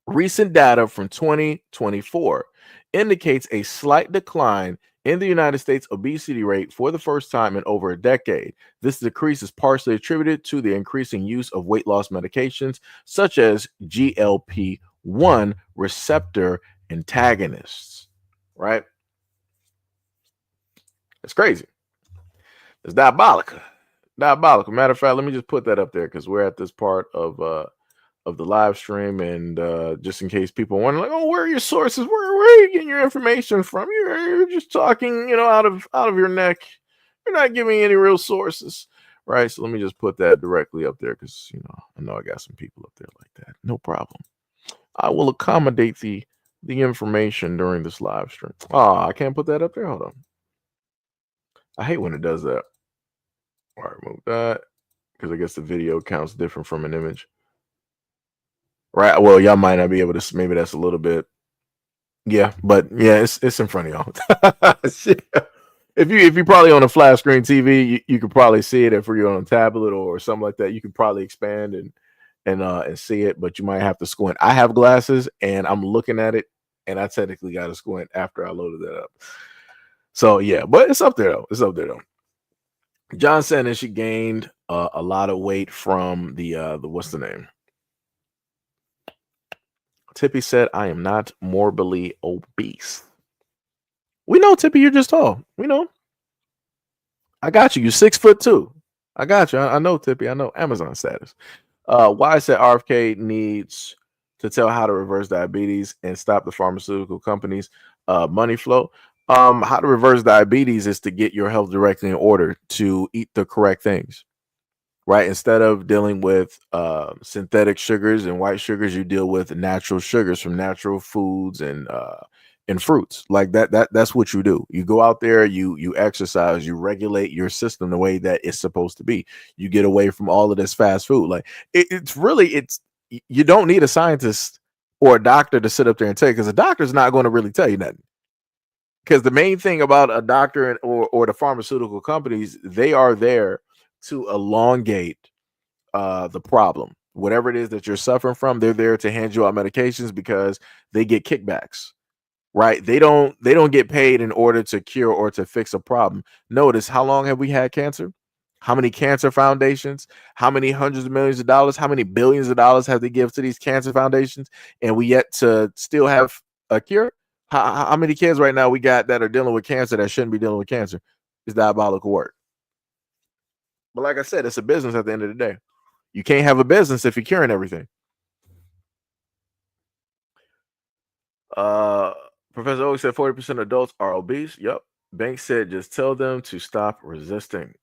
Recent data from 2024 indicates a slight decline in the United States obesity rate for the first time in over a decade. This decrease is partially attributed to the increasing use of weight loss medications such as GLP-1 receptor antagonists, right? It's crazy. It's diabolical. Diabolical. Matter of fact, let me just put that up there because we're at this part of the live stream, and just in case people wonder, like, oh, where are your sources? Where are you getting your information from? You're just talking, out of your neck. You're not giving any real sources, right? So let me just put that directly up there because I know I got some people up there like that. No problem. I will accommodate the information during this live stream. Oh, I can't put that up there. Hold on. I hate when it does that. All right, remove that because I guess the video counts different from an image. Right. Well, y'all might not be able to. Maybe that's a little bit. Yeah, but yeah, it's in front of y'all. If you probably on a flat screen TV, you could probably see it. If you're on a tablet or something like that, you could probably expand and see it. But you might have to squint. I have glasses and I'm looking at it, and I technically got to squint after I loaded that up. So yeah, but it's up there though. It's up there though. John said that she gained a lot of weight from the what's the name? Tippy said, I am not morbidly obese. We know, Tippy, you're just tall. We know. I got you. You're 6'2". I got you. I know, Tippy. I know. Amazon status. Why said RFK needs to tell how to reverse diabetes and stop the pharmaceutical companies' money flow. How to reverse diabetes is to get your health directly in order, to eat the correct things, right? Instead of dealing with synthetic sugars and white sugars, you deal with natural sugars from natural foods and fruits. Like that's what you do. You go out there, you exercise, you regulate your system the way that it's supposed to be. You get away from all of this fast food. Like it's you don't need a scientist or a doctor to sit up there and tell you, because a doctor's not going to really tell you nothing. Because the main thing about a doctor or the pharmaceutical companies, they are there to elongate the problem. Whatever it is that you're suffering from, they're there to hand you out medications because they get kickbacks, right? They don't get paid in order to cure or to fix a problem. Notice, how long have we had cancer? How many cancer foundations? How many hundreds of millions of dollars? How many billions of dollars have they give to these cancer foundations? And we yet to still have a cure? How many kids right now we got that are dealing with cancer that shouldn't be dealing with cancer? It's diabolical work. But like I said, it's a business at the end of the day. You can't have a business if you're curing everything. Uh, Professor Oak said 40% of adults are obese. Yep. Banks said just tell them to stop resisting.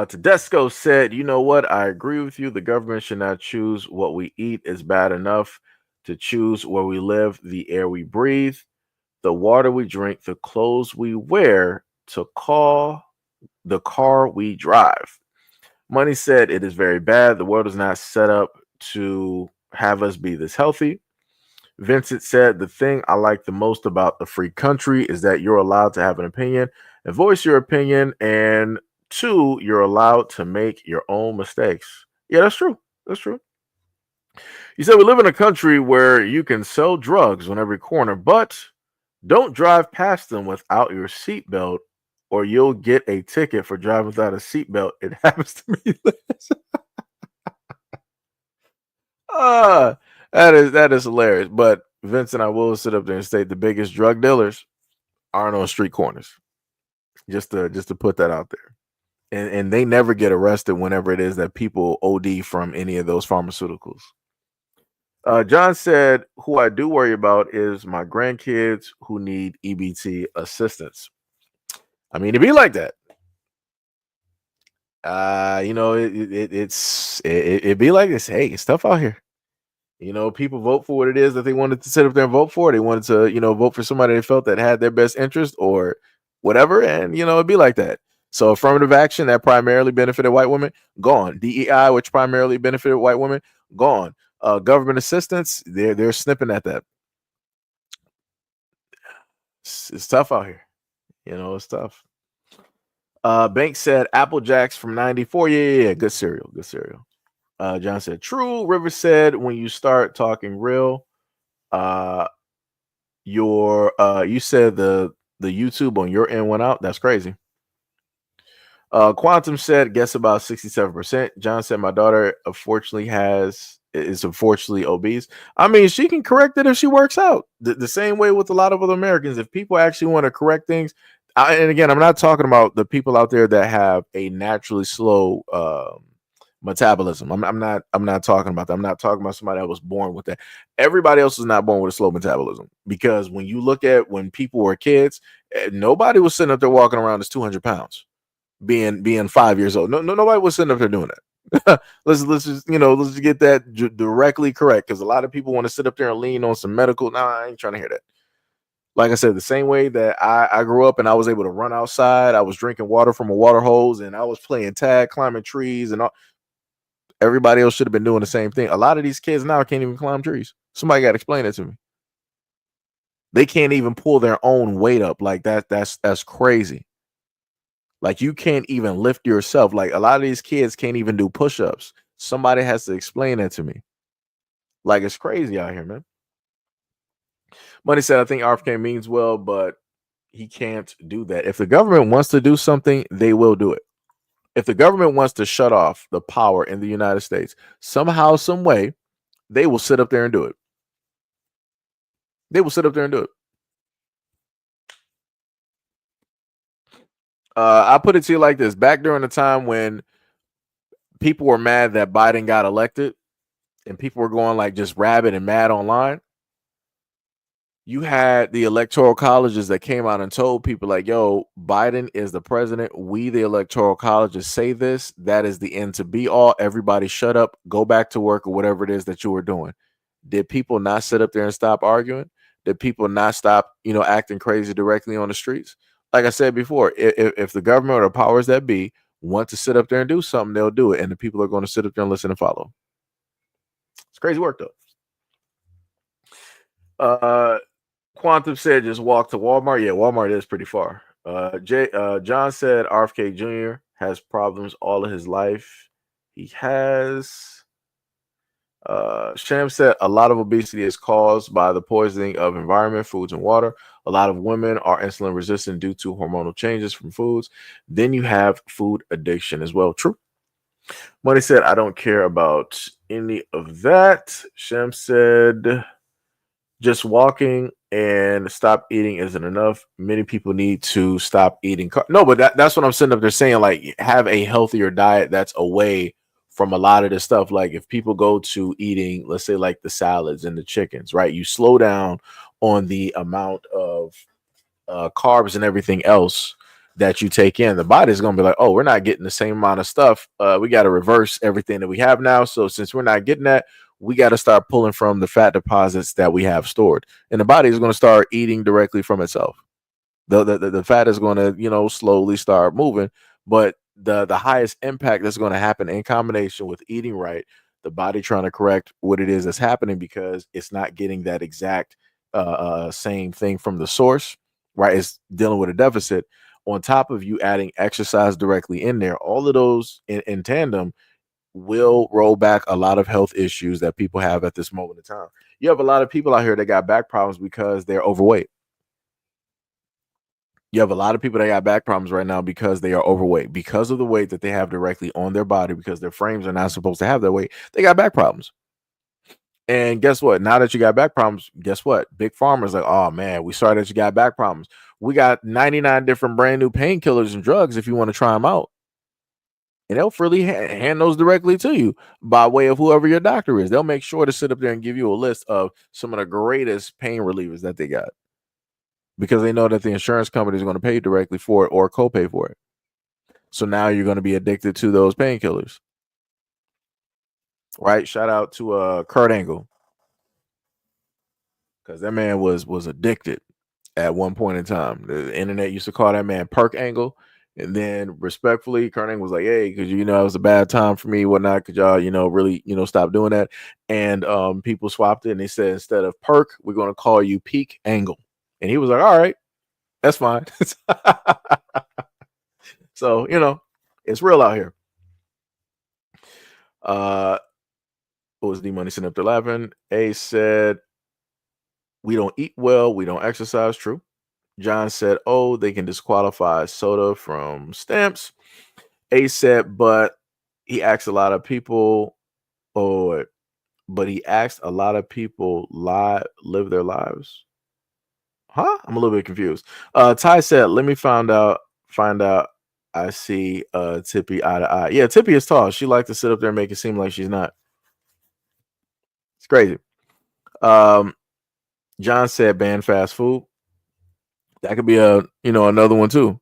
Tedesco said, you know what? I agree with you. The government should not choose what we eat. Is bad enough to choose where we live, the air we breathe, the water we drink, the clothes we wear, to call the car we drive. Money said it is very bad. The world is not set up to have us be this healthy. Vincent said, the thing I like the most about the free country is that you're allowed to have an opinion and voice your opinion. And two, you're allowed to make your own mistakes. Yeah, that's true. That's true. He said, we live in a country where you can sell drugs on every corner, but don't drive past them without your seatbelt, or you'll get a ticket for driving without a seatbelt. It happens to me. uh, that is hilarious. But Vincent, I will sit up there and state the biggest drug dealers aren't on street corners. Just to put that out there. And they never get arrested whenever it is that people OD from any of those pharmaceuticals. John said, who I do worry about is my grandkids who need EBT assistance. I mean, to be like that. It be like this. Hey, it's tough out here. People vote for what it is that they wanted to sit up there and vote for. They wanted to, vote for somebody they felt that had their best interest or whatever. And, it'd be like that. So affirmative action that primarily benefited white women, gone. DEI, which primarily benefited white women, gone. Government assistance, they're snipping at that. It's tough out here. It's tough. Banks said Apple Jacks from 94. Yeah. Good cereal. Good cereal. John said, true. River said, when you start talking real, you said the YouTube on your end went out. That's crazy. Quantum said, guess about 67%. John said, my daughter is unfortunately obese. I mean, she can correct it if she works out. The same way with a lot of other Americans. If people actually want to correct things, and again, I'm not talking about the people out there that have a naturally slow metabolism. I'm not talking about that. I'm not talking about somebody that was born with that. Everybody else is not born with a slow metabolism, because when you look at when people were kids, nobody was sitting up there walking around as 200 pounds, being 5 years old. Nobody was sitting up there doing that. let's just get that directly correct, because a lot of people want to sit up there and lean on some medical. Nah, I ain't trying to hear that. Like I said, the same way that I grew up and I was able to run outside, I was drinking water from a water hose, and I was playing tag, climbing trees, and all. Everybody else should have been doing the same thing. A lot of these kids now can't even climb trees. Somebody got to explain it to me. They can't even pull their own weight up. Like that's crazy. Like, you can't even lift yourself. Like, a lot of these kids can't even do push-ups. Somebody has to explain that to me. Like, it's crazy out here, man. Money said, I think RFK means well, but he can't do that. If the government wants to do something, they will do it. If the government wants to shut off the power in the United States, somehow, some way, they will sit up there and do it. They will sit up there and do it. I put it to you like this. Back during the time when people were mad that Biden got elected, and people were going like just rabid and mad online, you had the electoral colleges that came out and told people like, yo, Biden is the president. We, the electoral colleges, say this. That is the end to be all. Everybody shut up, go back to work or whatever it is that you were doing. Did people not sit up there and stop arguing? Did people not stop, acting crazy directly on the streets? Like I said before, if the government or the powers that be want to sit up there and do something, they'll do it. And the people are going to sit up there and listen and follow. It's crazy work though. Quantum said just walk to Walmart. Yeah, Walmart is pretty far. John said RFK Jr. has problems all of his life. He has. Sham said a lot of obesity is caused by the poisoning of environment, foods, and water. A lot of women are insulin resistant due to hormonal changes from foods. Then you have food addiction as well. True. Money said, I don't care about any of that. Shem said, just walking and stop eating isn't enough. Many people need to stop eating. No, but that's what I'm sitting up there saying. Like, have a healthier diet that's away from a lot of this stuff. Like, if people go to eating, let's say, like the salads and the chickens, right? You slow down on the amount of carbs and everything else that you take in. The body's going to be like, oh, we're not getting the same amount of stuff. We got to reverse everything that we have now. So since we're not getting that, we got to start pulling from the fat deposits that we have stored. And the body is going to start eating directly from itself. The fat is going to, slowly start moving. But the highest impact that's going to happen in combination with eating right, the body trying to correct what it is that's happening because it's not getting that exact same thing from the source, right? It's dealing with a deficit. On top of you adding exercise directly in there, all of those in tandem will roll back a lot of health issues that people have at this moment in time. You have a lot of people out here that got back problems because they're overweight. You have a lot of people that got back problems right now because they are overweight, because of the weight that they have directly on their body, because their frames are not supposed to have that weight. They got back problems. And guess what? Now that you got back problems, guess what? Big Pharma's like, oh man, we sorry that you got back problems. We got 99 different brand new painkillers and drugs if you want to try them out. And they'll freely hand those directly to you by way of whoever your doctor is. They'll make sure to sit up there and give you a list of some of the greatest pain relievers that they got because they know that the insurance company is going to pay directly for it or copay for it. So now you're going to be addicted to those painkillers. Right? Shout out to Kurt Angle. Because that man was addicted at one point in time. The internet used to call that man Perk Angle. And then respectfully, Kurt Angle was like, hey, because it was a bad time for me, whatnot. Could y'all, really, stop doing that? And people swapped it and they said, instead of Perk, we're going to call you Peak Angle. And he was like, all right, that's fine. So, it's real out here. What was D Money sitting up there laughing? A said, we don't eat well, we don't exercise. True. John said, oh, they can disqualify soda from stamps. A said, but he asked a lot of people, but he asked a lot of people live their lives. Huh? I'm a little bit confused. Ty said, let me find out. I see Tippy eye to eye. Yeah, Tippy is tall. She likes to sit up there and make it seem like she's not. It's crazy. John said ban fast food. That could be another one too.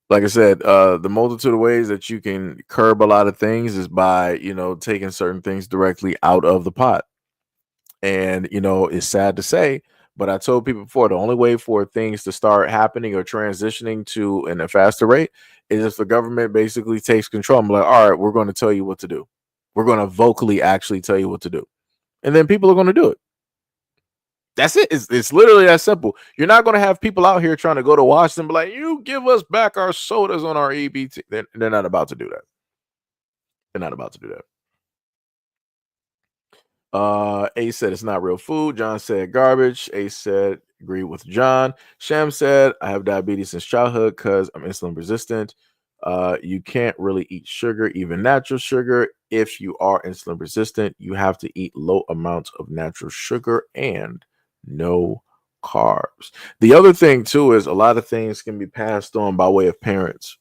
Like I said, the multitude of ways that you can curb a lot of things is by taking certain things directly out of the pot. And it's sad to say, but I told people before, the only way for things to start happening or transitioning to in a faster rate is if the government basically takes control. I'm like, all right, we're going to tell you what to do. We're going to vocally actually tell you what to do, and then people are going to do it. That's it. It's literally that simple. You're not going to have people out here trying to go to Washington and be like, you give us back our sodas on our EBT. They're not about to do that. They're not about to do that. A said it's not real food. John said garbage. A said agree with John. Sham said I have diabetes since childhood because I'm insulin resistant. You can't really eat sugar, even natural sugar. If you are insulin resistant, you have to eat low amounts of natural sugar and no carbs. The other thing too is a lot of things can be passed on by way of parents.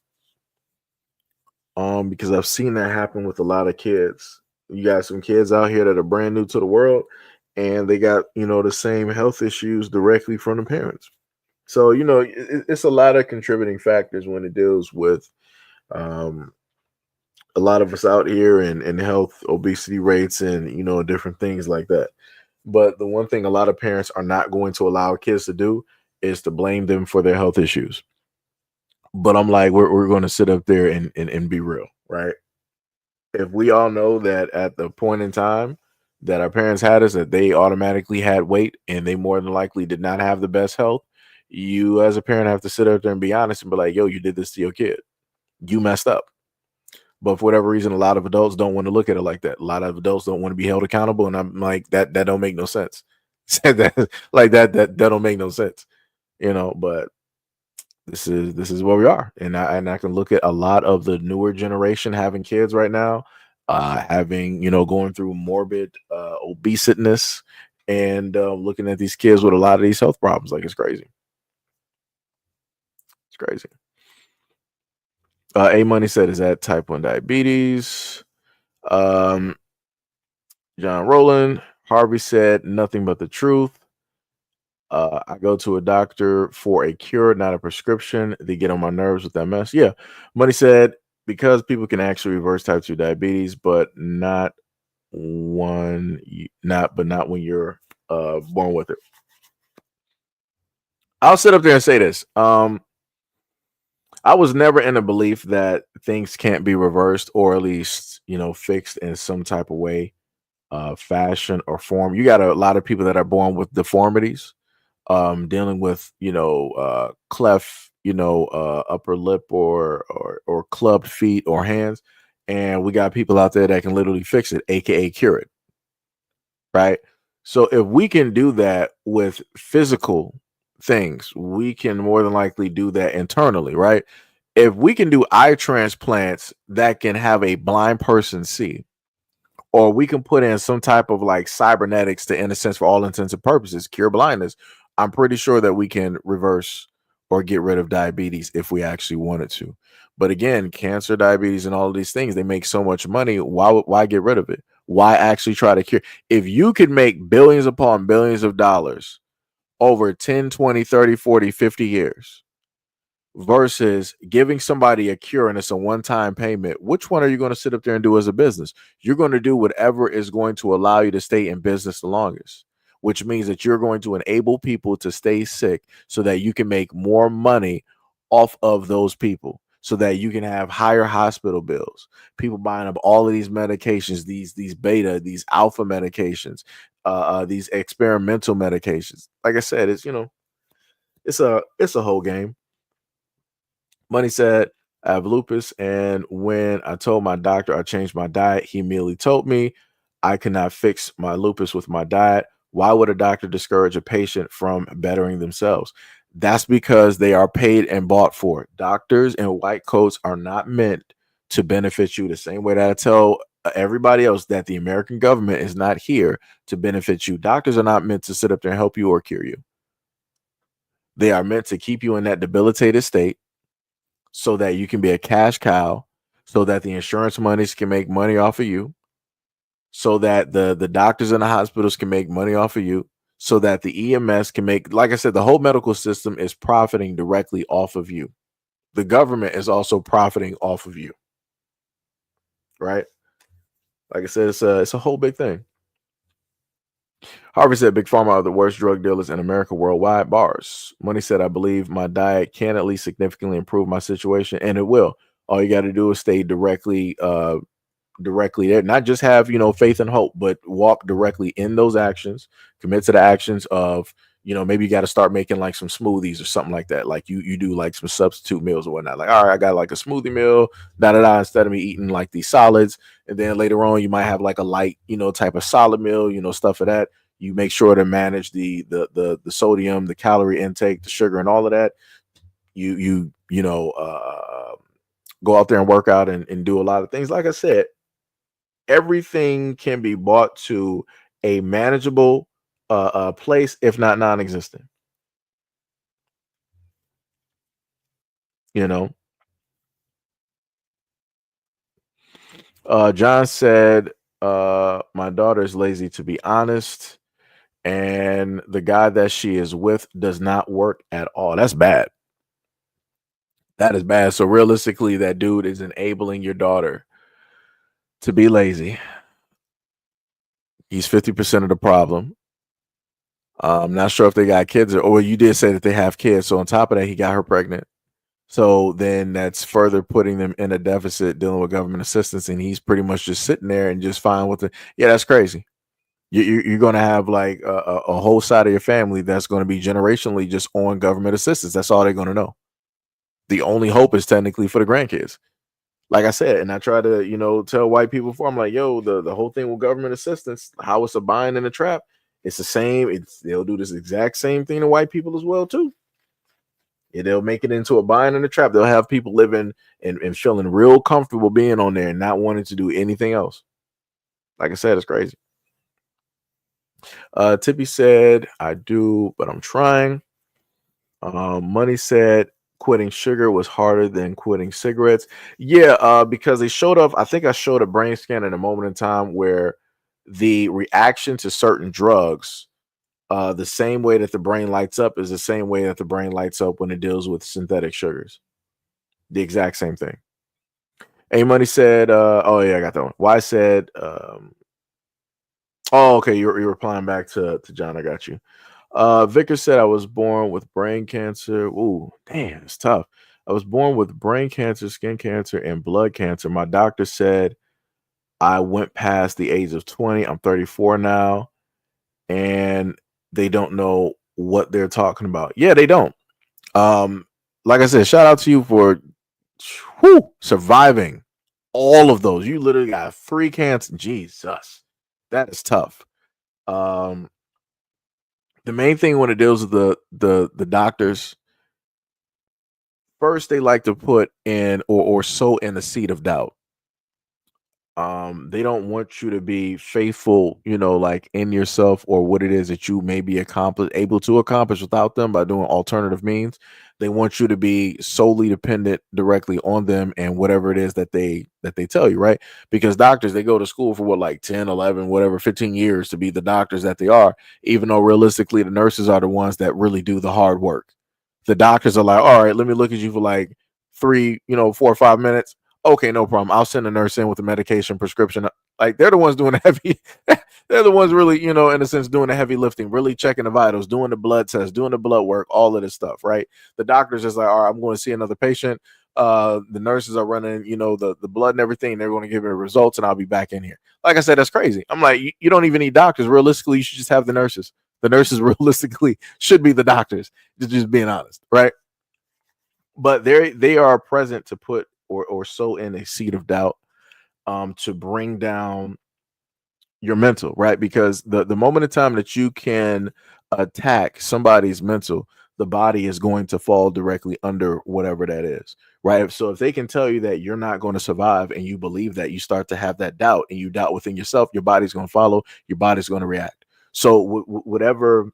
Because I've seen that happen with a lot of kids. You got some kids out here that are brand new to the world, and they got the same health issues directly from the parents. So it's a lot of contributing factors when it deals with um, a lot of us out here and health, obesity rates, and different things like that. But the one thing a lot of parents are not going to allow kids to do is to blame them for their health issues. But I'm like, we're going to sit up there and be real, right? If we all know that at the point in time that our parents had us, that they automatically had weight and they more than likely did not have the best health, you as a parent have to sit up there and be honest and be like, yo, you did this to your kid. You messed up. But for whatever reason, a lot of adults don't want to look at it like that. A lot of adults don't want to be held accountable. And I'm like, that don't make no sense. That don't make no sense. But this is where we are. And I can look at a lot of the newer generation having kids right now, having, going through morbid obesitness and looking at these kids with a lot of these health problems. Like it's crazy. It's crazy. A Money said, is that type 1 diabetes? Um, John Rowland, Harvey said, nothing but the truth. I go to a doctor for a cure, not a prescription. They get on my nerves with that mess. Yeah. Money said, because people can actually reverse type 2 diabetes, but not not when you're born with it. I'll sit up there and say this. I was never in a belief that things can't be reversed or at least, fixed in some type of way, fashion or form. You got a lot of people that are born with deformities, dealing with cleft, upper lip or clubbed feet or hands, and we got people out there that can literally fix it, aka cure it, right? So if we can do that with physical things, we can more than likely do that internally, right? If we can do eye transplants that can have a blind person see, or we can put in some type of like cybernetics to, in a sense, for all intents and purposes, cure blindness. I'm pretty sure that we can reverse or get rid of diabetes if we actually wanted to. But again, cancer, diabetes, and all of these things, they make so much money. Why get rid of it? Why actually try to cure? If you could make billions upon billions of dollars over 10, 20, 30, 40, 50 years, versus giving somebody a cure and it's a one-time payment, which one are you going to sit up there and do as a business? You're going to do whatever is going to allow you to stay in business the longest, which means that you're going to enable people to stay sick so that you can make more money off of those people, so that you can have higher hospital bills, people buying up all of these medications, these beta, these alpha medications, these experimental medications. Like I said, it's a whole game. Money said, I have lupus, and when I told my doctor I changed my diet, he immediately told me I cannot fix my lupus with my diet. Why would a doctor discourage a patient from bettering themselves? That's because they are paid and bought for it. Doctors and white coats are not meant to benefit you the same way that I tell everybody else that the American government is not here to benefit you. Doctors are not meant to sit up there and help you or cure you. They are meant to keep you in that debilitated state so that you can be a cash cow, so that the insurance monies can make money off of you, so that the doctors in the hospitals can make money off of you, so that the EMS can make, like I said, the whole medical system is profiting directly off of you. The government is also profiting off of you, right? Like I said, it's a whole big thing. Harvey said, Big Pharma are the worst drug dealers in America worldwide. Bars. Money said, I believe my diet can at least significantly improve my situation, and it will. All you got to do is stay directly there, not just have faith and hope, but walk directly in those actions, commit to the actions of maybe you got to start making like some smoothies or something like that, like you do like some substitute meals or whatnot, like, all right, I got like a smoothie meal, instead of me eating like these solids. And then later on you might have like a light type of solid meal, stuff of that. You make sure to manage the sodium, the calorie intake, the sugar, and all of that. Go out there and work out and do a lot of things. Like I said, everything can be brought to a manageable place, if not non-existent. You know, John said, My daughter is lazy, to be honest, and the guy that she is with does not work at all. That's bad. That is bad. So realistically, that dude is enabling your daughter to be lazy. He's 50% of the problem. I'm not sure if they got kids or you did say that they have kids. So on top of that, he got her pregnant. So then that's further putting them in a deficit dealing with government assistance. And he's pretty much just sitting there and just fine with it. Yeah, that's crazy. You're going to have like a whole side of your family that's going to be generationally just on government assistance. That's all they're going to know. The only hope is technically for the grandkids. Like I said, and I try to, tell white people before, I'm like, yo, the whole thing with government assistance, how it's a bind and a trap, it's the same. They'll do this exact same thing to white people as well, too. Yeah, they'll make it into a bind and a trap. They'll have people living and feeling real comfortable being on there and not wanting to do anything else. Like I said, it's crazy. Tippy said, I do, but I'm trying. Money said quitting sugar was harder than quitting cigarettes. Yeah, because they showed up. I think I showed a brain scan in a moment in time where the reaction to certain drugs, the same way that the brain lights up is the same way that the brain lights up when it deals with synthetic sugars. The exact same thing. A Money said, oh yeah, I got that one. Y said, oh, okay, you're replying back to John. I got you. Vicar said I was born with brain cancer. Ooh, damn, it's tough. I was born with brain cancer, skin cancer, and blood cancer. My doctor said I went past the age of 20. I'm 34 now, and they don't know what they're talking about. Yeah, they don't. Like I said, shout out to you for surviving all of those. You literally got 3 cancers. Jesus, that is tough. The main thing when it deals with the doctors, first they like to put in or sow in the seed of doubt. They don't want you to be faithful, like in yourself or what it is that you may be able to accomplish without them by doing alternative means. They want you to be solely dependent directly on them and whatever it is that they tell you, right? Because doctors, they go to school for what, like 10, 11, whatever, 15 years to be the doctors that they are, even though realistically the nurses are the ones that really do the hard work. The doctors are like, all right, let me look at you for like 4 or 5 minutes. Okay, no problem. I'll send a nurse in with a medication prescription. Like they're the ones doing the heavy. They're the ones really, in a sense, doing the heavy lifting, really checking the vitals, doing the blood tests, doing the blood work, all of this stuff, right? The doctor's just like, all right, I'm going to see another patient. The nurses are running, the blood and everything. They're going to give me results, and I'll be back in here. Like I said, that's crazy. I'm like, you don't even need doctors. Realistically, you should just have the nurses. The nurses realistically should be the doctors. Just being honest, right? But they are present to put or sow in a seed of doubt, to bring down your mental, right? Because the moment in time that you can attack somebody's mental, the body is going to fall directly under whatever that is, right? So if they can tell you that you're not going to survive and you believe that, you start to have that doubt and you doubt within yourself, your body's going to follow, your body's going to react. So whatever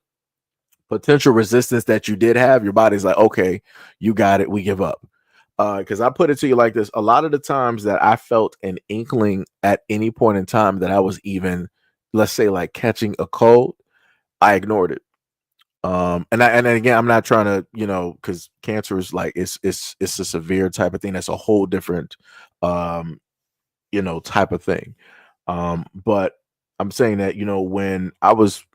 potential resistance that you did have, your body's like, okay, you got it, we give up. Because I put it to you like this: a lot of the times that I felt an inkling at any point in time that I was even, let's say, like catching a cold, I ignored it. And again, I'm not trying to, because cancer is like it's a severe type of thing. That's a whole different, type of thing. But I'm saying that, when I was,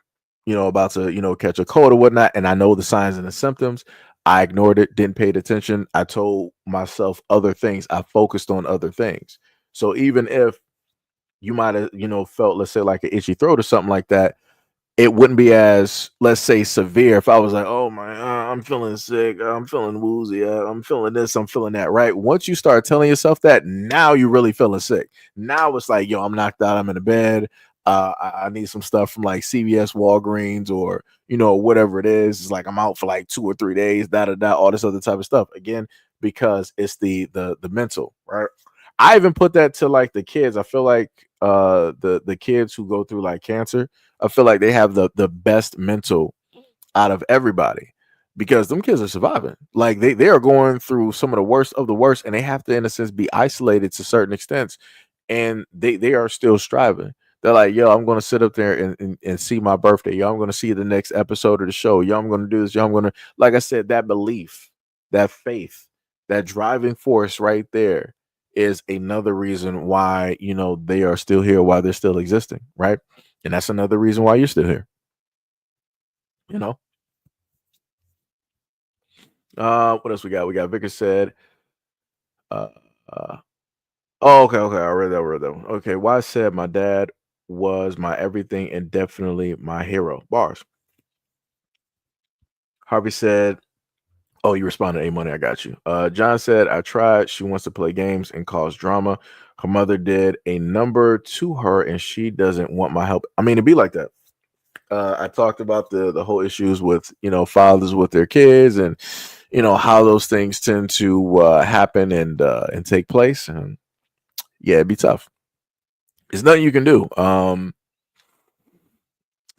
about to, catch a cold or whatnot, and I know the signs and the symptoms, I ignored it, didn't pay attention. I told myself other things. I focused on other things. So even if you might have, felt, let's say, like an itchy throat or something like that, it wouldn't be as, let's say, severe if I was like, oh my, I'm feeling sick, I'm feeling woozy, I'm feeling this, I'm feeling that, right? Once you start telling yourself that, now you're really feeling sick. Now it's like, yo, I'm knocked out, I'm in the bed, I need some stuff from like CVS, Walgreens, or whatever it is. It's like I'm out for like 2 or 3 days, all this other type of stuff. Again, because it's the mental, right? I even put that to like the kids. I feel like the kids who go through like cancer, I feel like they have the best mental out of everybody, because them kids are surviving. Like they are going through some of the worst of the worst, and they have to, in a sense, be isolated to certain extents and they are still striving. They're like, yo, I'm going to sit up there and see my birthday. Yo, I'm going to see the next episode of the show. Yo, I'm going to do this. Yo, I'm going to, like I said, that belief, that faith, that driving force right there is another reason why, they are still here, why they're still existing. Right. And that's another reason why you're still here. You know, what else we got? We got Vicar said, uh, uh, oh, okay, okay. I read that one. Okay, why said my dad was my everything and definitely my hero. Bars. Harvey said, oh, you responded, A Money, I got you. John said, I tried. She wants to play games and cause drama. Her mother did a number to her and she doesn't want my help. I mean, it'd be like that. I talked about the whole issues with, fathers with their kids and, how those things tend to happen and take place. And yeah, it'd be tough. There's nothing you can do.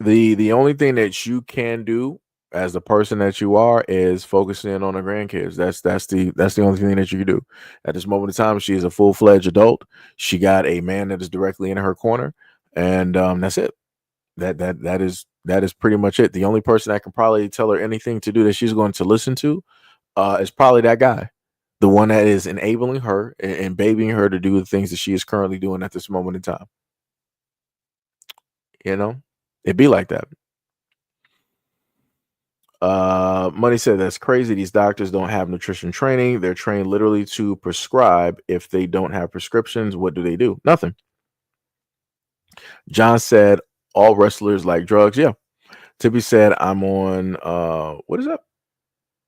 The only thing that you can do as the person that you are is focus in on the grandkids. That's the only thing that you can do. At this moment in time, she is a full-fledged adult. She got a man that is directly in her corner, and that's it. That is pretty much it. The only person that can probably tell her anything to do that she's going to listen to is probably that guy, the one that is enabling her and babying her to do the things that she is currently doing at this moment in time. It'd be like that. Money said that's crazy. These doctors don't have nutrition training. They're trained literally to prescribe. If they don't have prescriptions, what do? Nothing. John said all wrestlers like drugs. Yeah. Tippy said I'm on what is that?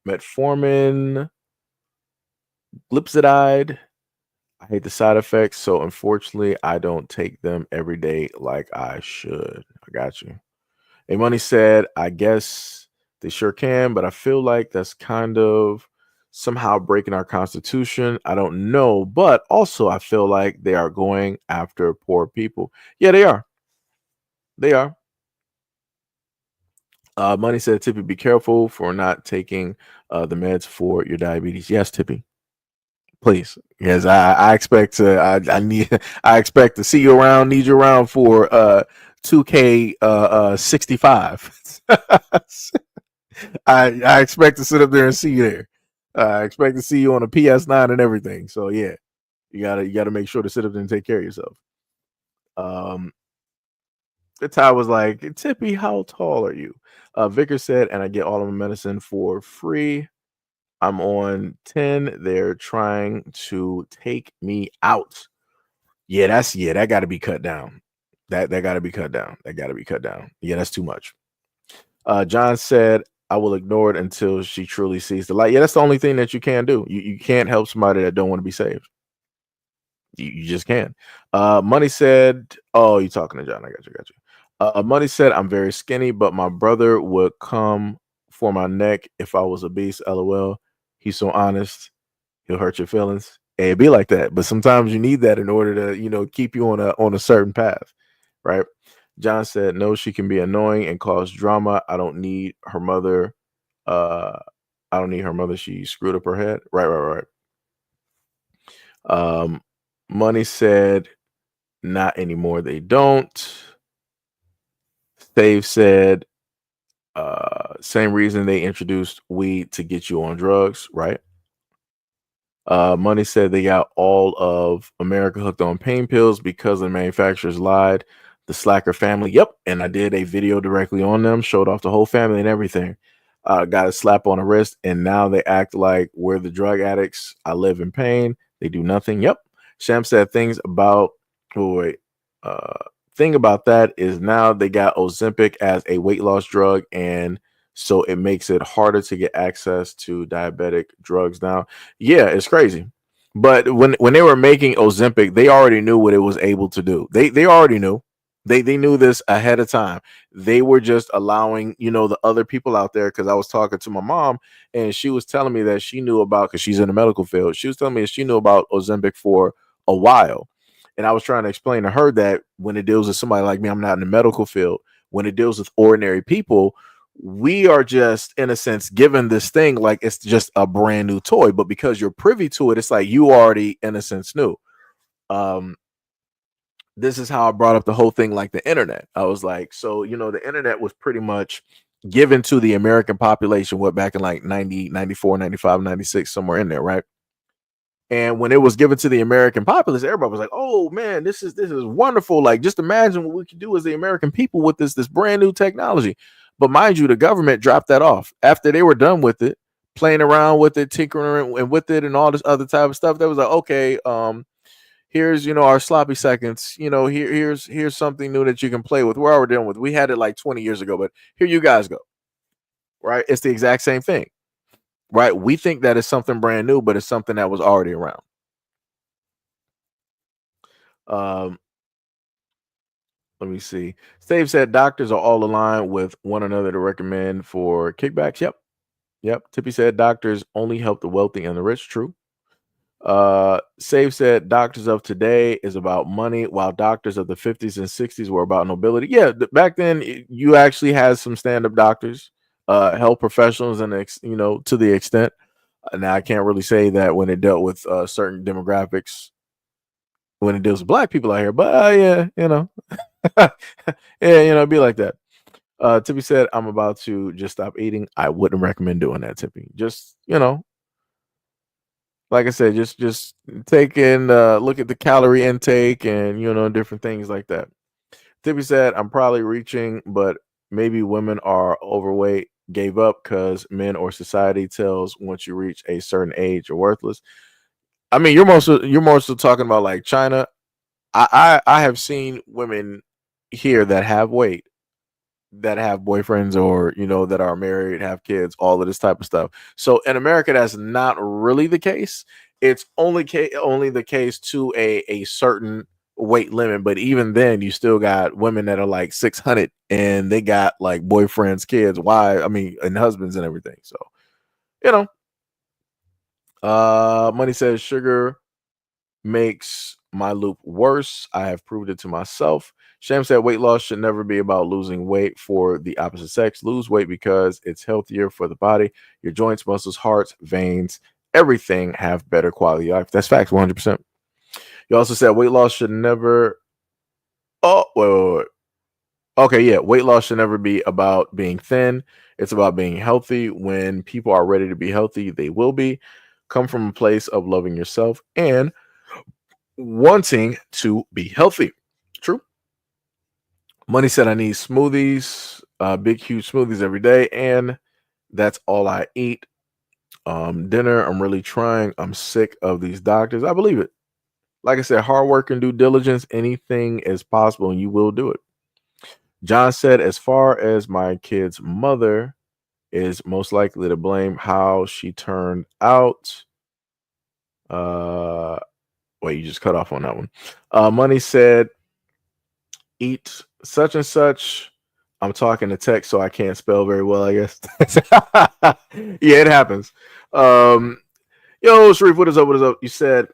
Metformin, glipizide. I hate the side effects, so unfortunately I don't take them every day like I should. I got you. A Money said, I guess they sure can, but I feel like that's kind of somehow breaking our constitution. I don't know, but also I feel like they are going after poor people. Yeah, they are. They are. Money said, Tippy, be careful for not taking the meds for your diabetes. Yes, Tippy. Please. Yes, I expect to I need I expect to see you around, need you around for 2K 65. I expect to sit up there and see you there. I expect to see you on a PS9 and everything. So yeah, you gotta make sure to sit up there and take care of yourself. The Ty was like, Tippy, how tall are you? Vicar said, and I get all of my medicine for free. I'm on 10. They're trying to take me out. Yeah, that gotta be cut down. That gotta be cut down. That gotta be cut down. Yeah, that's too much. John said, I will ignore it until she truly sees the light. Yeah, that's the only thing that you can do. You can't help somebody that don't want to be saved. You just can't. Money said, oh, you talking to John. I got you. Money said, I'm very skinny, but my brother would come for my neck if I was obese. LOL. He's so honest. He'll hurt your feelings. Hey, it'd be like that. But sometimes you need that in order to, keep you on a certain path. Right. John said, no, she can be annoying and cause drama. I don't need her mother. I don't need her mother. She screwed up her head. Right. Money said, not anymore. They don't. Stave said, same reason they introduced weed to get you on drugs, right? Money said they got all of America hooked on pain pills because the manufacturers lied. The Slacker family, yep. And I did a video directly on them, showed off the whole family and everything. Got a slap on the wrist, and now they act like we're the drug addicts. I live in pain. They do nothing. Yep. Sham said things about, oh, wait. Thing about that is now they got Ozempic as a weight loss drug, and so it makes it harder to get access to diabetic drugs now. Yeah, it's crazy. But when they were making Ozempic, they already knew what it was able to do. They already knew. They knew this ahead of time. They were just allowing, the other people out there, because I was talking to my mom and she was telling me that she knew about, because she's in the medical field. She was telling me that she knew about Ozempic for a while. And I was trying to explain to her that when it deals with somebody like me, I'm not in the medical field. When it deals with ordinary people, we are just, in a sense, given this thing like it's just a brand new toy. But because you're privy to it, it's like you already, in a sense, knew. this is how I brought up the whole thing like the internet. I was like, so, the internet was pretty much given to the American population, what, back in like 90, 94, 95, 96, somewhere in there, right? And when it was given to the American populace, everybody was like, "Oh man, this is wonderful! Like, just imagine what we could do as the American people with this brand new technology." But mind you, the government dropped that off after they were done with it, playing around with it, tinkering and with it, and all this other type of stuff. That was like, okay, here's our sloppy seconds. Here's something new that you can play with. We're already done with. We had it like 20 years ago, but here you guys go. Right? It's the exact same thing. Right? We think that it's something brand new, but it's something that was already around. Um, Let me see. Stave said doctors are all aligned with one another to recommend for kickbacks. Yep. Yep. Tippy said doctors only help the wealthy and the rich. True. Save said doctors of today is about money, while doctors of the 50s and 60s were about nobility. Yeah, back then you actually had some stand-up doctors, health professionals, and to the extent. Now I can't really say that when it dealt with certain demographics, when it deals with black people out here, but yeah, yeah, it'd be like that. Tippy said, I'm about to just stop eating. I wouldn't recommend doing that, Tippy. Just, like I said, just take in look at the calorie intake and different things like that. Tippy said, I'm probably reaching, but maybe women are overweight, gave up because men or society tells once you reach a certain age you're worthless. I mean, you're more so talking about like China. I have seen women here that have weight, that have boyfriends, or that are married, have kids, all of this type of stuff. So in America, that's not really the case. It's only the case to a certain weight limit. But even then, you still got women that are like 600 and they got like boyfriends, kids, why? I mean, and husbands and everything. So you know, money says sugar makes my loop worse. I have proved it to myself. Sham said weight loss should never be about losing weight for the opposite sex. Lose weight because it's healthier for the body. Your joints, muscles, hearts, veins, everything have better quality of life. That's facts, 100%. You also said weight loss should never. Oh, wait. Okay, yeah. Weight loss should never be about being thin. It's about being healthy. When people are ready to be healthy, they will be. Come from a place of loving yourself and wanting to be healthy. True. Money said I need smoothies, big huge smoothies every day, and that's all I eat. Dinner, I'm really trying. I'm sick of these doctors. I believe it. Like I said, hard work and due diligence, anything is possible, and you will do it. John said, as far as my kid's mother is most likely to blame how she turned out. Uh, Wait, you just cut off on that one. Money said, eat such and such. I'm talking to text, so I can't spell very well, I guess. Yeah, it happens. Um, Yo, Sharif, what is up? What is up? You said,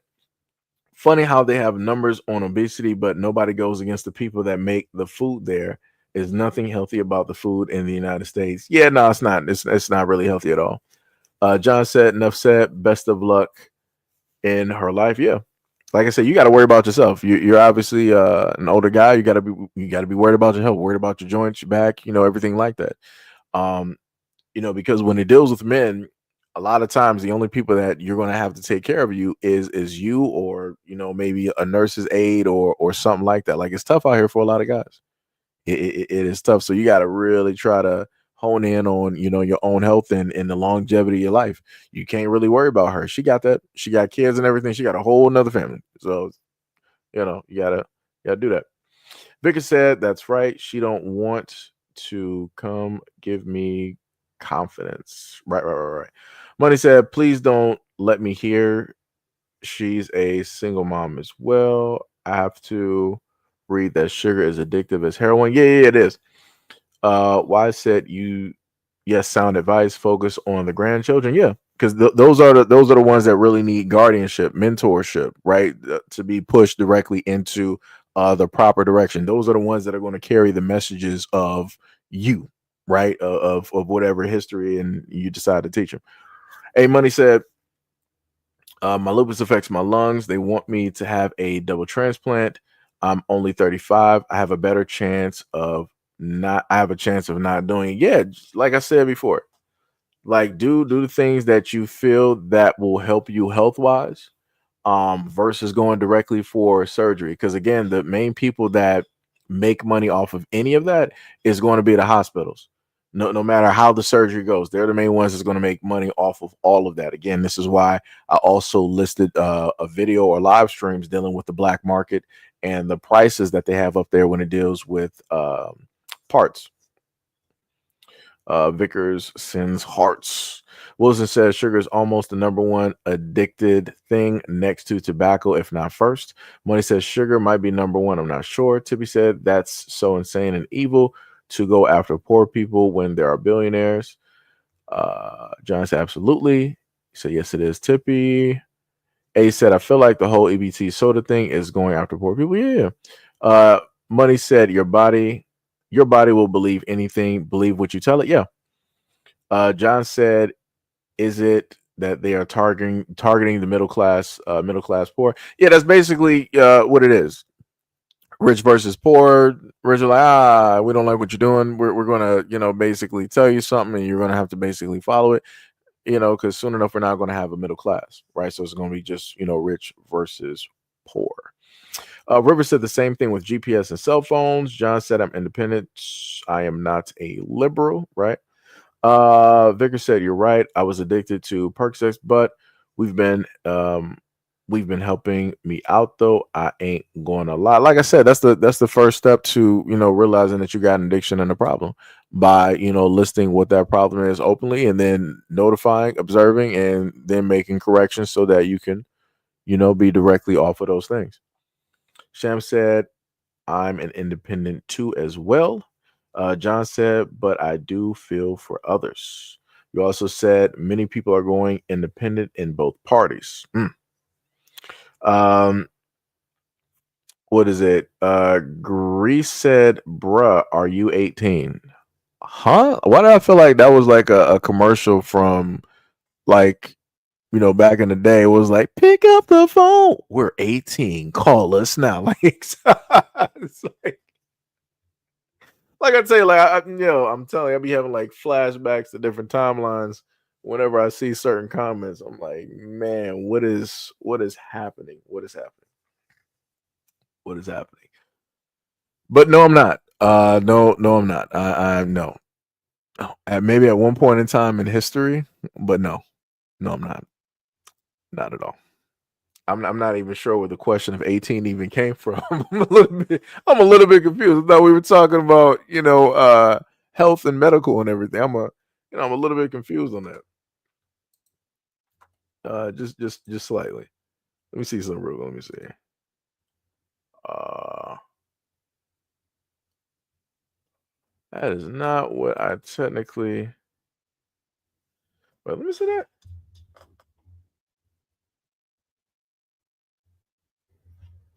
funny how they have numbers on obesity, but nobody goes against the people that make the food there. Is nothing healthy about the food in the United States. Yeah, no, it's not. It's not really healthy at all. John said, enough said, best of luck in her life. Yeah. Like I said, you got to worry about yourself. You're obviously an older guy. You got to be worried about your health, worried about your joints, your back, everything like that. Um, because when it deals with men, a lot of times the only people that you're going to have to take care of you is you, or maybe a nurse's aide, or something like that. Like, it's tough out here for a lot of guys. It is tough. So you got to really try to hone in on your own health and the longevity of your life. You can't really worry about her. She got that. She got kids and everything. She got a whole nother family. So you gotta do that. Vicar said, that's right. She don't want to come give me confidence. Right. Money said, please don't let me hear she's a single mom as well. I have to read that sugar is addictive as heroin. Yeah, it is. Why said you? Yes, sound advice. Focus on the grandchildren. Yeah, because those are the ones that really need guardianship, mentorship, right? To be pushed directly into the proper direction. Those are the ones that are going to carry the messages of you, right? Of whatever history and you decide to teach them. Hey, Money said, my lupus affects my lungs. They want me to have a double transplant. I'm only 35. I have a better chance of not. I have a chance of not doing it. Yeah, like I said before, like do the things that you feel that will help you health wise, versus going directly for surgery. Because again, the main people that make money off of any of that is going to be the hospitals. No matter how the surgery goes, they're the main ones that's going to make money off of all of that. Again, this is why I also listed a video or live streams dealing with the black market and the prices that they have up there when it deals with parts. Vickers sends hearts. Wilson says sugar is almost the number one addicted thing next to tobacco, if not first. Money says sugar might be number one. I'm not sure. Tippy said that's so insane and evil to go after poor people when there are billionaires. John said absolutely. He said yes, it is. Tippy. A said I feel like the whole EBT soda thing is going after poor people. Yeah. Money said your body will believe anything. Believe what you tell it. Yeah. John said, is it that they are targeting the middle class poor? Yeah, that's basically what it is. Rich versus poor. Rich are like, we don't like what you're doing. We're gonna, basically tell you something, and you're gonna have to basically follow it. Because soon enough we're not gonna have a middle class, right? So it's gonna be just rich versus poor. River said the same thing with GPS and cell phones. John said I'm independent. I am not a liberal, right? Vicar said you're right. I was addicted to Percocet, but we've been helping me out though. I ain't going to lie. Like I said, that's the first step to realizing that you got an addiction and a problem by listing what that problem is openly and then notifying, observing, and then making corrections so that you can be directly off of those things. Sham said I'm an independent too as well. John said, but I do feel for others. You also said many people are going independent in both parties. What is it? Grease said, bruh, are you 18? Huh? Why did I feel like that was like a commercial from like, back in the day? It was like, pick up the phone. We're 18. Call us now. Like, it's like I tell you, like I'm telling you, I be having like flashbacks to different timelines whenever I see certain comments. I'm like, man, what is happening? What is happening? What is happening? But no, I'm not. No, I'm not. I no. Maybe at one point in time in history, but no, I'm not at all. I'm not even sure where the question of 18 even came from. I'm a little bit confused. I thought we were talking about health and medical and everything. I'm a little bit confused on that. Just slightly. Let me see some real. Let me see. That is not what I technically. Wait, let me see that.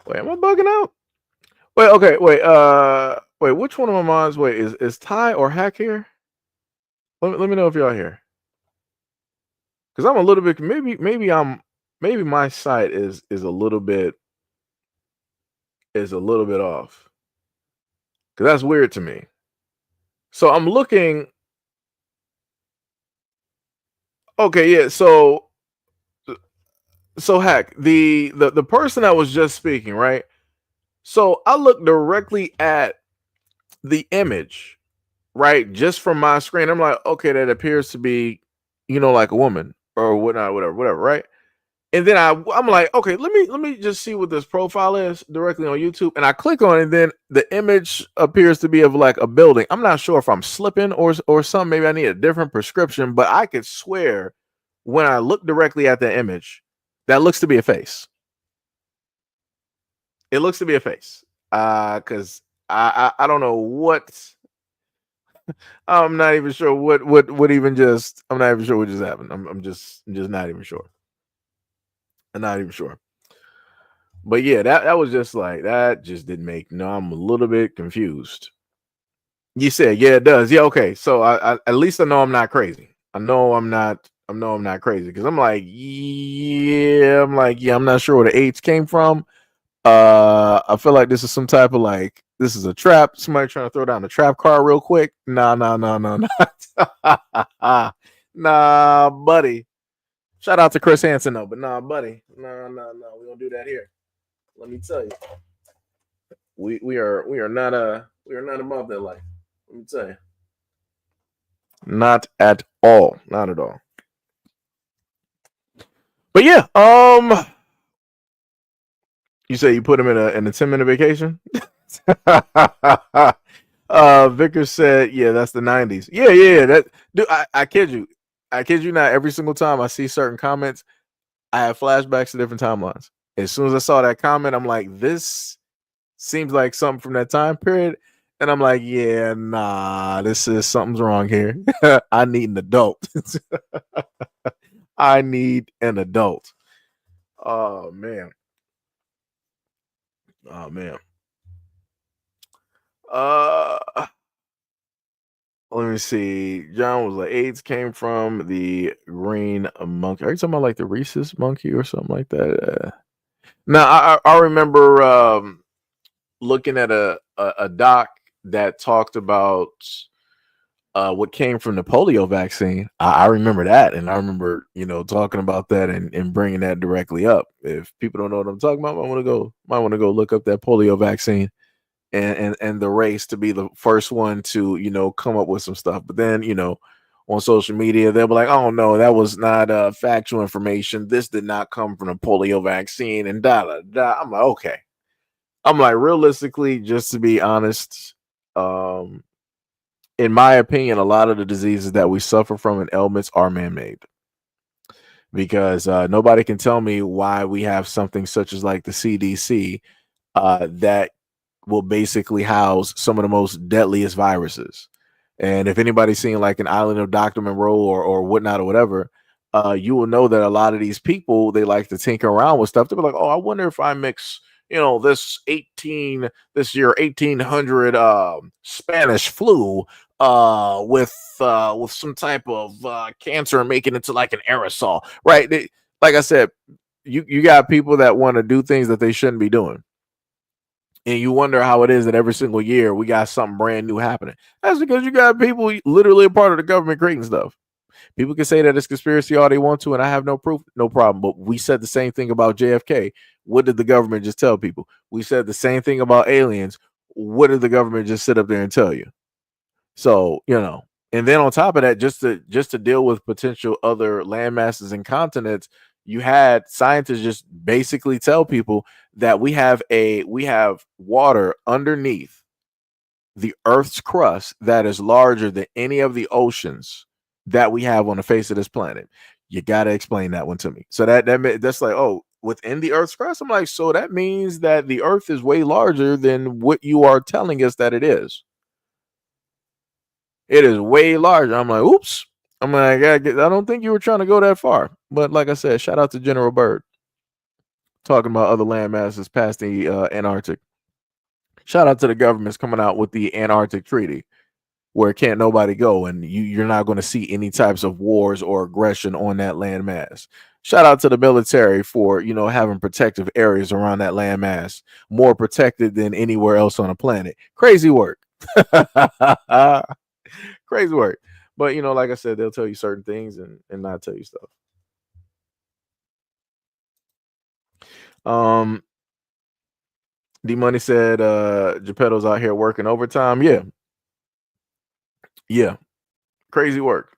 Wait, am I bugging out? Wait, okay, wait. Which one of my mods? Wait, is Ty or Hack here? Let me know if y'all here. Because I'm a little bit. Maybe my site is a little bit off. Because that's weird to me. So I'm looking. Okay, yeah. So Hack, the person that was just speaking, right? So I look directly at the image, right, just from my screen. I'm like, okay, that appears to be, like a woman or whatnot, whatever, right? And then I'm like, okay, let me just see what this profile is directly on YouTube. And I click on it, and then the image appears to be of like a building. I'm not sure if I'm slipping or something. Maybe I need a different prescription, but I could swear when I look directly at the image, that looks to be a face. It looks to be a face. Because I don't know what. I'm not even sure what even just. I'm not even sure what just happened. I'm just not even sure. I'm not even sure. But yeah, that was just like that. Just didn't make. No, I'm a little bit confused. You said, yeah, it does. Yeah, okay. So I at least I know I'm not crazy. I know I'm not. I know I'm not crazy because I'm like, yeah, I'm not sure where the H came from. I feel like this is some type of like this is a trap. Somebody trying to throw down a trap card real quick. Nah, nah, nah, nah, nah. Nah, buddy. Shout out to Chris Hansen though, but nah, buddy. Nah, nah, nah. We don't do that here. Let me tell you. We are not above that life. Let me tell you. Not at all. Not at all. But yeah, you say you put him in a 10-minute vacation? Vickers said, yeah, that's the 90s. Yeah, yeah, yeah. That dude, I kid you. I kid you not, every single time I see certain comments, I have flashbacks to different timelines. As soon as I saw that comment, I'm like, this seems like something from that time period. And I'm like, yeah, nah, this is something's wrong here. I need an adult. I need an adult. Oh man. Oh man. Uh Let me see. John was like, AIDS came from the green monkey. Are you talking about like the rhesus monkey or something like that? Now, I remember looking at a doc that talked about what came from the polio vaccine. I remember that, and I remember talking about that and bringing that directly up. If people don't know what I'm talking about, might want to go look up that polio vaccine and the race to be the first one to come up with some stuff. But then on social media they'll be like, oh no, that was not factual information, this did not come from the polio vaccine, and da da da. I'm like, okay. I'm like, realistically, just to be honest, um in my opinion, a lot of the diseases that we suffer from and ailments are man-made, because nobody can tell me why we have something such as like the CDC that will basically house some of the most deadliest viruses. And if anybody's seen like an Island of Dr. Monroe or whatnot or whatever, you will know that a lot of these people, they like to tinker around with stuff. They'll be like, oh, I wonder if I mix, this year 1800 Spanish flu with some type of cancer and make it into like an aerosol, right? Like I said, you got people that want to do things that they shouldn't be doing, and you wonder how it is that every single year we got something brand new happening. That's because you got people literally a part of the government creating stuff. People can say that it's conspiracy all they want to, and I have no proof, no problem. But we said the same thing about JFK. What did the government just tell people? We said the same thing about aliens. What did the government just sit up there and tell you? So, and then on top of that, just to deal with potential other land masses and continents, you had scientists just basically tell people that we have water underneath the Earth's crust that is larger than any of the oceans that we have on the face of this planet. You got to explain that one to me. So that's like, oh, within the Earth's crust. I'm like, so that means that the Earth is way larger than what you are telling us that it is. It is way larger. I'm like, oops. I'm like, I don't think you were trying to go that far. But like I said, shout out to General Byrd talking about other land masses past the Antarctic. Shout out to the governments coming out with the Antarctic Treaty, where can't nobody go, and you're not going to see any types of wars or aggression on that land mass. Shout out to the military for having protective areas around that land mass, more protected than anywhere else on the planet. Crazy work. Crazy work. But like I said, they'll tell you certain things and not tell you stuff. Um, D Money said Geppetto's out here working overtime. Yeah. Yeah. Crazy work.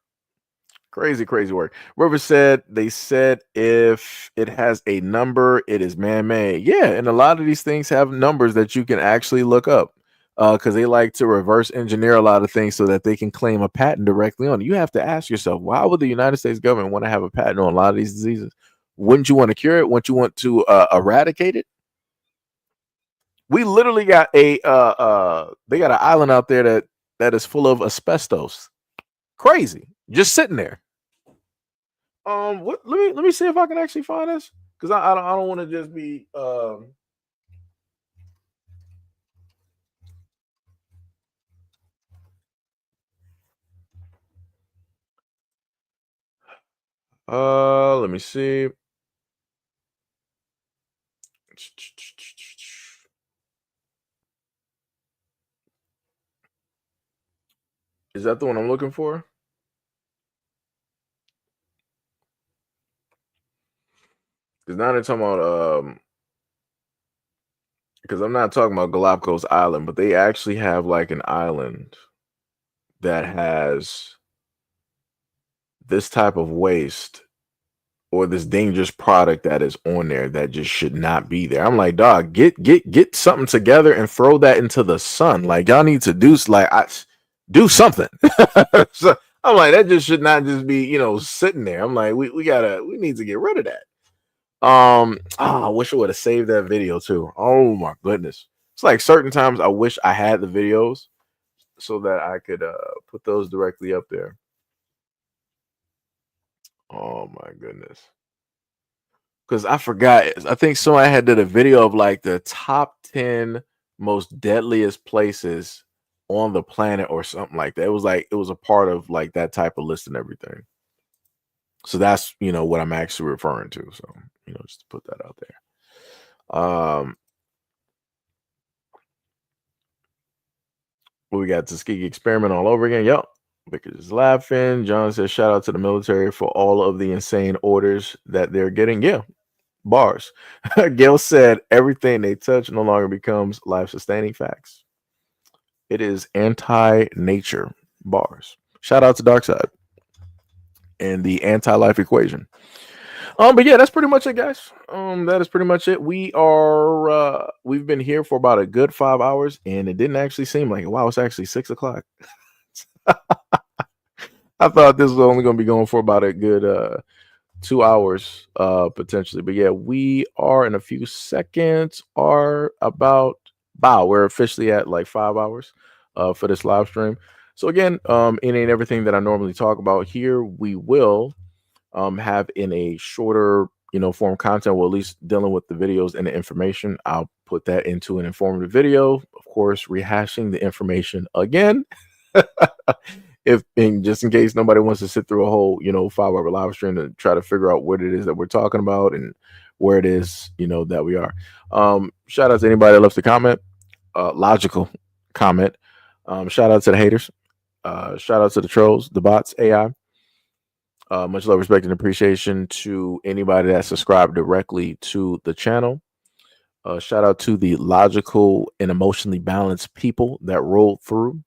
Crazy work. River said they said if it has a number, it is man-made. Yeah, and a lot of these things have numbers that you can actually look up. Because they like to reverse engineer a lot of things so that they can claim a patent directly on it. You have to ask yourself, why would the United States government want to have a patent on a lot of these diseases? Wouldn't you want to cure it? Wouldn't you want to eradicate it? We literally got they got an island out there that is full of asbestos. Crazy, just sitting there. What? Let me see if I can actually find this, because I don't want to just be let me see. Is that the one I'm looking for? Because now they're talking about because I'm not talking about Galapagos Island, but they actually have like an island that has this type of waste or this dangerous product that is on there that just should not be there. I'm like, dog, get something together and throw that into the sun. Like y'all need to do do something. So I'm like, that just should not just be, sitting there. I'm like, we need to get rid of that. I wish I would have saved that video too. Oh my goodness. It's like certain times I wish I had the videos so that I could put those directly up there. Oh my goodness. Because I forgot. I think somebody had did a video of like the top 10 most deadliest places on the planet or something like that. It was a part of like that type of list and everything. So that's what I'm actually referring to. So, just to put that out there. We got Tuskegee experiment all over again. Yep. Vickers is laughing. John says, shout out to the military for all of the insane orders that they're getting. Yeah. Bars. Gail said, everything they touch no longer becomes life sustaining facts. It is anti nature. Bars. Shout out to Darkside and the anti life equation. But yeah, that's pretty much it, guys. That is pretty much it. We've been here for about a good 5 hours, and it didn't actually seem like it. Wow, it's actually 6 o'clock. I thought this was only going to be going for about a good 2 hours potentially, but yeah, we are in a few seconds are about we're officially at like 5 hours for this live stream. So again, any and everything that I normally talk about here, we will have in a shorter form content, well, at least dealing with the videos and the information. I'll put that into an informative video, of course, rehashing the information again. Just in case nobody wants to sit through a whole 5 hour live stream to try to figure out what it is that we're talking about and where it is that we are. Shout out to anybody that loves to comment, logical comment. Shout out to the haters, shout out to the trolls, the bots, AI. Much love, respect, and appreciation to anybody that subscribed directly to the channel. Shout out to the logical and emotionally balanced people that rolled through.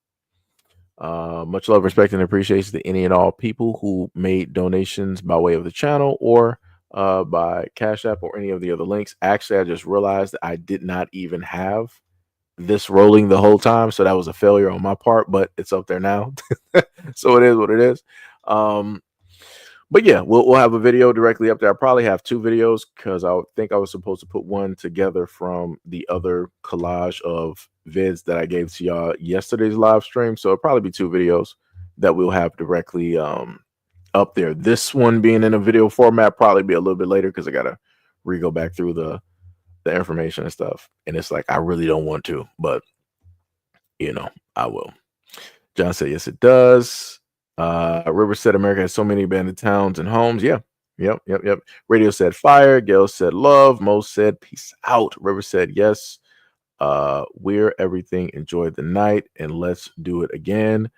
Much love, respect, and appreciation to any and all people who made donations by way of the channel or by Cashapp or any of the other links. Actually, I just realized that I did not even have this rolling the whole time, so that was a failure on my part, but it's up there now. So it is what it is. But yeah, we'll have a video directly up there. I probably have 2 videos because I think I was supposed to put one together from the other collage of vids that I gave to y'all yesterday's live stream. So it'll probably be 2 videos that we'll have directly up there. This one being in a video format probably be a little bit later because I gotta go back through the information and stuff. And it's like I really don't want to, but I will. John said yes, it does. River said America has so many abandoned towns and homes. Yeah. Yep. Radio said fire. Gail said love. Mo said peace out. River said yes. We're everything. Enjoy the night and let's do it again.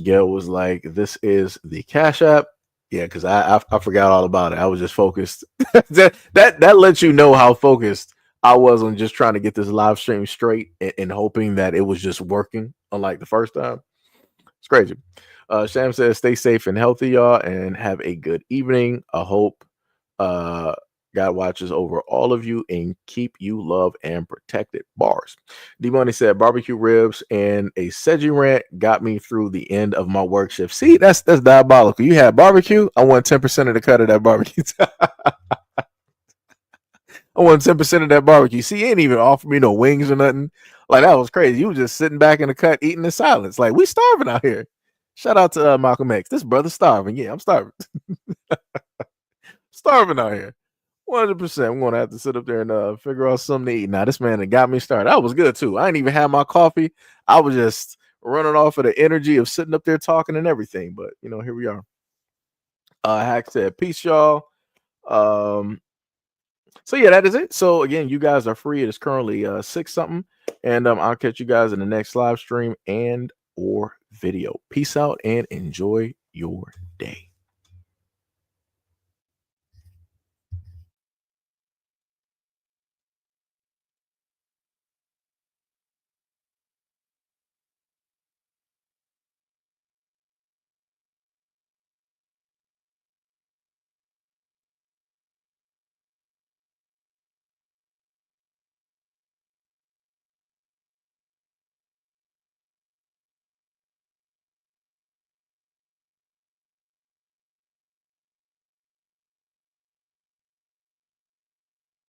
Gail was like, this is the Cash App. Yeah, because I forgot all about it. I was just focused. that lets you know how focused I was on just trying to get this live stream straight and hoping that it was just working, unlike the first time. It's crazy. Sham says, stay safe and healthy, y'all, and have a good evening. I hope God watches over all of you and keep you loved and protected. Bars. D-Money said, barbecue ribs and a Seji rant got me through the end of my work shift. See, that's diabolical. You had barbecue. I want 10% of the cut of that barbecue. I want 10% of that barbecue. See, you ain't even offer me no wings or nothing. Like, that was crazy. You was just sitting back in the cut eating in silence. Like, we starving out here. Shout out to Malcolm X. This brother's starving. Yeah, I'm starving. Starving out here. 100%. I'm going to have to sit up there and figure out something to eat. Now, this man that got me started. That was good, too. I ain't even had my coffee. I was just running off of the energy of sitting up there talking and everything. But, here we are. Hack said, peace, y'all. So yeah, that is it. So again, you guys are free. It is currently 6 something, and I'll catch you guys in the next live stream and or video. Peace out and enjoy your day.